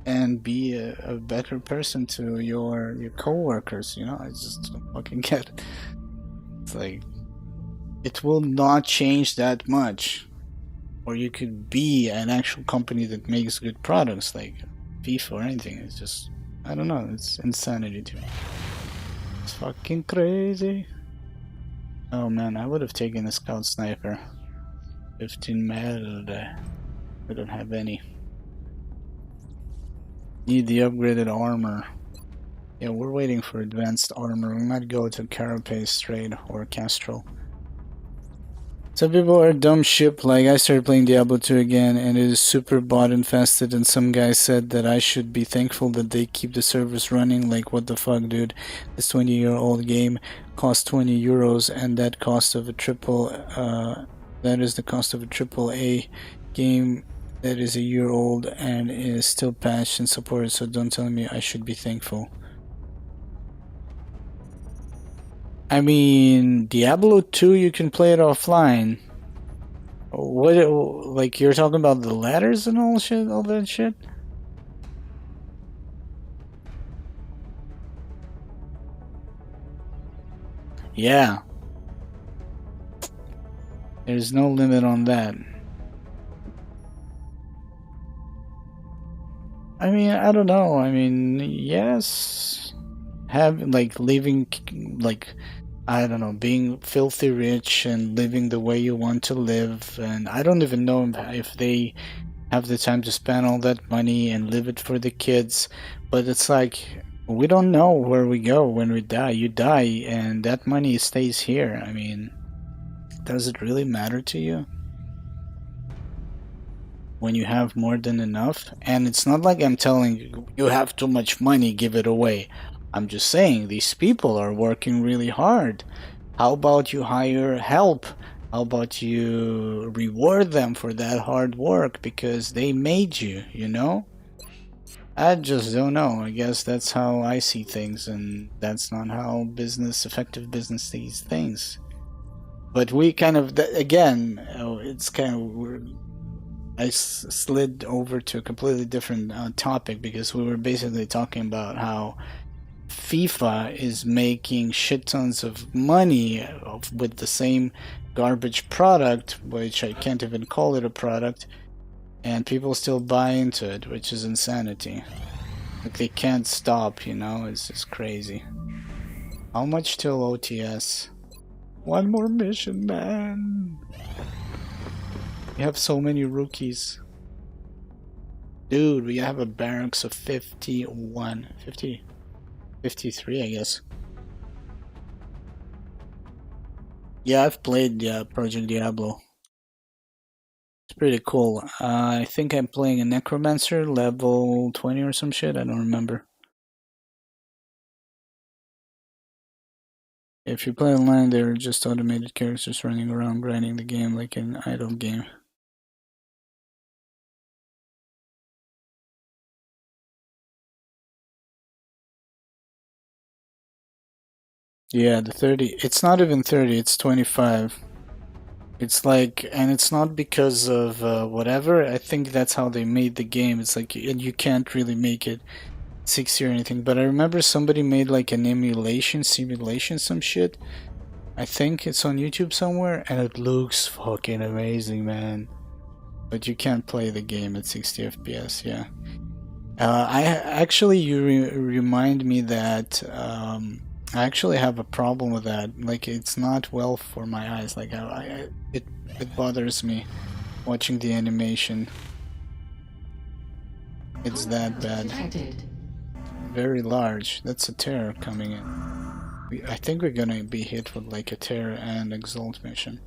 S1: and be a better person to your coworkers, you know? I just don't fucking get it. It's like, it will not change that much. Or you could be an actual company that makes good products, like FIFA or anything. It's just, I don't know, it's insanity to me. It's fucking crazy. Oh man, I would have taken a scout sniper. 15 merde. I don't have any. Need the upgraded armor. Yeah, we're waiting for advanced armor. We might go to Carapace trade or Castrol. Some people are dumb shit. Like, I started playing Diablo 2 again and it is super bot infested, and some guy said that I should be thankful that they keep the servers running. Like, what the fuck, dude? This 20-year-old game costs 20 euros, and that cost of a that is the cost of a AAA game that is a year old and is still patched and supported, so don't tell me I should be thankful. I mean, Diablo 2, you can play it offline. What, like, you're talking about the ladders and all shit, all that shit? Yeah. There's no limit on that. I mean, I don't know. I mean, yes. Like, living, like, I don't know, being filthy rich and living the way you want to live. And I don't even know if they have the time to spend all that money and live it for the kids. But it's like, we don't know where we go when we die. You die and that money stays here. I mean, does it really matter to you when you have more than enough? And it's not like I'm telling you, you have too much money, give it away. I'm just saying, these people are working really hard. How about you hire help? How about you reward them for that hard work because they made you, you know? I just don't know. I guess that's how I see things, and that's not how effective business sees things. But we kind of, again, it's kind of, I slid over to a completely different topic because we were basically talking about how FIFA is making shit tons of money with the same garbage product, which I can't even call it a product, and people still buy into it, which is insanity. Like, they can't stop, you know? It's just crazy. How much till OTS? One more mission, man. We have so many rookies. Dude, we have a barracks of 53, I guess. Yeah, I've played Project Diablo. It's pretty cool. I think I'm playing a Necromancer, level 20 or some shit, I don't remember. If you play online, they're just automated characters running around grinding the game like an idle game. Yeah, the 30. It's not even 30, it's 25. It's like, and it's not because of whatever. I think that's how they made the game. It's like, and you can't really make it 60 or anything. But I remember somebody made like an emulation, simulation, some shit. I think it's on YouTube somewhere, and it looks fucking amazing, man. But you can't play the game at 60 FPS, yeah. I actually, you remind me that I actually have a problem with that. Like, it's not well for my eyes. Like, it bothers me watching the animation. It's that bad. Very large. That's a terror coming in. I think we're gonna be hit with like a terror and exalt mission.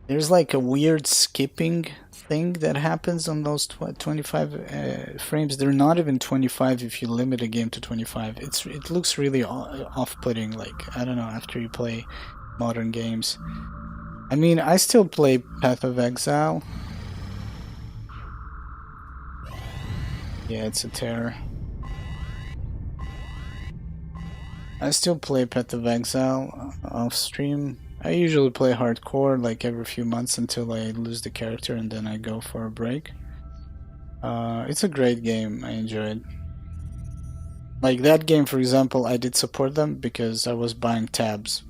S1: There's like a weird skipping thing that happens on those 25 frames. They're not even 25 if you limit a game to 25. It looks really off-putting, like, I don't know, after you play modern games. I mean, I still play Path of Exile. Yeah, it's a terror. I still play Path of Exile off stream. I usually play hardcore like every few months until I lose the character and then I go for a break. It's a great game, I enjoyed. Like that game, for example, I did support them because I was buying tabs.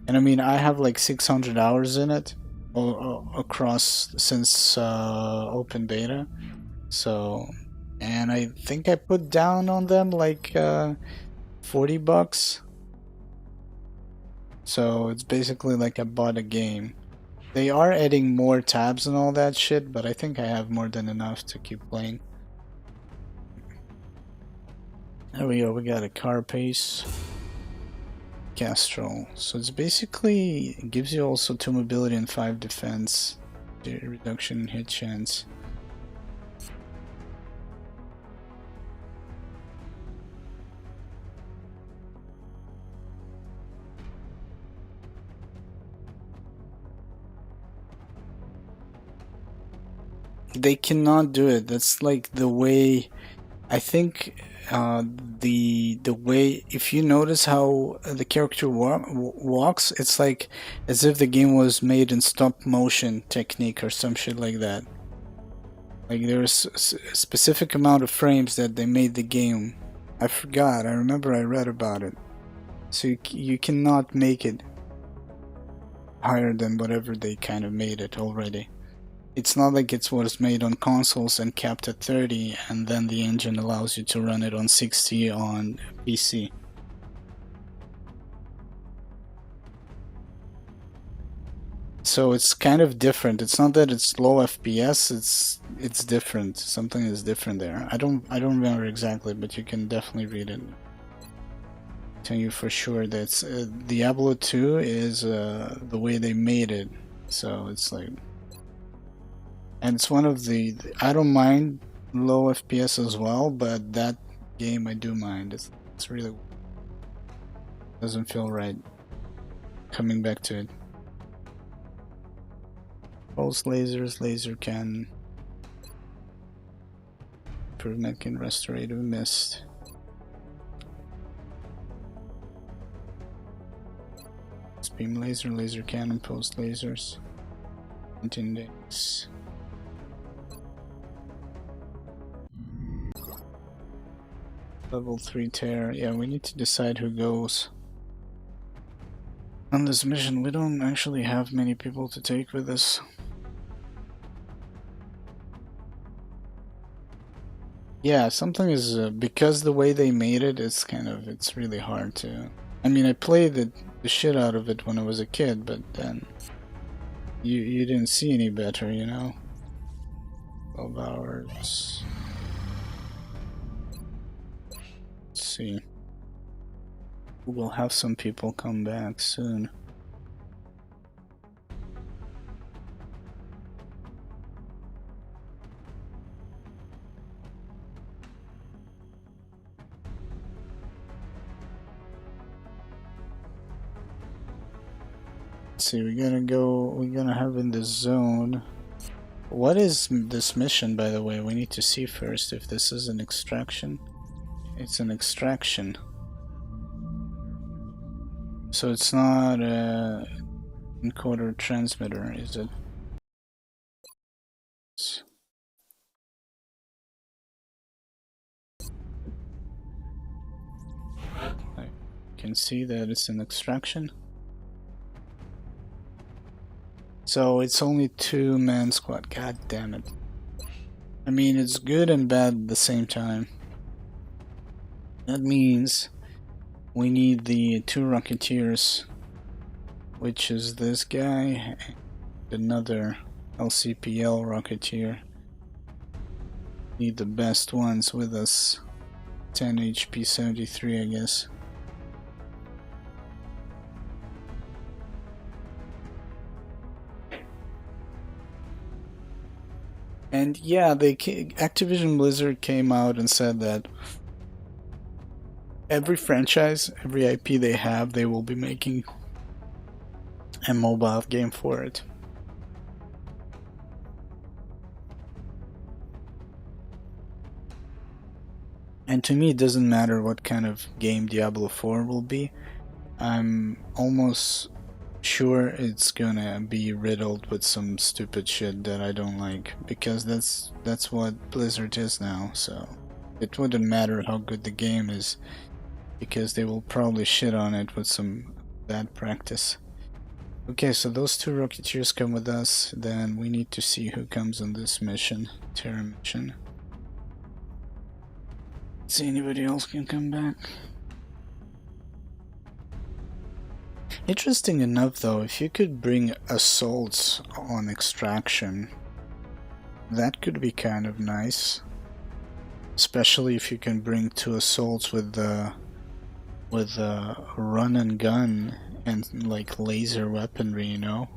S1: And I mean, I have like 600 hours in it across since open beta. So, and I think I put down on them like $40. So it's basically like I bought a game. They are adding more tabs and all that shit, but I think I have more than enough to keep playing. There we go, we got a Carapace. Castrol. So it's basically, it gives you also 2 mobility and 5 defense. Reduction in hit chance. They cannot do it. That's like the way, I think the way, if you notice how the character walks, it's like as if the game was made in stop motion technique or some shit like that. Like there's a specific amount of frames that they made the game. I forgot, I remember I read about it. So you cannot make it higher than whatever they kind of made it already. It's not like it's what is made on consoles and capped at 30 and then the engine allows you to run it on 60 on PC. So it's kind of different. It's not that it's low FPS, it's different. Something is different there. I don't remember exactly, but you can definitely read it. Tell you for sure that Diablo 2 is the way they made it. So it's like, and it's one of the, I don't mind low FPS as well, but that game I do mind. It's really, doesn't feel right coming back to it. Pulse lasers, laser cannon, improvement in restorative mist. Beam laser, laser cannon, pulse lasers. Index. Level 3 tear. Yeah, we need to decide who goes on this mission. We don't actually have many people to take with us. Yeah, something is because the way they made it, it's really hard to. I mean, I played the shit out of it when I was a kid, but then you didn't see any better, you know. 12 hours. Let's see. We'll have some people come back soon. See, we're gonna have in the zone. What is this mission, by the way? We need to see first if this is an extraction. It's an extraction. So it's not a encoder transmitter, is it? I can see that it's an extraction. So it's only 2-man squad. God damn it. I mean, it's good and bad at the same time. That means we need the 2 Rocketeers, which is this guy and another LCPL Rocketeer. Need the best ones with us. 10 HP 73, I guess. And yeah, Activision Blizzard came out and said that every franchise, every IP they have, they will be making a mobile game for it. And to me, it doesn't matter what kind of game Diablo 4 will be. I'm almost sure it's gonna be riddled with some stupid shit that I don't like, because that's what Blizzard is now. So it wouldn't matter how good the game is, because they will probably shit on it with some bad practice. Okay, so those 2 Rocketeers come with us. Then we need to see who comes on this mission, Terra mission. See anybody else can come back. Interesting enough though, if you could bring assaults on extraction, that could be kind of nice. Especially if you can bring 2 assaults with run and gun and like laser weaponry, you know?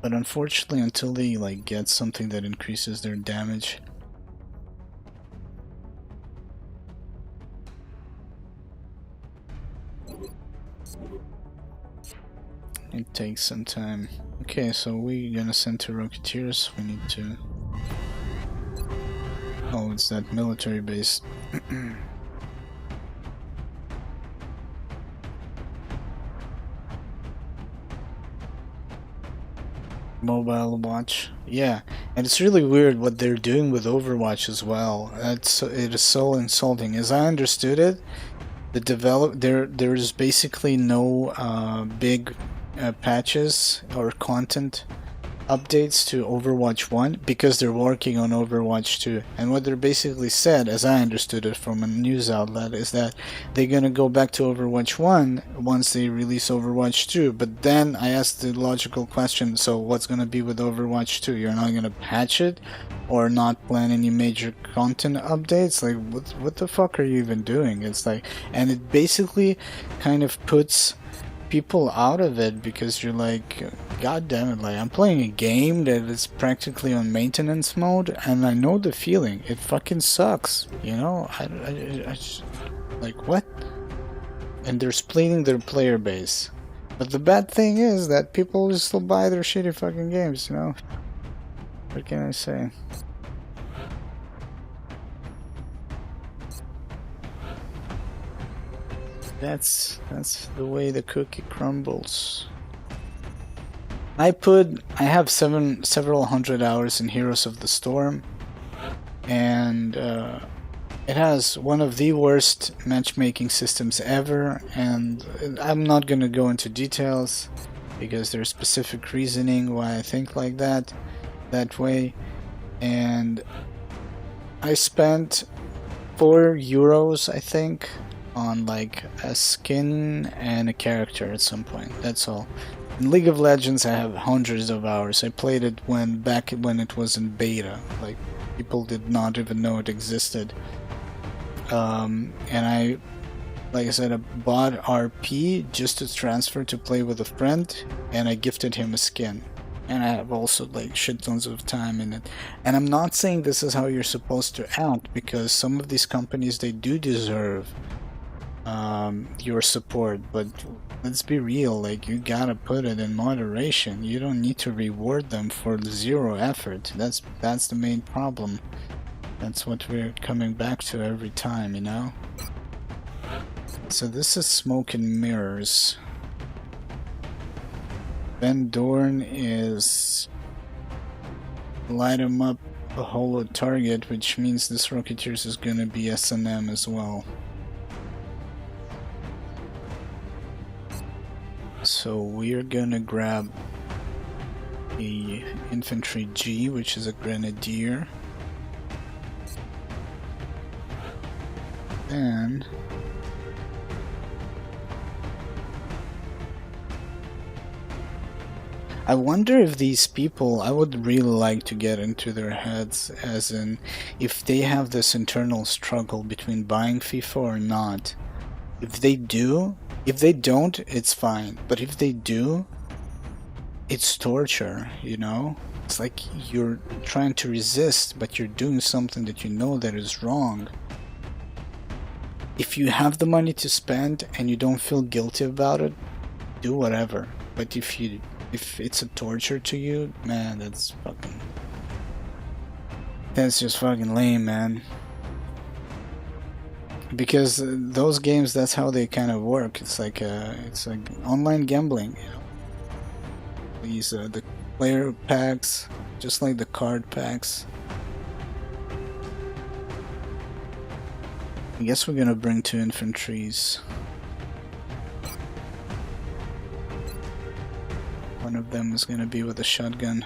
S1: But unfortunately, until they like get something that increases their damage, it takes some time. Okay, so we're gonna send 2 Rocketeers. We need to... Oh, it's that military base. Mobile watch. Yeah, and it's really weird what they're doing with Overwatch as well. It is so insulting. As I understood it, there is basically no big patches or content updates to Overwatch 1 because they're working on Overwatch 2. And what they're basically said, as I understood it from a news outlet, is that they're gonna go back to Overwatch 1 once they release Overwatch 2. But then I asked the logical question, so what's gonna be with Overwatch 2? You're not gonna patch it or not plan any major content updates? Like, what the fuck are you even doing? It's like, and it basically kind of puts people out of it, because you're like, god damn it, like, I'm playing a game that is practically on maintenance mode and I know the feeling. It fucking sucks, you know? I just, like, what? And they're splitting their player base. But the bad thing is that people will still buy their shitty fucking games, you know? What can I say? That's the way the cookie crumbles. I have several hundred hours in Heroes of the Storm, and it has one of the worst matchmaking systems ever, and I'm not gonna go into details because there's specific reasoning why I think like that way. And I spent €4, I think, on like a skin and a character at some point. That's all. In League of Legends, I have hundreds of hours. I played it back when it was in beta. Like, people did not even know it existed. And like I said, I bought RP just to transfer to play with a friend, and I gifted him a skin. And I have also like shit tons of time in it. And I'm not saying this is how you're supposed to act, because some of these companies, they do deserve your support, but let's be real, like, you gotta put it in moderation. You don't need to reward them for zero effort. That's the main problem. That's what we're coming back to every time, you know? So this is Smoke and Mirrors. Van Dorn is light 'em up a holo target, which means this Rocketeers is gonna be S&M as well. So we're gonna grab a Infantry G, which is a Grenadier. And I wonder if these people, I would really like to get into their heads, as in if they have this internal struggle between buying FIFA or not. If they do, if they don't, it's fine. But if they do, it's torture, you know? It's like you're trying to resist, but you're doing something that you know that is wrong. If you have the money to spend and you don't feel guilty about it, do whatever. But if it's a torture to you, man, that's just fucking lame, man. Because those games, that's how they kind of work. It's like online gambling, you know. These the player packs, just like the card packs. I guess we're gonna bring 2 infantries. One of them is gonna be with a shotgun.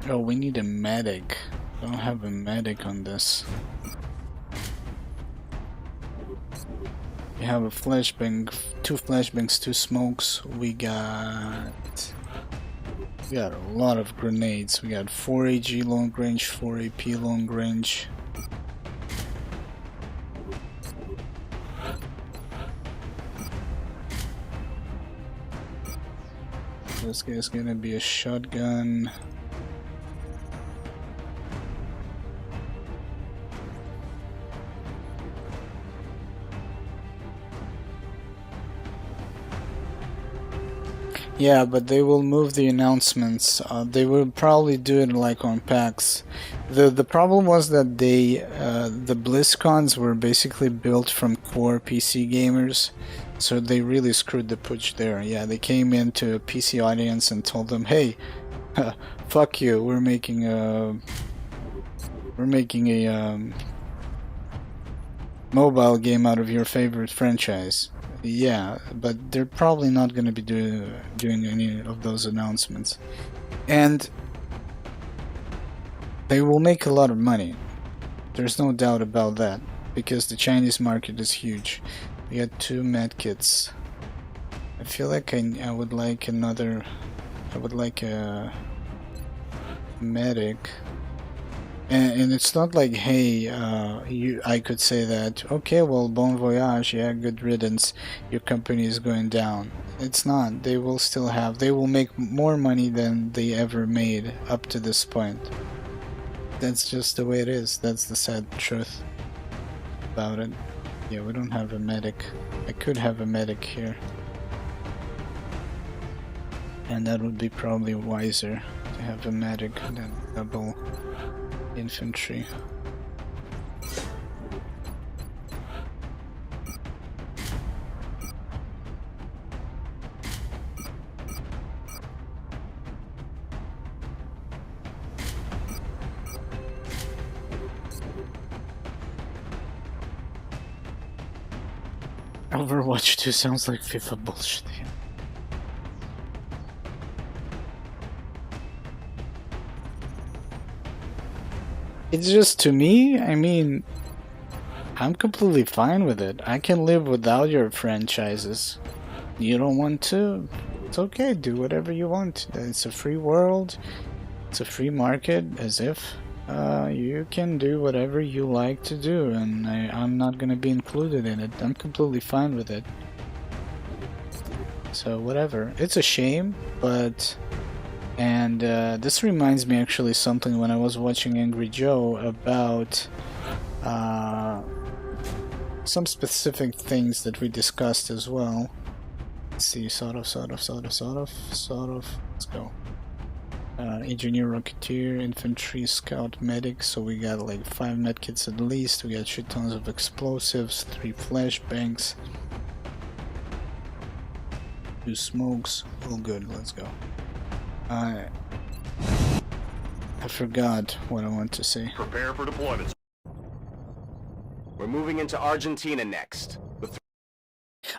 S1: Oh, we need a medic. I don't have a medic on this. We have a flashbang, 2 flashbangs, 2 smokes. We got a lot of grenades. We got 4 AG long range, 4 AP long range. This guy's gonna be a shotgun. Yeah, but they will move the announcements. They will probably do it like on PAX. The problem was that the BlizzCons were basically built from core PC gamers, so they really screwed the pooch there. Yeah, they came into a PC audience and told them, "Hey, fuck you. We're making a mobile game out of your favorite franchise." Yeah, but they're probably not going to be doing any of those announcements. And they will make a lot of money. There's no doubt about that, because the Chinese market is huge. We got 2 medkits. I feel like I would like another... I would like a medic. And it's not like, hey, I could say that, okay, well, bon voyage, yeah, good riddance, your company is going down. It's not. They will still have, they will make more money than they ever made up to this point. That's just the way it is. That's the sad truth about it. Yeah, we don't have a medic. I could have a medic here. And that would be probably wiser to have a medic than double infantry. Overwatch 2 sounds like FIFA bullshit. It's just, to me, I mean, I'm completely fine with it. I can live without your franchises. You don't want to? It's okay, do whatever you want. It's a free world. It's a free market, as if you can do whatever you like to do, and I'm not gonna be included in it. I'm completely fine with it. So whatever. It's a shame, but... And this reminds me actually something when I was watching Angry Joe about some specific things that we discussed as well. Let's see, sort of. Let's go. Engineer, Rocketeer, Infantry, Scout, Medic. So we got like 5 medkits at least. We got shit tons of explosives, 3 flashbangs, 2 smokes. All good. Let's go. I forgot what I want to say.
S3: Prepare for deployment.
S11: We're moving into Argentina next.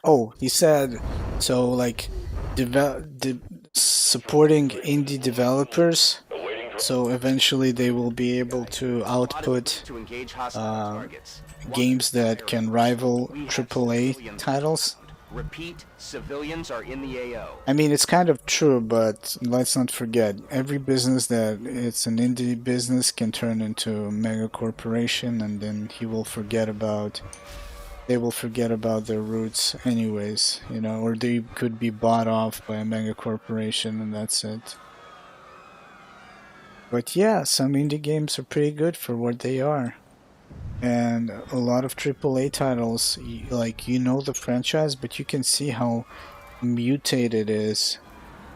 S1: Oh, he said, so like, supporting indie developers, so eventually they will be able to output games that can rival AAA titles.
S11: Repeat, civilians are in the AO.
S1: I mean, it's kind of true, but let's not forget, every business that it's an indie business can turn into a mega corporation, and then they will forget about their roots anyways, you know, or they could be bought off by a mega corporation and that's it. But yeah, some indie games are pretty good for what they are. And a lot of AAA titles, like, you know the franchise, but you can see how mutated it is.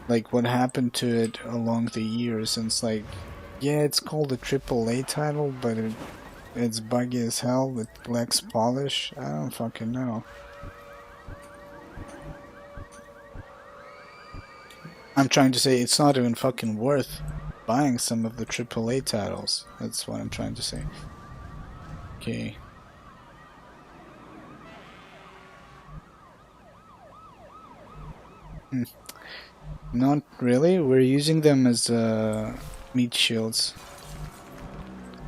S1: Like, what happened to it along the years. And it's like, yeah, it's called a AAA title, but it's buggy as hell, it lacks polish. I don't fucking know. I'm trying to say it's not even fucking worth buying some of the AAA titles. That's what I'm trying to say. Okay. Not really. We're using them as meat shields.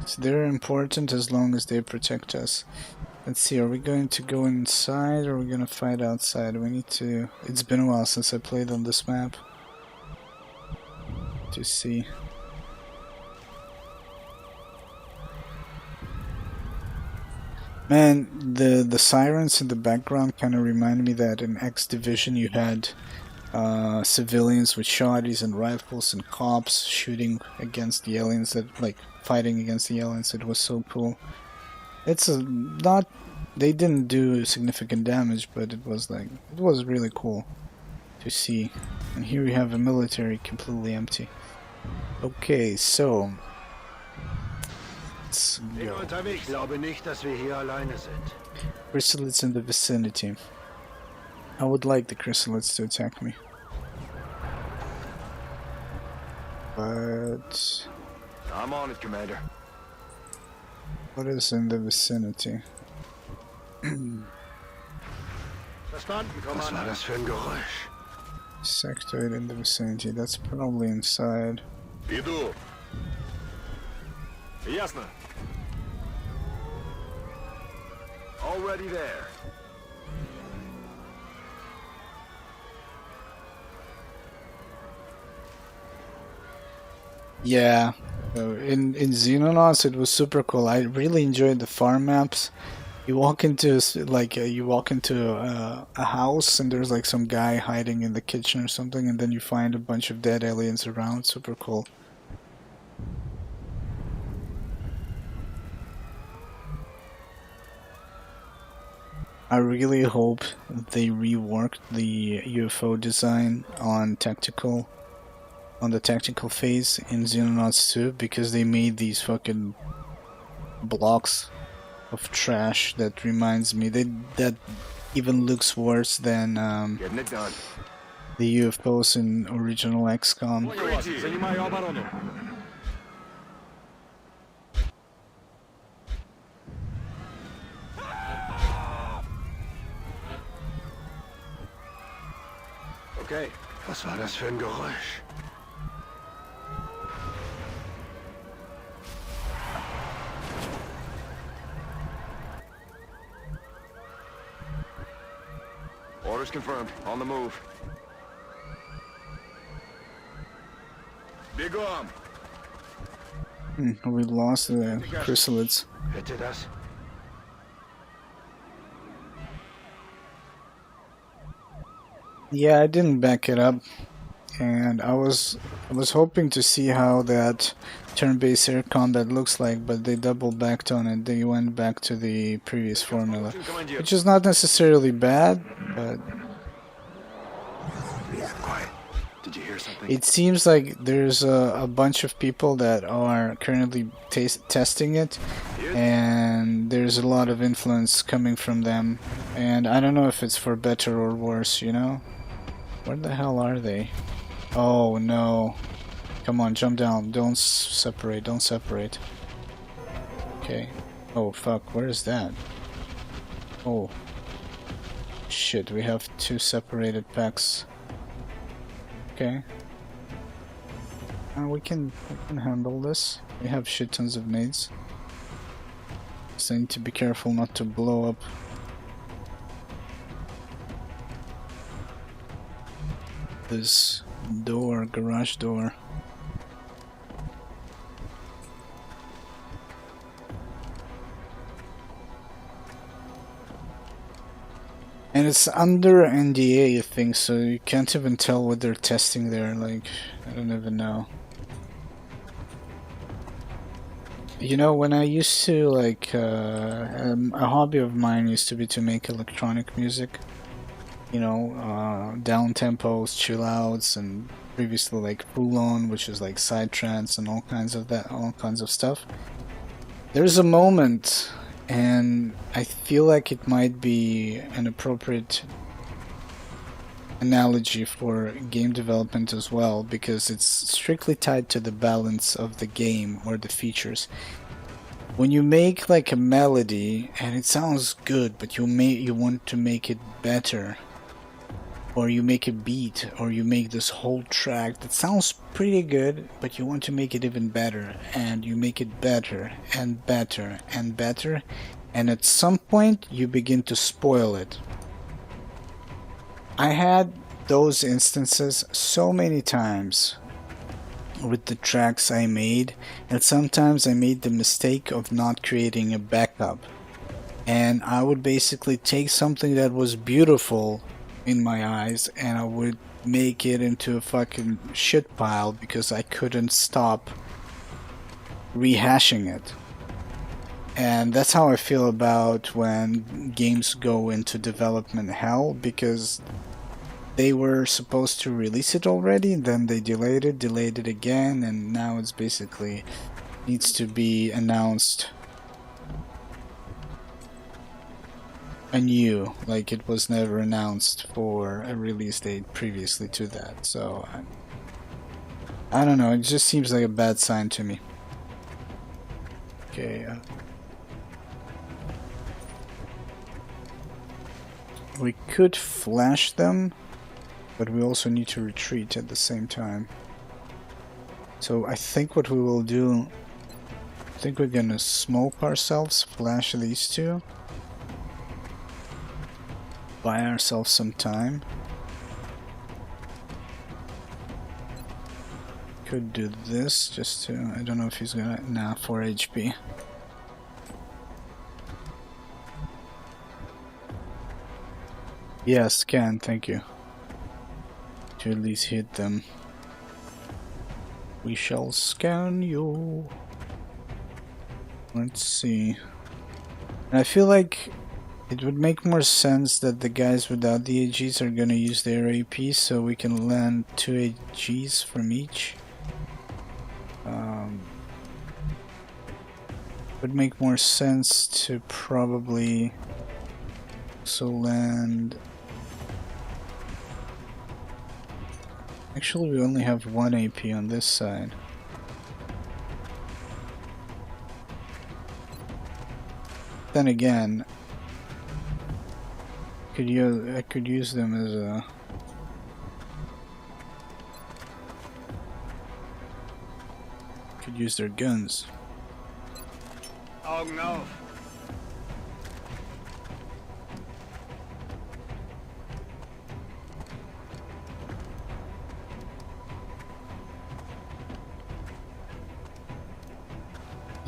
S1: So they're important as long as they protect us. Let's see, are we going to go inside or are we going to fight outside? We need to... It's been a while since I played on this map. To see. Man, the sirens in the background kind of remind me that in X Division you had civilians with shotties and rifles and cops shooting against the aliens, that like fighting against the aliens. It was so cool. It's not, they didn't do significant damage, but it was like, it was really cool to see. And here we have a military completely empty. Okay, so let's go. Chrysalids in the vicinity. I would like the chrysalids to attack me. But
S3: I'm on it, Commander.
S1: what is in the vicinity?
S3: Was war das für ein Geräusch?
S1: Sectoid in the vicinity. That's probably inside.
S3: Иду. Ясно. Already there.
S1: Yeah, in Xenonauts it was super cool. I really enjoyed the farm maps. You walk into a house and there's like some guy hiding in the kitchen or something, and then you find a bunch of dead aliens around. Super cool. I really hope they reworked the UFO design on the tactical phase in Xenonauts 2, because they made these fucking blocks of trash that reminds me that even looks worse than the UFOs in original XCOM.
S3: Okay, was war das für ein Geräusch? Orders confirmed. On the move. Big arm.
S1: We lost the chrysalids.
S3: It did us.
S1: Yeah, I didn't back it up, and I was hoping to see how that turn-based air combat looks like, but they double backed on it. They went back to the previous formula, which is not necessarily bad, but
S3: Quiet. Did you hear something?
S1: it seems like there's a bunch of people that are currently testing it, and there's a lot of influence coming from them, and I don't know if it's for better or worse, you know? Where the hell are they? Oh no. Come on, jump down. Don't separate, don't separate. Okay. Oh fuck, where is that? Oh. Shit, we have 2 separated packs. Okay. We can handle this. We have shit tons of nades. So I need to be careful not to blow up. This door, garage door. And it's under NDA, I think, so you can't even tell what they're testing there. Like, I don't even know. You know, when I used to, like, a hobby of mine used to be to make electronic music. You know, down tempos, chill outs, and previously like full on, which is like side trance and all kinds of stuff. There's a moment, and I feel like it might be an appropriate analogy for game development as well, because it's strictly tied to the balance of the game or the features. When you make like a melody and it sounds good, but you want to make it better, or you make a beat, or you make this whole track that sounds pretty good, but you want to make it even better, and you make it better and better and better, and at some point you begin to spoil it. I had those instances so many times with the tracks I made, and sometimes I made the mistake of not creating a backup, and I would basically take something that was beautiful in my eyes and I would make it into a fucking shit pile because I couldn't stop rehashing it. And that's how I feel about when games go into development hell, because they were supposed to release it already, then they delayed it again, and now it's basically needs to be announced anew, like it was never announced for a release date previously to that. So I don't know, it just seems like a bad sign to me. Okay, we could flash them, but we also need to retreat at the same time. So I think what we will do, I think we're gonna smoke ourselves, flash these two, buy ourselves some time. Could do this just to, I don't know if he's gonna, nah, 4 HP. Yes, scan, thank you. To at least hit them. We shall scan you. Let's see. And I feel like it would make more sense that the guys without the AGs are gonna use their AP, so we can land 2 AGs from each. Would make more sense to probably also land. Actually, we only have 1 AP on this side. Then again, I could use them as a could use their guns.
S3: Oh no.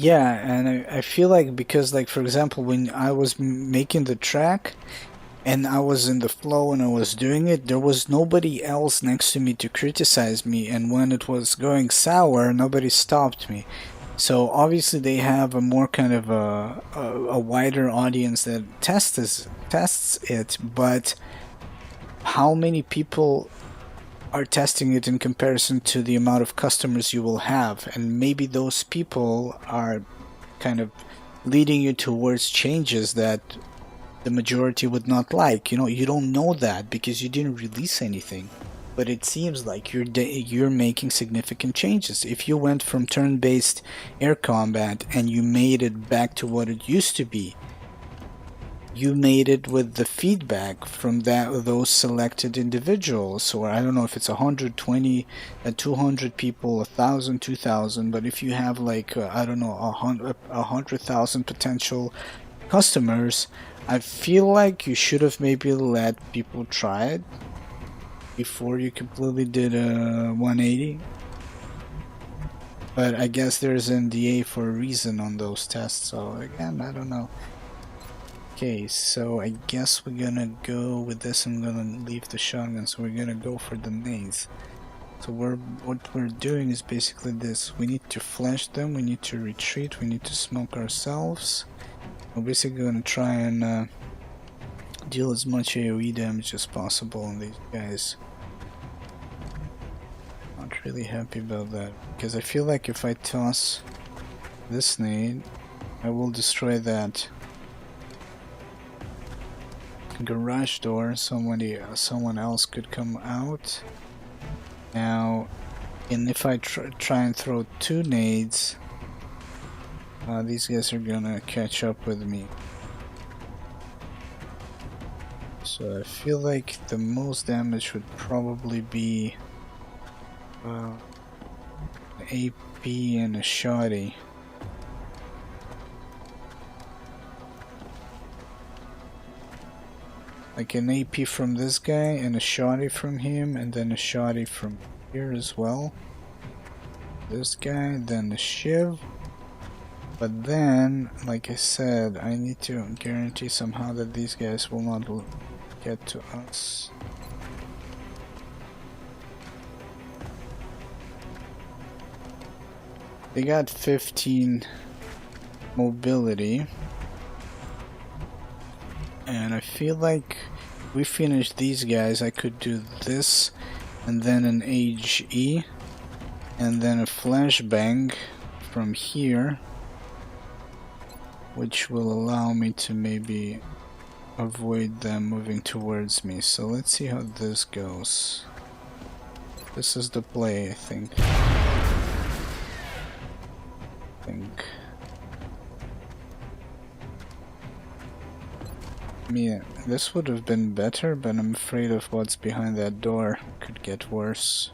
S1: Yeah, and I feel like because, like, for example, when I was making the track and I was in the flow and I was doing it, there was nobody else next to me to criticize me, and when it was going sour, nobody stopped me. So obviously they have a more kind of a wider audience that tests it, but how many people are testing it in comparison to the amount of customers you will have? And maybe those people are kind of leading you towards changes that the majority would not like. You know, you don't know that because you didn't release anything, but it seems like you're making significant changes. If you went from turn-based air combat and you made it back to what it used to be, you made it with the feedback from those selected individuals, or I don't know if it's 120, 200 people, 1,000, 2,000, but if you have like I don't know, 100,000 potential customers, I feel like you should have maybe let people try it before you completely did a 180. But I guess there's NDA for a reason on those tests, so again, I don't know. Okay, so I guess we're gonna go with this. I'm gonna leave the shotgun, so we're gonna go for the nades. So what we're doing is basically this. We need to flash them, we need to retreat, we need to smoke ourselves. We're basically gonna try and deal as much AoE damage as possible on these guys. Not really happy about that, because I feel like if I toss this nade, I will destroy that garage door. Someone else could come out now, and if I try and throw two nades, these guys are gonna catch up with me. So I feel like the most damage would probably be an AP and a shotty. Like an AP from this guy and a shotty from him, and then a shotty from here as well. This guy, then the shiv. But then, like I said, I need to guarantee somehow that these guys will not get to us. They got 15 mobility. And I feel like if we finish these guys, I could do this, and then an HE, and then a flashbang from here, which will allow me to maybe avoid them moving towards me. So let's see how this goes. This is the play, I think. Yeah, this would have been better, but I'm afraid of what's behind that door. Could get worse.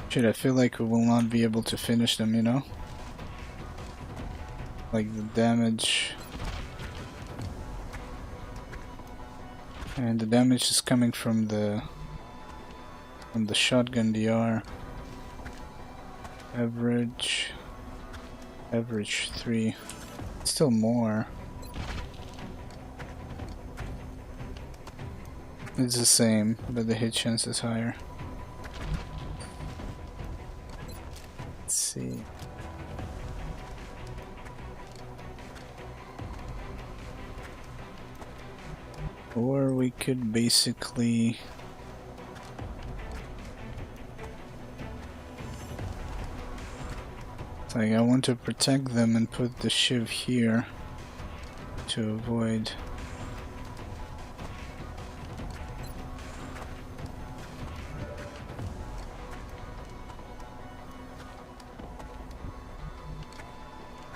S1: Shit, I feel like we will not be able to finish them, you know? Like the damage, and the damage is coming from the shotgun DR. Average 3, still more. It's the same, but the hit chance is higher. Let's see. Or we could basically like, I want to protect them and put the shiv here to avoid.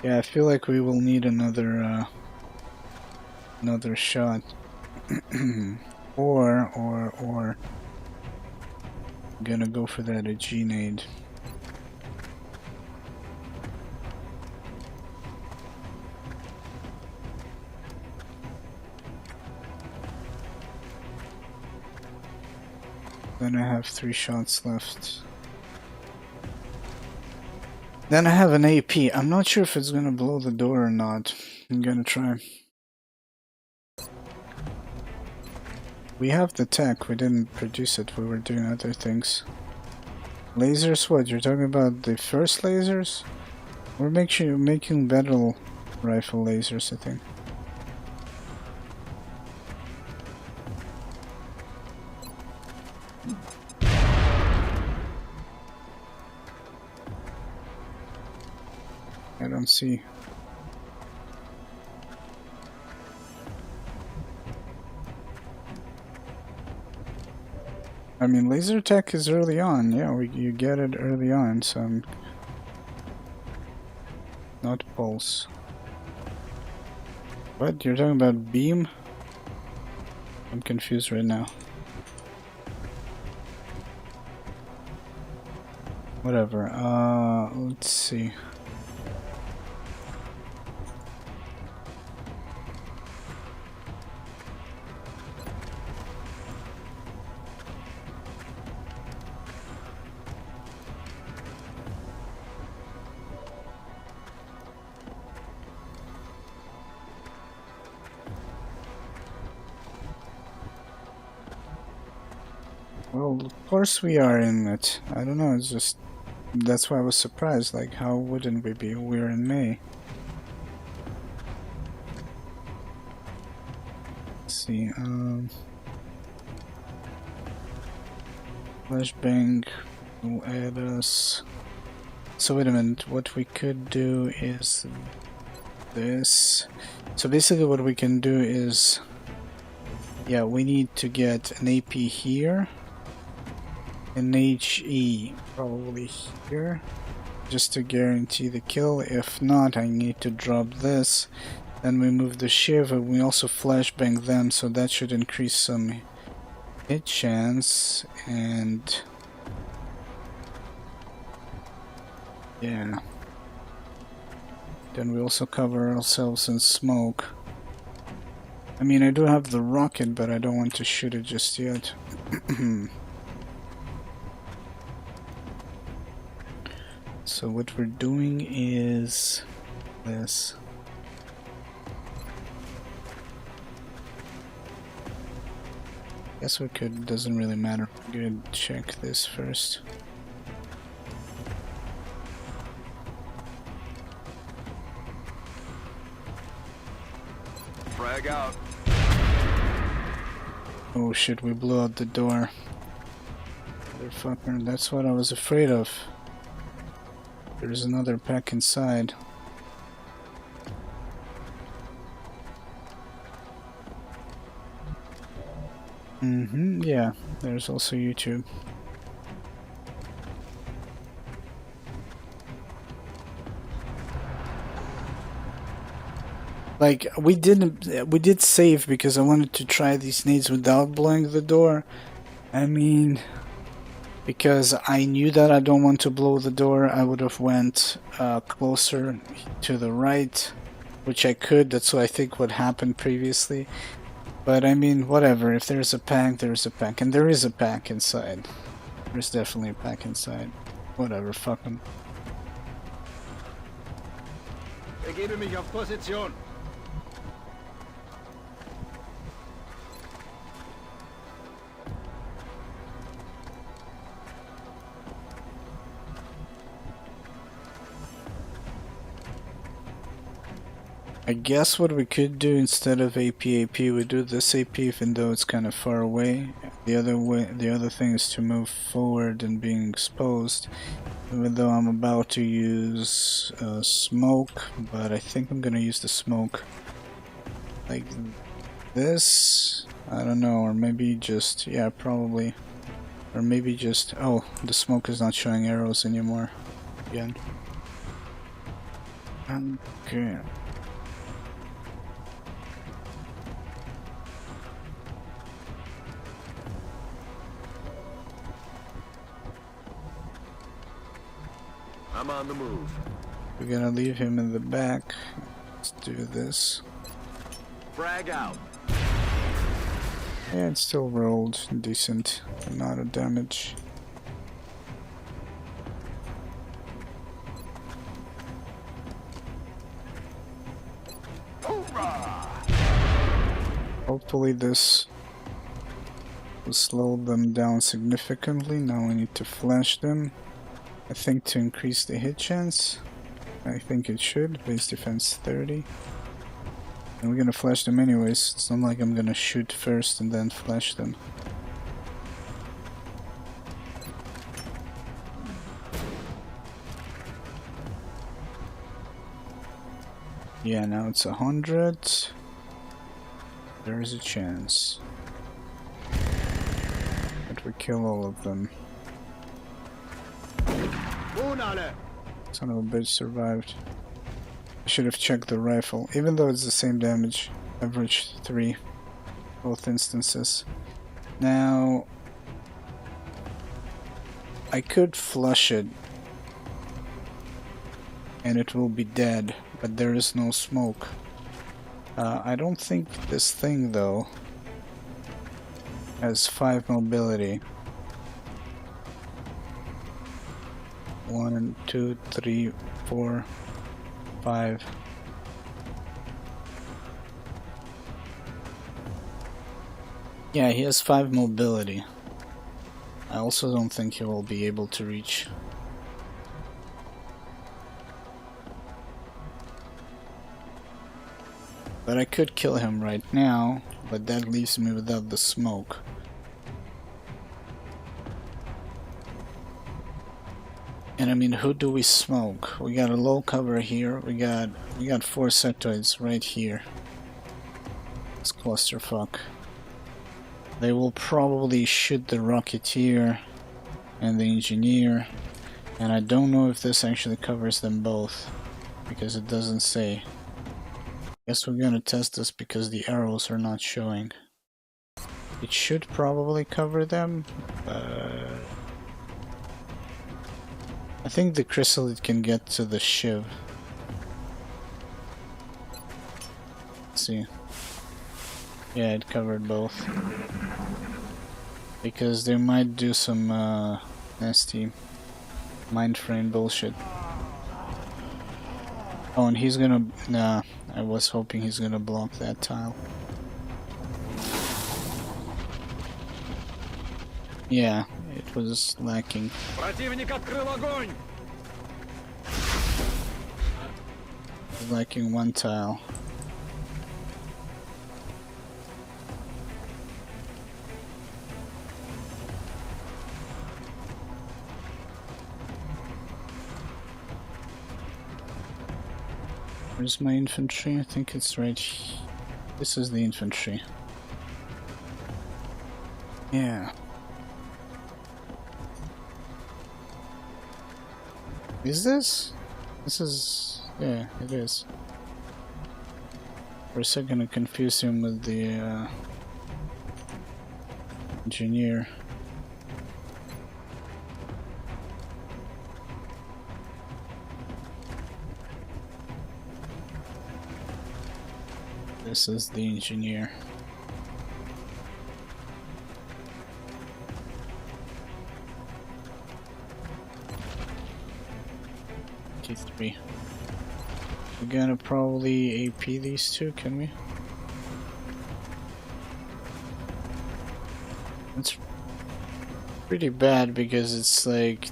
S1: Yeah, I feel like we will need another shot. or I'm gonna go for that G nade. Then I have 3 shots left. Then I have an AP. I'm not sure if it's gonna blow the door or not. I'm gonna try. We have the tech, we didn't produce it, we were doing other things. Lasers, what? You're talking about the first lasers? We're making battle rifle lasers, I think. I don't see. I mean, laser tech is early on. Yeah, you get it early on, so I'm not pulse. What? You're talking about beam? I'm confused right now. Whatever. Let's see. Well, of course we are in it. I don't know, it's just... That's why I was surprised, like, how wouldn't we be? We're in May. Let's see, flashbang will add us... So wait a minute, what we could do is... this... So basically what we can do is... Yeah, we need to get an AP here. An HE probably here, just to guarantee the kill. If not, I need to drop this. Then we move the Shiv, and we also flashbang them, so that should increase some hit chance. And yeah, then we also cover ourselves in smoke. I mean, I do have the rocket, but I don't want to shoot it just yet. So what we're doing is this. Guess we could, doesn't really matter. We're gonna check this first.
S3: Frag out.
S1: Oh shit, we blew out the door. Motherfucker, that's what I was afraid of. There's another pack inside. Yeah, there's also YouTube. Like, we did save because I wanted to try these nades without blowing the door. I mean... Because I knew that I don't want to blow the door, I would have went closer to the right, which I could. That's what I think would happen previously. But I mean, whatever. If there's a pack, there's a pack. And there is a pack inside. There's definitely a pack inside. Whatever, fuck them.
S3: Begebe mich auf Position.
S1: I guess what we could do instead of AP, we do this AP even though it's kind of far away. The other thing is to move forward and being exposed. Even though I'm about to use smoke, but I think I'm gonna use the smoke like this. I don't know, or maybe just, yeah, probably. Or maybe just, oh, the smoke is not showing arrows anymore. Again. Okay.
S3: I'm on the move.
S1: We're gonna leave him in the back. Let's do this.
S3: Frag out.
S1: Yeah, it still rolled decent amount of damage. Hopefully this will slow them down significantly. Now we need to flash them. I think to increase the hit chance. I think it should. Base defense 30. And we're gonna flash them anyways. It's not like I'm gonna shoot first and then flash them. Yeah, now it's 100. There is a chance that we kill all of them. Son of a bitch survived. I should have checked the rifle, even though it's the same damage. Average 3, both instances. Now, I could flush it and it will be dead, but there is no smoke. I don't think this thing though has 5 mobility. 1, 2, 3, 4, 5. Yeah, he has 5 mobility. I also don't think he will be able to reach. But I could kill him right now, but that leaves me without the smoke. And I mean, who do we smoke? We got a low cover here. We got 4 sectoids right here. It's clusterfuck. They will probably shoot the Rocketeer and the Engineer, and I don't know if this actually covers them both, because it doesn't say. Guess we're gonna test this because the arrows are not showing. It should probably cover them, but I think the chrysalid can get to the shiv. Let's see. Yeah, it covered both. Because they might do some nasty mind frame bullshit. Oh, and he's gonna... Nah, I was hoping he's gonna block that tile. Yeah, it was lacking. Lacking 1 tile. Where's my infantry? I think it's right here. This is the infantry. Yeah. Is this? This is... yeah, it is. For a second I confused him with the engineer. This is the engineer. T3. We're gonna probably AP these two, can we? It's pretty bad because it's like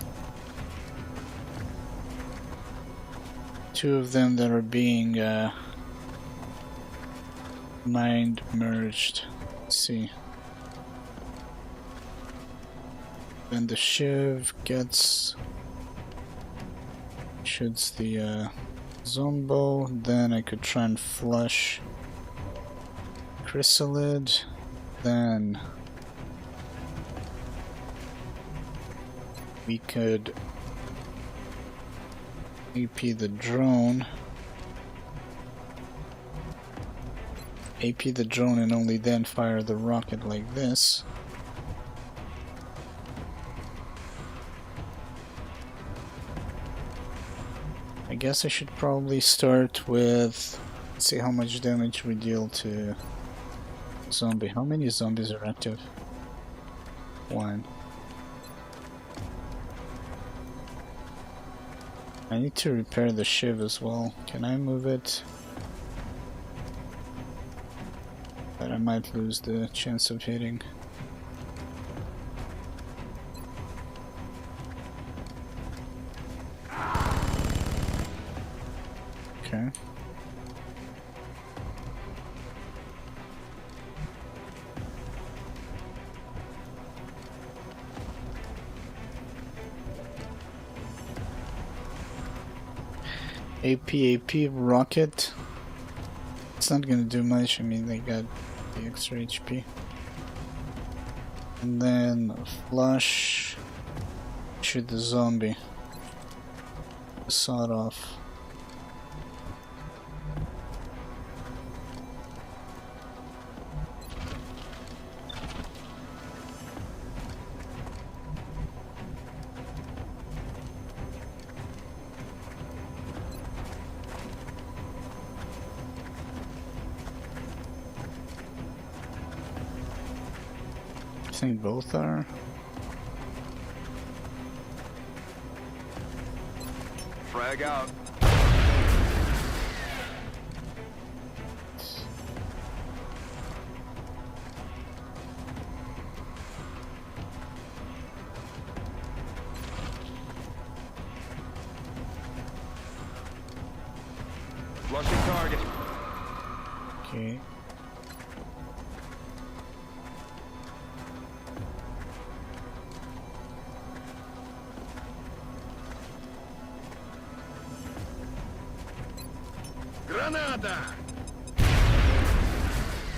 S1: 2 of them that are being mind merged. Let's see. Then the shiv gets shoots the Zombo. Then I could try and flush Chrysalid. Then we could AP the drone. AP the drone and only then fire the rocket like this. I guess I should probably start with... let's see how much damage we deal to Zombie. How many zombies are active? 1. I need to repair the shiv as well. Can I move it? But I might lose the chance of hitting. Okay. AP rocket. It's not gonna do much. I mean, they got the extra HP. And then flush. Shoot the zombie. Sawed off. I think both are.
S3: Frag out. Flushing target.
S1: Okay.
S3: Granada.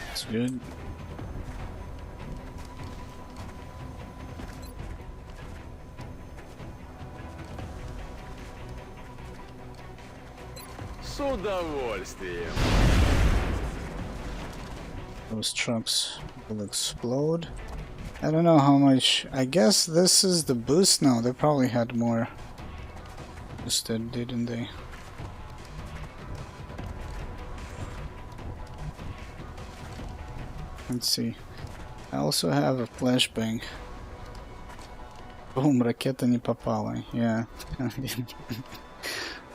S1: That's good.
S3: С удовольствием.
S1: Those trucks will explode. I don't know how much. I guess this is the boost now. They probably had more boosted, didn't they? Let's see. I also have a flashbang. Boom, ракета не попала. Yeah.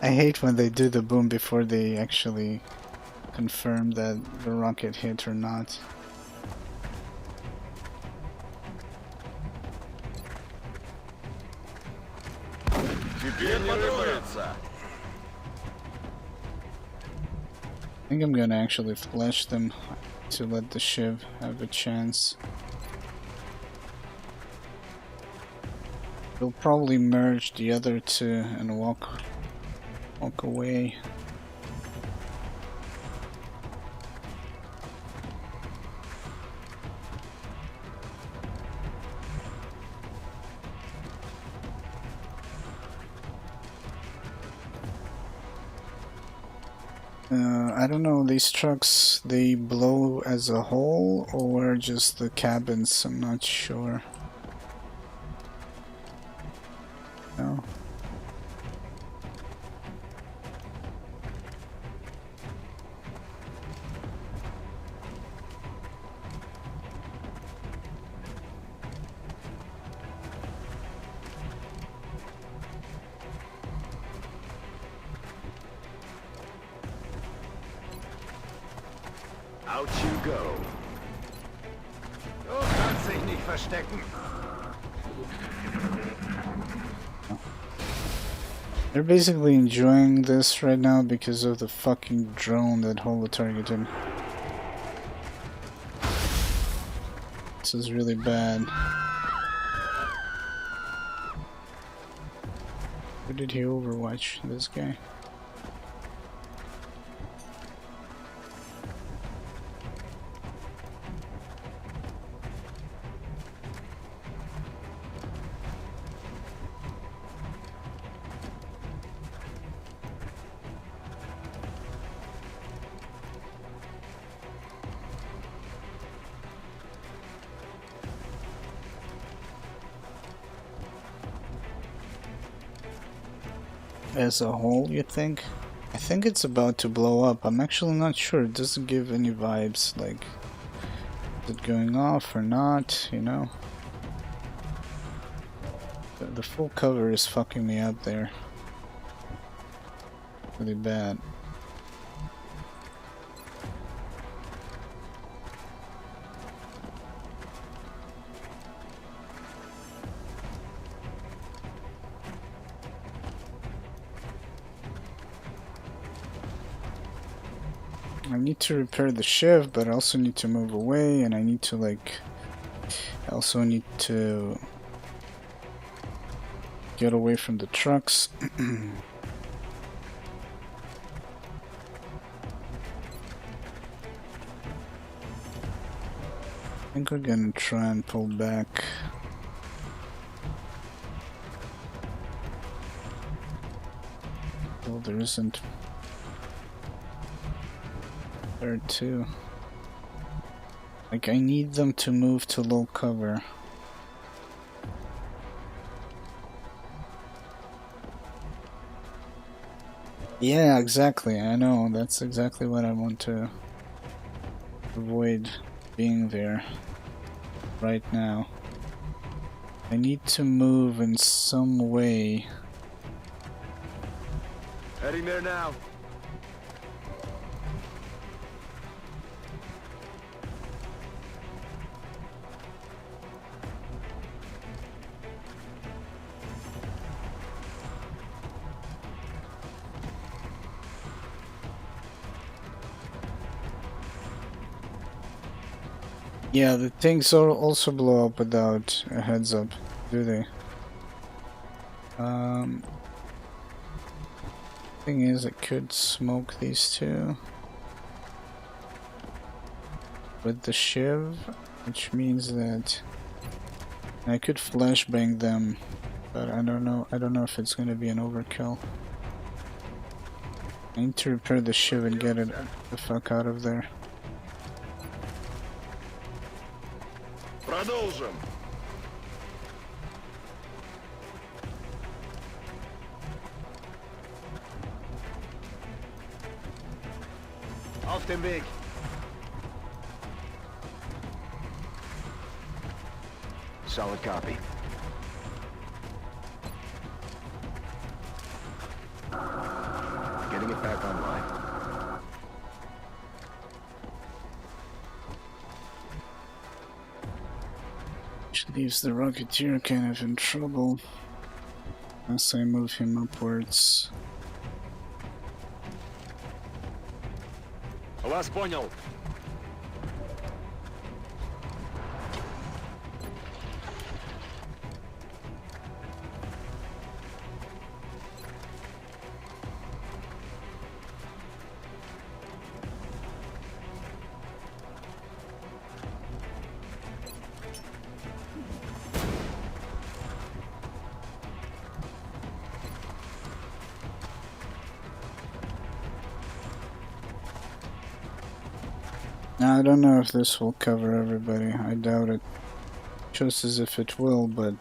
S1: I hate when they do the boom before they actually confirm that the rocket hit or not.
S3: Теперь не рыпается.
S1: I think I'm gonna actually flash them to let the shiv have a chance. We'll probably merge the other two and walk away. I don't know, these trucks, they blow as a whole or just the cabins, I'm not sure. No.
S3: Out you go. Du kannst dich nicht verstecken.
S1: They're basically enjoying this right now because of the fucking drone that Holo targeted. This is really bad. Who did he overwatch? This guy? As a whole, you think? I think it's about to blow up. I'm actually not sure. It doesn't give any vibes. Like, it going off or not, you know? The full cover is fucking me up there. Really bad. I need to repair the shiv, but I also need to move away, and I need to I also need to get away from the trucks. I think we're gonna try and pull back. Well, there isn't. There too. Like, I need them to move to low cover. Yeah, exactly. I know. That's exactly what I want to avoid being there right now. I need to move in some way.
S3: Heading there now.
S1: Yeah, the things also blow up without a heads up, do they? Thing is, I could smoke these two with the shiv, which means that I could flashbang them, but I don't know if it's gonna be an overkill. I need to repair the shiv and get it the fuck out of there.
S3: Продолжим. Auf dem Weg.
S8: Solid copy. Getting it back online.
S1: Which leaves the Rocketeer kind of in trouble unless I move him upwards.
S3: Вас понял.
S1: Now, I don't know if this will cover everybody. I doubt it. Just as if it will, but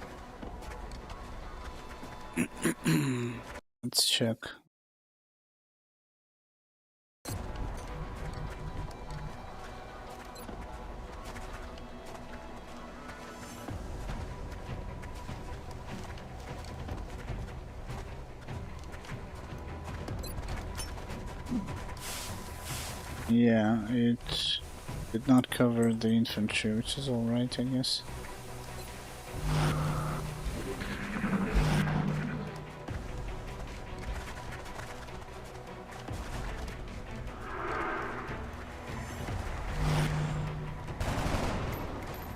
S1: let's check. Yeah, it did not cover the infantry, which is alright, I guess.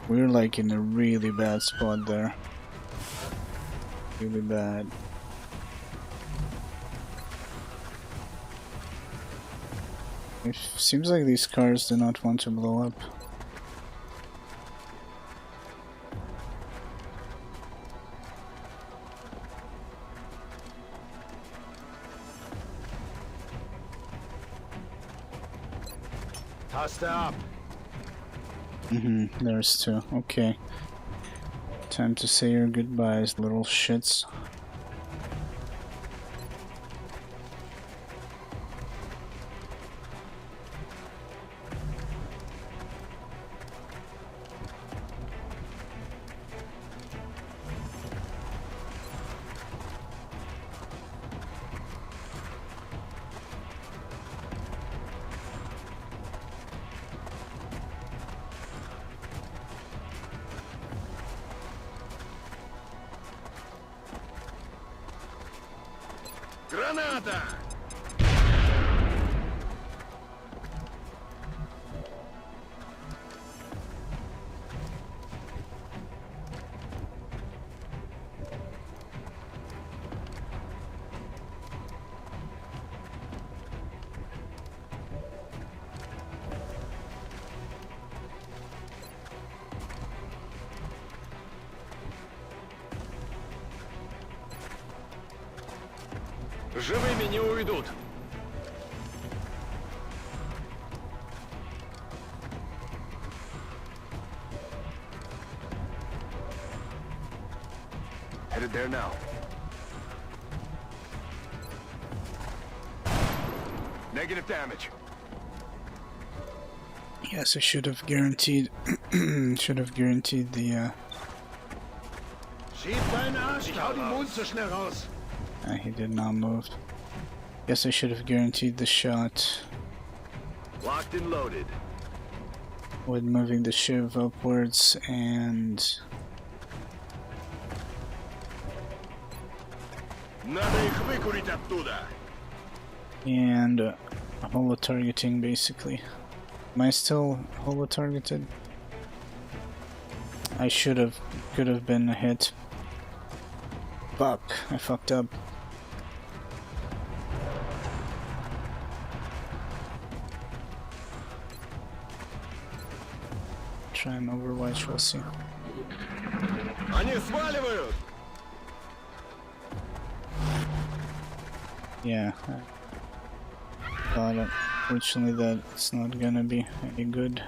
S1: We're like in a really bad spot there. Really bad. It seems like these cars do not want to blow up.
S3: Taste up.
S1: There's two. Okay. Time to say your goodbyes, little shits.
S3: Granada!
S2: Живыми не уйдут.
S3: Headed there now. Negative damage.
S1: Yes, I should have guaranteed the
S3: Schieb deinen Arsch, ich hau die Mond so schnell raus.
S1: he did not move. Guess I should have guaranteed the shot
S3: Locked and loaded.
S1: with moving the shiv upwards and
S3: Надо их выкурить оттуда.
S1: holo targeting basically. Am I still holo targeted? I could have been a hit. Fuck, I fucked up. Try and overwatch, we'll see.
S3: Они сваливают!
S1: Yeah, I thought unfortunately that it's not gonna be any good.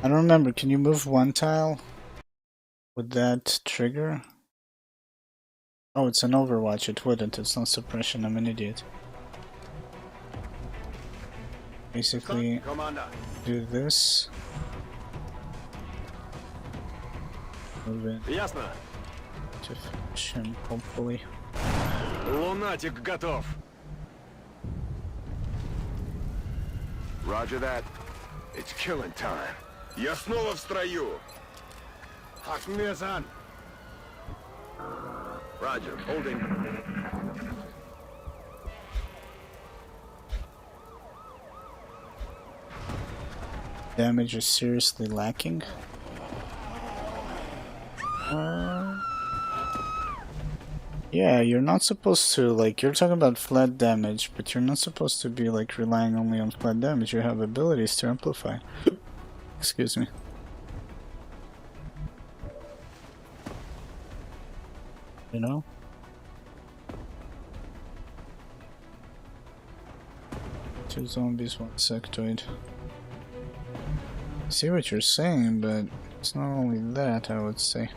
S1: I don't remember, can you move one tile with that trigger? Oh, it's an overwatch, it wouldn't, it's not suppression, I'm an idiot. Basically, do this. Move in
S2: Ясно.
S1: to finish him, hopefully.
S2: Лунатик готов.
S3: Roger that. It's killing time. Я снова в строю. Haken wir es an. Roger, holding.
S1: Damage is seriously lacking. Yeah, you're not supposed to, like, you're talking about flat damage, but you're not supposed to be, like, relying only on flat damage. You have abilities to amplify. Excuse me. You know? Two zombies, one sectoid. I see what you're saying, but it's not only that, I would say.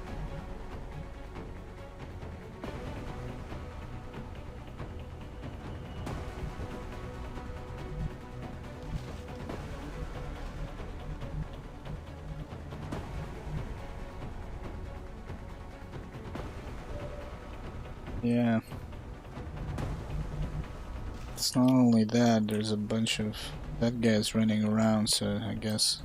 S1: Yeah. It's not only that, there's a bunch of that guys running around, so I guess.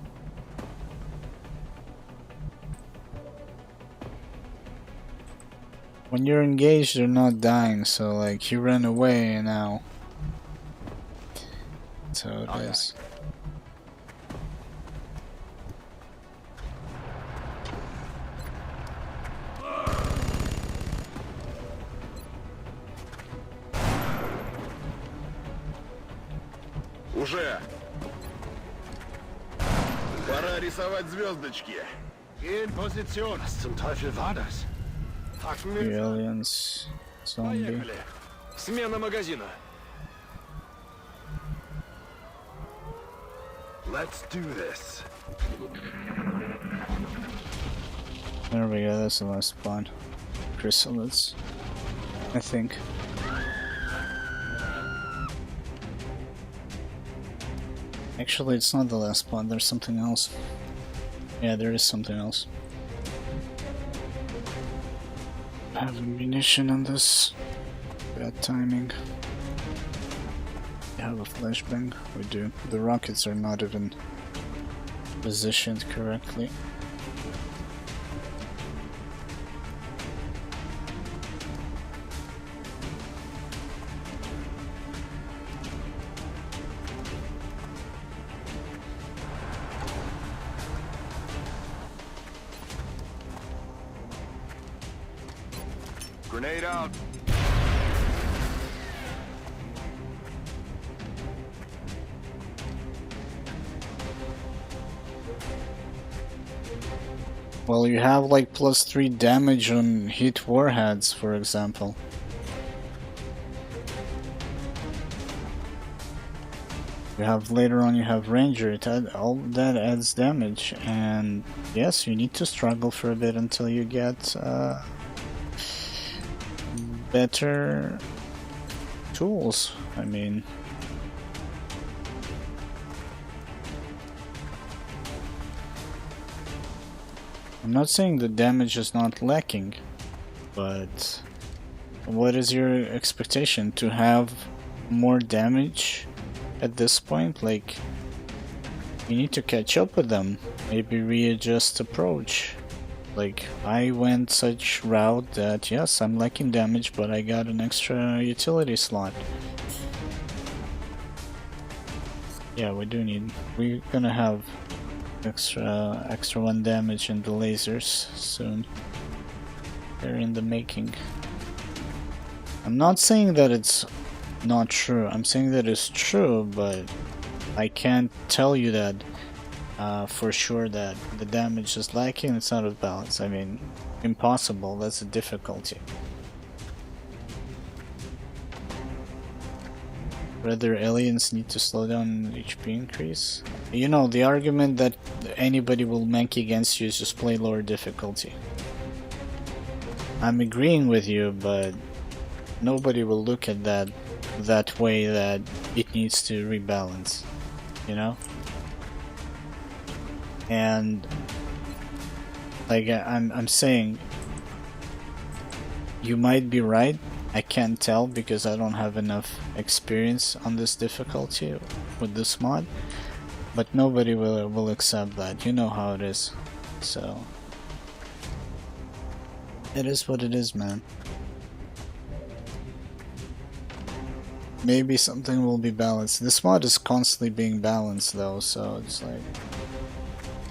S1: When you're engaged, they're not dying, so like you ran away and now. That's how it is.
S3: Уже. Пора рисовать звездочки. In Position. Was zum Teufel war das?
S1: The aliens, zombie.
S2: Смена магазина.
S3: Let's do this.
S1: There we go, that's the last spawn. Chrysalids, I think. Actually, it's not the last spawn, there's something else. Yeah, there is something else. I have ammunition on this. Bad timing. We have a flashbang. We do. The rockets are not even positioned correctly.
S3: Grenade out.
S1: Well, you have like +3 damage on hit warheads, for example. You have later on, you have Ranger. All that adds damage, and yes, you need to struggle for a bit until you get better tools. I mean, I'm not saying the damage is not lacking, but what is your expectation? To have more damage at this point? Like, you need to catch up with them, maybe readjust approach. Like, I went such route that yes, I'm lacking damage, but I got an extra utility slot. Yeah, we're gonna have extra 1 damage in the lasers soon. They're in the making. I'm not saying that it's not true, I'm saying that it's true, but I can't tell you that for sure that the damage is lacking. It's out of balance. I mean, impossible. That's a difficulty. Whether aliens need to slow down HP increase? You know, the argument that anybody will mank against you is just play lower difficulty. I'm agreeing with you, but nobody will look at that way, that it needs to rebalance, you know? And like I'm saying, you might be right. I can't tell because I don't have enough experience on this difficulty with this mod, but nobody will accept that. You know how it is, so it is what it is, man. Maybe something will be balanced. This mod is constantly being balanced though, so it's like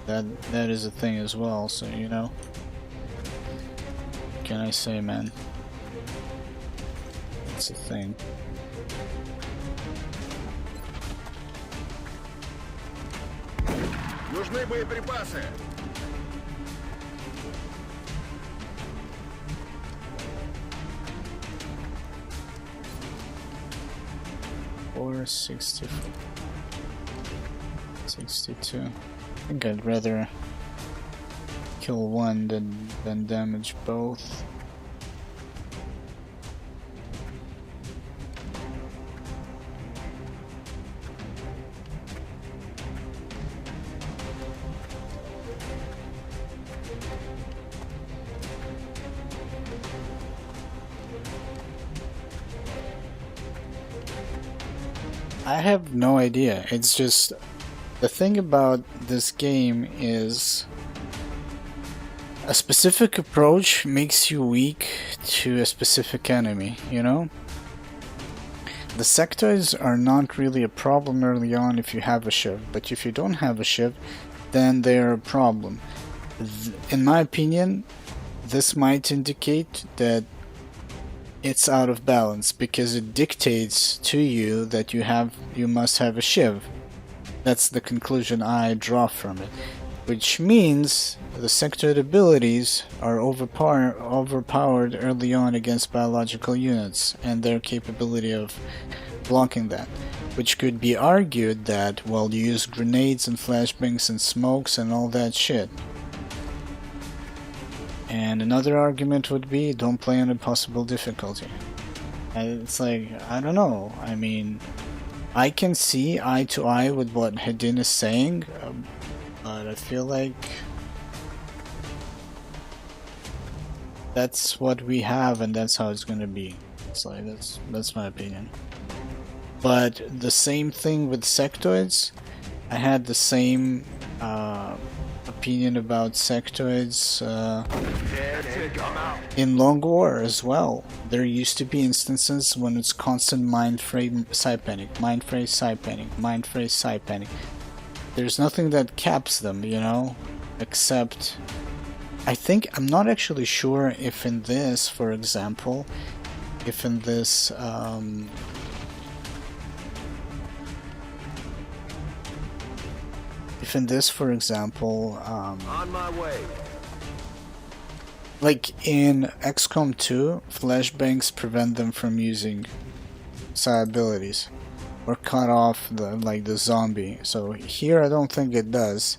S1: that is a thing as well, so you know. What can I say, man? It's a thing.
S3: Нужны боеприпасы.
S1: Or 64, 62. I think I'd rather kill one than damage both. I have no idea. It's just, the thing about this game is a specific approach makes you weak to a specific enemy, you know? The sectors are not really a problem early on if you have a shiv, but if you don't have a shiv, then they're a problem. In my opinion, this might indicate that it's out of balance because it dictates to you that you must have a shiv. That's the conclusion I draw from it, which means the sectored abilities are overpowered early on against biological units and their capability of blocking that, which could be argued that, well, you use grenades and flashbangs and smokes and all that shit. And another argument would be, don't play on impossible difficulty. And it's like, I don't know. I mean, I can see eye to eye with what Hedin is saying, but I feel like that's what we have and that's how it's gonna be. It's like, that's my opinion. But the same thing with sectoids. I had the same opinion about sectoids in Long War as well. There used to be instances when it's constant mind frame side panic, mind frame side panic, mind frame side panic. There's nothing that caps them, you know, except I think, I'm not actually sure if in this, for example, if in this for example,
S3: On my way.
S1: like in XCOM 2, flashbangs prevent them from using psi abilities or cut off the zombie. So here I don't think it does,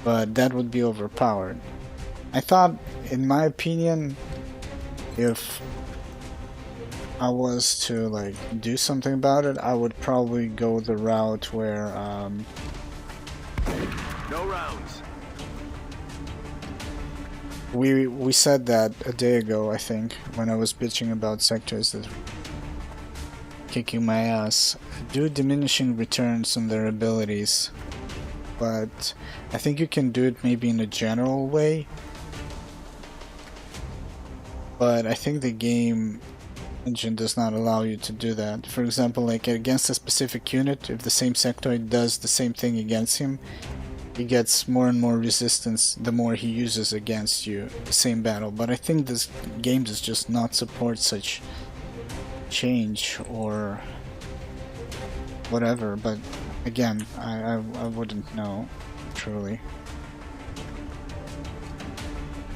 S1: but that would be overpowered. I thought, in my opinion, if I was to like do something about it, I would probably go the route where
S3: No rounds.
S1: we said that a day ago, I think, when I was bitching about sectors that kicking my ass. Do diminishing returns on their abilities, but I think you can do it maybe in a general way. But I think the game engine does not allow you to do that. For example, like against a specific unit, if the same sectoid does the same thing against him, he gets more and more resistance the more he uses against you the same battle. But I think this game does just not support such change or whatever. But again, I wouldn't know truly.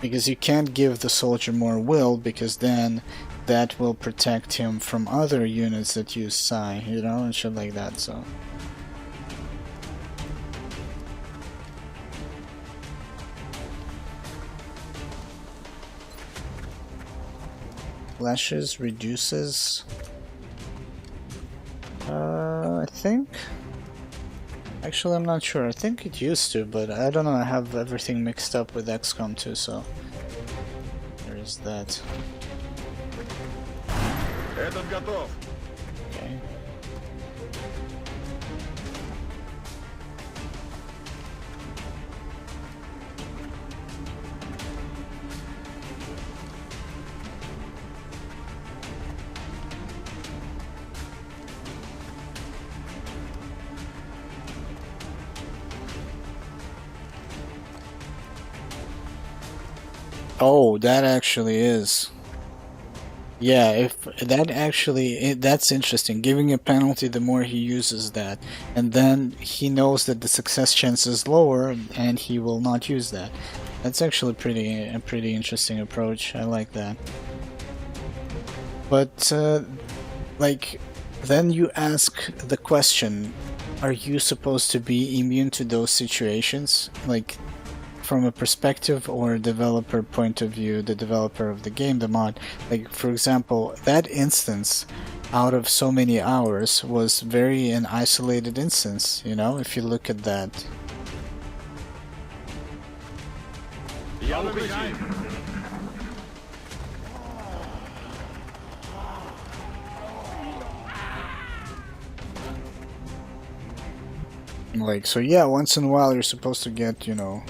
S1: Because you can't give the soldier more will, because then that will protect him from other units that use psi, you know, and shit like that, so. Flashes reduces, I think. Actually, I'm not sure. I think it used to, but I don't know. I have everything mixed up with XCOM 2, so there is that.
S3: Этот готов.
S1: Okay. Oh, that actually is. Yeah, if that actually, that's interesting. Giving a penalty the more he uses that, and then he knows that the success chance is lower, and he will not use that. That's actually a pretty interesting approach. I like that. But like, then you ask the question: are you supposed to be immune to those situations? Like, from a perspective or a developer point of view, the developer of the game, the mod, like for example, that instance out of so many hours was very an isolated instance, you know, if you look at that. Like, so yeah, once in a while you're supposed to get, you know,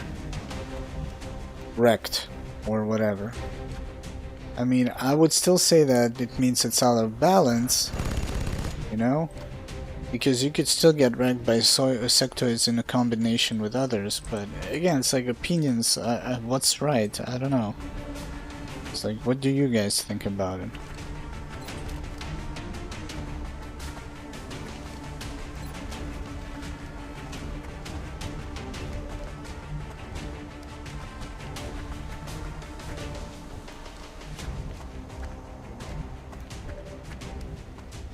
S1: wrecked or whatever. I mean, I would still say that it means it's out of balance, you know, because you could still get wrecked by sectoids in a combination with others, but again, it's like opinions. What's right? I don't know. It's like, what do you guys think about it?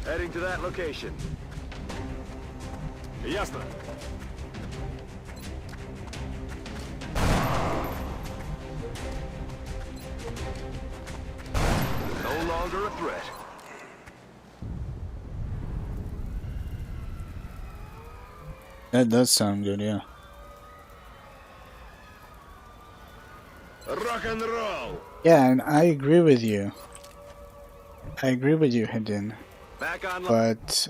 S3: Heading to that location. Ясно. No longer a threat.
S1: That does sound good, yeah.
S3: Rock and roll.
S1: Yeah, and I agree with you. I agree with you, Hedin.
S3: Back on.
S1: But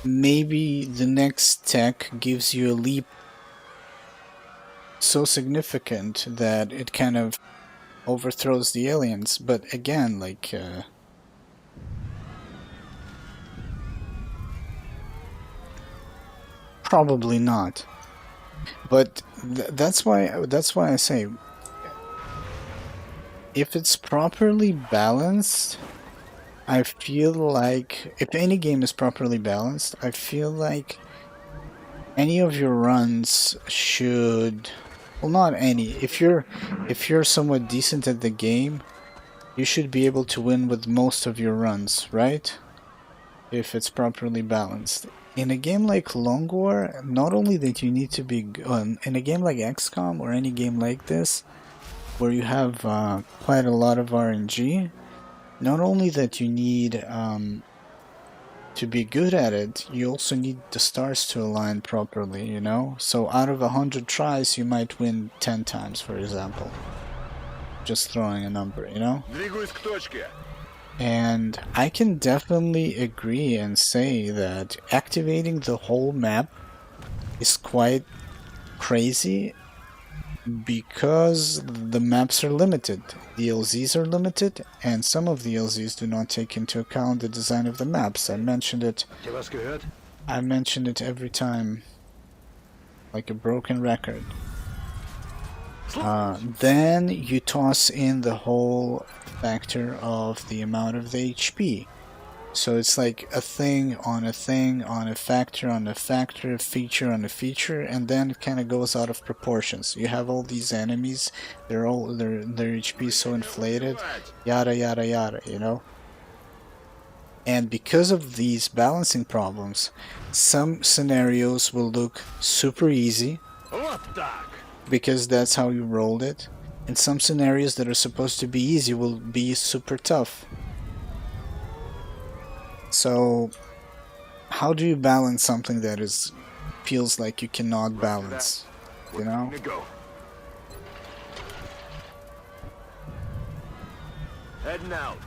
S1: maybe the next tech gives you a leap so significant that it kind of overthrows the aliens. But again, like probably not. But that's why I say, if it's properly balanced, I feel like if any game is properly balanced, I feel like any of your runs should, well, not any. If you're somewhat decent at the game, you should be able to win with most of your runs, right? If it's properly balanced. In a game like Long War, not only that you need to be in a game like XCOM or any game like this, where you have quite a lot of RNG, not only that you need to be good at it, you also need the stars to align properly, you know? So out of 100 tries, you might win 10 times, for example. Just throwing a number, you know? And I can definitely agree and say that activating the whole map is quite crazy because the maps are limited. The LZs are limited, and some of the LZs do not take into account the design of the maps. I mentioned it every time, like a broken record. Then you toss in the whole factor of the amount of the HP. So it's like a thing on a thing on a factor on a factor, a feature on a feature, and then it kind of goes out of proportions. You have all these enemies, their HP is so inflated, yada yada yada, you know? And because of these balancing problems, some scenarios will look super easy because that's how you rolled it, and some scenarios that are supposed to be easy will be super tough. So how do you balance something that feels like you cannot balance, you know?
S3: Heading out.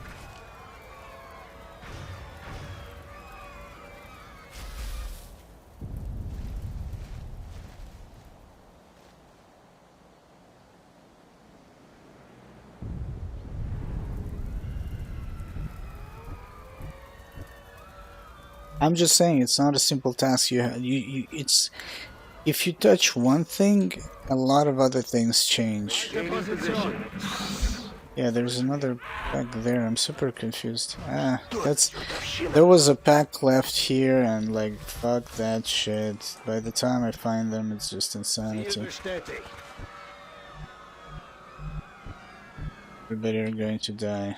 S1: I'm just saying, it's not a simple task. It's if you touch one thing, a lot of other things change. Yeah, there's another pack there. I'm super confused. There was a pack left here, and like, fuck that shit. By the time I find them, it's just insanity. Everybody are going to die.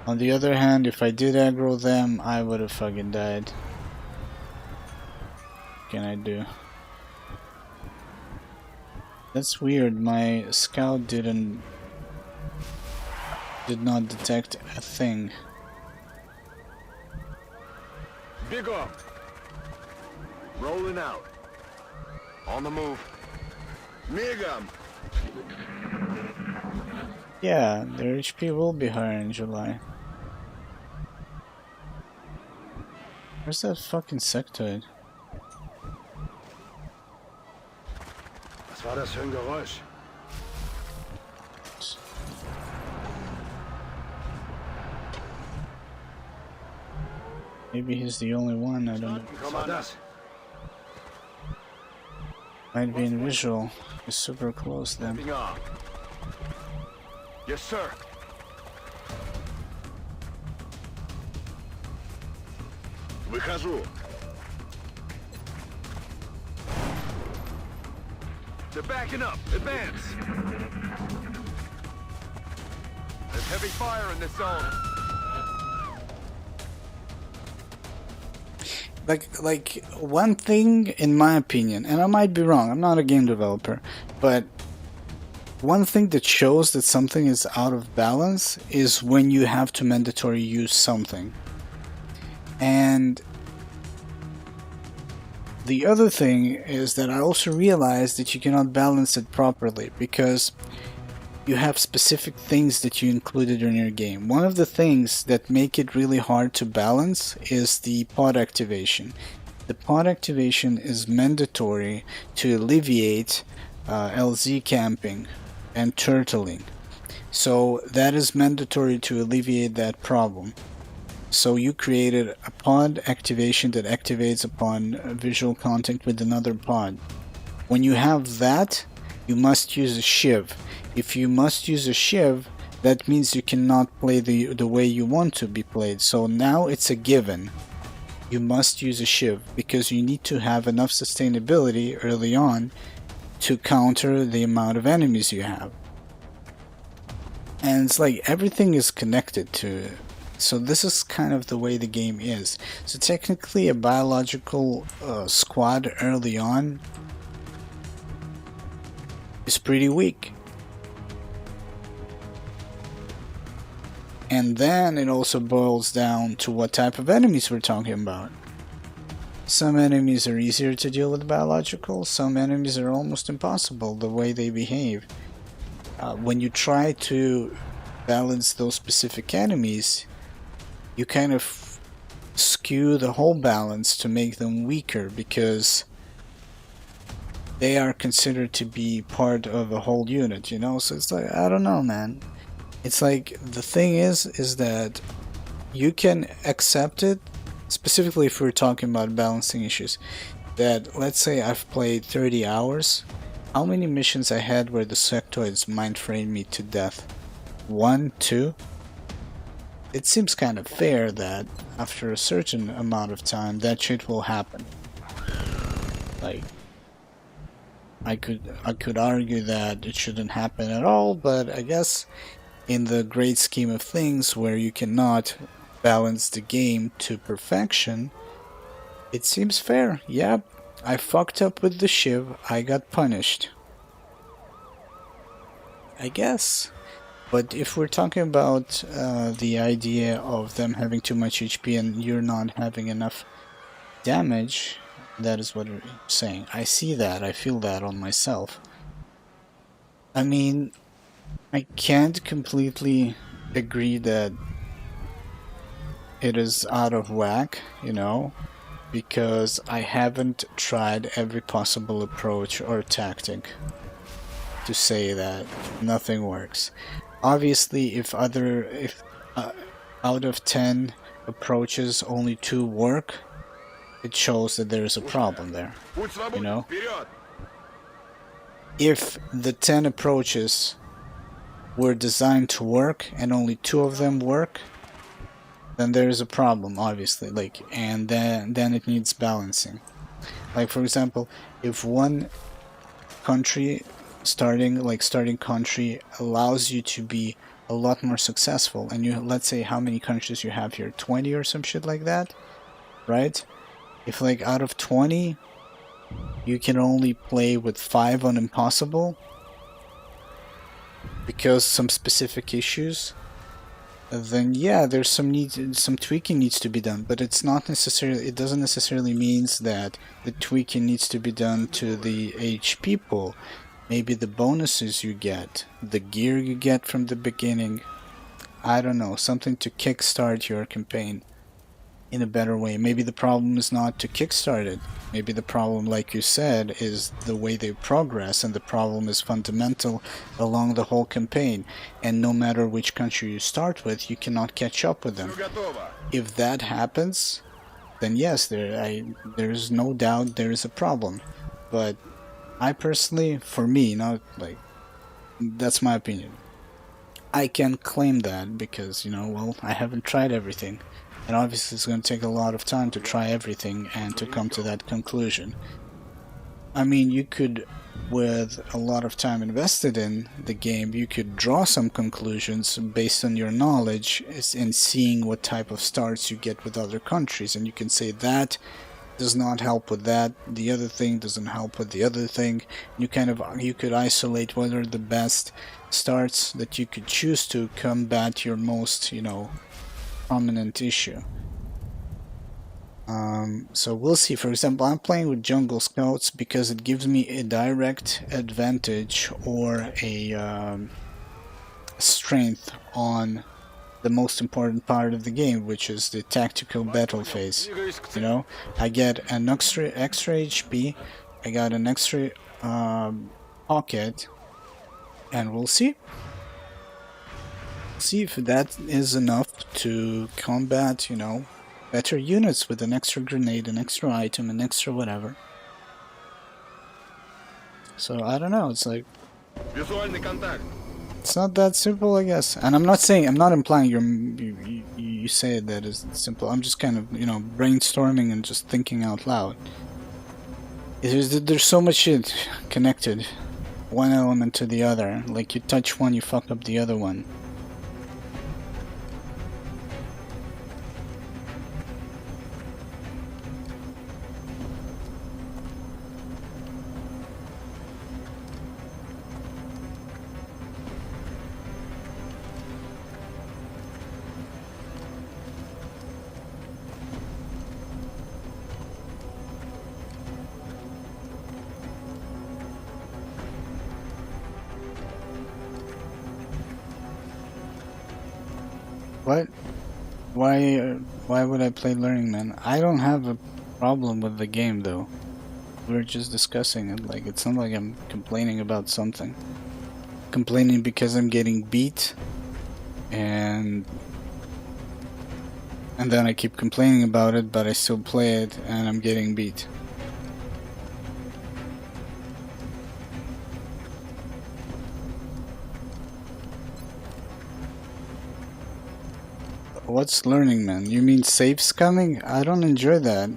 S1: On the other hand, if I did aggro them, I would have fucking died. What can I do? That's weird, my scout did not detect a thing.
S3: Big up. Rolling out. On the move. Migam.
S1: Yeah, their HP will be higher in July. Where's that fucking sectoid?
S3: Was war das für ein Geräusch?
S1: Maybe he's the only one, I don't know. Might be in visual. He's super close then.
S3: Yes, sir. Выхожу. They're backing up. Advance. There's heavy fire in this zone.
S1: Like one thing, in my opinion, and I might be wrong, I'm not a game developer, but one thing that shows that something is out of balance is when you have to mandatory use something. And the other thing is that I also realized that you cannot balance it properly, because you have specific things that you included in your game. One of the things that make it really hard to balance is the pod activation. The pod activation is mandatory to alleviate LZ camping and turtling. So that is mandatory to alleviate that problem. So you created a pod activation that activates upon visual contact with another pod. When you have that, you must use a shiv. If you must use a shiv, that means you cannot play the way you want to be played. So now it's a given. You must use a shiv because you need to have enough sustainability early on to counter the amount of enemies you have. And it's like everything is connected to it. So this is kind of the way the game is. So technically a biological squad early on is pretty weak. And then it also boils down to what type of enemies we're talking about. Some enemies are easier to deal with biological, some enemies are almost impossible the way they behave. When you try to balance those specific enemies, you kind of skew the whole balance to make them weaker because they are considered to be part of a whole unit, you know? So it's like, I don't know, man. It's like, the thing is that you can accept it, specifically if we're talking about balancing issues, that let's say I've played 30 hours, how many missions I had where the sectoids mind framed me to death? 1, 2? It seems kind of fair that after a certain amount of time that shit will happen. Like, I could argue that it shouldn't happen at all, but I guess in the great scheme of things where you cannot balance the game to perfection, it seems fair. Yep, I fucked up with the shiv, I got punished. I guess. But if we're talking about the idea of them having too much HP and you're not having enough damage, that is what you're saying. I see that, I feel that on myself. I mean, I can't completely agree that it is out of whack, you know, because I haven't tried every possible approach or tactic to say that nothing works. Obviously, if out of 10 approaches only 2 work, it shows that there is a problem there, you know? If the 10 approaches were designed to work and only 2 of them work, then there is a problem, obviously, like, and then it needs balancing. Like, for example, if one country starting country allows you to be a lot more successful, and you, let's say how many countries you have here, 20 or some shit like that, right? If like out of 20 you can only play with 5 on impossible because some specific issues, then yeah, there's some tweaking needs to be done, but it's not necessarily, it doesn't necessarily means that the tweaking needs to be done to the HP pool. Maybe the bonuses you get, the gear you get from the beginning, I don't know, something to kickstart your campaign in a better way. Maybe the problem is not to kickstart it. Maybe the problem, like you said, is the way they progress, and the problem is fundamental along the whole campaign. And no matter which country you start with, you cannot catch up with them. If that happens, then yes, there's no doubt there is a problem. But I personally, for me, not like, that's my opinion. I can claim that because, you know, well, I haven't tried everything. And obviously it's going to take a lot of time to try everything and to come to that conclusion. I mean, you could, with a lot of time invested in the game, you could draw some conclusions based on your knowledge and seeing what type of starts you get with other countries. And you can say that does not help with that, the other thing doesn't help with the other thing. You could isolate what are the best starts that you could choose to combat your most, you know, prominent issue. So we'll see. For example, I'm playing with Jungle Scouts because it gives me a direct advantage or a strength on the most important part of the game, which is the tactical battle phase. You know, I get an extra HP, I got an extra pocket, and we'll see. See if that is enough to combat, you know, better units with an extra grenade, an extra item, an extra whatever. So I don't know, it's like, it's not that simple, I guess. And I'm not implying you say that is simple. I'm just kind of, you know, brainstorming and just thinking out loud. There's so much shit connected, one element to the other. Like, you touch one, you fuck up the other one. What? Why would I play Learning Man? I don't have a problem with the game though. We're just discussing it. Like, it's not like I'm complaining about something. Complaining because I'm getting beat, and then I keep complaining about it, but I still play it and I'm getting beat. What's Learning Man? You mean save scumming? I don't enjoy that.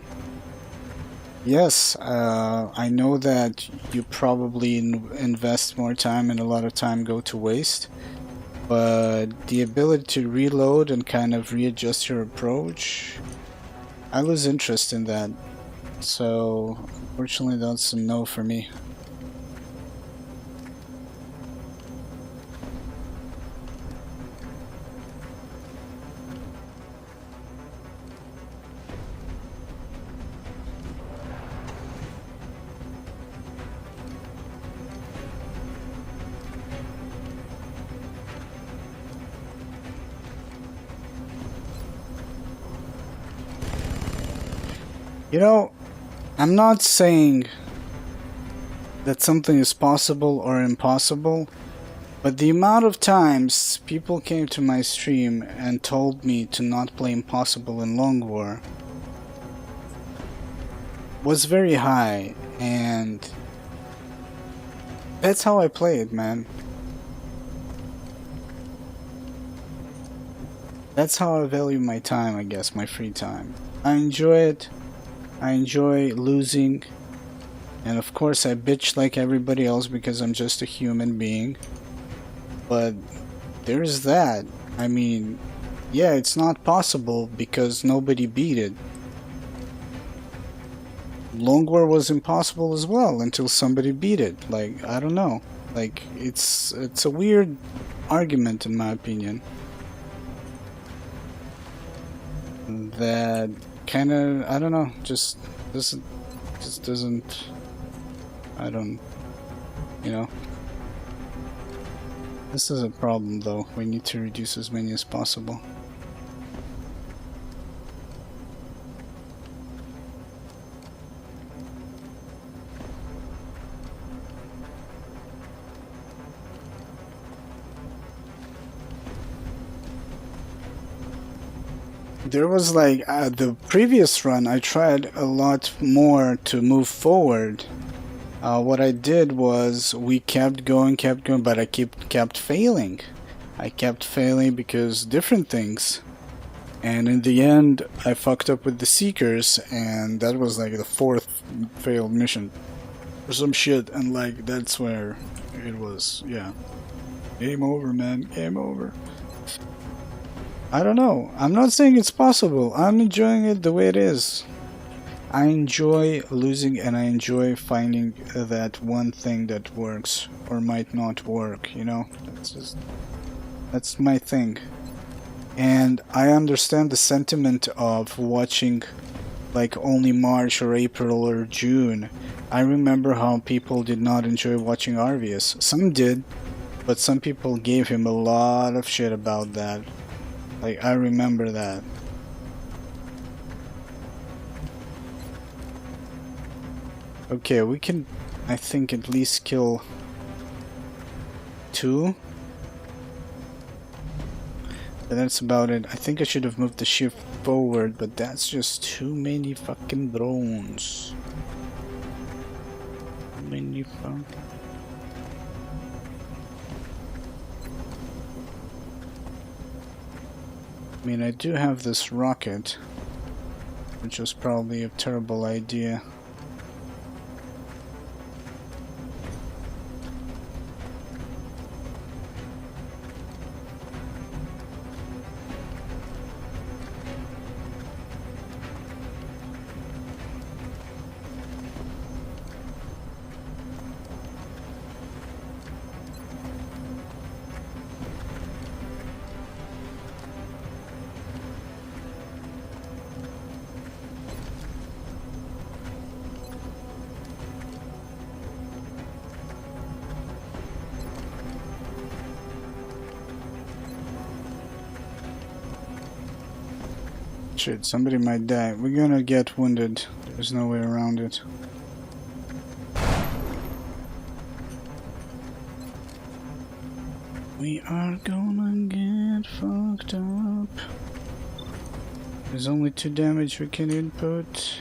S1: Yes, I know that you probably invest more time and a lot of time go to waste, but the ability to reload and kind of readjust your approach, I lose interest in that. So unfortunately that's a no for me. You know, I'm not saying that something is possible or impossible, but the amount of times people came to my stream and told me to not play impossible in Long War was very high, and that's how I play it, man. That's how I value my time, I guess, my free time. I enjoy it. I enjoy losing, and of course I bitch like everybody else because I'm just a human being, but there's that. I mean, yeah, it's not possible because nobody beat it. Long War was impossible as well until somebody beat it. Like, I don't know, like, it's a weird argument in my opinion that kind of, I don't know, just doesn't, I don't, you know. This is a problem though. We need to reduce as many as possible. There was like the previous run, I tried a lot more to move forward. What I did was we kept going, but I kept failing. I kept failing because different things. And in the end, I fucked up with the Seekers, and that was like the 4th failed mission or some shit. And like, that's where it was, yeah. Game over, man, game over. I don't know. I'm not saying it's possible. I'm enjoying it the way it is. I enjoy losing, and I enjoy finding that one thing that works or might not work, you know? That's my thing. And I understand the sentiment of watching like only March or April or June. I remember how people did not enjoy watching Arvius. Some did. But some people gave him a lot of shit about that. Like, I remember that. Okay, we can, I think, at least kill 2. But that's about it. I think I should have moved the ship forward, but that's just too many fucking drones. Too many fucking... I mean, I do have this rocket, which was probably a terrible idea. Shit, somebody might die. We're gonna get wounded. There's no way around it. We are gonna get fucked up. There's only 2 damage we can input.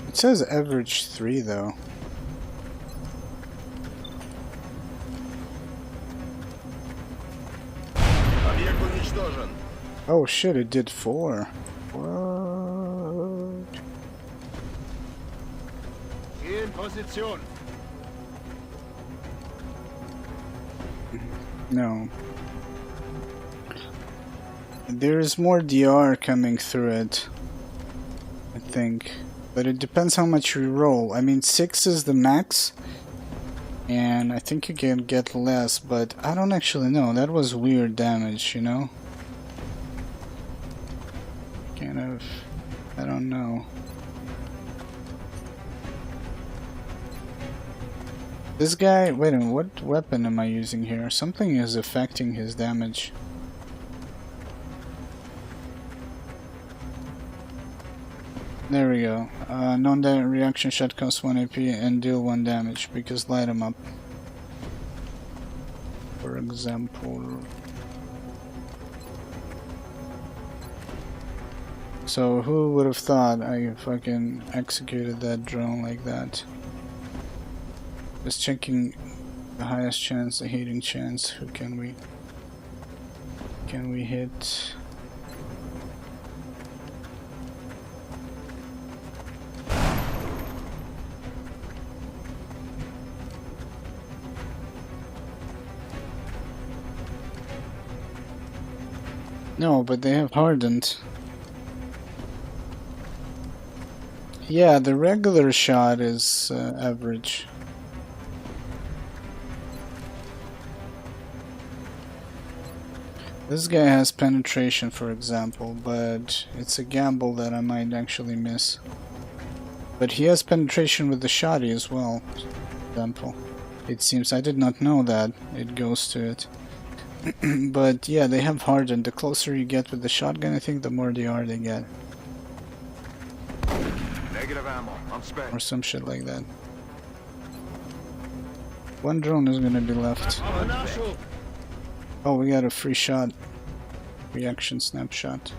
S1: It says average 3 though. Oh shit, it did 4. What?
S3: In position.
S1: No. There's more DR coming through it, I think. But it depends how much you roll. I mean, 6 is the max. And I think you can get less, but I don't actually know. That was weird damage, you know? Kind of... I don't know. This guy... Wait a minute, what weapon am I using here? Something is affecting his damage. There we go. Non-direct reaction shot costs 1 AP and deal 1 damage, because light him up. For example. So who would have thought I fucking executed that drone like that? Just checking the highest chance, the hitting chance. Who can we hit? No, but they have hardened. Yeah, the regular shot is average. This guy has penetration, for example, but it's a gamble that I might actually miss. But he has penetration with the shotty as well, for example. It seems I did not know that it goes to it. But yeah, they have hardened. The closer you get with the shotgun, I think the more DR they get.
S3: Negative ammo. I'm spent.
S1: Or some shit like that. 1 drone is gonna be left. Oh, we got a free shot. Reaction snapshot.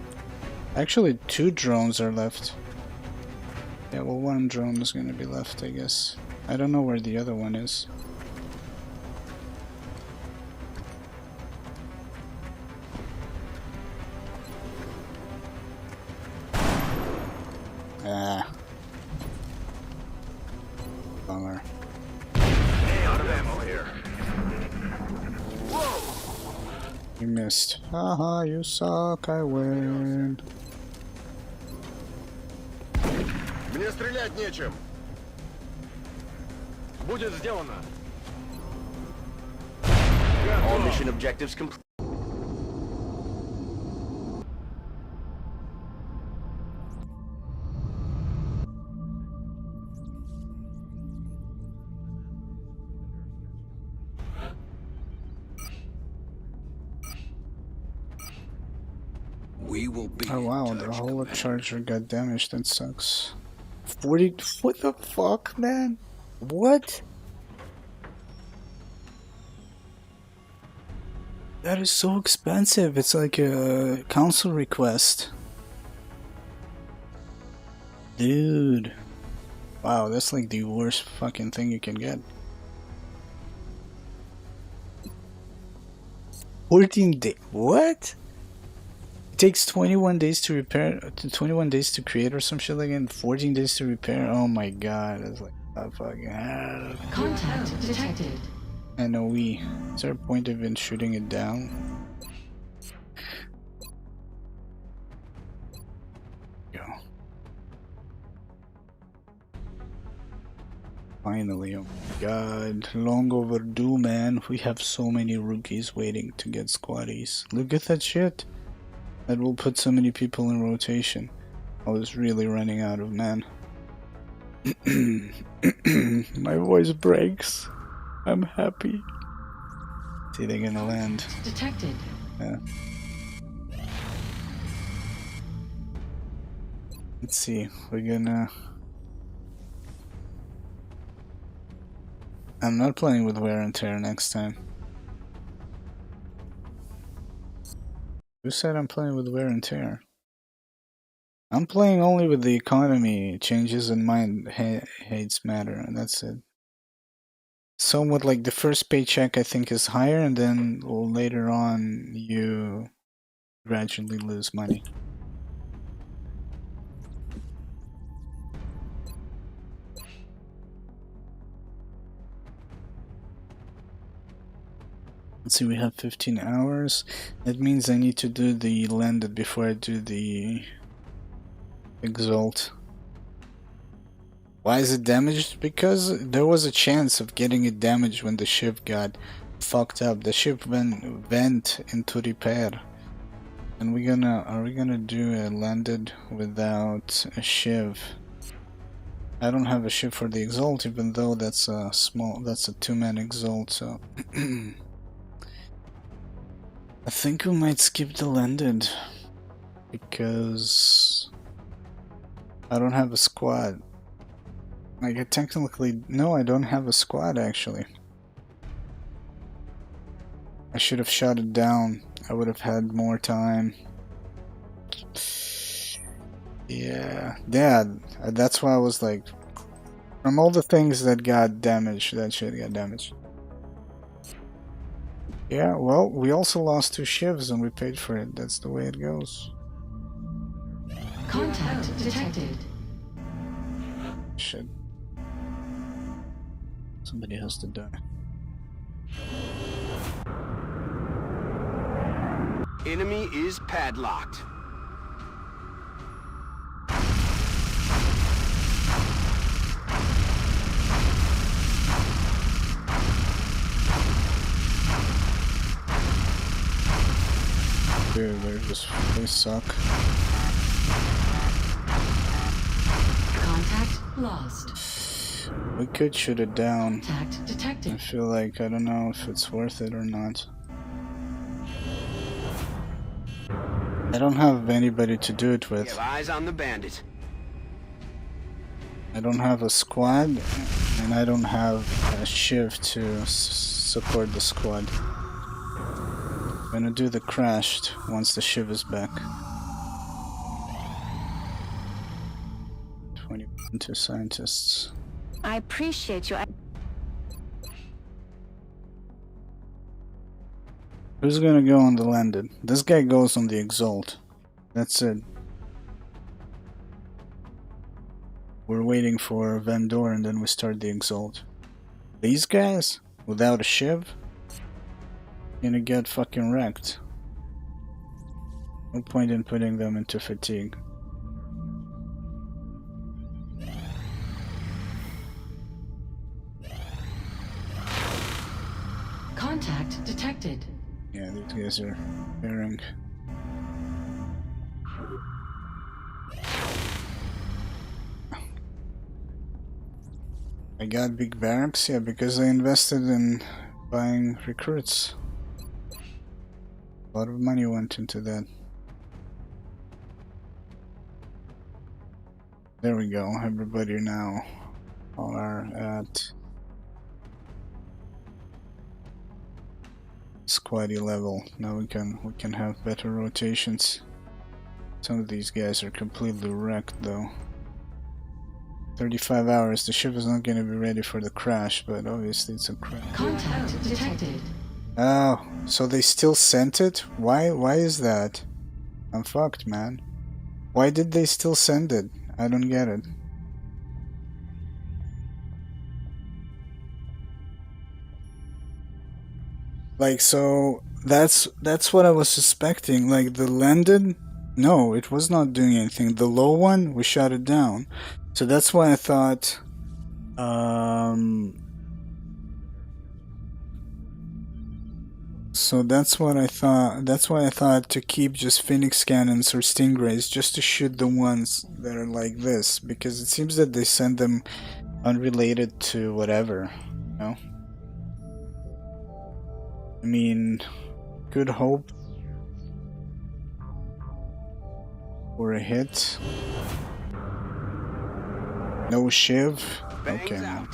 S1: Actually, 2 drones are left. Yeah, well, 1 drone is gonna be left, I guess. I don't know where the other one is. Ah. Bummer.
S3: Hey, out of ammo here. Whoa!
S1: You missed. Haha, you suck, I win.
S3: Мне стрелять нечем. Будет сделано.
S11: All mission objectives complete.
S7: We will be
S1: Oh wow,
S7: in
S1: the
S7: touch,
S1: whole
S7: Commander.
S1: charger got damaged. That sucks. 40. What the fuck, man? What? That is so expensive. It's like a council request. Dude. Wow, that's like the worst fucking thing you can get. 14 days. What? It takes 21 days to repair, 21 days to create or some shit like that, and 14 days to repair. Oh my god, that's like a fucking.
S9: Contact detected.
S1: NOE. Is there a point of in shooting it down? Go. Finally, oh my god. Long overdue, man. We have so many rookies waiting to get squaddies. Look at that shit. That will put so many people in rotation. I was really running out of man. My voice breaks. I'm happy. See, they're gonna land.
S9: Detected.
S1: Yeah. Let's see. We're gonna. I'm not playing with wear and tear next time. Who said I'm playing with wear and tear? I'm playing only with the economy changes and mind hates matter, and that's it. Somewhat like the first paycheck I think is higher, and then later on you gradually lose money. Let's see, we have 15 hours. That means I need to do the landed before I do the exalt. Why is it damaged? Because there was a chance of getting it damaged when the ship got fucked up. The ship went into repair. And are we gonna do a landed without a shiv? I don't have a shiv for the exalt, even though that's a two-man exalt, so I think we might skip the landed because I don't have a squad. Like, I technically... No, I don't have a squad, actually. I should have shot it down. I would have had more time. Yeah. That's why I was like... From all the things that got damaged, that shit got damaged. Yeah, well, we also lost 2 shivs and we paid for it. That's the way it goes.
S9: Contact detected.
S1: Shit. Somebody has to die.
S10: Enemy is padlocked.
S1: Dude, they suck.
S9: Contact lost.
S1: We could shoot it down.
S9: Contact detected.
S1: I feel like I don't know if it's worth it or not. I don't have anybody to do it
S10: We
S1: with.
S10: have eyes on the bandit.
S1: I don't have a squad, and I don't have a shiv to support the squad. I'm gonna do the crashed once the shiv is back. 22 scientists.
S13: I appreciate you.
S1: Who's gonna go on the landed? This guy goes on the exalt. That's it. We're waiting for Vandor and then we start the exalt. These guys, without a shiv, gonna get fucking wrecked. No point in putting them into fatigue.
S9: Contact detected.
S1: Yeah, these guys are bearing. I got big barracks, yeah, because I invested in buying recruits. A lot of money went into that. There we go. Everybody now are at squaddy level. Now we can have better rotations. Some of these guys are completely wrecked though. 35 hours. The ship is not going to be ready for the crash, but obviously it's a crash.
S9: Contact detected.
S1: Oh, so they still sent it? Why is that? I'm fucked, man. Why did they still send it? I don't get it. Like, so that's what I was suspecting. Like, the landed, no, it was not doing anything. The low one, we shot it down. So that's why I thought so that's what I thought. That's why I thought to keep just Phoenix cannons or Stingrays, just to shoot the ones that are like this, because it seems that they send them unrelated to whatever, you know? I mean, good hope for a hit. No shiv. Okay, man.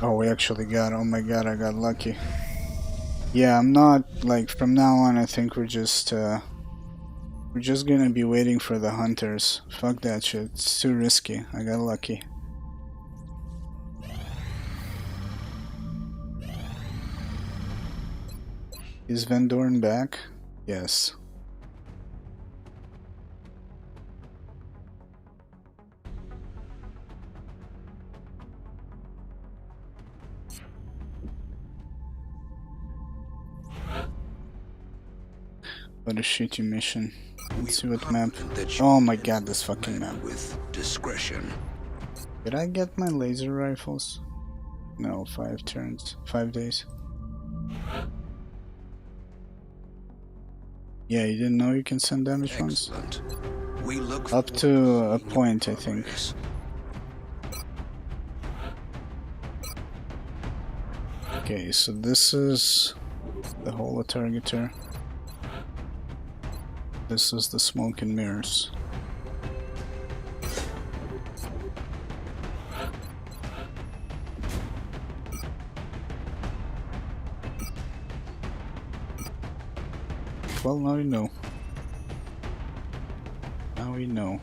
S1: Oh, we actually got, oh my god, I got lucky. Yeah, I'm not, like, from now on, I think we're just gonna be waiting for the hunters. Fuck that shit, it's too risky. I got lucky. Is Van Dorn back? Yes. What a shitty mission. Let's see what map. Oh my god, this fucking map.
S7: With discretion.
S1: Did I get my laser rifles? No, 5 turns. 5 days. Yeah, you didn't know you can send damage ones?
S7: We look
S1: up to a point, I think. Okay, so this is the holo targeter. This is the smoke and mirrors. Well, now we know. Now we know.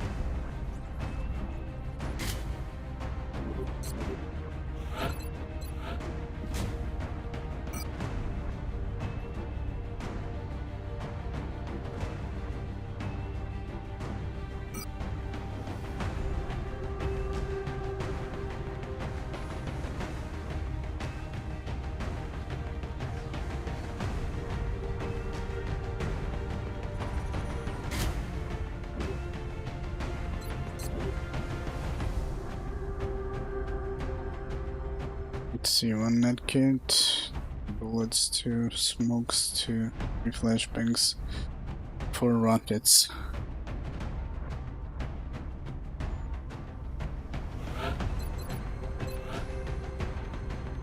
S1: Let's see, 1 net kit, bullets 2, smokes 2, 3 flashbangs, 4 rockets.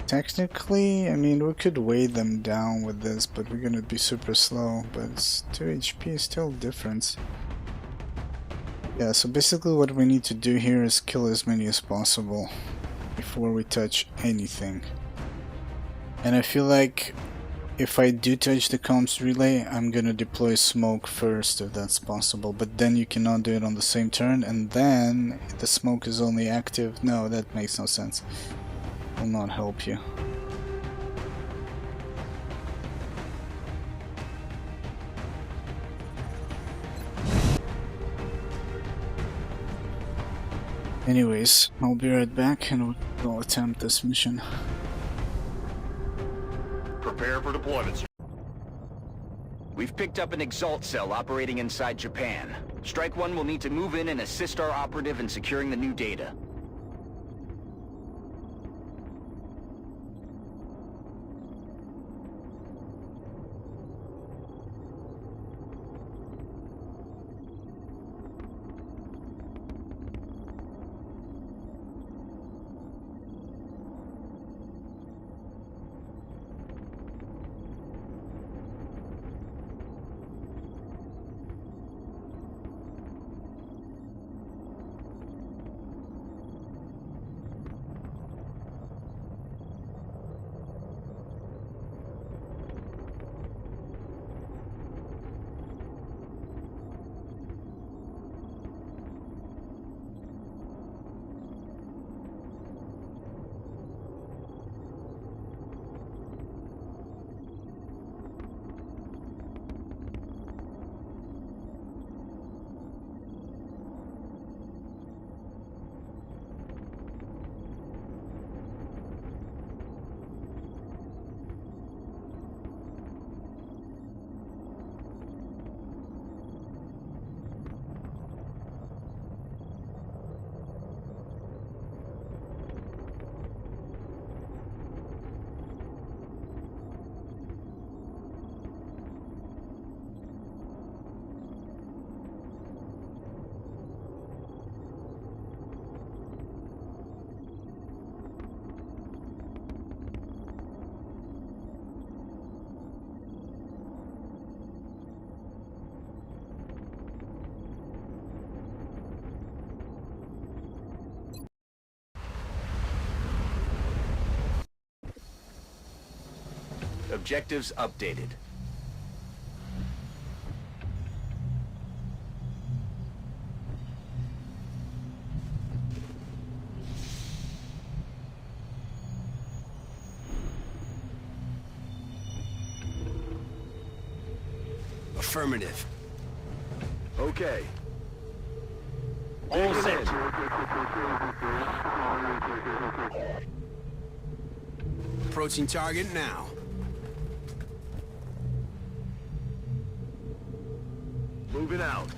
S1: Technically, I mean, we could weigh them down with this, but we're gonna be super slow, but it's 2 HP, still difference. Yeah, so basically what we need to do here is kill as many as possible before we touch anything. And I feel like if I do touch the comms relay, I'm gonna deploy smoke first if that's possible, but then you cannot do it on the same turn, and then the smoke is only active. No, that makes no sense. Will not help you. Anyways, I'll be right back and we'll attempt this mission.
S3: Prepare for deployment.
S8: We've picked up an Exalt cell operating inside Japan. Strike One will need to move in and assist our operative in securing the new data. Objectives updated.
S10: Affirmative.
S3: Okay.
S10: All set. Approaching target now.
S3: Moving out.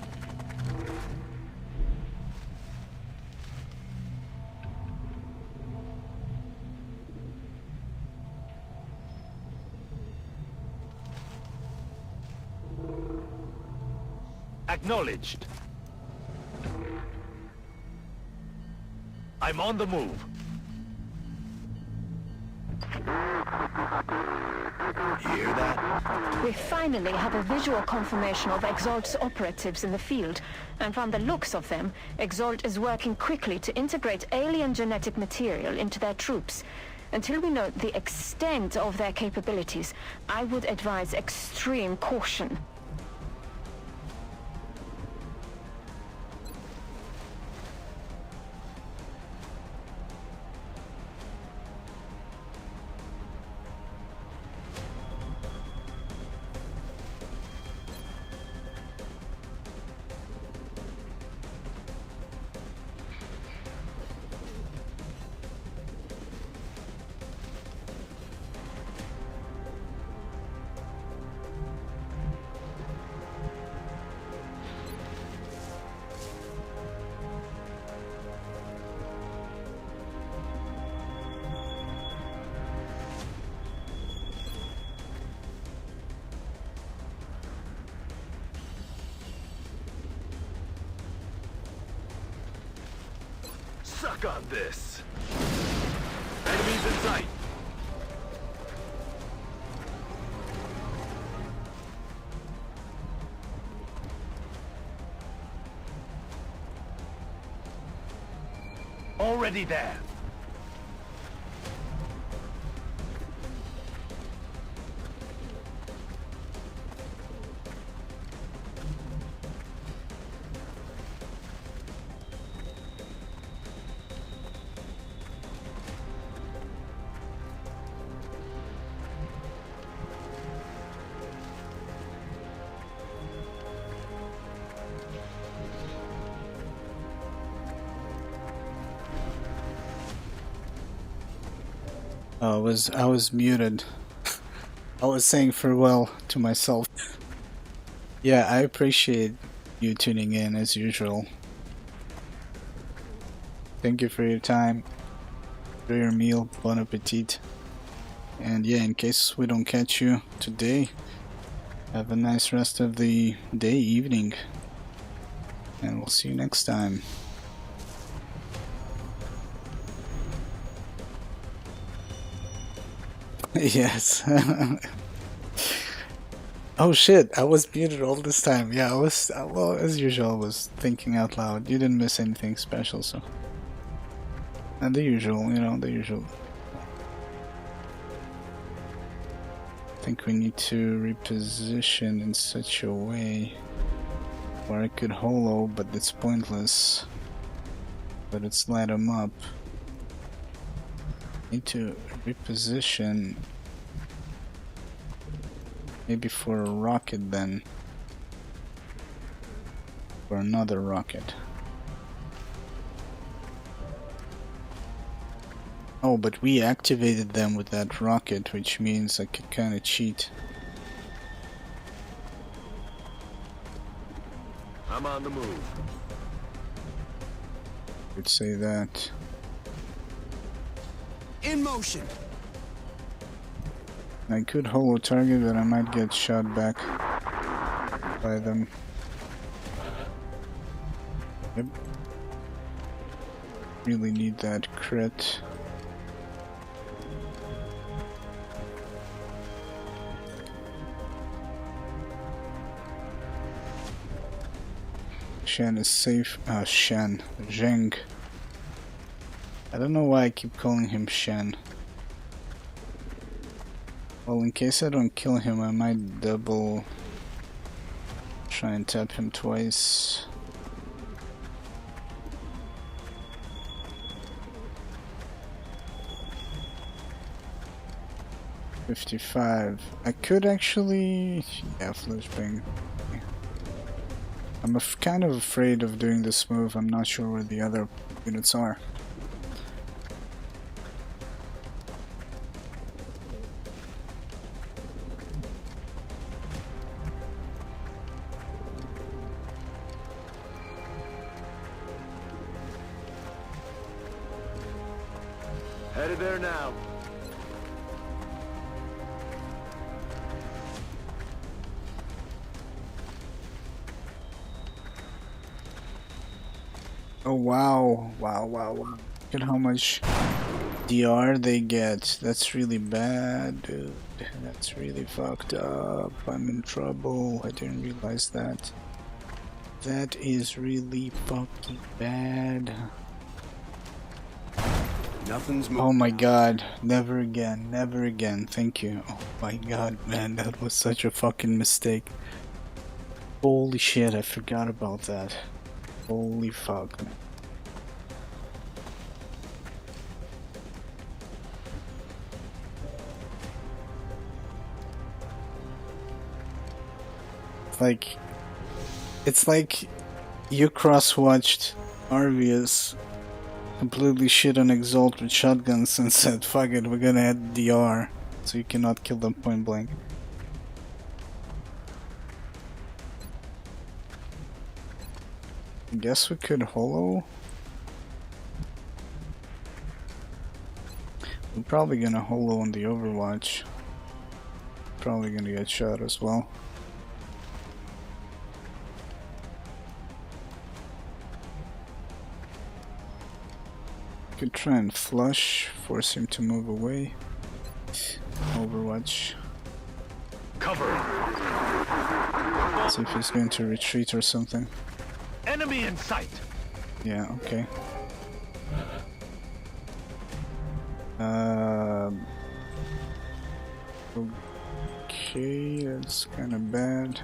S12: Acknowledged. I'm on the move.
S3: Hear that?
S13: We finally have a visual confirmation of Exalt's operatives in the field, and from the looks of them, Exalt is working quickly to integrate alien genetic material into their troops. Until we know the extent of their capabilities, I would advise extreme caution.
S3: Suck on this. Enemies in sight.
S12: Already there.
S1: I was muted. I was saying farewell to myself. Yeah, I appreciate you tuning in as usual. Thank you for your time. Enjoy your meal. Bon appetit. And yeah, in case we don't catch you today, have a nice rest of the day, evening. And we'll see you next time. Yes. Oh shit, I was muted all this time. Yeah, I was, well, as usual, I was thinking out loud. You didn't miss anything special, so. And the usual, you know, the usual. I think we need to reposition in such a way where I could holo, but it's pointless. But it's light 'em up. Need to reposition maybe for a rocket then, for another rocket. Oh, but we activated them with that rocket, which means I could kind of cheat.
S3: I'm on the move.
S1: Could say that.
S10: In motion.
S1: I could holo target, but I might get shot back by them. Yep. Really need that crit. Shen is safe. Shen. Zheng. I don't know why I keep calling him Shen. Well, in case I don't kill him, I might double try and tap him twice. $55. I could actually, yeah, flashbang. I'm kind of afraid of doing this move. I'm not sure where the other units are.
S3: Headed there now.
S1: Oh wow, wow. Look at how much DR they get. That's really bad, dude. That's really fucked up. I'm in trouble. I didn't realize that. That is really fucking bad.
S10: Nothing's moving.
S1: Oh my god, never again, never again. Thank you. Oh my god, man, that was such a fucking mistake. Holy shit, I forgot about that. Holy fuck, man. It's like you cross-watched Arvius completely shit on Exalt with shotguns and said, fuck it, we're gonna add DR so you cannot kill them point blank. I guess we could holo. We're probably gonna holo on the Overwatch. Probably gonna get shot as well. Could try and flush, force him to move away. Overwatch.
S12: Cover.
S1: See if he's going to retreat or something.
S12: Enemy in sight.
S1: Yeah, okay. Okay, that's kind of bad.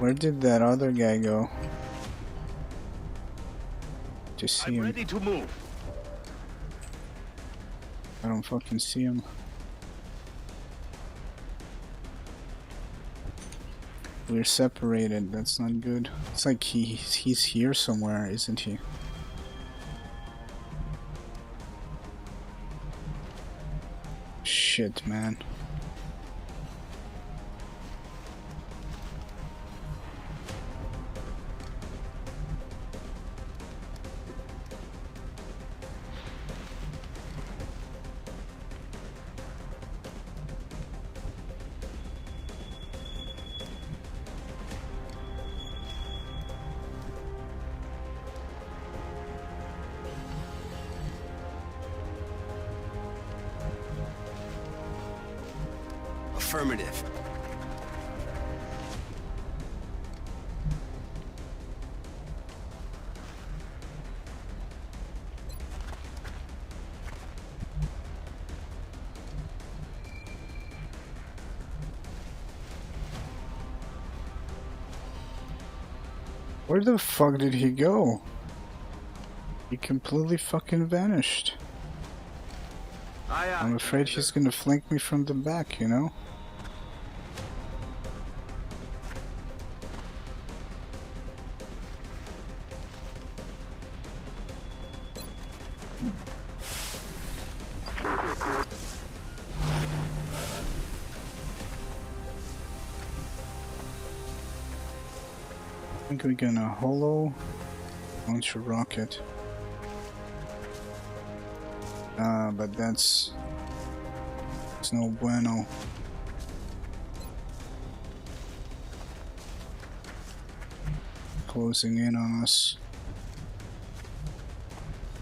S1: Where did that other guy go? To see him.
S12: Ready to move.
S1: I don't fucking see him. We're separated, that's not good. It's like he's here somewhere, isn't he? Shit, man.
S10: Affirmative.
S1: Where the fuck did he go? He completely fucking vanished. I'm afraid he's gonna flank me from the back, you know? I think we're gonna holo, launch a rocket. But that's no bueno. Closing in on us.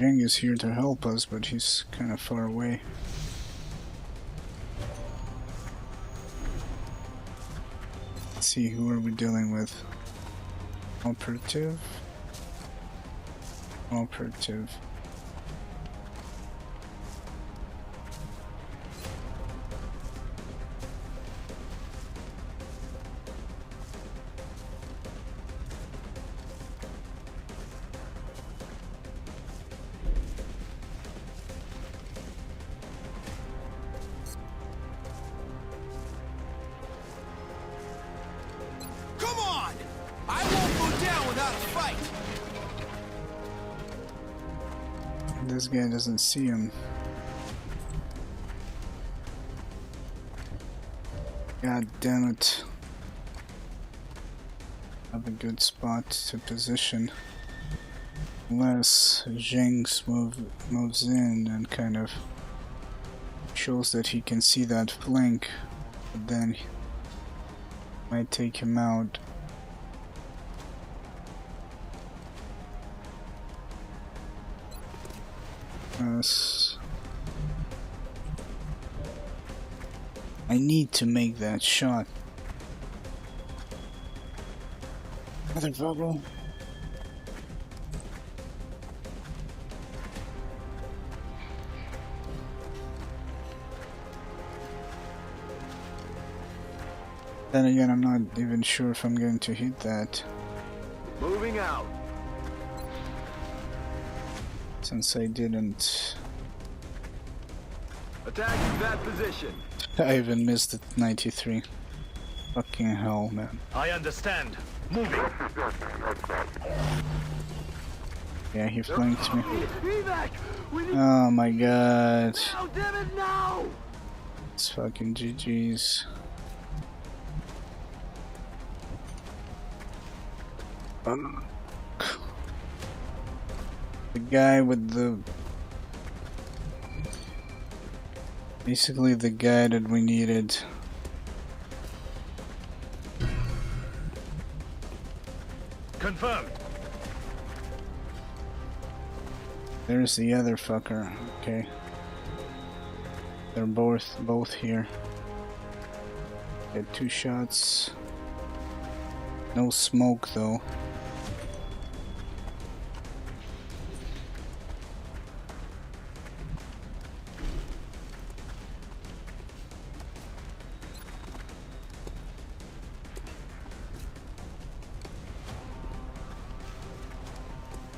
S1: Yang is here to help us, but he's kind of far away. Let's see, who are we dealing with? Operative. Operative. This guy doesn't see him. God damn it. Have a good spot to position. Unless Jinx moves in and kind of shows that he can see that flank, but then he might take him out. Yes. I need to make that shot. Motherfucker. Then again, I'm not even sure if I'm going to hit that.
S3: Moving out.
S1: Since I didn't.
S3: Attacking that position.
S1: I even missed it 93. Fucking hell, man.
S12: I understand. Moving.
S1: Yeah, he flanked me. Oh my god.
S3: Now, damn it, now!
S1: It's fucking GG's. The guy with the... Basically the guy that we needed.
S12: Confirmed.
S1: There's the other fucker. Okay. They're both here. Get 2 shots. No smoke though.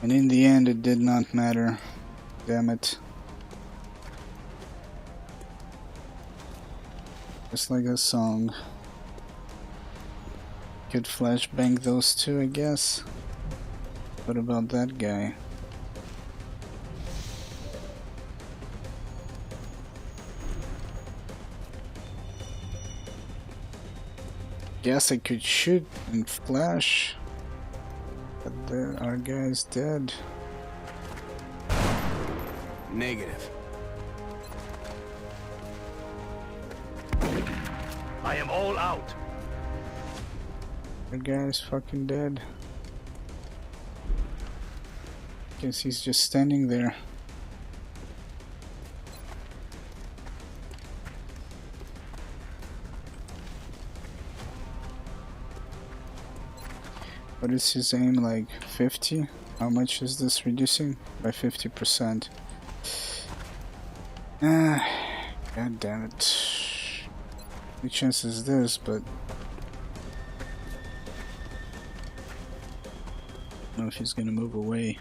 S1: And in the end, it did not matter. Damn it. Just like a song. Could flashbang those two, I guess. What about that guy? Guess I could shoot and flash. But our guy's dead.
S10: Negative.
S12: I am all out.
S1: The guy's fucking dead. Guess he's just standing there. What is his aim, like 50? How much is this reducing? By 50%. Ah, god damn it. The chance is this, but I don't know if he's gonna move away.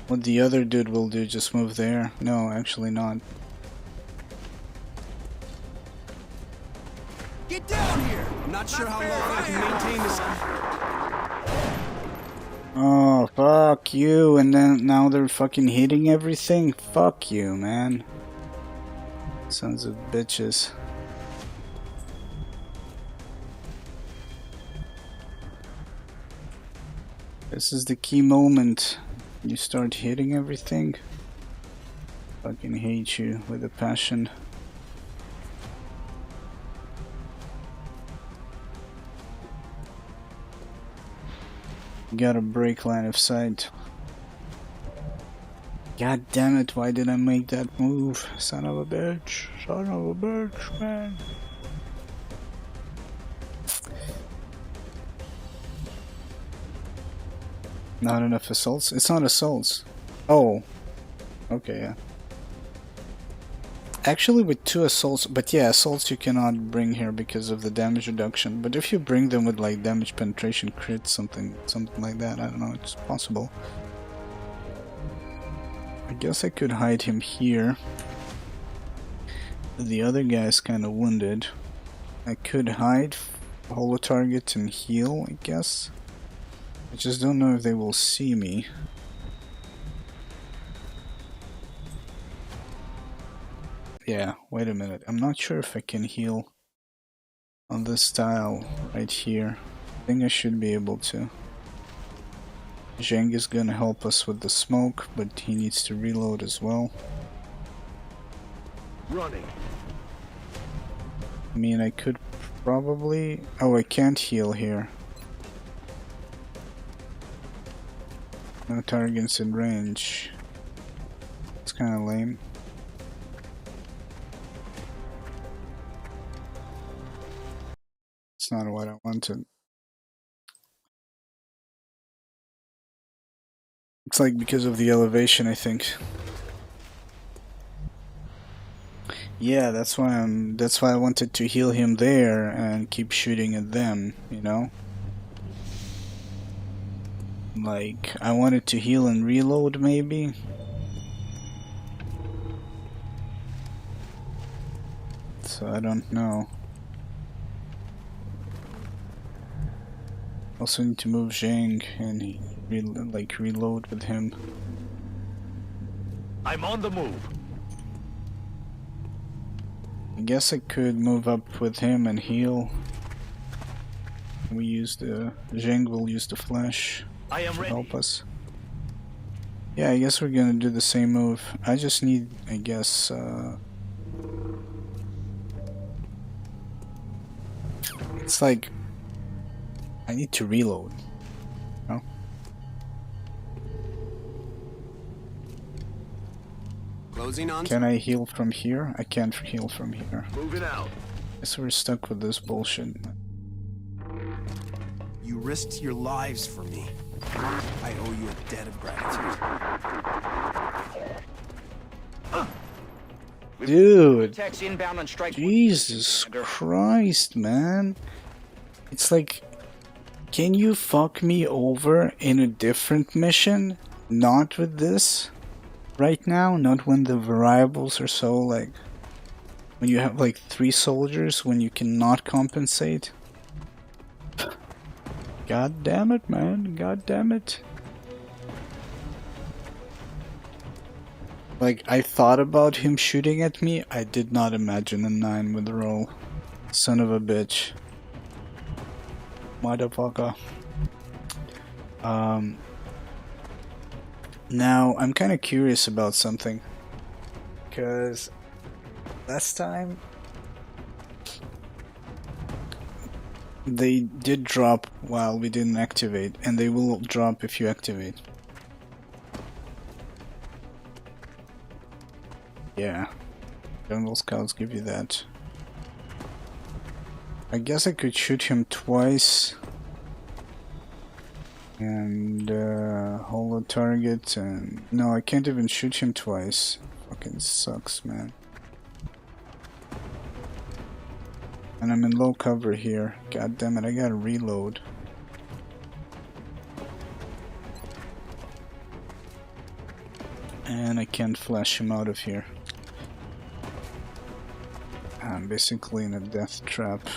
S1: What the other dude will do, just move there? No, actually not.
S10: Get down here! I'm not sure how long I can maintain this.
S1: Oh, fuck you, and then now they're fucking hitting everything? Fuck you, man. Sons of bitches. This is the key moment. You start hitting everything. Fucking hate you with a passion. Gotta break line of sight. God damn it, why did I make that move? Son of a bitch. Son of a bitch, man. Not enough assaults? It's not assaults. Oh. Okay, yeah. Actually with 2 assaults, but yeah, assaults you cannot bring here because of the damage reduction. But if you bring them with like damage penetration, crit, something like that, I don't know, it's possible. I guess I could hide him here. The other guy's kind of wounded. I could hide, holo target and heal, I guess. I just don't know if they will see me. Yeah, wait a minute. I'm not sure if I can heal on this tile right here. I think I should be able to. Zheng is gonna help us with the smoke, but he needs to reload as well.
S3: Running.
S1: I mean, I could probably... Oh, I can't heal here. No targets in range. It's kind of lame. It's not what I wanted. It's like because of the elevation, I think. Yeah, that's why I wanted to heal him there and keep shooting at them, you know? Like, I wanted to heal and reload, maybe? So, I don't know. Also need to move Zhang and reload with him.
S12: I'm on the move.
S1: I guess I could move up with him and heal. We use the... Zhang will use the flash
S12: to
S1: help us. Yeah, I guess we're gonna do the same move. I just need, I guess, it's like... I need to reload. No?
S10: Closing on.
S1: Can I heal from here? I can't heal from here.
S3: Moving out.
S1: Guess we're stuck with this bullshit.
S10: You risked your lives for me. I owe you a debt of gratitude.
S1: Dude,
S8: Techs inbound on strike.
S1: Jesus Christ, man. It's like, can you fuck me over in a different mission? Not with this? Right now? Not when the variables are so, like, when you have like 3 soldiers, when you cannot compensate? God damn it, man. God damn it. Like, I thought about him shooting at me. I did not imagine a 9 with a roll. Son of a bitch. Motherfucker. Now, I'm kind of curious about something. Because last time they did drop while we didn't activate, and they will drop if you activate. Yeah, jungle scouts give you that. I guess I could shoot him twice and hold a target, and no, I can't even shoot him twice. Fucking sucks, man. And I'm in low cover here. God damn it, I gotta reload. And I can't flash him out of here. I'm basically in a death trap.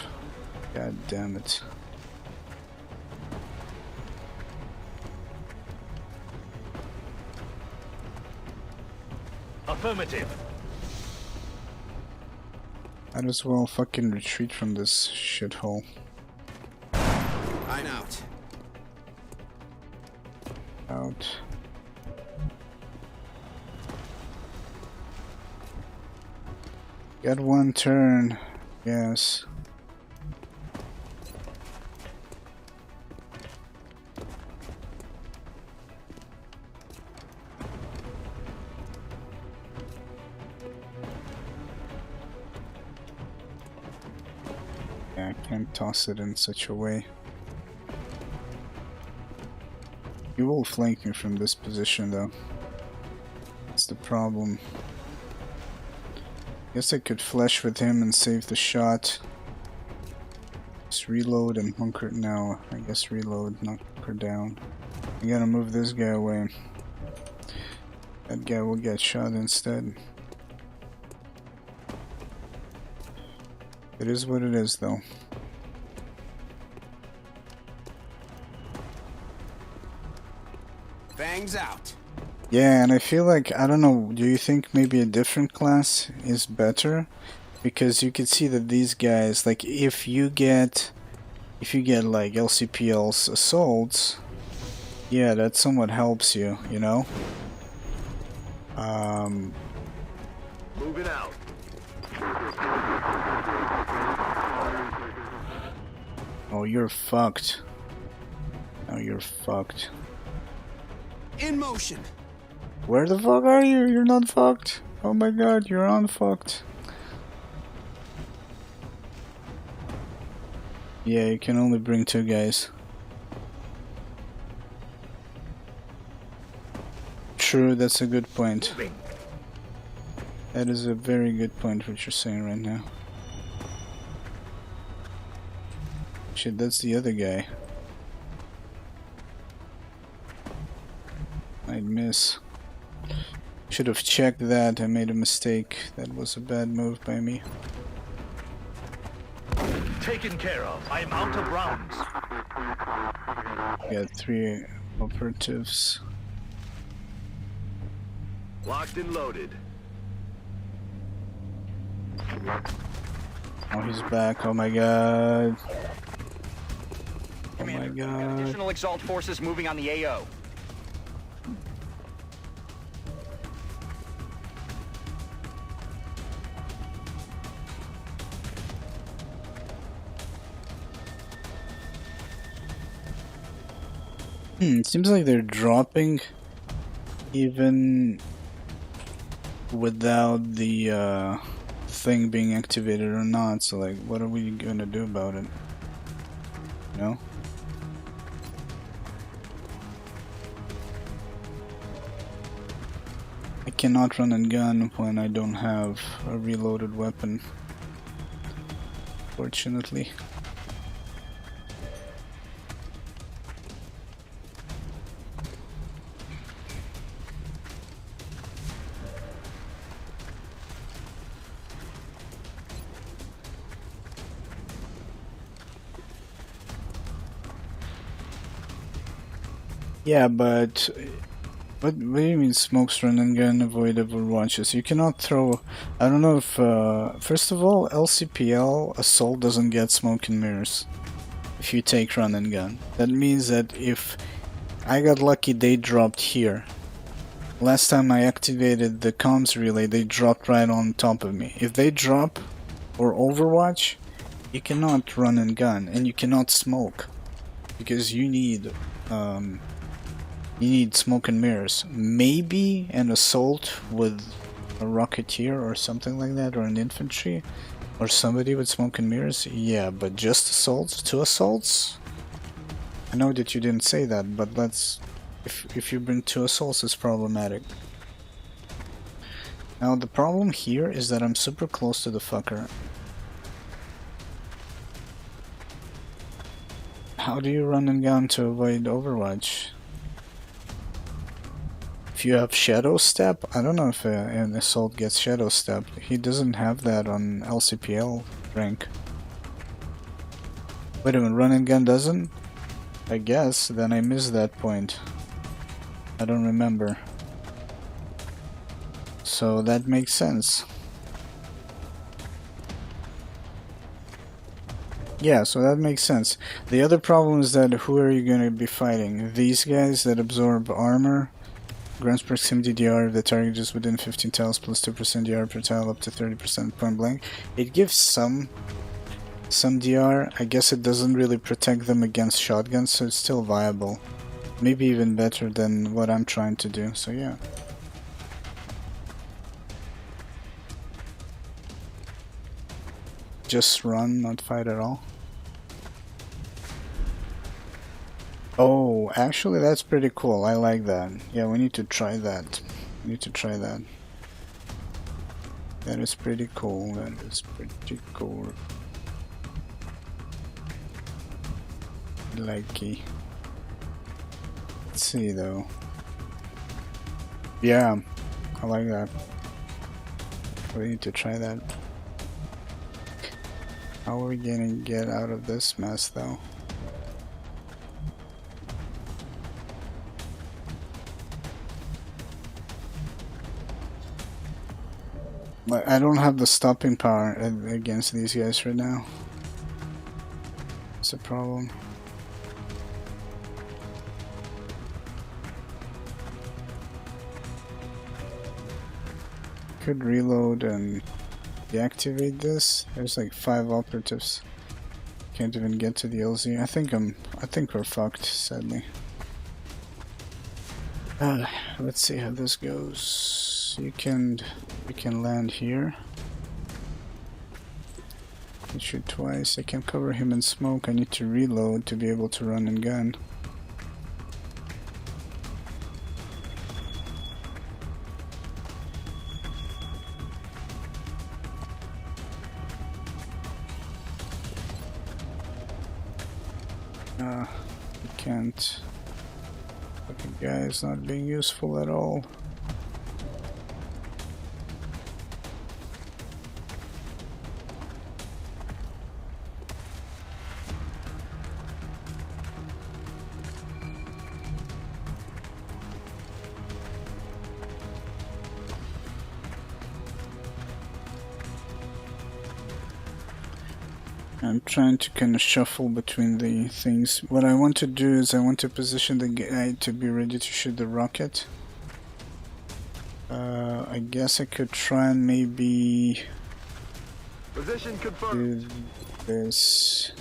S1: God damn it.
S12: Affirmative.
S1: Might as well fucking retreat from this shithole.
S10: I'm out.
S1: Out. Got 1 turn. Yes. Yeah, I can't toss it in such a way. You will flank me from this position though. That's the problem. Guess I could flash with him and save the shot. Just reload and hunker. No, I guess reload, not hunker down. I gotta move this guy away. That guy will get shot instead. It is what it is though.
S10: Fangs out.
S1: Yeah, and I feel like, I don't know, do you think maybe a different class is better? Because you can see that these guys, like, if you get like LCPL's assaults, yeah, that somewhat helps you, you know?
S3: Moving out.
S1: Oh, you're fucked. Oh, you're fucked.
S10: In motion.
S1: Where the fuck are you? You're not fucked. Oh my god, you're unfucked. Yeah, you can only bring 2 guys. True, that's a good point. That is a very good point what you're saying right now. Shit, that's the other guy. I'd miss. Should have checked that. I made a mistake. That was a bad move by me.
S12: Taken care of. I'm out of rounds.
S1: Got 3 operatives.
S3: Locked and loaded.
S1: Oh, he's back. Oh my god. Oh my god.
S8: Additional Exalt forces moving on the AO.
S1: It seems like they're dropping even without the thing being activated or not, so like, what are we gonna do about it? No? I cannot run and gun when I don't have a reloaded weapon, fortunately. Yeah, but what do you mean smokes run and gun avoid overwatches? You cannot throw. I don't know if first of all, LCPL assault doesn't get smoke and mirrors if you take run and gun. That means that if I got lucky, they dropped here. Last time I activated the comms relay, they dropped right on top of me. If they drop or overwatch, you cannot run and gun and you cannot smoke because you need smoke and mirrors. Maybe an assault with a rocketeer or something like that, or an infantry, or somebody with smoke and mirrors. Yeah, but just assaults? 2 assaults? I know that you didn't say that, but let's... If you bring 2 assaults, it's problematic. Now the problem here is that I'm super close to the fucker. How do you run and gun to avoid overwatch? If you have Shadow Step, I don't know if an assault gets Shadow Step. He doesn't have that on LCPL rank. Wait a minute, run and gun doesn't? I guess, then I missed that point. I don't remember. So that makes sense. Yeah, so that makes sense. The other problem is that who are you going to be fighting? These guys that absorb armor? Grants proximity DR if the target is within 15 tiles plus 2% DR per tile up to 30% point blank. It gives some DR. I guess it doesn't really protect them against shotguns, so it's still viable. Maybe even better than what I'm trying to do, so yeah. Just run, not fight at all. Oh, actually that's pretty cool. I like that. Yeah, we need to try that. We need to try that. That is pretty cool. That is pretty cool. Likey. Let's see though. Yeah, I like that. We need to try that. How are we gonna get out of this mess though? But I don't have the stopping power against these guys right now. It's a problem. Could reload and deactivate this. There's like 5 operatives. Can't even get to the LZ. I think we're fucked, sadly. Let's see how this goes. We can land here. I shoot twice. I can cover him in smoke. I need to reload to be able to run and gun. We can't. Fucking guy is not being useful at all. I'm trying to kind of shuffle between the things. What I want to do is I want to position the guy to be ready to shoot the rocket. I guess I could try and maybe
S3: Position confirmed.
S1: do this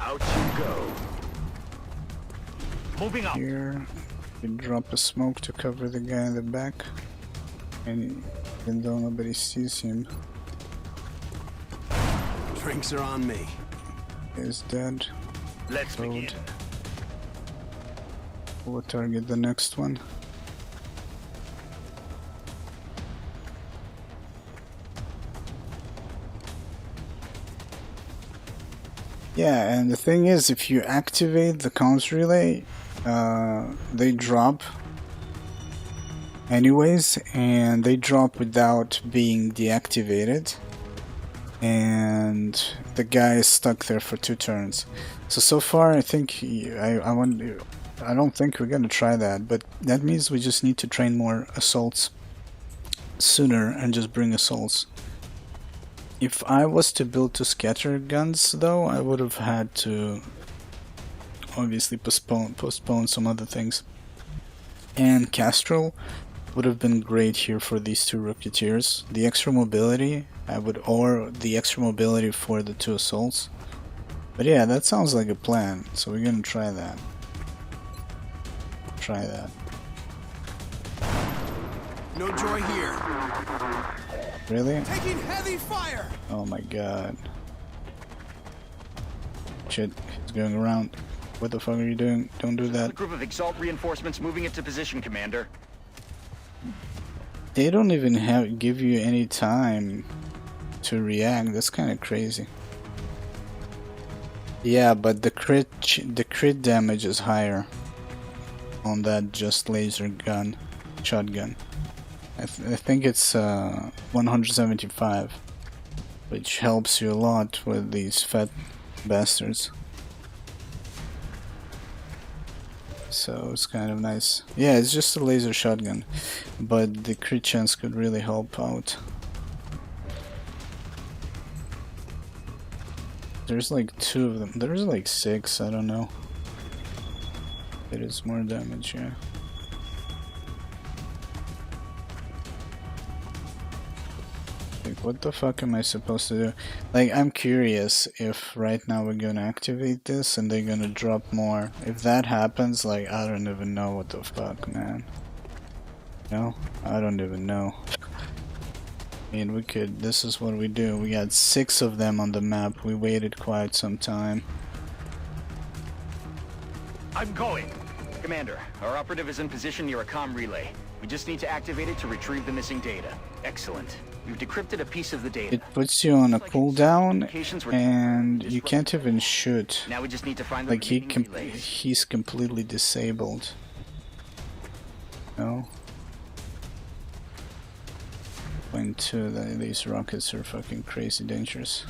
S3: Out you go.
S12: Moving up.
S1: here. We drop a smoke to cover the guy in the back, and even though nobody sees him,
S10: Drinks are on me.
S1: he's dead.
S12: Let's begin.
S1: We'll target the next one. Yeah, and the thing is, if you activate the comms relay, they drop anyways, and they drop without being deactivated, and the guy is stuck there for 2 turns. So far I think I don't think we're gonna try that, but that means we just need to train more assaults sooner and just bring assaults. If I was to build 2 scatter guns though, I would have had to obviously postpone some other things. And Castrol would have been great here for these 2 Rocketeers. The extra mobility, or the extra mobility for the 2 assaults. But yeah, that sounds like a plan, so we're gonna try that. Try that.
S10: No joy here.
S1: Really?
S10: Taking heavy fire.
S1: Oh my god. Shit, he's going around. What the fuck are you doing? Don't do
S8: A
S1: that.
S8: group of Exalt reinforcements moving into position, Commander.
S1: They don't even give you any time to react. That's kind of crazy. Yeah, but the crit damage is higher on that just laser gun, shotgun. I think it's 175, which helps you a lot with these fat bastards. So it's kind of nice. Yeah, it's just a laser shotgun, but the crit chance could really help out. There's like 2 of them. There's like 6, I don't know. It is more damage, yeah. Like, what the fuck am I supposed to do? Like, I'm curious if right now we're gonna activate this and they're gonna drop more. If that happens, like, I don't even know what the fuck, man. No? I don't even know. I mean, we could, this is what we do. We got 6 of them on the map. We waited quite some time.
S12: I'm going.
S8: Commander, our operative is in position near a comm relay. We just need to activate it to retrieve the missing data. Excellent. We've decrypted a piece of the data.
S1: It puts you on a cooldown, and you can't even shoot.
S8: Now we just need to find the
S1: like he's completely disabled. No. Point 2, these rockets are fucking crazy dangerous.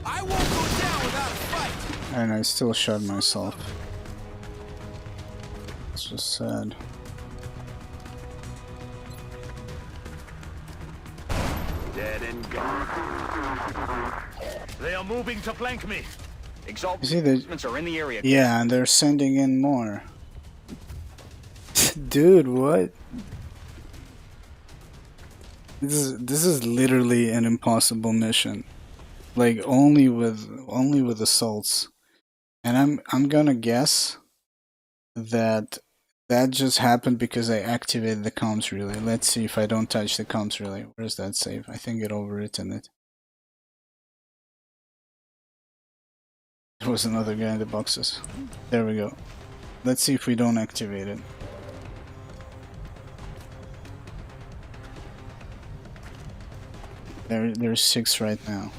S10: I won't go down without a fight.
S1: And I still shot myself. It's just sad.
S3: Dead and gone.
S12: They are moving to flank me.
S8: Exalt
S1: You see
S8: reinforcements are in the area.
S1: Yeah, and they're sending in more. Dude, what? This is literally an impossible mission. Like only with assaults. And I'm gonna guess that just happened because I activated the comms relay. Let's see if I don't touch the comms relay. Where's that save? I think it overwritten it. There was another guy in the boxes. There we go. Let's see if we don't activate it. There's 6 right now.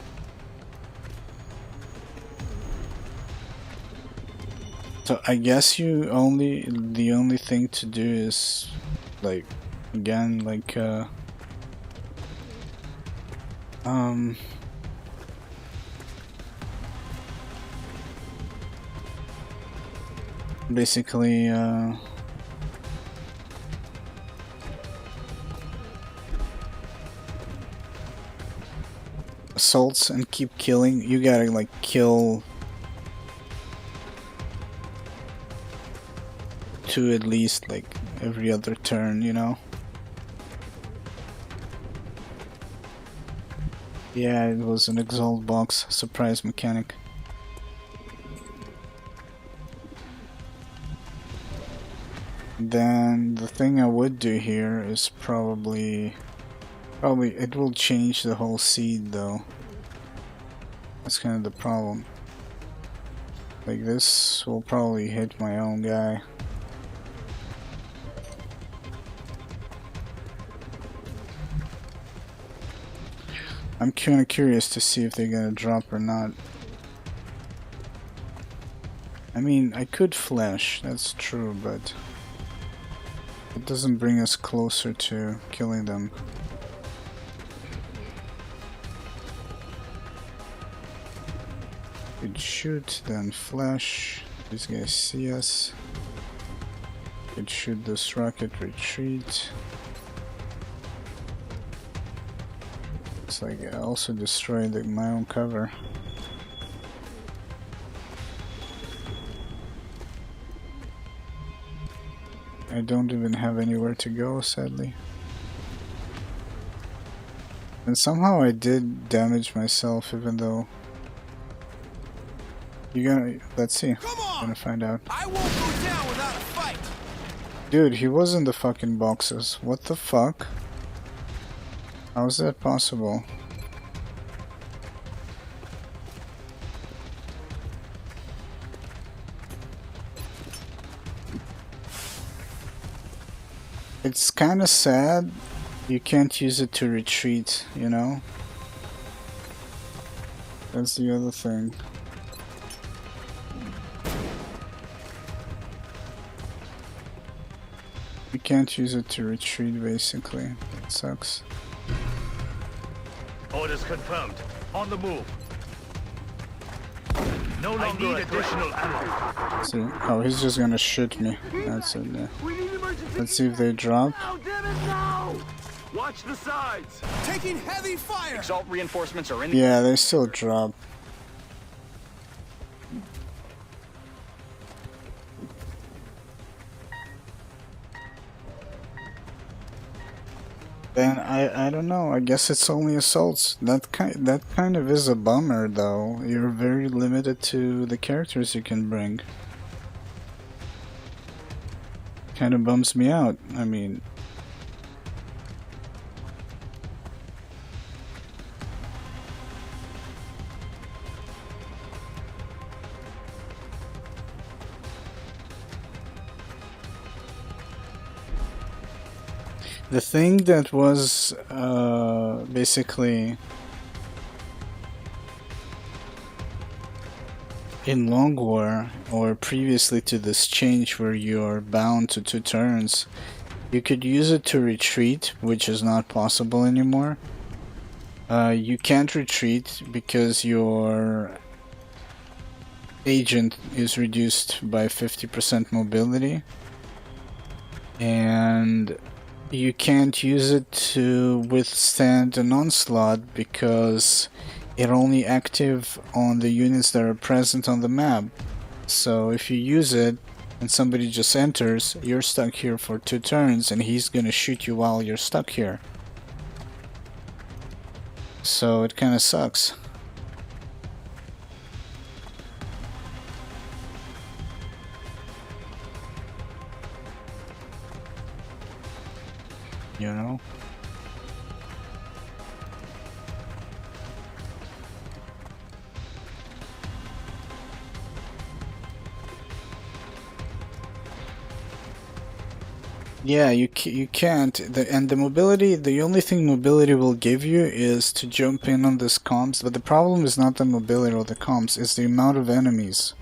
S1: So I guess the only thing to do is like again like basically assaults and keep killing. You gotta like kill 2 at least like every other turn, you know? Yeah, it was an exalt box, surprise mechanic. Then the thing I would do here is probably it will change the whole seed though. That's kind of the problem. Like this will probably hit my own guy. I'm kind of curious to see if they're gonna drop or not. I mean, I could flash, that's true, but it doesn't bring us closer to killing them. Could shoot, then flash. These guys see us. Could shoot this rocket, retreat. It's like I also destroyed my own cover. I don't even have anywhere to go, sadly. And somehow I did damage myself, even though let's see. I'm gonna find out.
S10: I won't go down without a fight.
S1: Dude, he was in the fucking boxes. What the fuck? How is that possible? It's kind of sad you can't use it to retreat, you know? That's the other thing. You can't use it to retreat, basically. It sucks.
S12: Orders confirmed. On the move. No longer additional ammo.
S1: See? Oh, he's just gonna shoot me. That's it. Yeah. Let's see if they drop.
S3: Watch the sides.
S10: Taking heavy fire.
S8: Exalt reinforcements are in the
S1: Yeah, they still drop. Then I don't know. I guess it's only assaults. That kind of is a bummer, though. You're very limited to the characters you can bring. Kind of bums me out. I mean, the thing that was basically in Long War, or previously to this change where you're bound to 2 turns, you could use it to retreat, which is not possible anymore. You can't retreat because your agent is reduced by 50% mobility, and you can't use it to withstand an onslaught because it only active on the units that are present on the map. So if you use it and somebody just enters, you're stuck here for 2 turns and he's gonna shoot you while you're stuck here. So it kinda sucks. You know? Yeah, you can't. And the mobility, the only thing mobility will give you is to jump in on this comms, but the problem is not the mobility or the comms, it's the amount of enemies.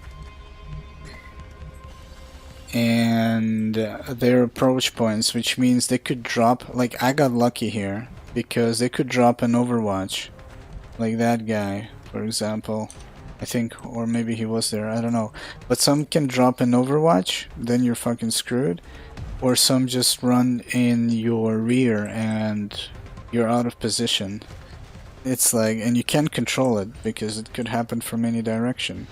S1: And their approach points, which means they could drop, like I got lucky here, because they could drop an Overwatch, like that guy, for example. I think, or maybe he was there, I don't know. But some can drop an Overwatch, then you're fucking screwed. Or some just run in your rear and you're out of position. It's like, and you can't control it because it could happen from any direction.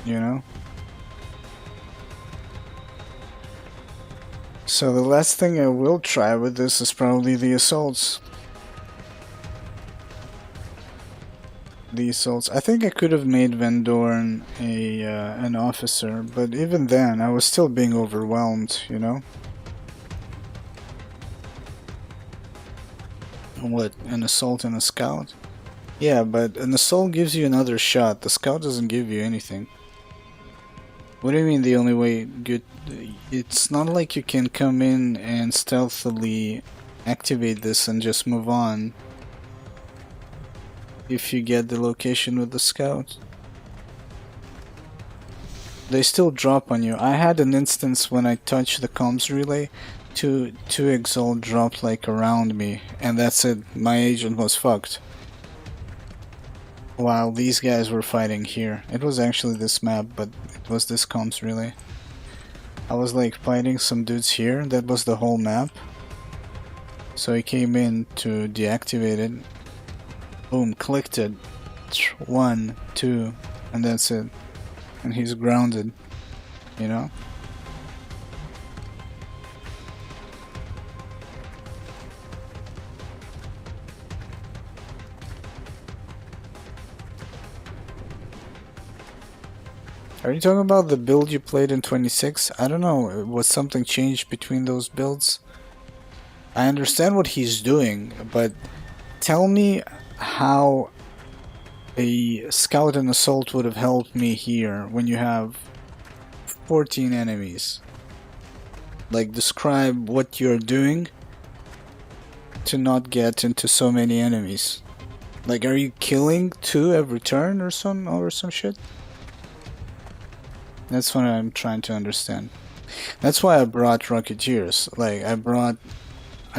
S1: You know? So the last thing I will try with this is probably the assaults. The assaults. I think I could have made Van Dorn an officer, but even then I was still being overwhelmed, you know? What, an assault and a scout? Yeah, but an assault gives you another shot. The scout doesn't give you anything. What do you mean the only way good? It's not like you can come in and stealthily activate this and just move on if you get the location with the scout. They still drop on you. I had an instance when I touched the comms relay, two Exalt dropped like around me, and that's it. My agent was fucked. While these guys were fighting here. It was actually this map, but it was this comms relay. I was like fighting some dudes here, that was the whole map. So he came in to deactivate it. Boom, clicked it. 1, 2, and that's it. And he's grounded, you know? Are you talking about the build you played in 26? I don't know, was something changed between those builds? I understand what he's doing, but tell me how a scout and assault would have helped me here when you have 14 enemies. Like, describe what you're doing to not get into so many enemies. Like, are you killing 2 every turn or some shit? That's what I'm trying to understand. That's why I brought Rocketeers. Like, I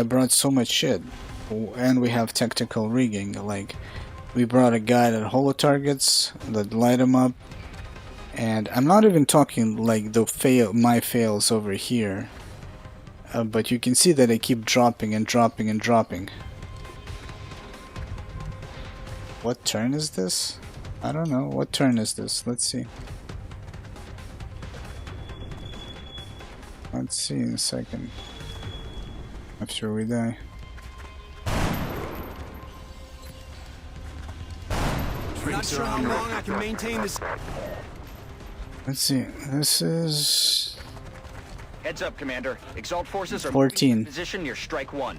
S1: brought so much shit. And we have tactical rigging. Like, we brought a guy that holo targets, that light him up. And I'm not even talking like my fails over here. But you can see that I keep dropping and dropping and dropping. What turn is this? I don't know. What turn is this? Let's see. Let's see in a second. After we die.
S10: Not sure how long I can maintain this.
S1: Let's see. This is
S8: Heads up, Commander. Exalt forces are
S1: 14.
S8: moving in position near Strike 1.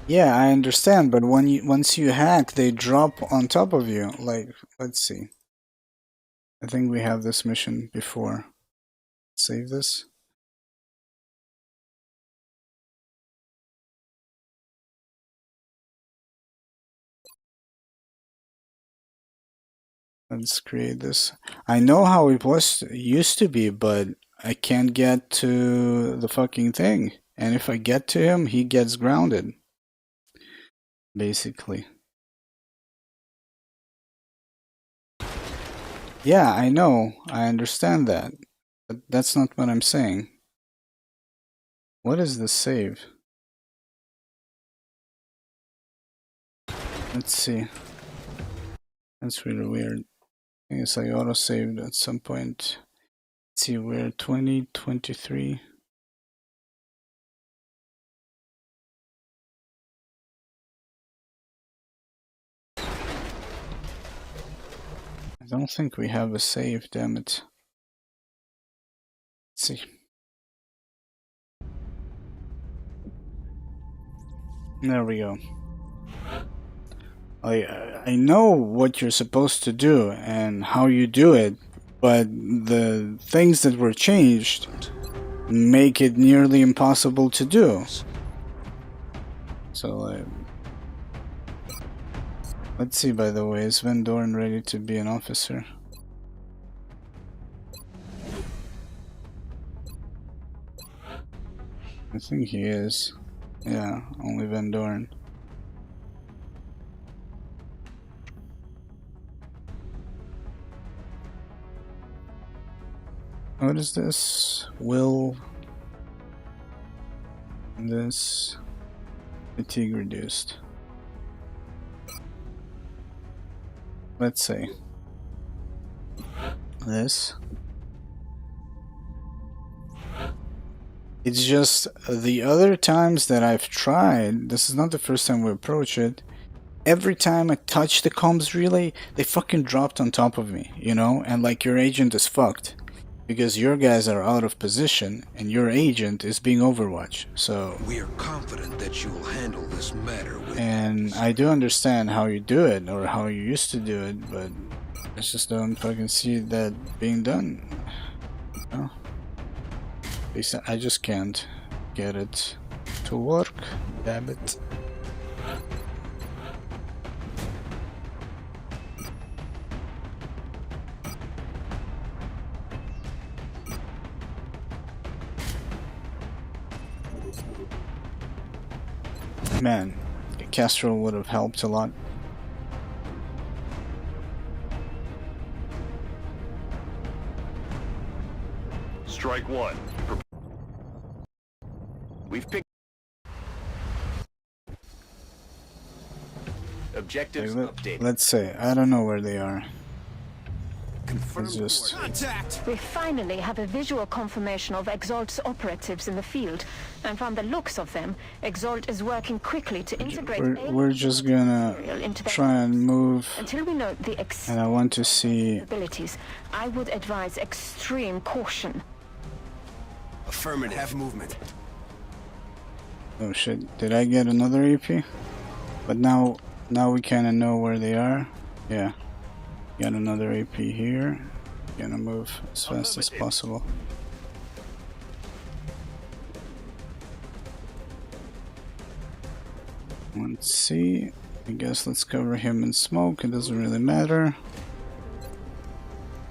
S1: Yeah, I understand, but once you hack, they drop on top of you. Like, let's see. I think we have this mission before. Save this. Let's create this. I know how it used to be, but I can't get to the fucking thing. And if I get to him, he gets grounded. Basically. Yeah, I know. I understand that. But that's not what I'm saying. What is the save? Let's see. That's really weird. I guess I auto-saved at some point. Let's see, we're 2023. I don't think we have a save, damn it. Let's see. There we go. I know what you're supposed to do and how you do it, but the things that were changed make it nearly impossible to do. So, let's see, by the way, is Van Dorn ready to be an officer? I think he is. Yeah, only Van Dorn. What is this? Will this fatigue reduced? Let's say this. It's just the other times that I've tried, this is not the first time we approach it, every time I touch the comms relay, they fucking dropped on top of me, you know? And like, your agent is fucked. Because your guys are out of position, and your agent is being overwatched, so...
S7: We are confident that you will handle this matter with...
S1: And I do understand how you do it, or how you used to do it, but I just don't fucking see that being done. No. At least I just can't get it to work, damn it. Man, Castro would have helped a lot.
S3: Strike one.
S11: We've picked objectives updated.
S1: Let's say, I don't know where they are.
S7: Confirmed
S1: just...
S10: Contact!
S13: We finally have a visual confirmation of Exalt's operatives in the field, and from the looks of them, Exalt is working quickly to integrate...
S1: We're just gonna try and move,
S13: until we know the
S1: and I want to see...
S13: abilities. I would advise extreme caution.
S10: Affirmative. Have movement.
S1: Oh shit, did I get another AP? But now we kinda know where they are. Yeah. Got another AP here. Gonna move as fast as possible. Let's see. I guess let's cover him in smoke. It doesn't really matter.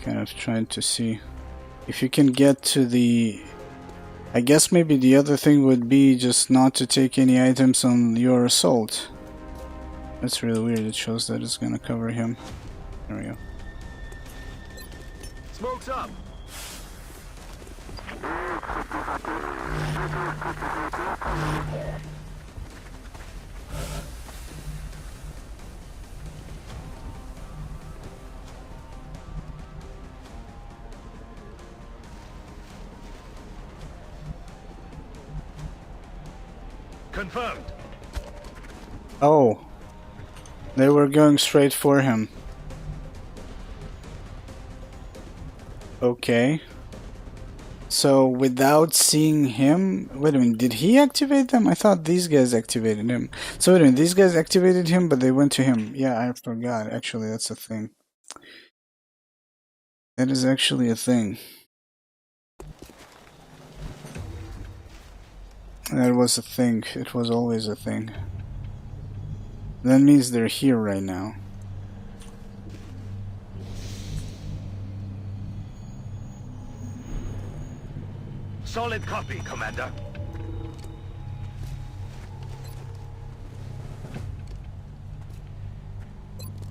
S1: Kind of trying to see if you can get to the... I guess maybe the other thing would be just not to take any items on your assault. That's really weird. It shows that it's gonna cover him. There we go.
S3: Smoke's up. Confirmed.
S1: Oh. They were going straight for him. Okay. So without seeing him... Wait a minute, did he activate them? I thought these guys activated him. So wait a minute, these guys activated him, but they went to him. Yeah, I forgot. Actually, that's a thing. That is actually a thing. That was a thing. It was always a thing. That means they're here right now.
S12: Solid copy, Commander.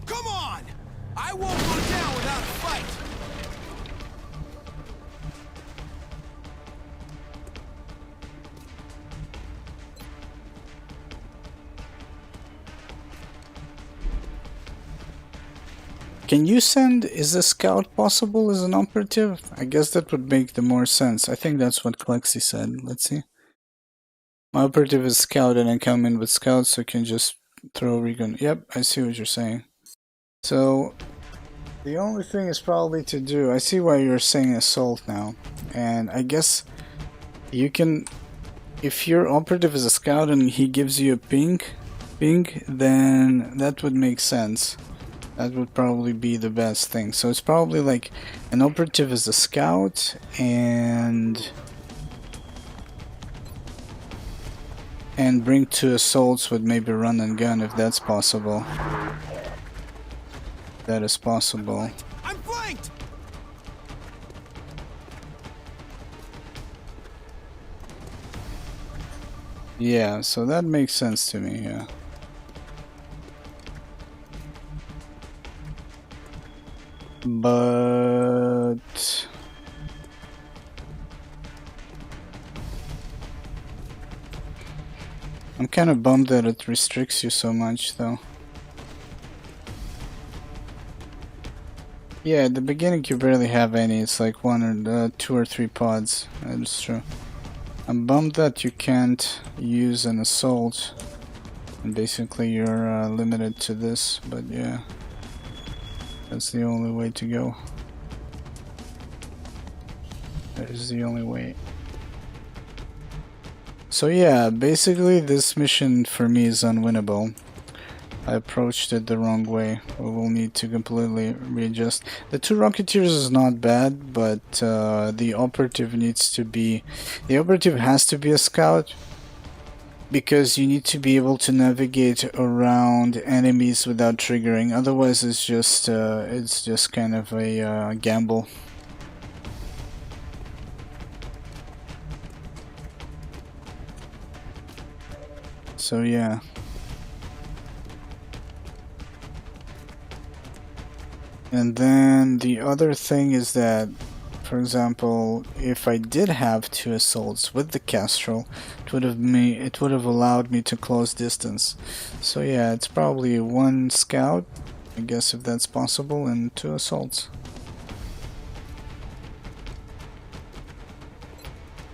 S10: Come on! I won't go down without a fight!
S1: Can you send... Is a scout possible as an operative? I guess that would make the more sense. I think that's what Klexi said. Let's see. My operative is scout and I come in with scouts, so I can just throw recon. Yep, I see what you're saying. So, the only thing is probably to do... I see why you're saying assault now. And I guess you can... If your operative is a scout and he gives you a ping, then that would make sense. That would probably be the best thing. So it's probably like an operative is a scout and bring 2 assaults with maybe run and gun if that's possible. That is possible.
S10: I'm flanked!
S1: Yeah, so that makes sense to me, yeah. But I'm kind of bummed that it restricts you so much, though. Yeah, at the beginning you barely have any. It's like 1 or 2 or 3 pods. That's true. I'm bummed that you can't use an assault, and basically you're limited to this. But yeah. That's the only way to go. That is the only way. So yeah, basically this mission for me is unwinnable. I approached it the wrong way. We will need to completely readjust. The 2 Rocketeers is not bad, but the operative needs to be... The operative has to be a scout, because you need to be able to navigate around enemies without triggering. Otherwise, it's just kind of a gamble. So yeah. And then the other thing is that, for example, if I did have 2 assaults with the Castrol, it would have allowed me to close distance. So yeah, it's probably 1 scout, I guess, if that's possible, and 2 assaults.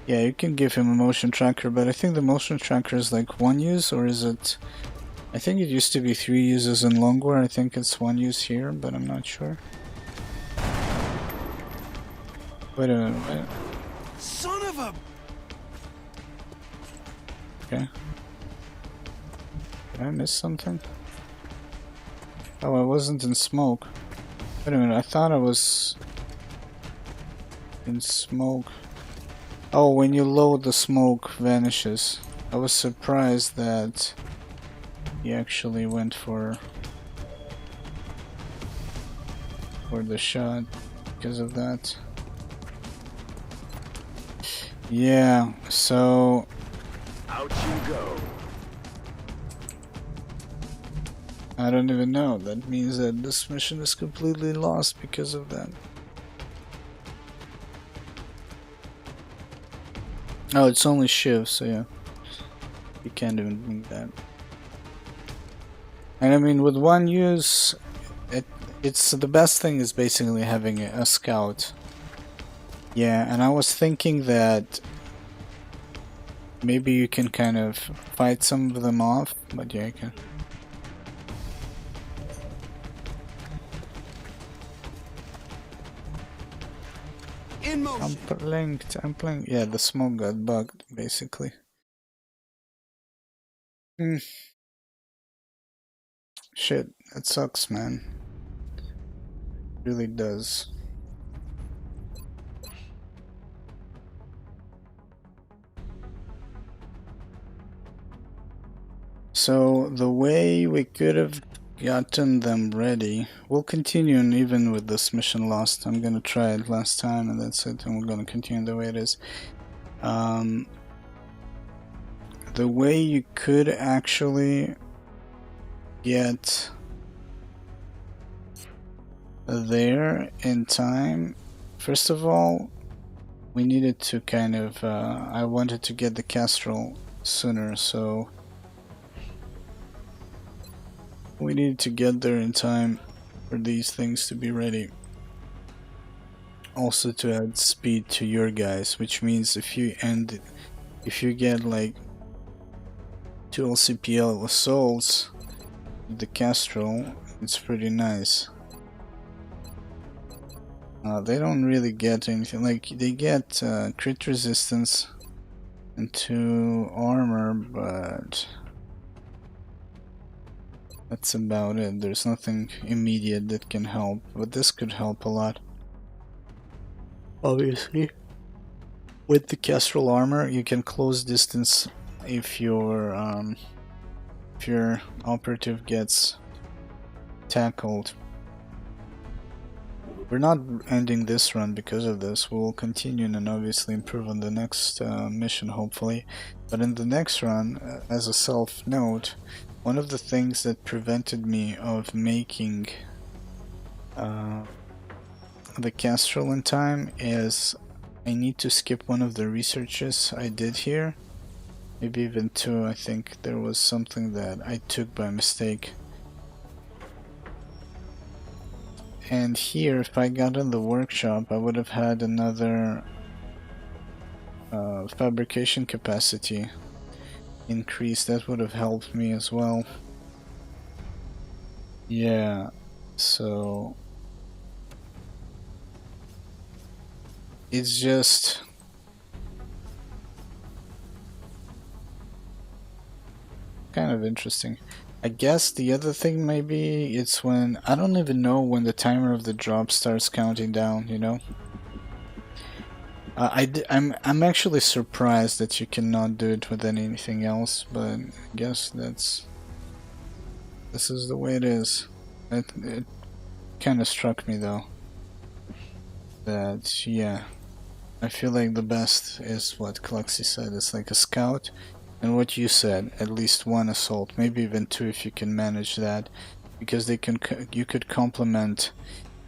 S1: Yeah, you can give him a motion tracker, but I think the motion tracker is like 1 use, or is it... I think it used to be 3 uses in Long War. I think it's 1 use here, but I'm not sure. Wait a minute, wait.
S10: Son of a...
S1: Okay. Did I miss something? Oh, I wasn't in smoke. Wait a minute, I thought I was in smoke. Oh, when you load, the smoke vanishes. I was surprised that he actually went for the shot because of that. Yeah, so
S3: out you go.
S1: I don't even know. That means that this mission is completely lost because of that. Oh, it's only Shiv, so yeah. You can't even bring that. And I mean, with 1 use, it's the best thing is basically having a scout. Yeah, and I was thinking that maybe you can kind of fight some of them off, but yeah, you can.
S10: In motion.
S1: I'm playing. Yeah, the smoke got bugged, basically. Shit, that sucks, man. It really does. So, the way we could have gotten them ready, we'll continue, and even with this mission lost, I'm gonna try it last time and that's it, and we're gonna continue the way it is. The way you could actually get there in time, first of all, we needed to kind of, I wanted to get the Castrol sooner, so we needed to get there in time for these things to be ready. Also to add speed to your guys, which means if you get like 2 LCPL assaults with the Castrol, it's pretty nice. They don't really get anything, like they get crit resistance and 2 armor, but that's about it. There's nothing immediate that can help, but this could help a lot. Obviously, with the Castrol armor, you can close distance if your operative gets tackled. We're not ending this run because of this. We'll continue and obviously improve on the next mission, hopefully. But in the next run, as a self note, one of the things that prevented me of making the Castrol in time is I need to skip one of the researches I did here. Maybe even 2. I think there was something that I took by mistake. And here, if I got in the workshop, I would have had another fabrication capacity increase. That would have helped me as well. Yeah, so it's just kind of interesting. I guess the other thing maybe it's when I don't even know when the timer of the drop starts counting down, you know. I'm actually surprised that you cannot do it with anything else, but I guess this is the way it is. It kind of struck me though that yeah, I feel like the best is what Cluxy said. It's like a scout. And what you said, at least 1 assault, maybe even 2 if you can manage that, because you could complement,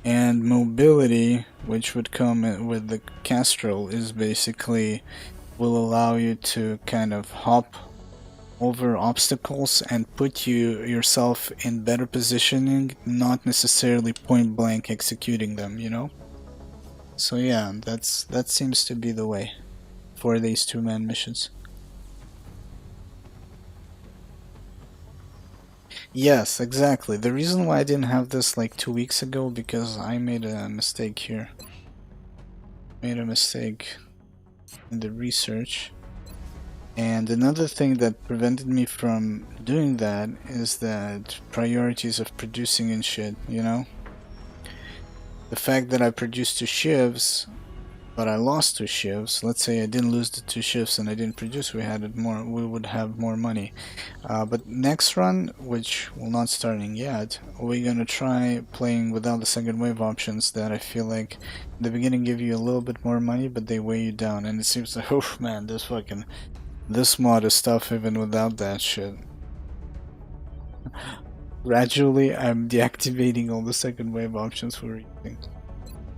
S1: and mobility, which would come with the Castrol, is basically will allow you to kind of hop over obstacles and put yourself in better positioning, not necessarily point blank executing them, you know. So yeah, that seems to be the way for these 2-man missions. Yes, exactly. The reason why I didn't have this like 2 weeks ago, because I made a mistake here. Made a mistake in the research. And another thing that prevented me from doing that is that priorities of producing and shit, you know? The fact that I produced 2 shivs, but I lost 2 shivs. Let's say I didn't lose the 2 shifts and I didn't produce, we would have more money. But next run, which we're not starting yet, we're gonna try playing without the second wave options that I feel like in the beginning give you a little bit more money, but they weigh you down. And it seems like, oh man, this mod is tough even without that shit. Gradually, I'm deactivating all the second wave options for everything.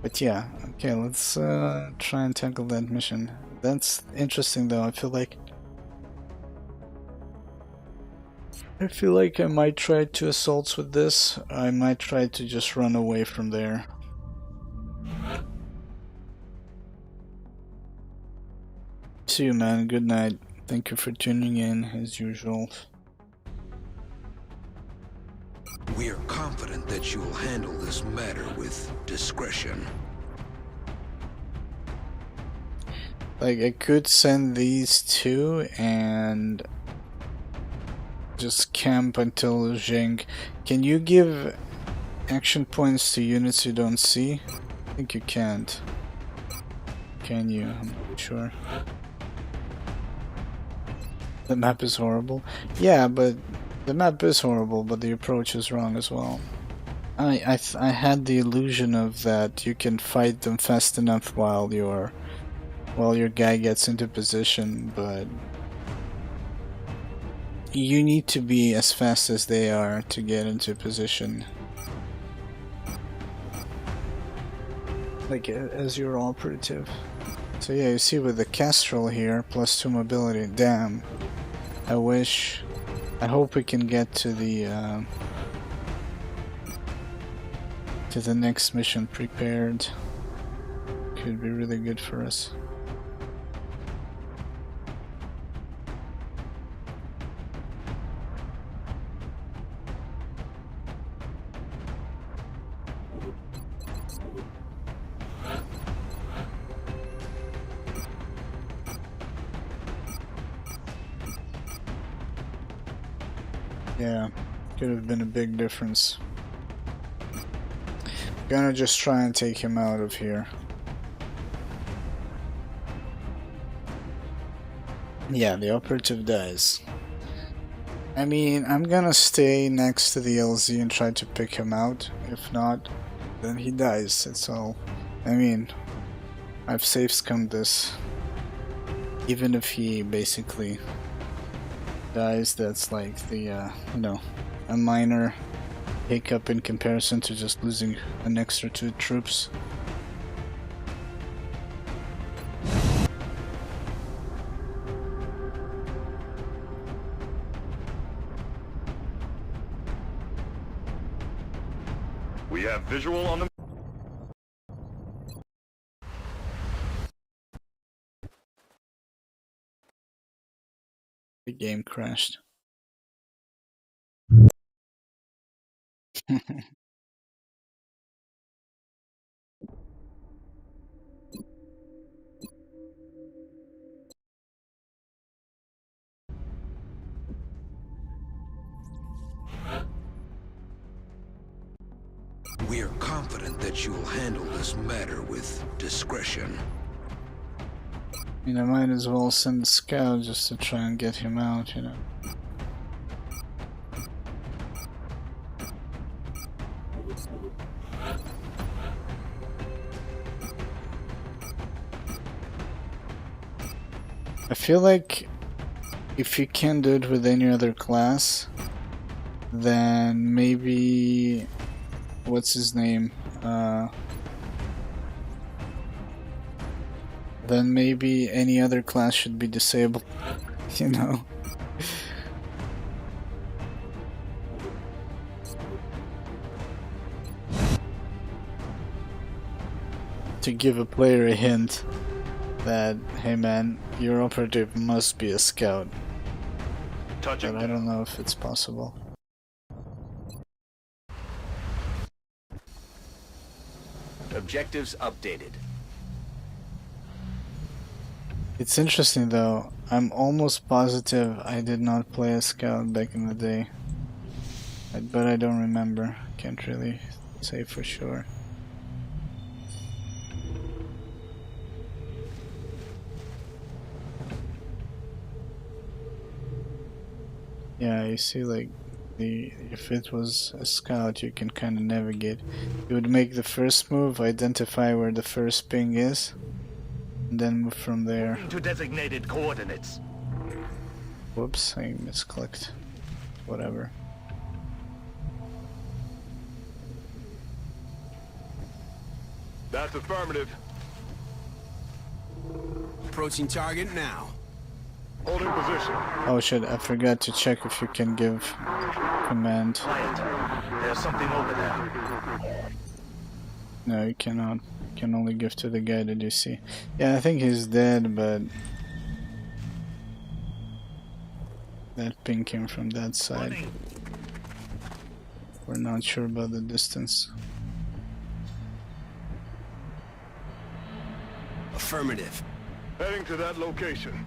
S1: But yeah, okay, let's try and tackle that mission. That's interesting though. I feel like I might try 2 assaults with this. I might try to just run away from there. See you, man. Good night. Thank you for tuning in as usual.
S7: We are confident that you will handle this matter with discretion.
S1: Like, I could send these 2 and just camp until Zheng. Can you give action points to units you don't see? I think you can't. Can you? I'm not sure. The map is horrible. Yeah, but the map is horrible, but the approach is wrong as well. I had the illusion of that you can fight them fast enough while you're while your guy gets into position, but you need to be as fast as they are to get into position. Like as your operative. So yeah, you see with the Kestrel here, +2 mobility, damn. I hope we can get to the next mission prepared. Could be really good for us. Yeah, could have been a big difference. Gonna just try and take him out of here. Yeah, the operative dies. I mean, I'm gonna stay next to the LZ and try to pick him out. If not, then he dies, that's all. I mean, I've safe scummed this. Even if he basically dies, that's like the, you know, a minor hiccup in comparison to just losing an extra 2 troops.
S3: We have visual on the...
S1: The game crashed.
S7: We are confident that you will handle this matter with discretion.
S1: I mean, I might as well send a scout just to try and get him out, you know. I feel like if you can't do it with any other class, then maybe... what's his name? Then maybe any other class should be disabled, you know? To give a player a hint that, hey man, your operative must be a scout. But I don't know if it's possible.
S8: Objectives updated.
S1: It's interesting though, I'm almost positive I did not play a scout back in the day. But I don't remember, can't really say for sure. Yeah, you see, like, if it was a scout, you can kind of navigate. You would make the first move, identify where the first ping is, and then move from there.
S12: To designated coordinates.
S1: Whoops, I misclicked. Whatever.
S3: That's affirmative.
S10: Approaching target now.
S3: Holding position.
S1: Oh shit, I forgot to check if you can give command.
S12: There's something over there.
S1: No, you cannot. You can only give to the guy that you see. Yeah, I think he's dead, but that ping came from that side. We're not sure about the distance.
S10: Affirmative.
S3: Heading to that location.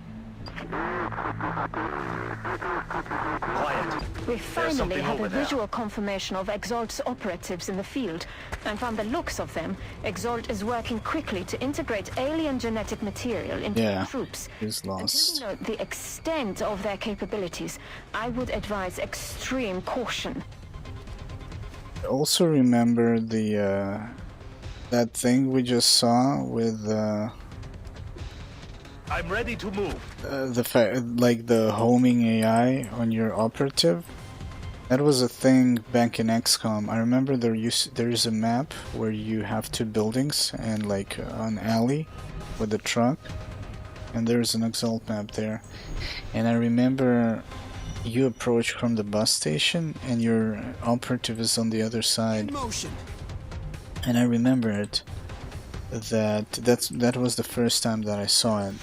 S12: Quiet.
S13: We finally have a visual confirmation of Exalt's operatives in the field, and from the looks of them, Exalt is working quickly to integrate alien genetic material into the troops.
S1: He's lost.
S13: Until we know the extent of their capabilities, I would advise extreme caution.
S1: Also remember the that thing we just saw with
S12: I'm ready to move.
S1: The fact, like the homing AI on your operative, that was a thing back in XCOM. I remember there is a map where you have two buildings and like an alley with a truck, and there's an Exalt map there. And I remember you approach from the bus station and your operative is on the other side. And I remember it. That was the first time that I saw it.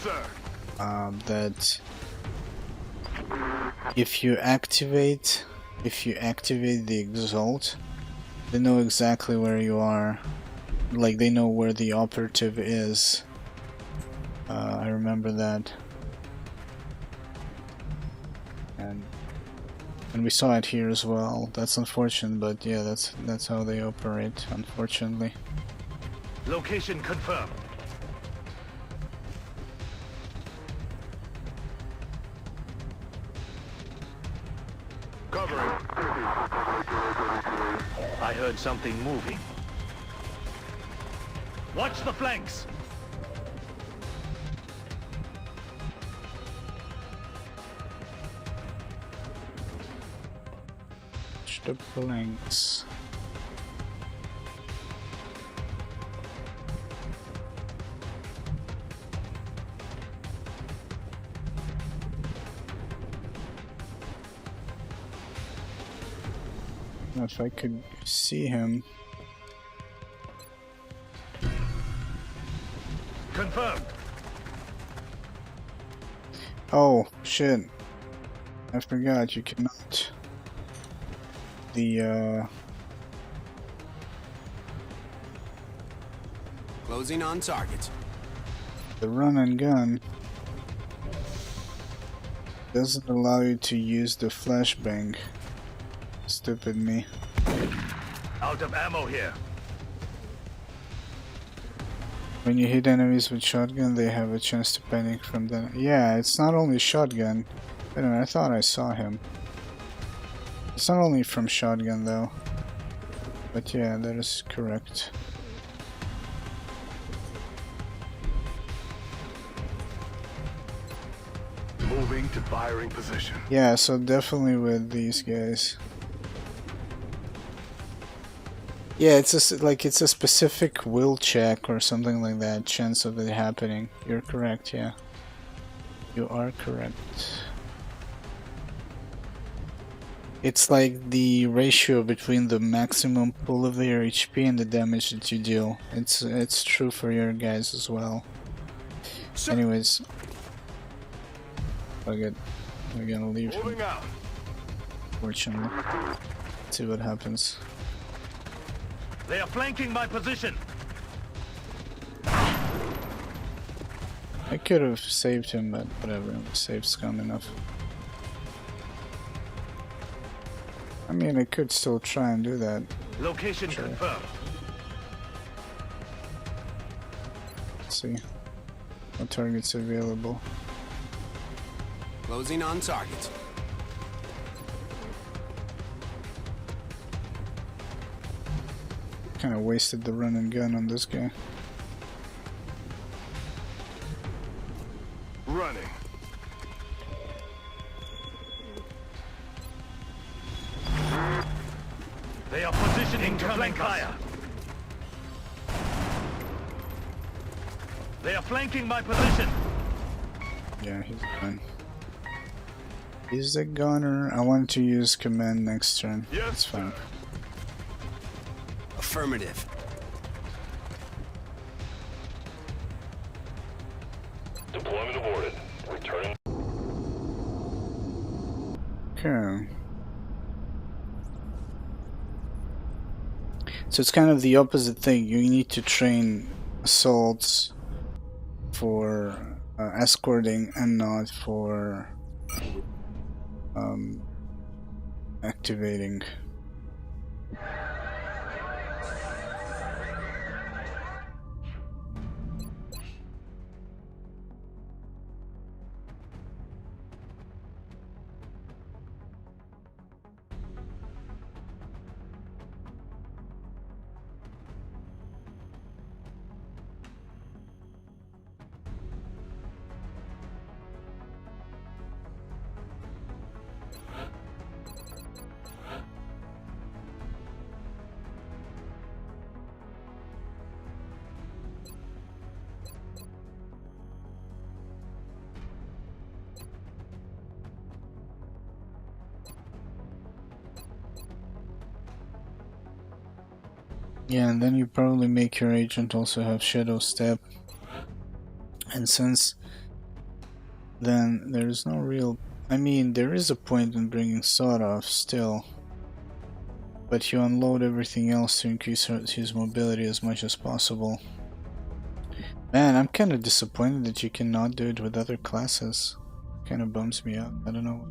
S1: That if you activate the Exalt, they know exactly where you are. Like they know where the operative is. I remember that. And we saw it here as well. That's unfortunate, but yeah, that's how they operate, unfortunately.
S12: Location confirmed.
S3: Covering.
S12: I heard something moving. Watch the flanks.
S1: The flanks. If I could see him.
S12: Confirmed.
S1: Oh shit! I forgot you cannot.
S10: Closing on target.
S1: The run and gun doesn't allow you to use the flashbang. Stupid me.
S12: Out of ammo here.
S1: When you hit enemies with shotgun, they have a chance to panic from the... Yeah, it's not only shotgun. Wait a minute, I thought I saw him. It's not only from shotgun though. But yeah, that is correct.
S3: Moving to firing position.
S1: Yeah, so definitely with these guys. Yeah, it's a specific will check or something like that, chance of it happening. You're correct, yeah. You are correct. It's like the ratio between the maximum pull of your HP and the damage that you deal. It's true for your guys as well. Anyways, we're gonna leave him. Fortunately, let's see what happens.
S12: They are flanking my position.
S1: I could have saved him, but whatever. Save scum enough. I mean, I could still try and do that.
S12: Location confirmed.
S1: Let's see. What targets available?
S10: Closing on target.
S1: Kind of wasted the run and gun on this guy.
S3: Running.
S12: They are positioning to flank fire. They are flanking my position.
S1: Yeah, he's gone. He's a gunner. I want to use command next turn.
S3: Yes,
S1: it's fine.
S10: Affirmative.
S2: Deployment aborted. Returning.
S1: Okay. So it's kind of the opposite thing. You need to train assaults for escorting and not for activating. Yeah, and then you probably make your agent also have Shadow Step. And since then there's no real... I mean, there is a point in bringing Sawed Off still. But you unload everything else to increase his mobility as much as possible. Man, I'm kind of disappointed that you cannot do it with other classes. Kind of bums me out. I don't know.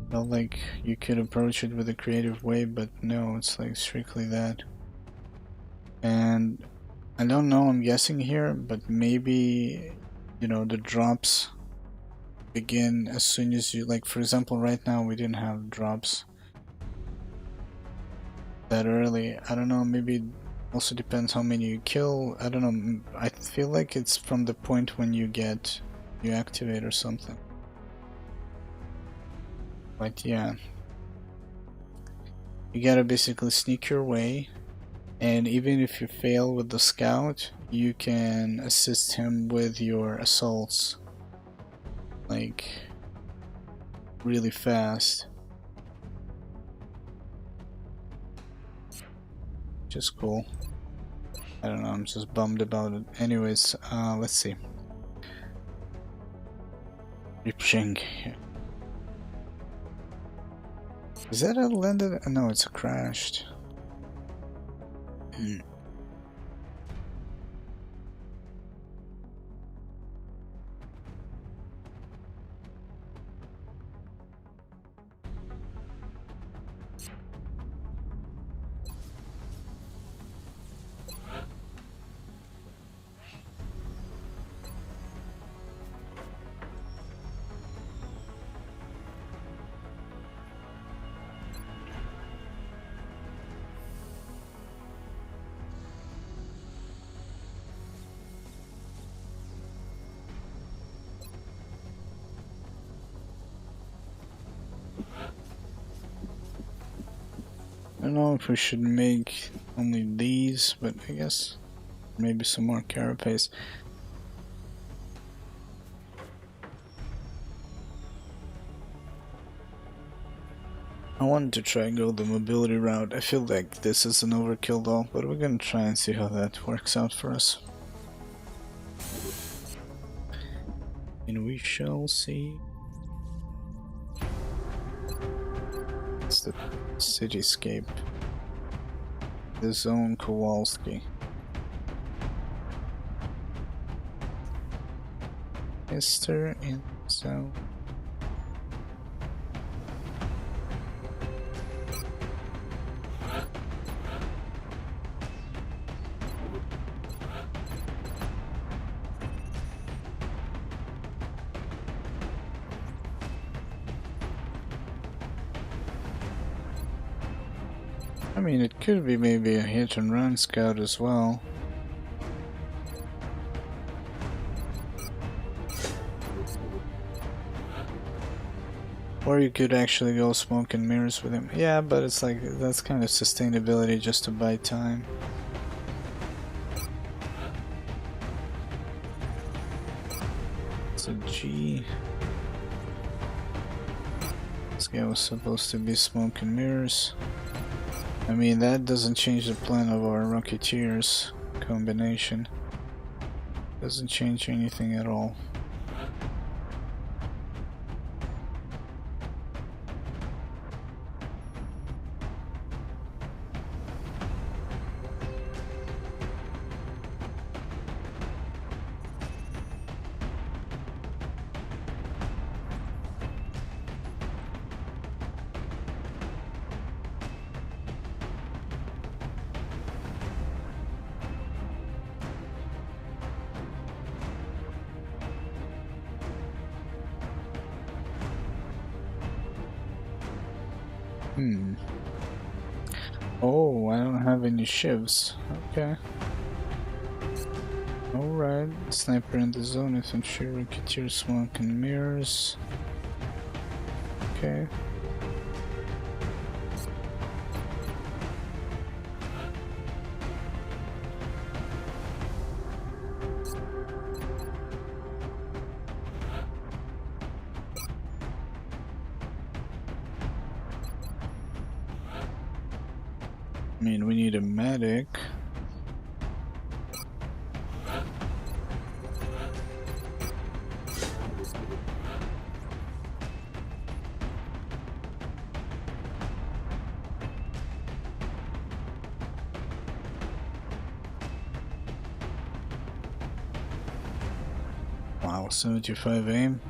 S1: Felt like you could approach it with a creative way, but no, it's like strictly that. And I don't know, I'm guessing here, but maybe, you know, the drops begin as soon as you, like, for example, right now we didn't have drops that early. I don't know, maybe it also depends how many you kill. I don't know, I feel like it's from the point when you activate or something. But yeah, you gotta basically sneak your way, and even if you fail with the scout, you can assist him with your assaults, like, really fast. Which is cool. I don't know, I'm just bummed about it. Anyways, let's see. Ripshing. Is that a landed? No, it's a crashed. I don't know if we should make only these, but I guess maybe some more carapace. I wanted to try and go the mobility route. I feel like this is an overkill though, but we're gonna try and see how that works out for us. And we shall see. It's the cityscape. The zone Kowalski. Esther in zone. I mean, it could be maybe a hit and run scout as well. Or you could actually go smoke and mirrors with him. Yeah, but it's like, that's kind of sustainability just to buy time. It's a G. This guy was supposed to be smoke and mirrors. I mean, that doesn't change the plan of our Rocketeers combination. Doesn't change anything at all. Oh, I don't have any shivs. Okay. Alright. Sniper in the zone, infantry, Rocketeer, smoke and mirrors. Okay. I mean, we need a medic. Wow, 75 aim.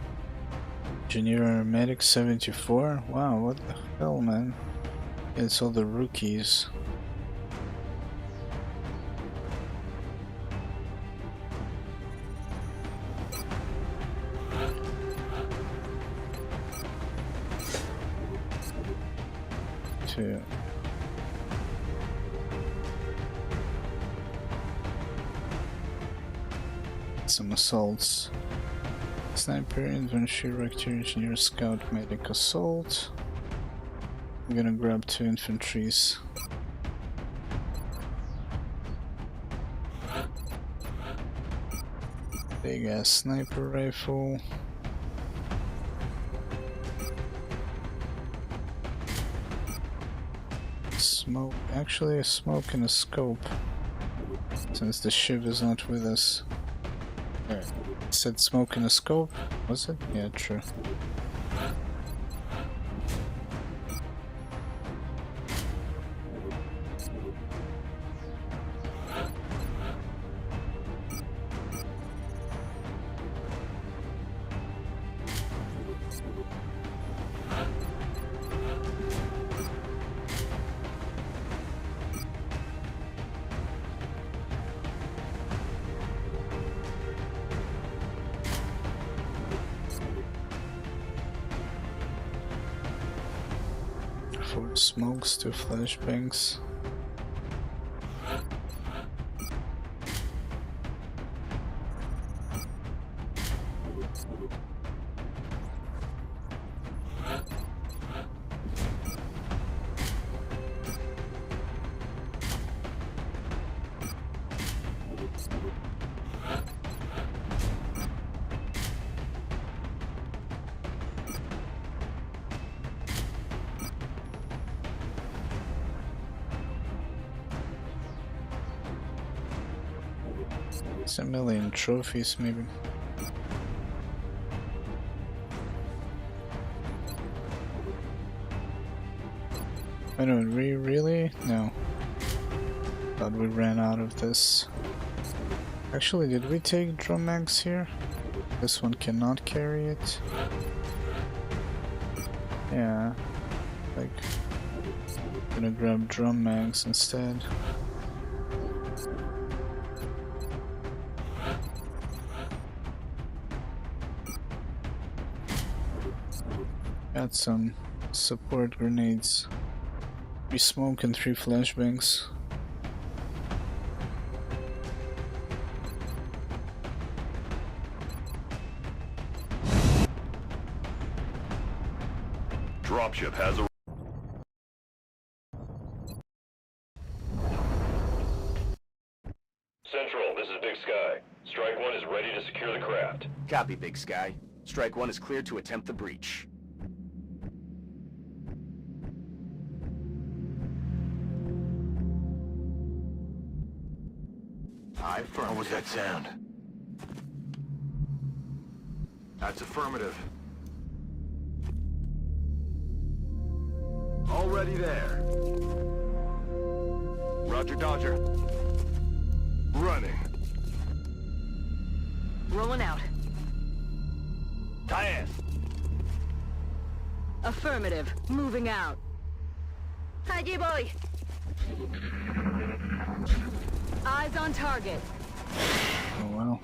S1: Engineer medic 74. Wow, what the hell, man? It's all the rookies. Two. Some assaults. Sniper, infantry, rector, engineer, scout, medic, assault. I'm gonna grab 2 infantries. Big ass sniper rifle. Smoke, actually a smoke and a scope. Since the Shiv is not with us. Said smoke and a scope, was it? Yeah, true. Four smokes, 2 flashbangs. It's a million trophies, maybe. I don't really? No. Thought we ran out of this. Actually, did we take drum mags here? This one cannot carry it. Yeah. Like, gonna grab drum mags instead. Got some support grenades. 3 smoke and 3 flashbangs.
S2: Dropship has a... Central, this is Big Sky. Strike 1 is ready to secure the craft.
S8: Copy, Big Sky. Strike 1 is cleared to attempt the breach.
S3: What was that sound? That's affirmative. Already there. Roger, Dodger. Running.
S4: Rolling out.
S3: Diane.
S4: Affirmative. Moving out. Allí voy. Eyes on target.
S1: Oh well.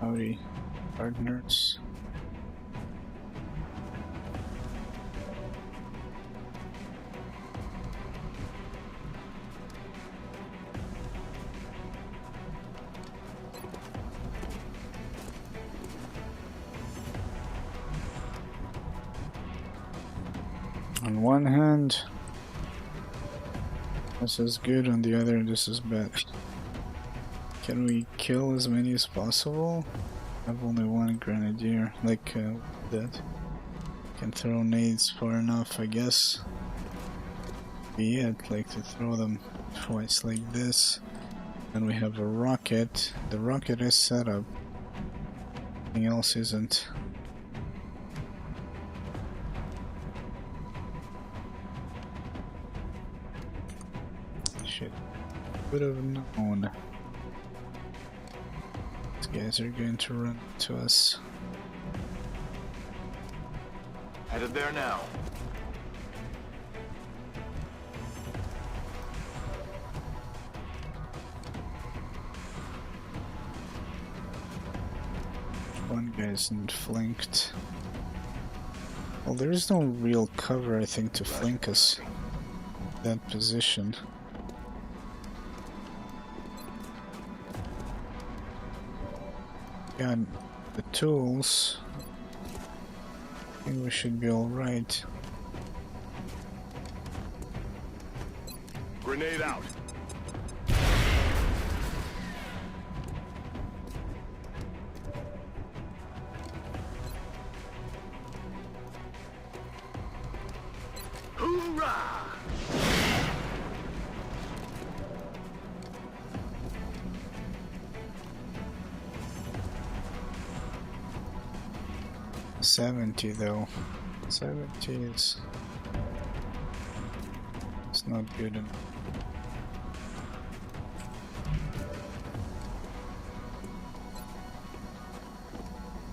S1: Howdy, partners. On one hand, this is good, on the other, this is bad. Can we kill as many as possible? I have only 1 grenadier, like that. Can throw nades far enough, I guess. Be it, like to throw them twice like this. Then we have a rocket. The rocket is set up. Anything else isn't. Shit. Would have known. These guys are going to run to us.
S3: Headed there now.
S1: One guy isn't flanked. Well, there is no real cover, I think, to flank us. That position. Got the tools. I think we should be alright.
S3: Grenade out. Hoorah!
S1: $70 though. 70 is... it's not good enough.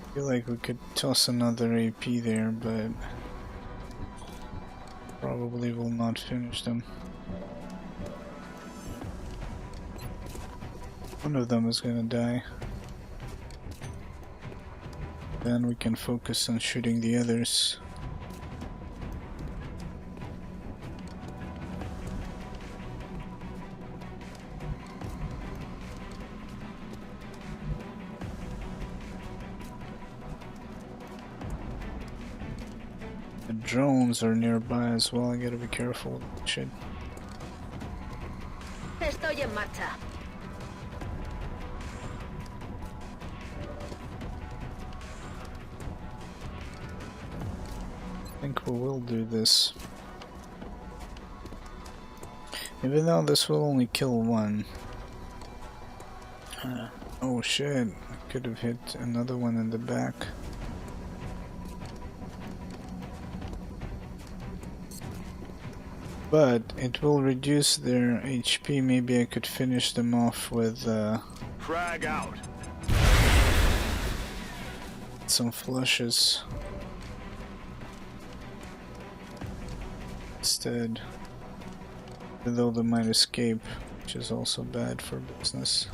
S1: I feel like we could toss another AP there, but probably will not finish them. One of them is gonna die. Then we can focus on shooting the others. The drones are nearby as well, I gotta be careful with that shit.
S4: Estoy en marcha.
S1: I think we will do this. Even though this will only kill one. Oh shit, I could have hit another one in the back. But it will reduce their HP. Maybe I could finish them off with
S3: Frag out.
S1: some flushes. Instead, though they might escape, which is also bad for business.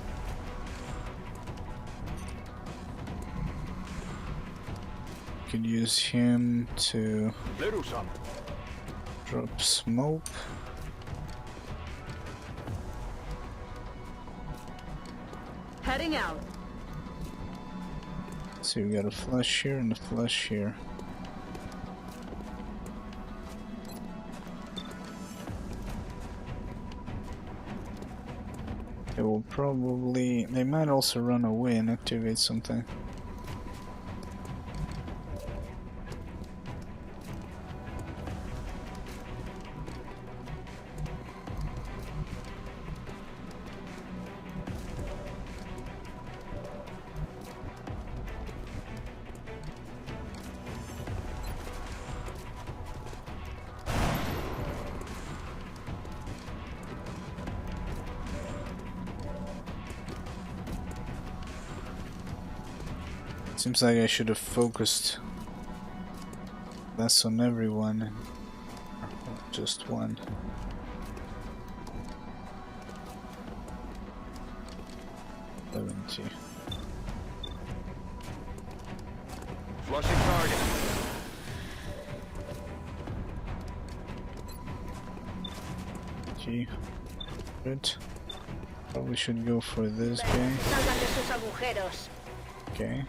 S1: Could use him to drop smoke.
S4: Heading out.
S1: So we got a flush here and a flush here. They will probably... they might also run away and activate something. Seems like I should have focused less on everyone and just one. $70.
S3: Flushing target.
S1: Gee. Good. Probably should go for this guy.
S4: Salgan de sus agujeros.
S1: Okay.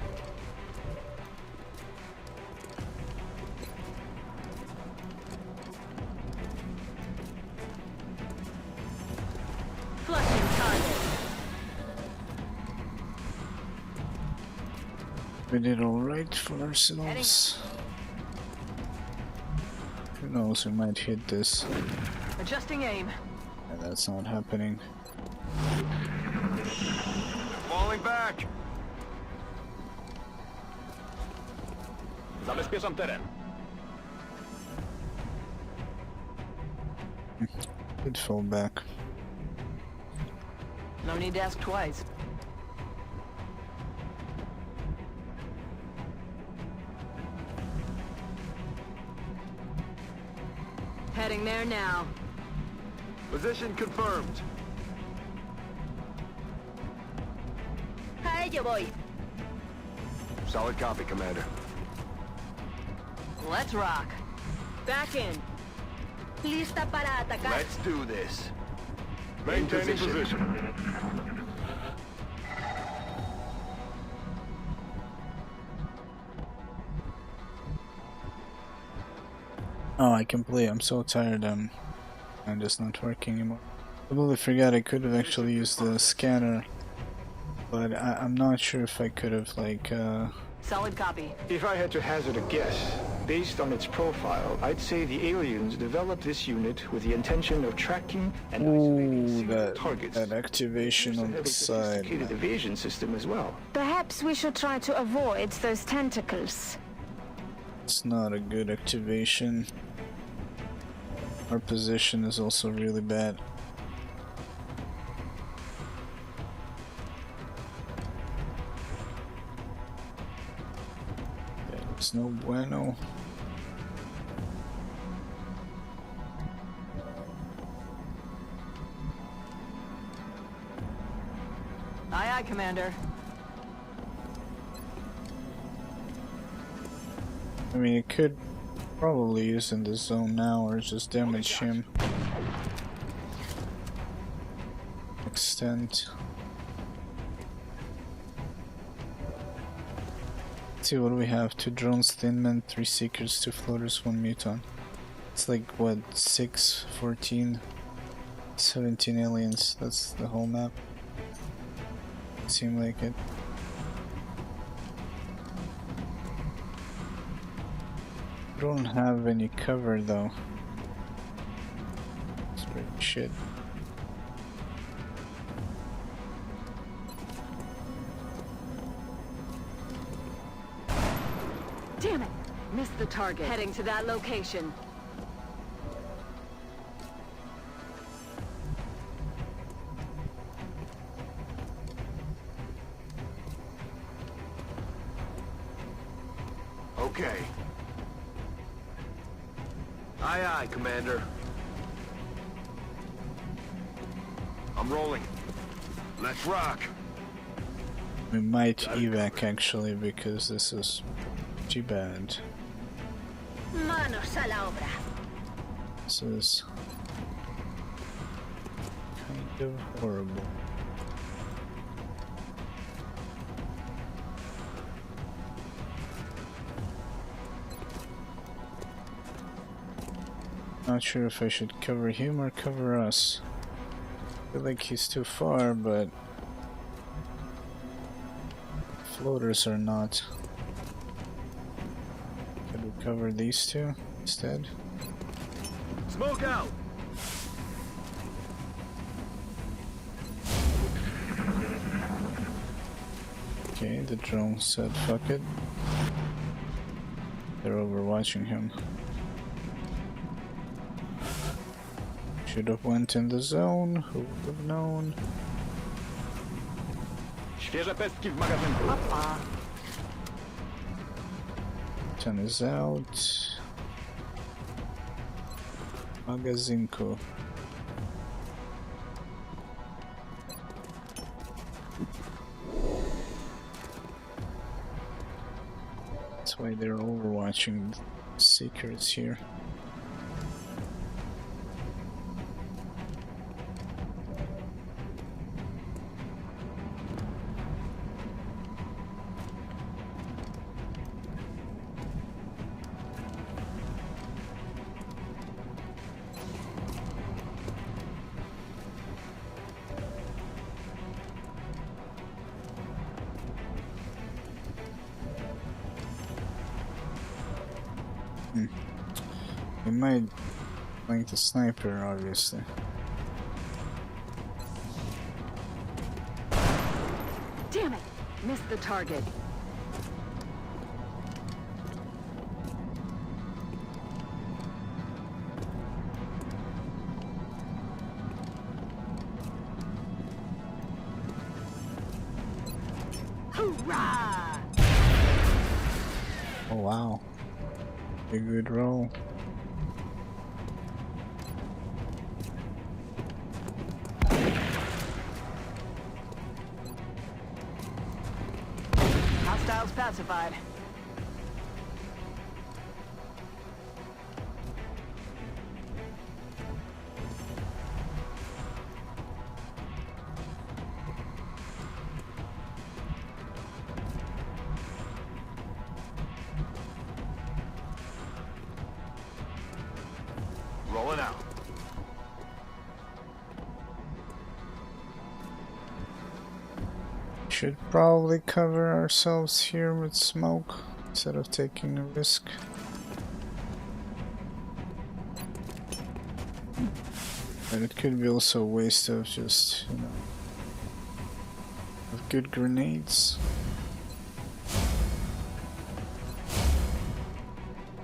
S4: Flushing target.
S1: We did alright for ourselves. Who knows, we might hit this.
S4: Adjusting aim.
S1: And that's not happening.
S3: Falling back.
S6: Zabezpieczam teren.
S1: Could fall back.
S4: No need to ask twice. Heading there now.
S3: Position confirmed.
S4: A ello voy.
S3: Solid copy, Commander.
S4: Let's rock. Back in. Lista para atacar.
S3: Let's do this. Maintaining position.
S1: Oh, I can play. I'm so tired. I'm just not working anymore. I completely forgot I could have actually used the scanner, but I'm not sure if I could have like.
S4: Solid copy.
S6: If I had to hazard a guess, based on its profile, I'd say the aliens developed this unit with the intention of tracking and isolating single targets.
S1: That activation on the side.
S6: Sophisticated evasion system as well.
S13: Perhaps we should try to avoid those tentacles.
S1: It's not a good activation. Our position is also really bad. There's no bueno.
S4: Aye, aye, Commander.
S1: I mean, it could probably use in the zone now or just damage him. Extend. Let's see what do we have. 2 drones, thin men, 3 seekers, 2 floaters, 1 muton. It's like what, 6, 14, 17 aliens. That's the whole map. Seem like it. Don't have any cover though. It's pretty shit.
S4: Damn it! Missed the target. Heading to that location.
S3: Okay. Aye, aye, Commander. I'm rolling. Let's rock.
S1: We might evac actually because this is too bad.
S4: Manos a la obra.
S1: This is kind of horrible. Not sure if I should cover him or cover us. I feel like he's too far, but floaters are not. Could we cover these two instead?
S3: Smoke out.
S1: Okay, the drone said fuck it. They're overwatching him. Should have went in the zone, who would have known?
S6: Świeże pestki w magazynku.
S1: Ten is out. Magazynku. That's why they're overwatching the Seekers here. He might flank the sniper, obviously.
S4: Damn it! Missed the target. Hoorah!
S1: Oh wow. A good roll.
S4: Hostiles pacified.
S3: Rolling out.
S1: Should probably cover ourselves here with smoke instead of taking a risk. But it could be also a waste of just, you know, of good grenades.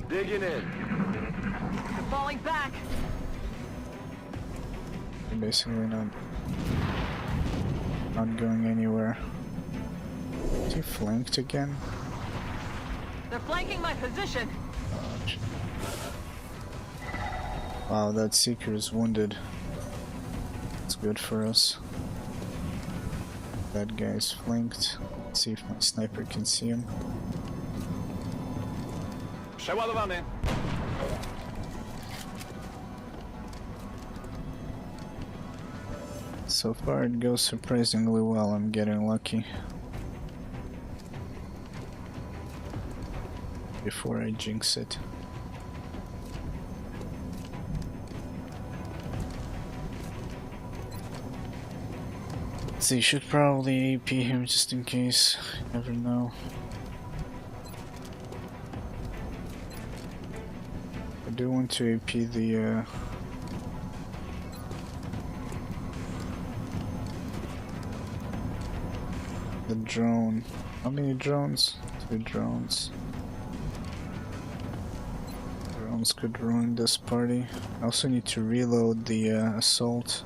S3: Digging in.
S4: They're falling back.
S1: They're basically not going anywhere. Is he flanked again?
S4: They're flanking my position.
S1: Wow, that Seeker is wounded. It's good for us. That guy's flanked. Let's see if my sniper can see him.
S3: Przeładowany.
S1: So far it goes surprisingly well. I'm getting lucky. Before I jinx it. So you should probably AP him just in case. You never know. I do want to AP the drone. How many drones? 2 drones. Drones could ruin this party. I also need to reload the assault.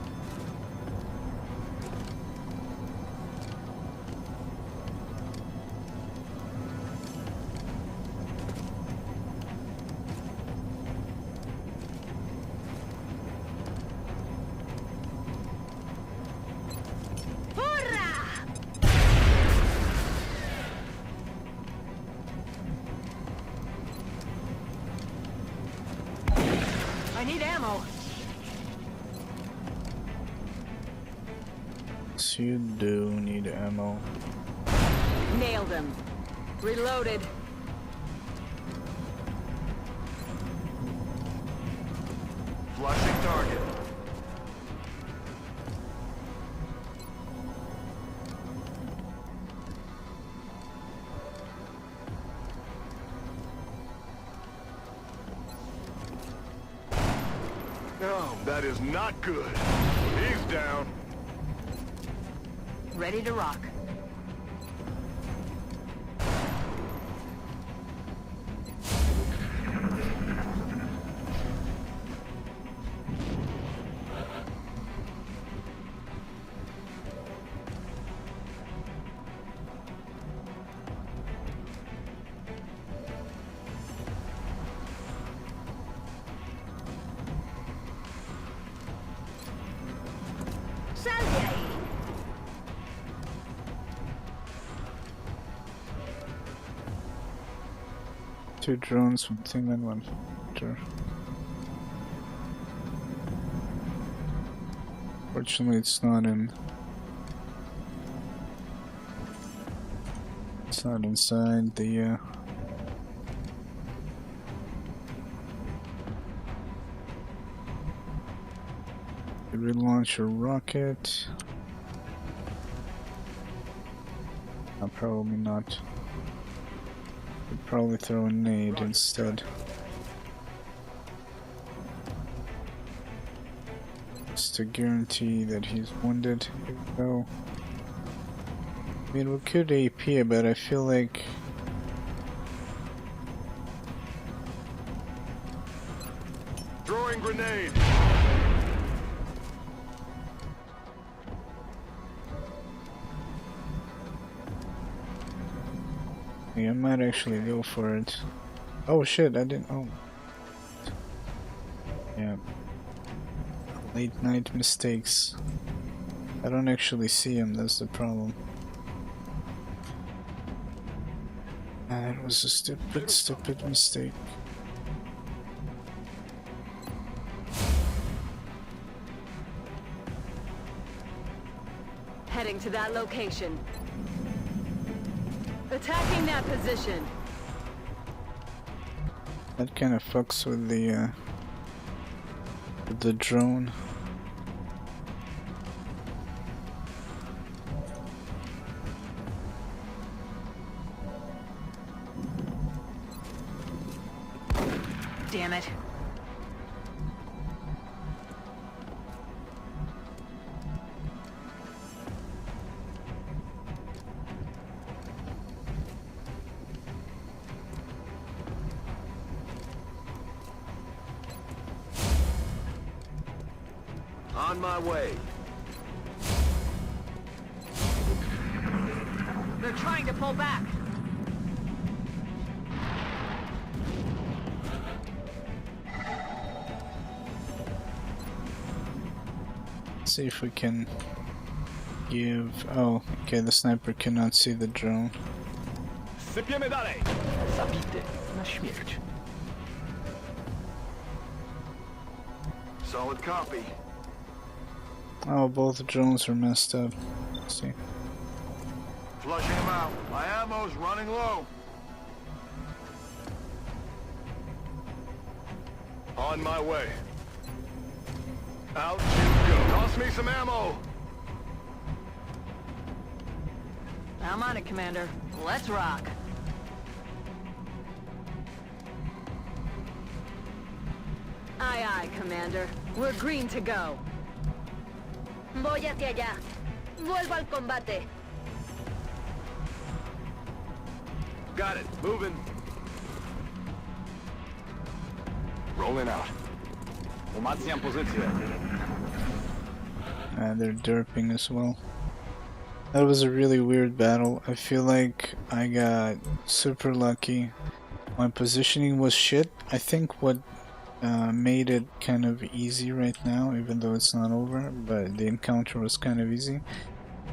S4: I need ammo.
S1: So you do need ammo.
S4: Nailed him. Reloaded.
S3: Flushing target. No, that is not good. He's down.
S4: Ready to rock. Sal de ahí.
S1: Two drones, 1 thing and 1 fighter. Fortunately, it's not inside the relaunch a rocket. Probably not. Could probably throw a nade instead. to guarantee that he's wounded, even though... I mean, we could AP, but I feel like...
S3: Throwing grenade.
S1: I might actually go for it. Oh shit, I didn't... Oh. Yeah. Late night mistakes. I don't actually see him, that's the problem. That was a stupid mistake.
S4: Heading to that location. Attacking that position.
S1: That kind of fucks with the drone.
S4: Damn it.
S3: On my way.
S4: They're trying to pull back.
S1: See if we can give... Oh, okay, the sniper cannot see the drone.
S3: Sypiemy dalej. Zabity na śmierć. Solid copy.
S1: Oh, both drones are messed up. Let's see.
S3: Flushing him out. My ammo's running low. On my way. Out you go. Toss me some ammo.
S4: I'm on it, Commander. Let's rock. Aye, aye, Commander. We're green to go. Voy hacia allá. Vuelvo al combate.
S3: Got it. Moving. Rolling out. Umacniam pozycję.
S1: They're derping as well. That was a really weird battle. I feel like I got super lucky. My positioning was shit. I think what made it kind of easy right now, even though it's not over, but the encounter was kind of easy,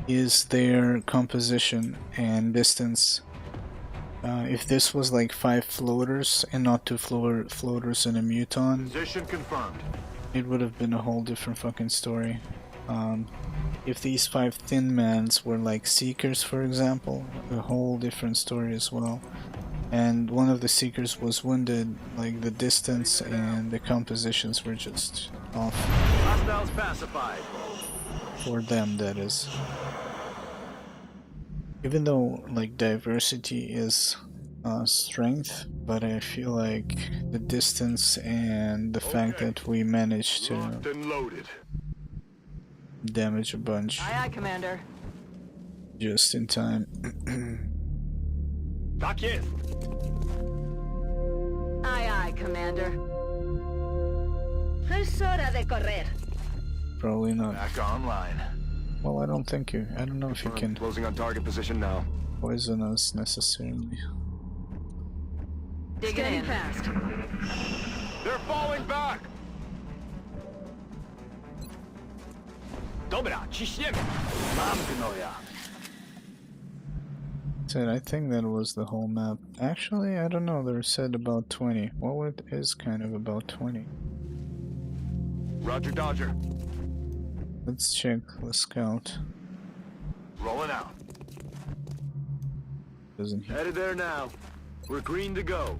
S1: is their composition and distance. If this was like 5 floaters and not 2 floaters and a muton,
S3: Position confirmed.
S1: it would have been a whole different fucking story. If these 5 thin mans were like seekers, for example, a whole different story as well. And one of the seekers was wounded, like the distance and the compositions were just off.
S3: Hostiles pacified.
S1: For them, that is. Even though like diversity is strength, but I feel like the distance and the fact that we managed to damage a bunch
S4: Aye, aye, Commander.
S1: just in time.
S3: Tak jest.
S4: Aye, aye, Commander. Es hora de correr.
S1: Probably not.
S3: Back online.
S1: Well, I don't think you. I don't know if you can
S3: Closing on target position now.
S1: poison us necessarily.
S4: Digging in fast.
S3: They're falling back. Dobra, ciśniemy. Mam gnoja.
S1: Said, I think that was the whole map. Actually, I don't know. They said about 20. Well, it is kind of about 20.
S3: Roger, Dodger.
S1: Let's check the scout.
S3: Rolling out.
S1: Doesn't he?
S3: Headed there now. We're green to go.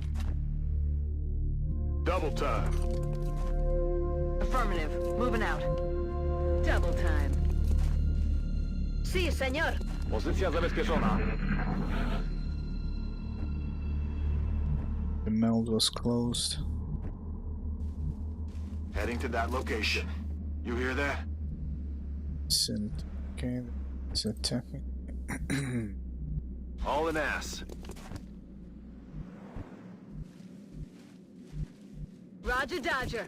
S3: Double time.
S4: Affirmative. Moving out. Double time. Sí, señor.
S3: Pozycja zabezpieczona.
S1: The meld was closed.
S3: Heading to that location. You hear that?
S1: Okay, it's a technique.
S3: All an ass.
S4: Roger, Dodger.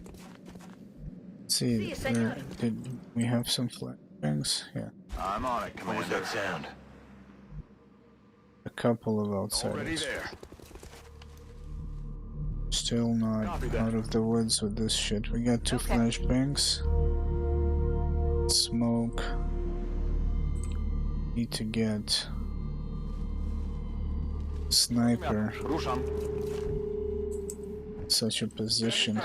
S1: See,
S4: Si, senor.
S1: did we have some flashbangs? Yeah.
S3: I'm on it, Commander. What was that sound?
S1: A couple of outsiders.
S3: Already there.
S1: Still not out of the woods with this shit. We got 2 flashbangs. Smoke. Need to get sniper. Such a position.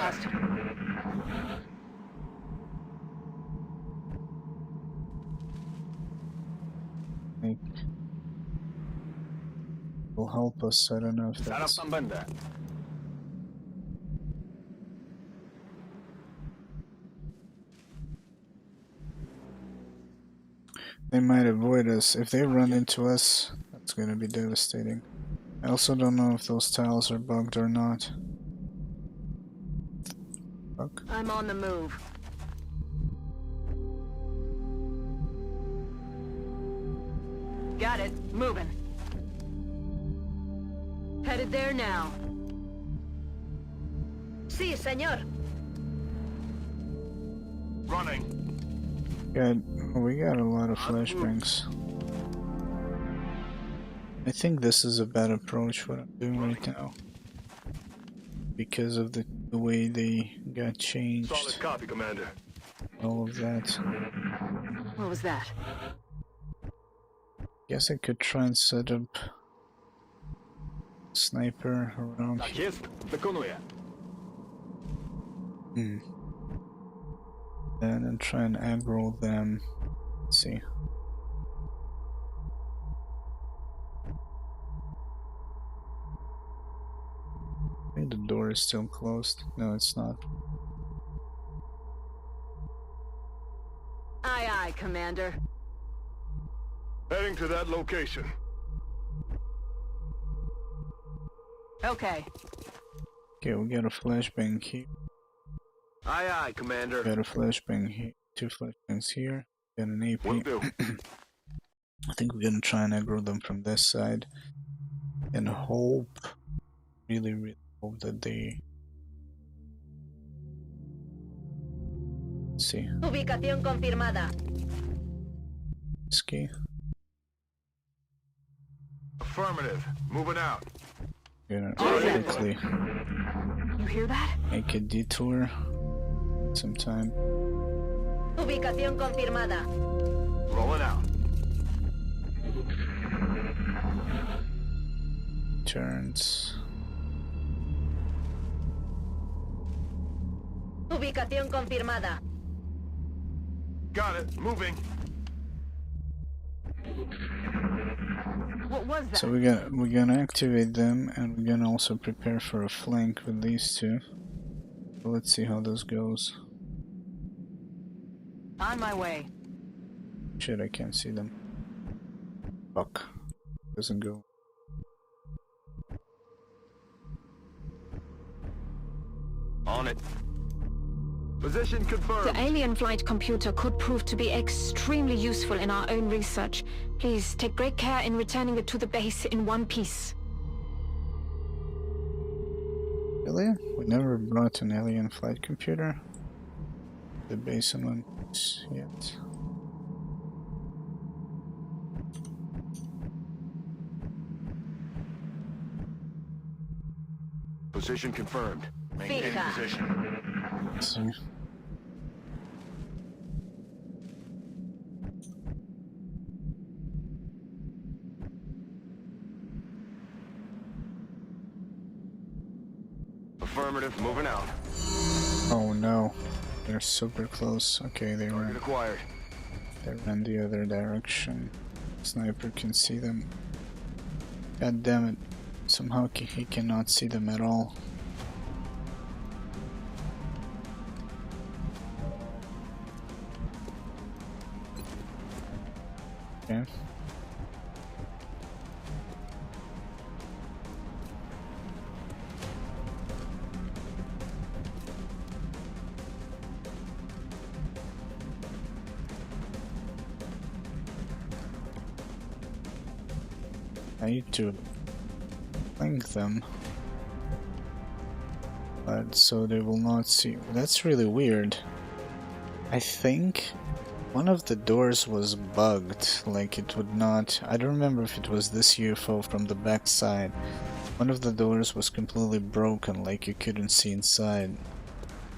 S1: Like, will help us. I don't know if that's. They might avoid us. If they run into us, that's gonna be devastating. I also don't know if those tiles are bugged or not. Fuck.
S4: I'm on the move. Got it. Moving. Headed there now. Si, senor.
S3: Running.
S1: We got a lot of flashbangs. I think this is a bad approach what I'm doing right now. Because of the way they got changed.
S3: Solid copy, Commander.
S1: All of that.
S4: What was that?
S1: Guess I could try and set up sniper around here. And then try and aggro them. Let's see. I think the door is still closed. No, it's not.
S4: Aye, aye, Commander.
S3: Heading to that location.
S4: Okay.
S1: Okay, we got a flashbang here.
S3: Aye, aye, Commander.
S1: Got a flashbang here. 2 flashbangs here. Got an AP.
S3: Will do.
S1: I think we're gonna try and aggro them from this side. And hope, really hope that they... Let's see.
S4: Ubicación confirmada.
S1: Ski.
S3: Affirmative. Moving out.
S1: Gonna quickly
S4: You hear that?
S1: make a detour. Some time.
S4: Ubicación confirmada.
S3: Rolling out.
S1: Turns.
S4: Ubicación confirmada.
S3: Got it. Moving.
S4: What was that?
S1: So we're gonna activate them, and we're gonna also prepare for a flank with these 2. So let's see how this goes.
S4: On my way.
S1: Shit, I can't see them. Fuck. Doesn't go.
S3: On it. Position confirmed.
S13: The alien flight computer could prove to be extremely useful in our own research. Please take great care in returning it to the base in one piece.
S1: Really? We never brought an alien flight computer? The base in one piece yet.
S3: Position confirmed. Maintain
S4: Fija.
S3: position.
S1: Let's see.
S3: Affirmative. Moving out.
S1: Oh no. They're super close. Okay, they
S3: Target
S1: ran.
S3: acquired.
S1: They ran the other direction. Sniper can see them. God damn it. Somehow he cannot see them at all. Okay. I need to link them, but so they will not see. That's really weird. I think one of the doors was bugged, like it would not. I don't remember if it was this UFO from the back side. One of the doors was completely broken, like you couldn't see inside.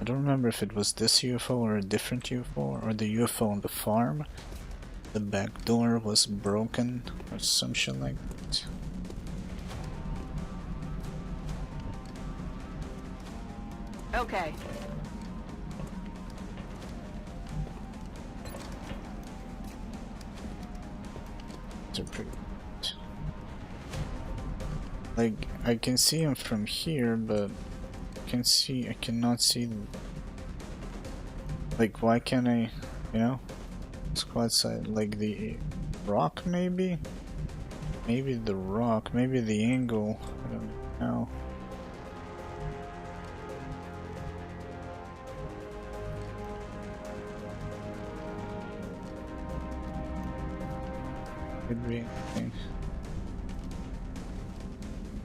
S1: I don't remember if it was this UFO or a different UFO, or the UFO on the farm. The back door was broken, or some shit like that.
S4: Okay.
S1: Like, I can see him from here, but I cannot see them. Like, why can't I, you know? Squad side, like the rock maybe? Maybe the rock, maybe the angle, I don't know. Could be anything.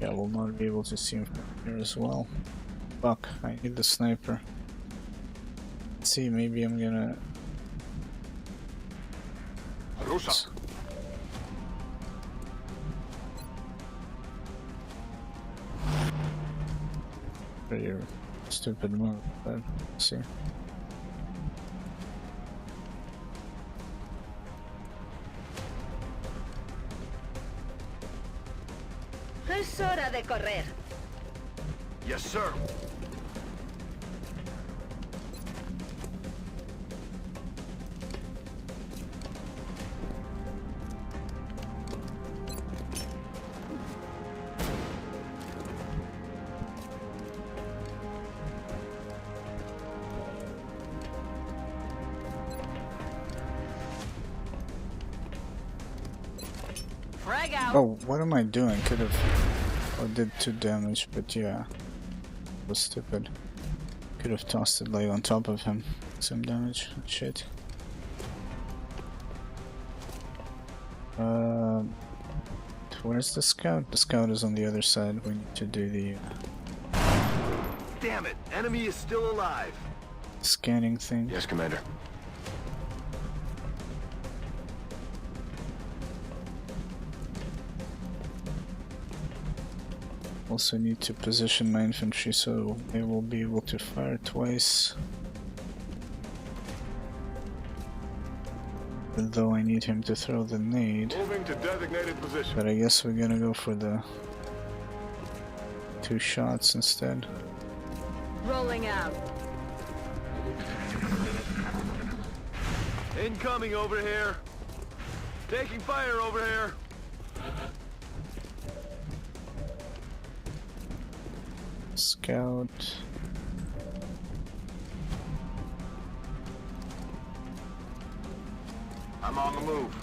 S1: Yeah, we'll not be able to see him from here as well. Fuck, I need the sniper. Let's see, maybe I'm gonna... Pretty stupid move, but let's see.
S4: Es hora de correr.
S3: Yes, sir.
S4: Frag out.
S1: Oh, what am I doing? Could have... I did 2 damage, but yeah. Was stupid. Could have tossed it like on top of him. Some damage. Shit. Where's the scout? The scout is on the other side. We need to do the
S3: Damn it! Enemy is still alive.
S1: scanning thing.
S3: Yes, Commander.
S1: Also need to position my infantry so they will be able to fire twice. Though I need him to throw the nade.
S3: Moving to designated position.
S1: But I guess we're gonna go for the 2 shots instead.
S4: Rolling out.
S3: Incoming over here. Taking fire over here.
S1: Scout.
S3: I'm on the move.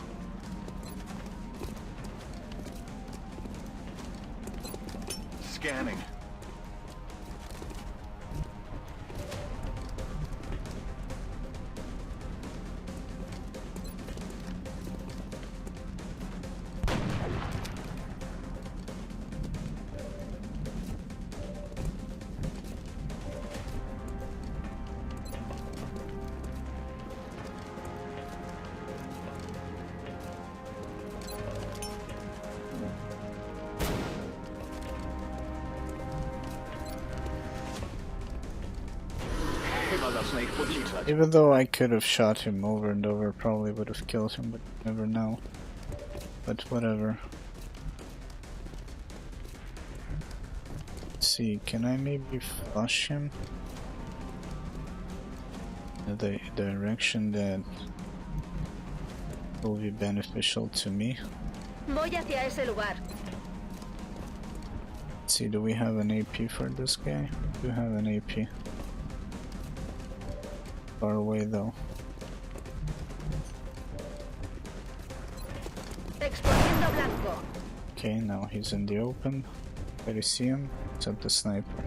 S3: Scanning.
S1: Even though I could have shot him over and over, probably would have killed him, but you never know. But whatever. Let's see, can I maybe flush him? In the direction that will be beneficial to me.
S4: Voy hacia ese lugar.
S1: Let's see, do we have an AP for this guy? We do have an AP. Far away though.
S4: Exponiendo blanco.
S1: Okay, now he's in the open. I see him, except the sniper.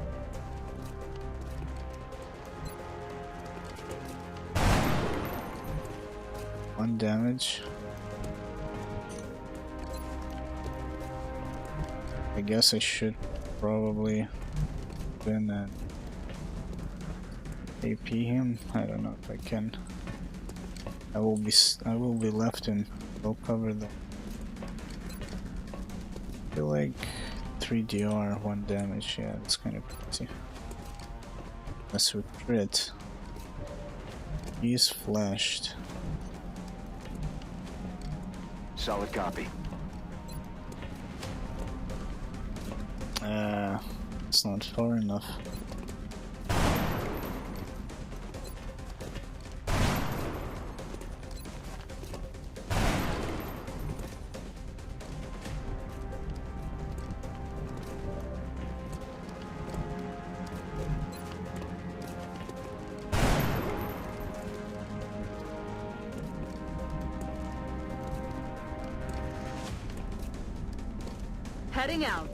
S1: One damage. I guess I should probably then AP him. I don't know if I can. I will be left in low cover though. I feel like 3 DR, 1 damage. Yeah, it's kind of crazy. Unless we crit. He's flashed.
S8: Solid copy.
S1: It's not far enough.
S4: Heading out.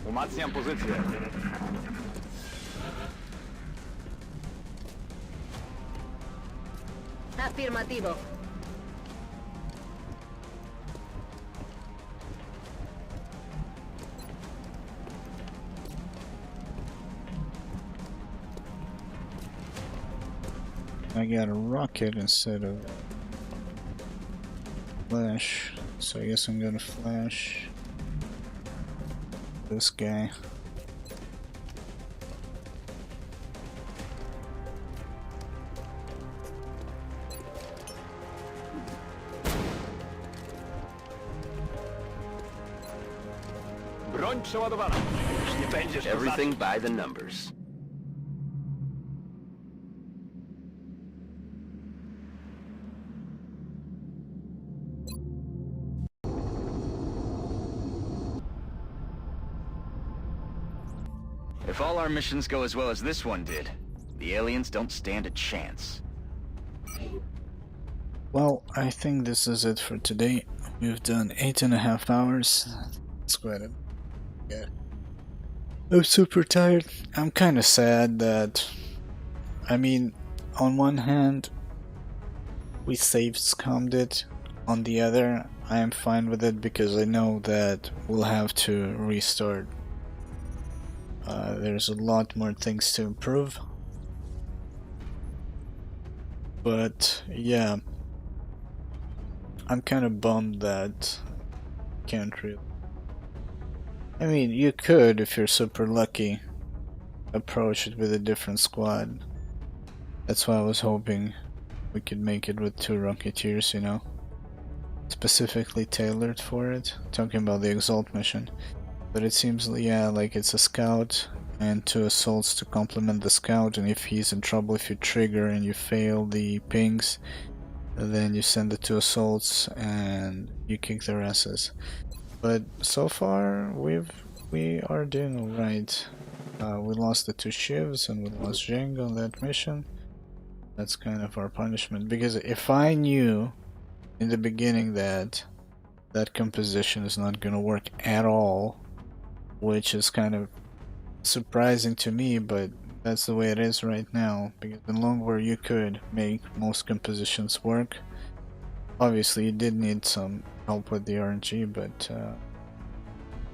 S8: Umacniam pozycję.
S4: Afirmativo.
S1: I got a rocket instead of flash, so I guess I'm gonna flash this guy.
S3: Broń przeładowana. Już nie będziesz
S11: Everything by the numbers.
S8: If all our missions go as well as this one did, the aliens don't stand a chance.
S1: Well, I think this is it for today. We've done 8.5 hours. It's quite a... yeah. I'm super tired. I'm kind of sad that... I mean, on one hand, we saved scummed it. On the other, I am fine with it because I know that we'll have to restart. There's a lot more things to improve. But, yeah. I'm kind of bummed that can't really. I mean, you could, if you're super lucky, approach it with a different squad. That's why I was hoping we could make it with 2 Rocketeers, you know? Specifically tailored for it. Talking about the Exalt mission. But it seems, yeah, like it's a scout and 2 assaults to complement the scout, and if he's in trouble, if you trigger and you fail the pings, then you send the 2 assaults and you kick their asses. But so far we are doing alright. We lost the 2 shivs and we lost Zheng on that mission. That's kind of our punishment, because if I knew in the beginning that that composition is not gonna work at all, which is kind of surprising to me, but that's the way it is right now, because in Long War you could make most compositions work. Obviously you did need some help with the RNG, but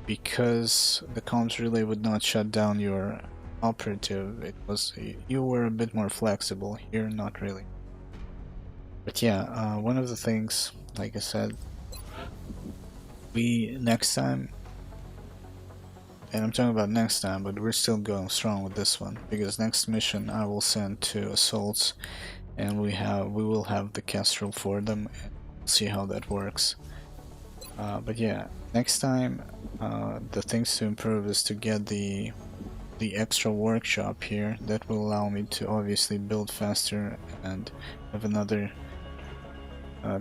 S1: because the comms relay would not shut down your operative, it was, you were a bit more flexible. Here, not really. But yeah, one of the things, like I said, we next time, and I'm talking about next time, but we're still going strong with this one, because next mission I will send 2 assaults, and we will have the Kestrel for them, and see how that works. But yeah, next time the things to improve is to get the extra workshop here. That will allow me to obviously build faster and have another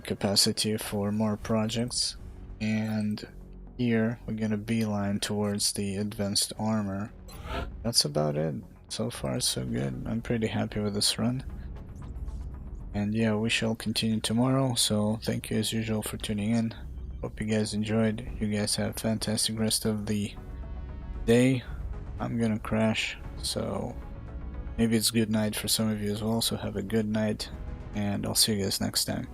S1: capacity for more projects. And here we're gonna beeline towards the advanced armor. That's about it. So far so good. I'm pretty happy with this run. And yeah, we shall continue tomorrow, so thank you as usual for tuning in. Hope you guys enjoyed. You guys have a fantastic rest of the day. I'm gonna crash, so maybe it's good night for some of you as well, so have a good night, and I'll see you guys next time.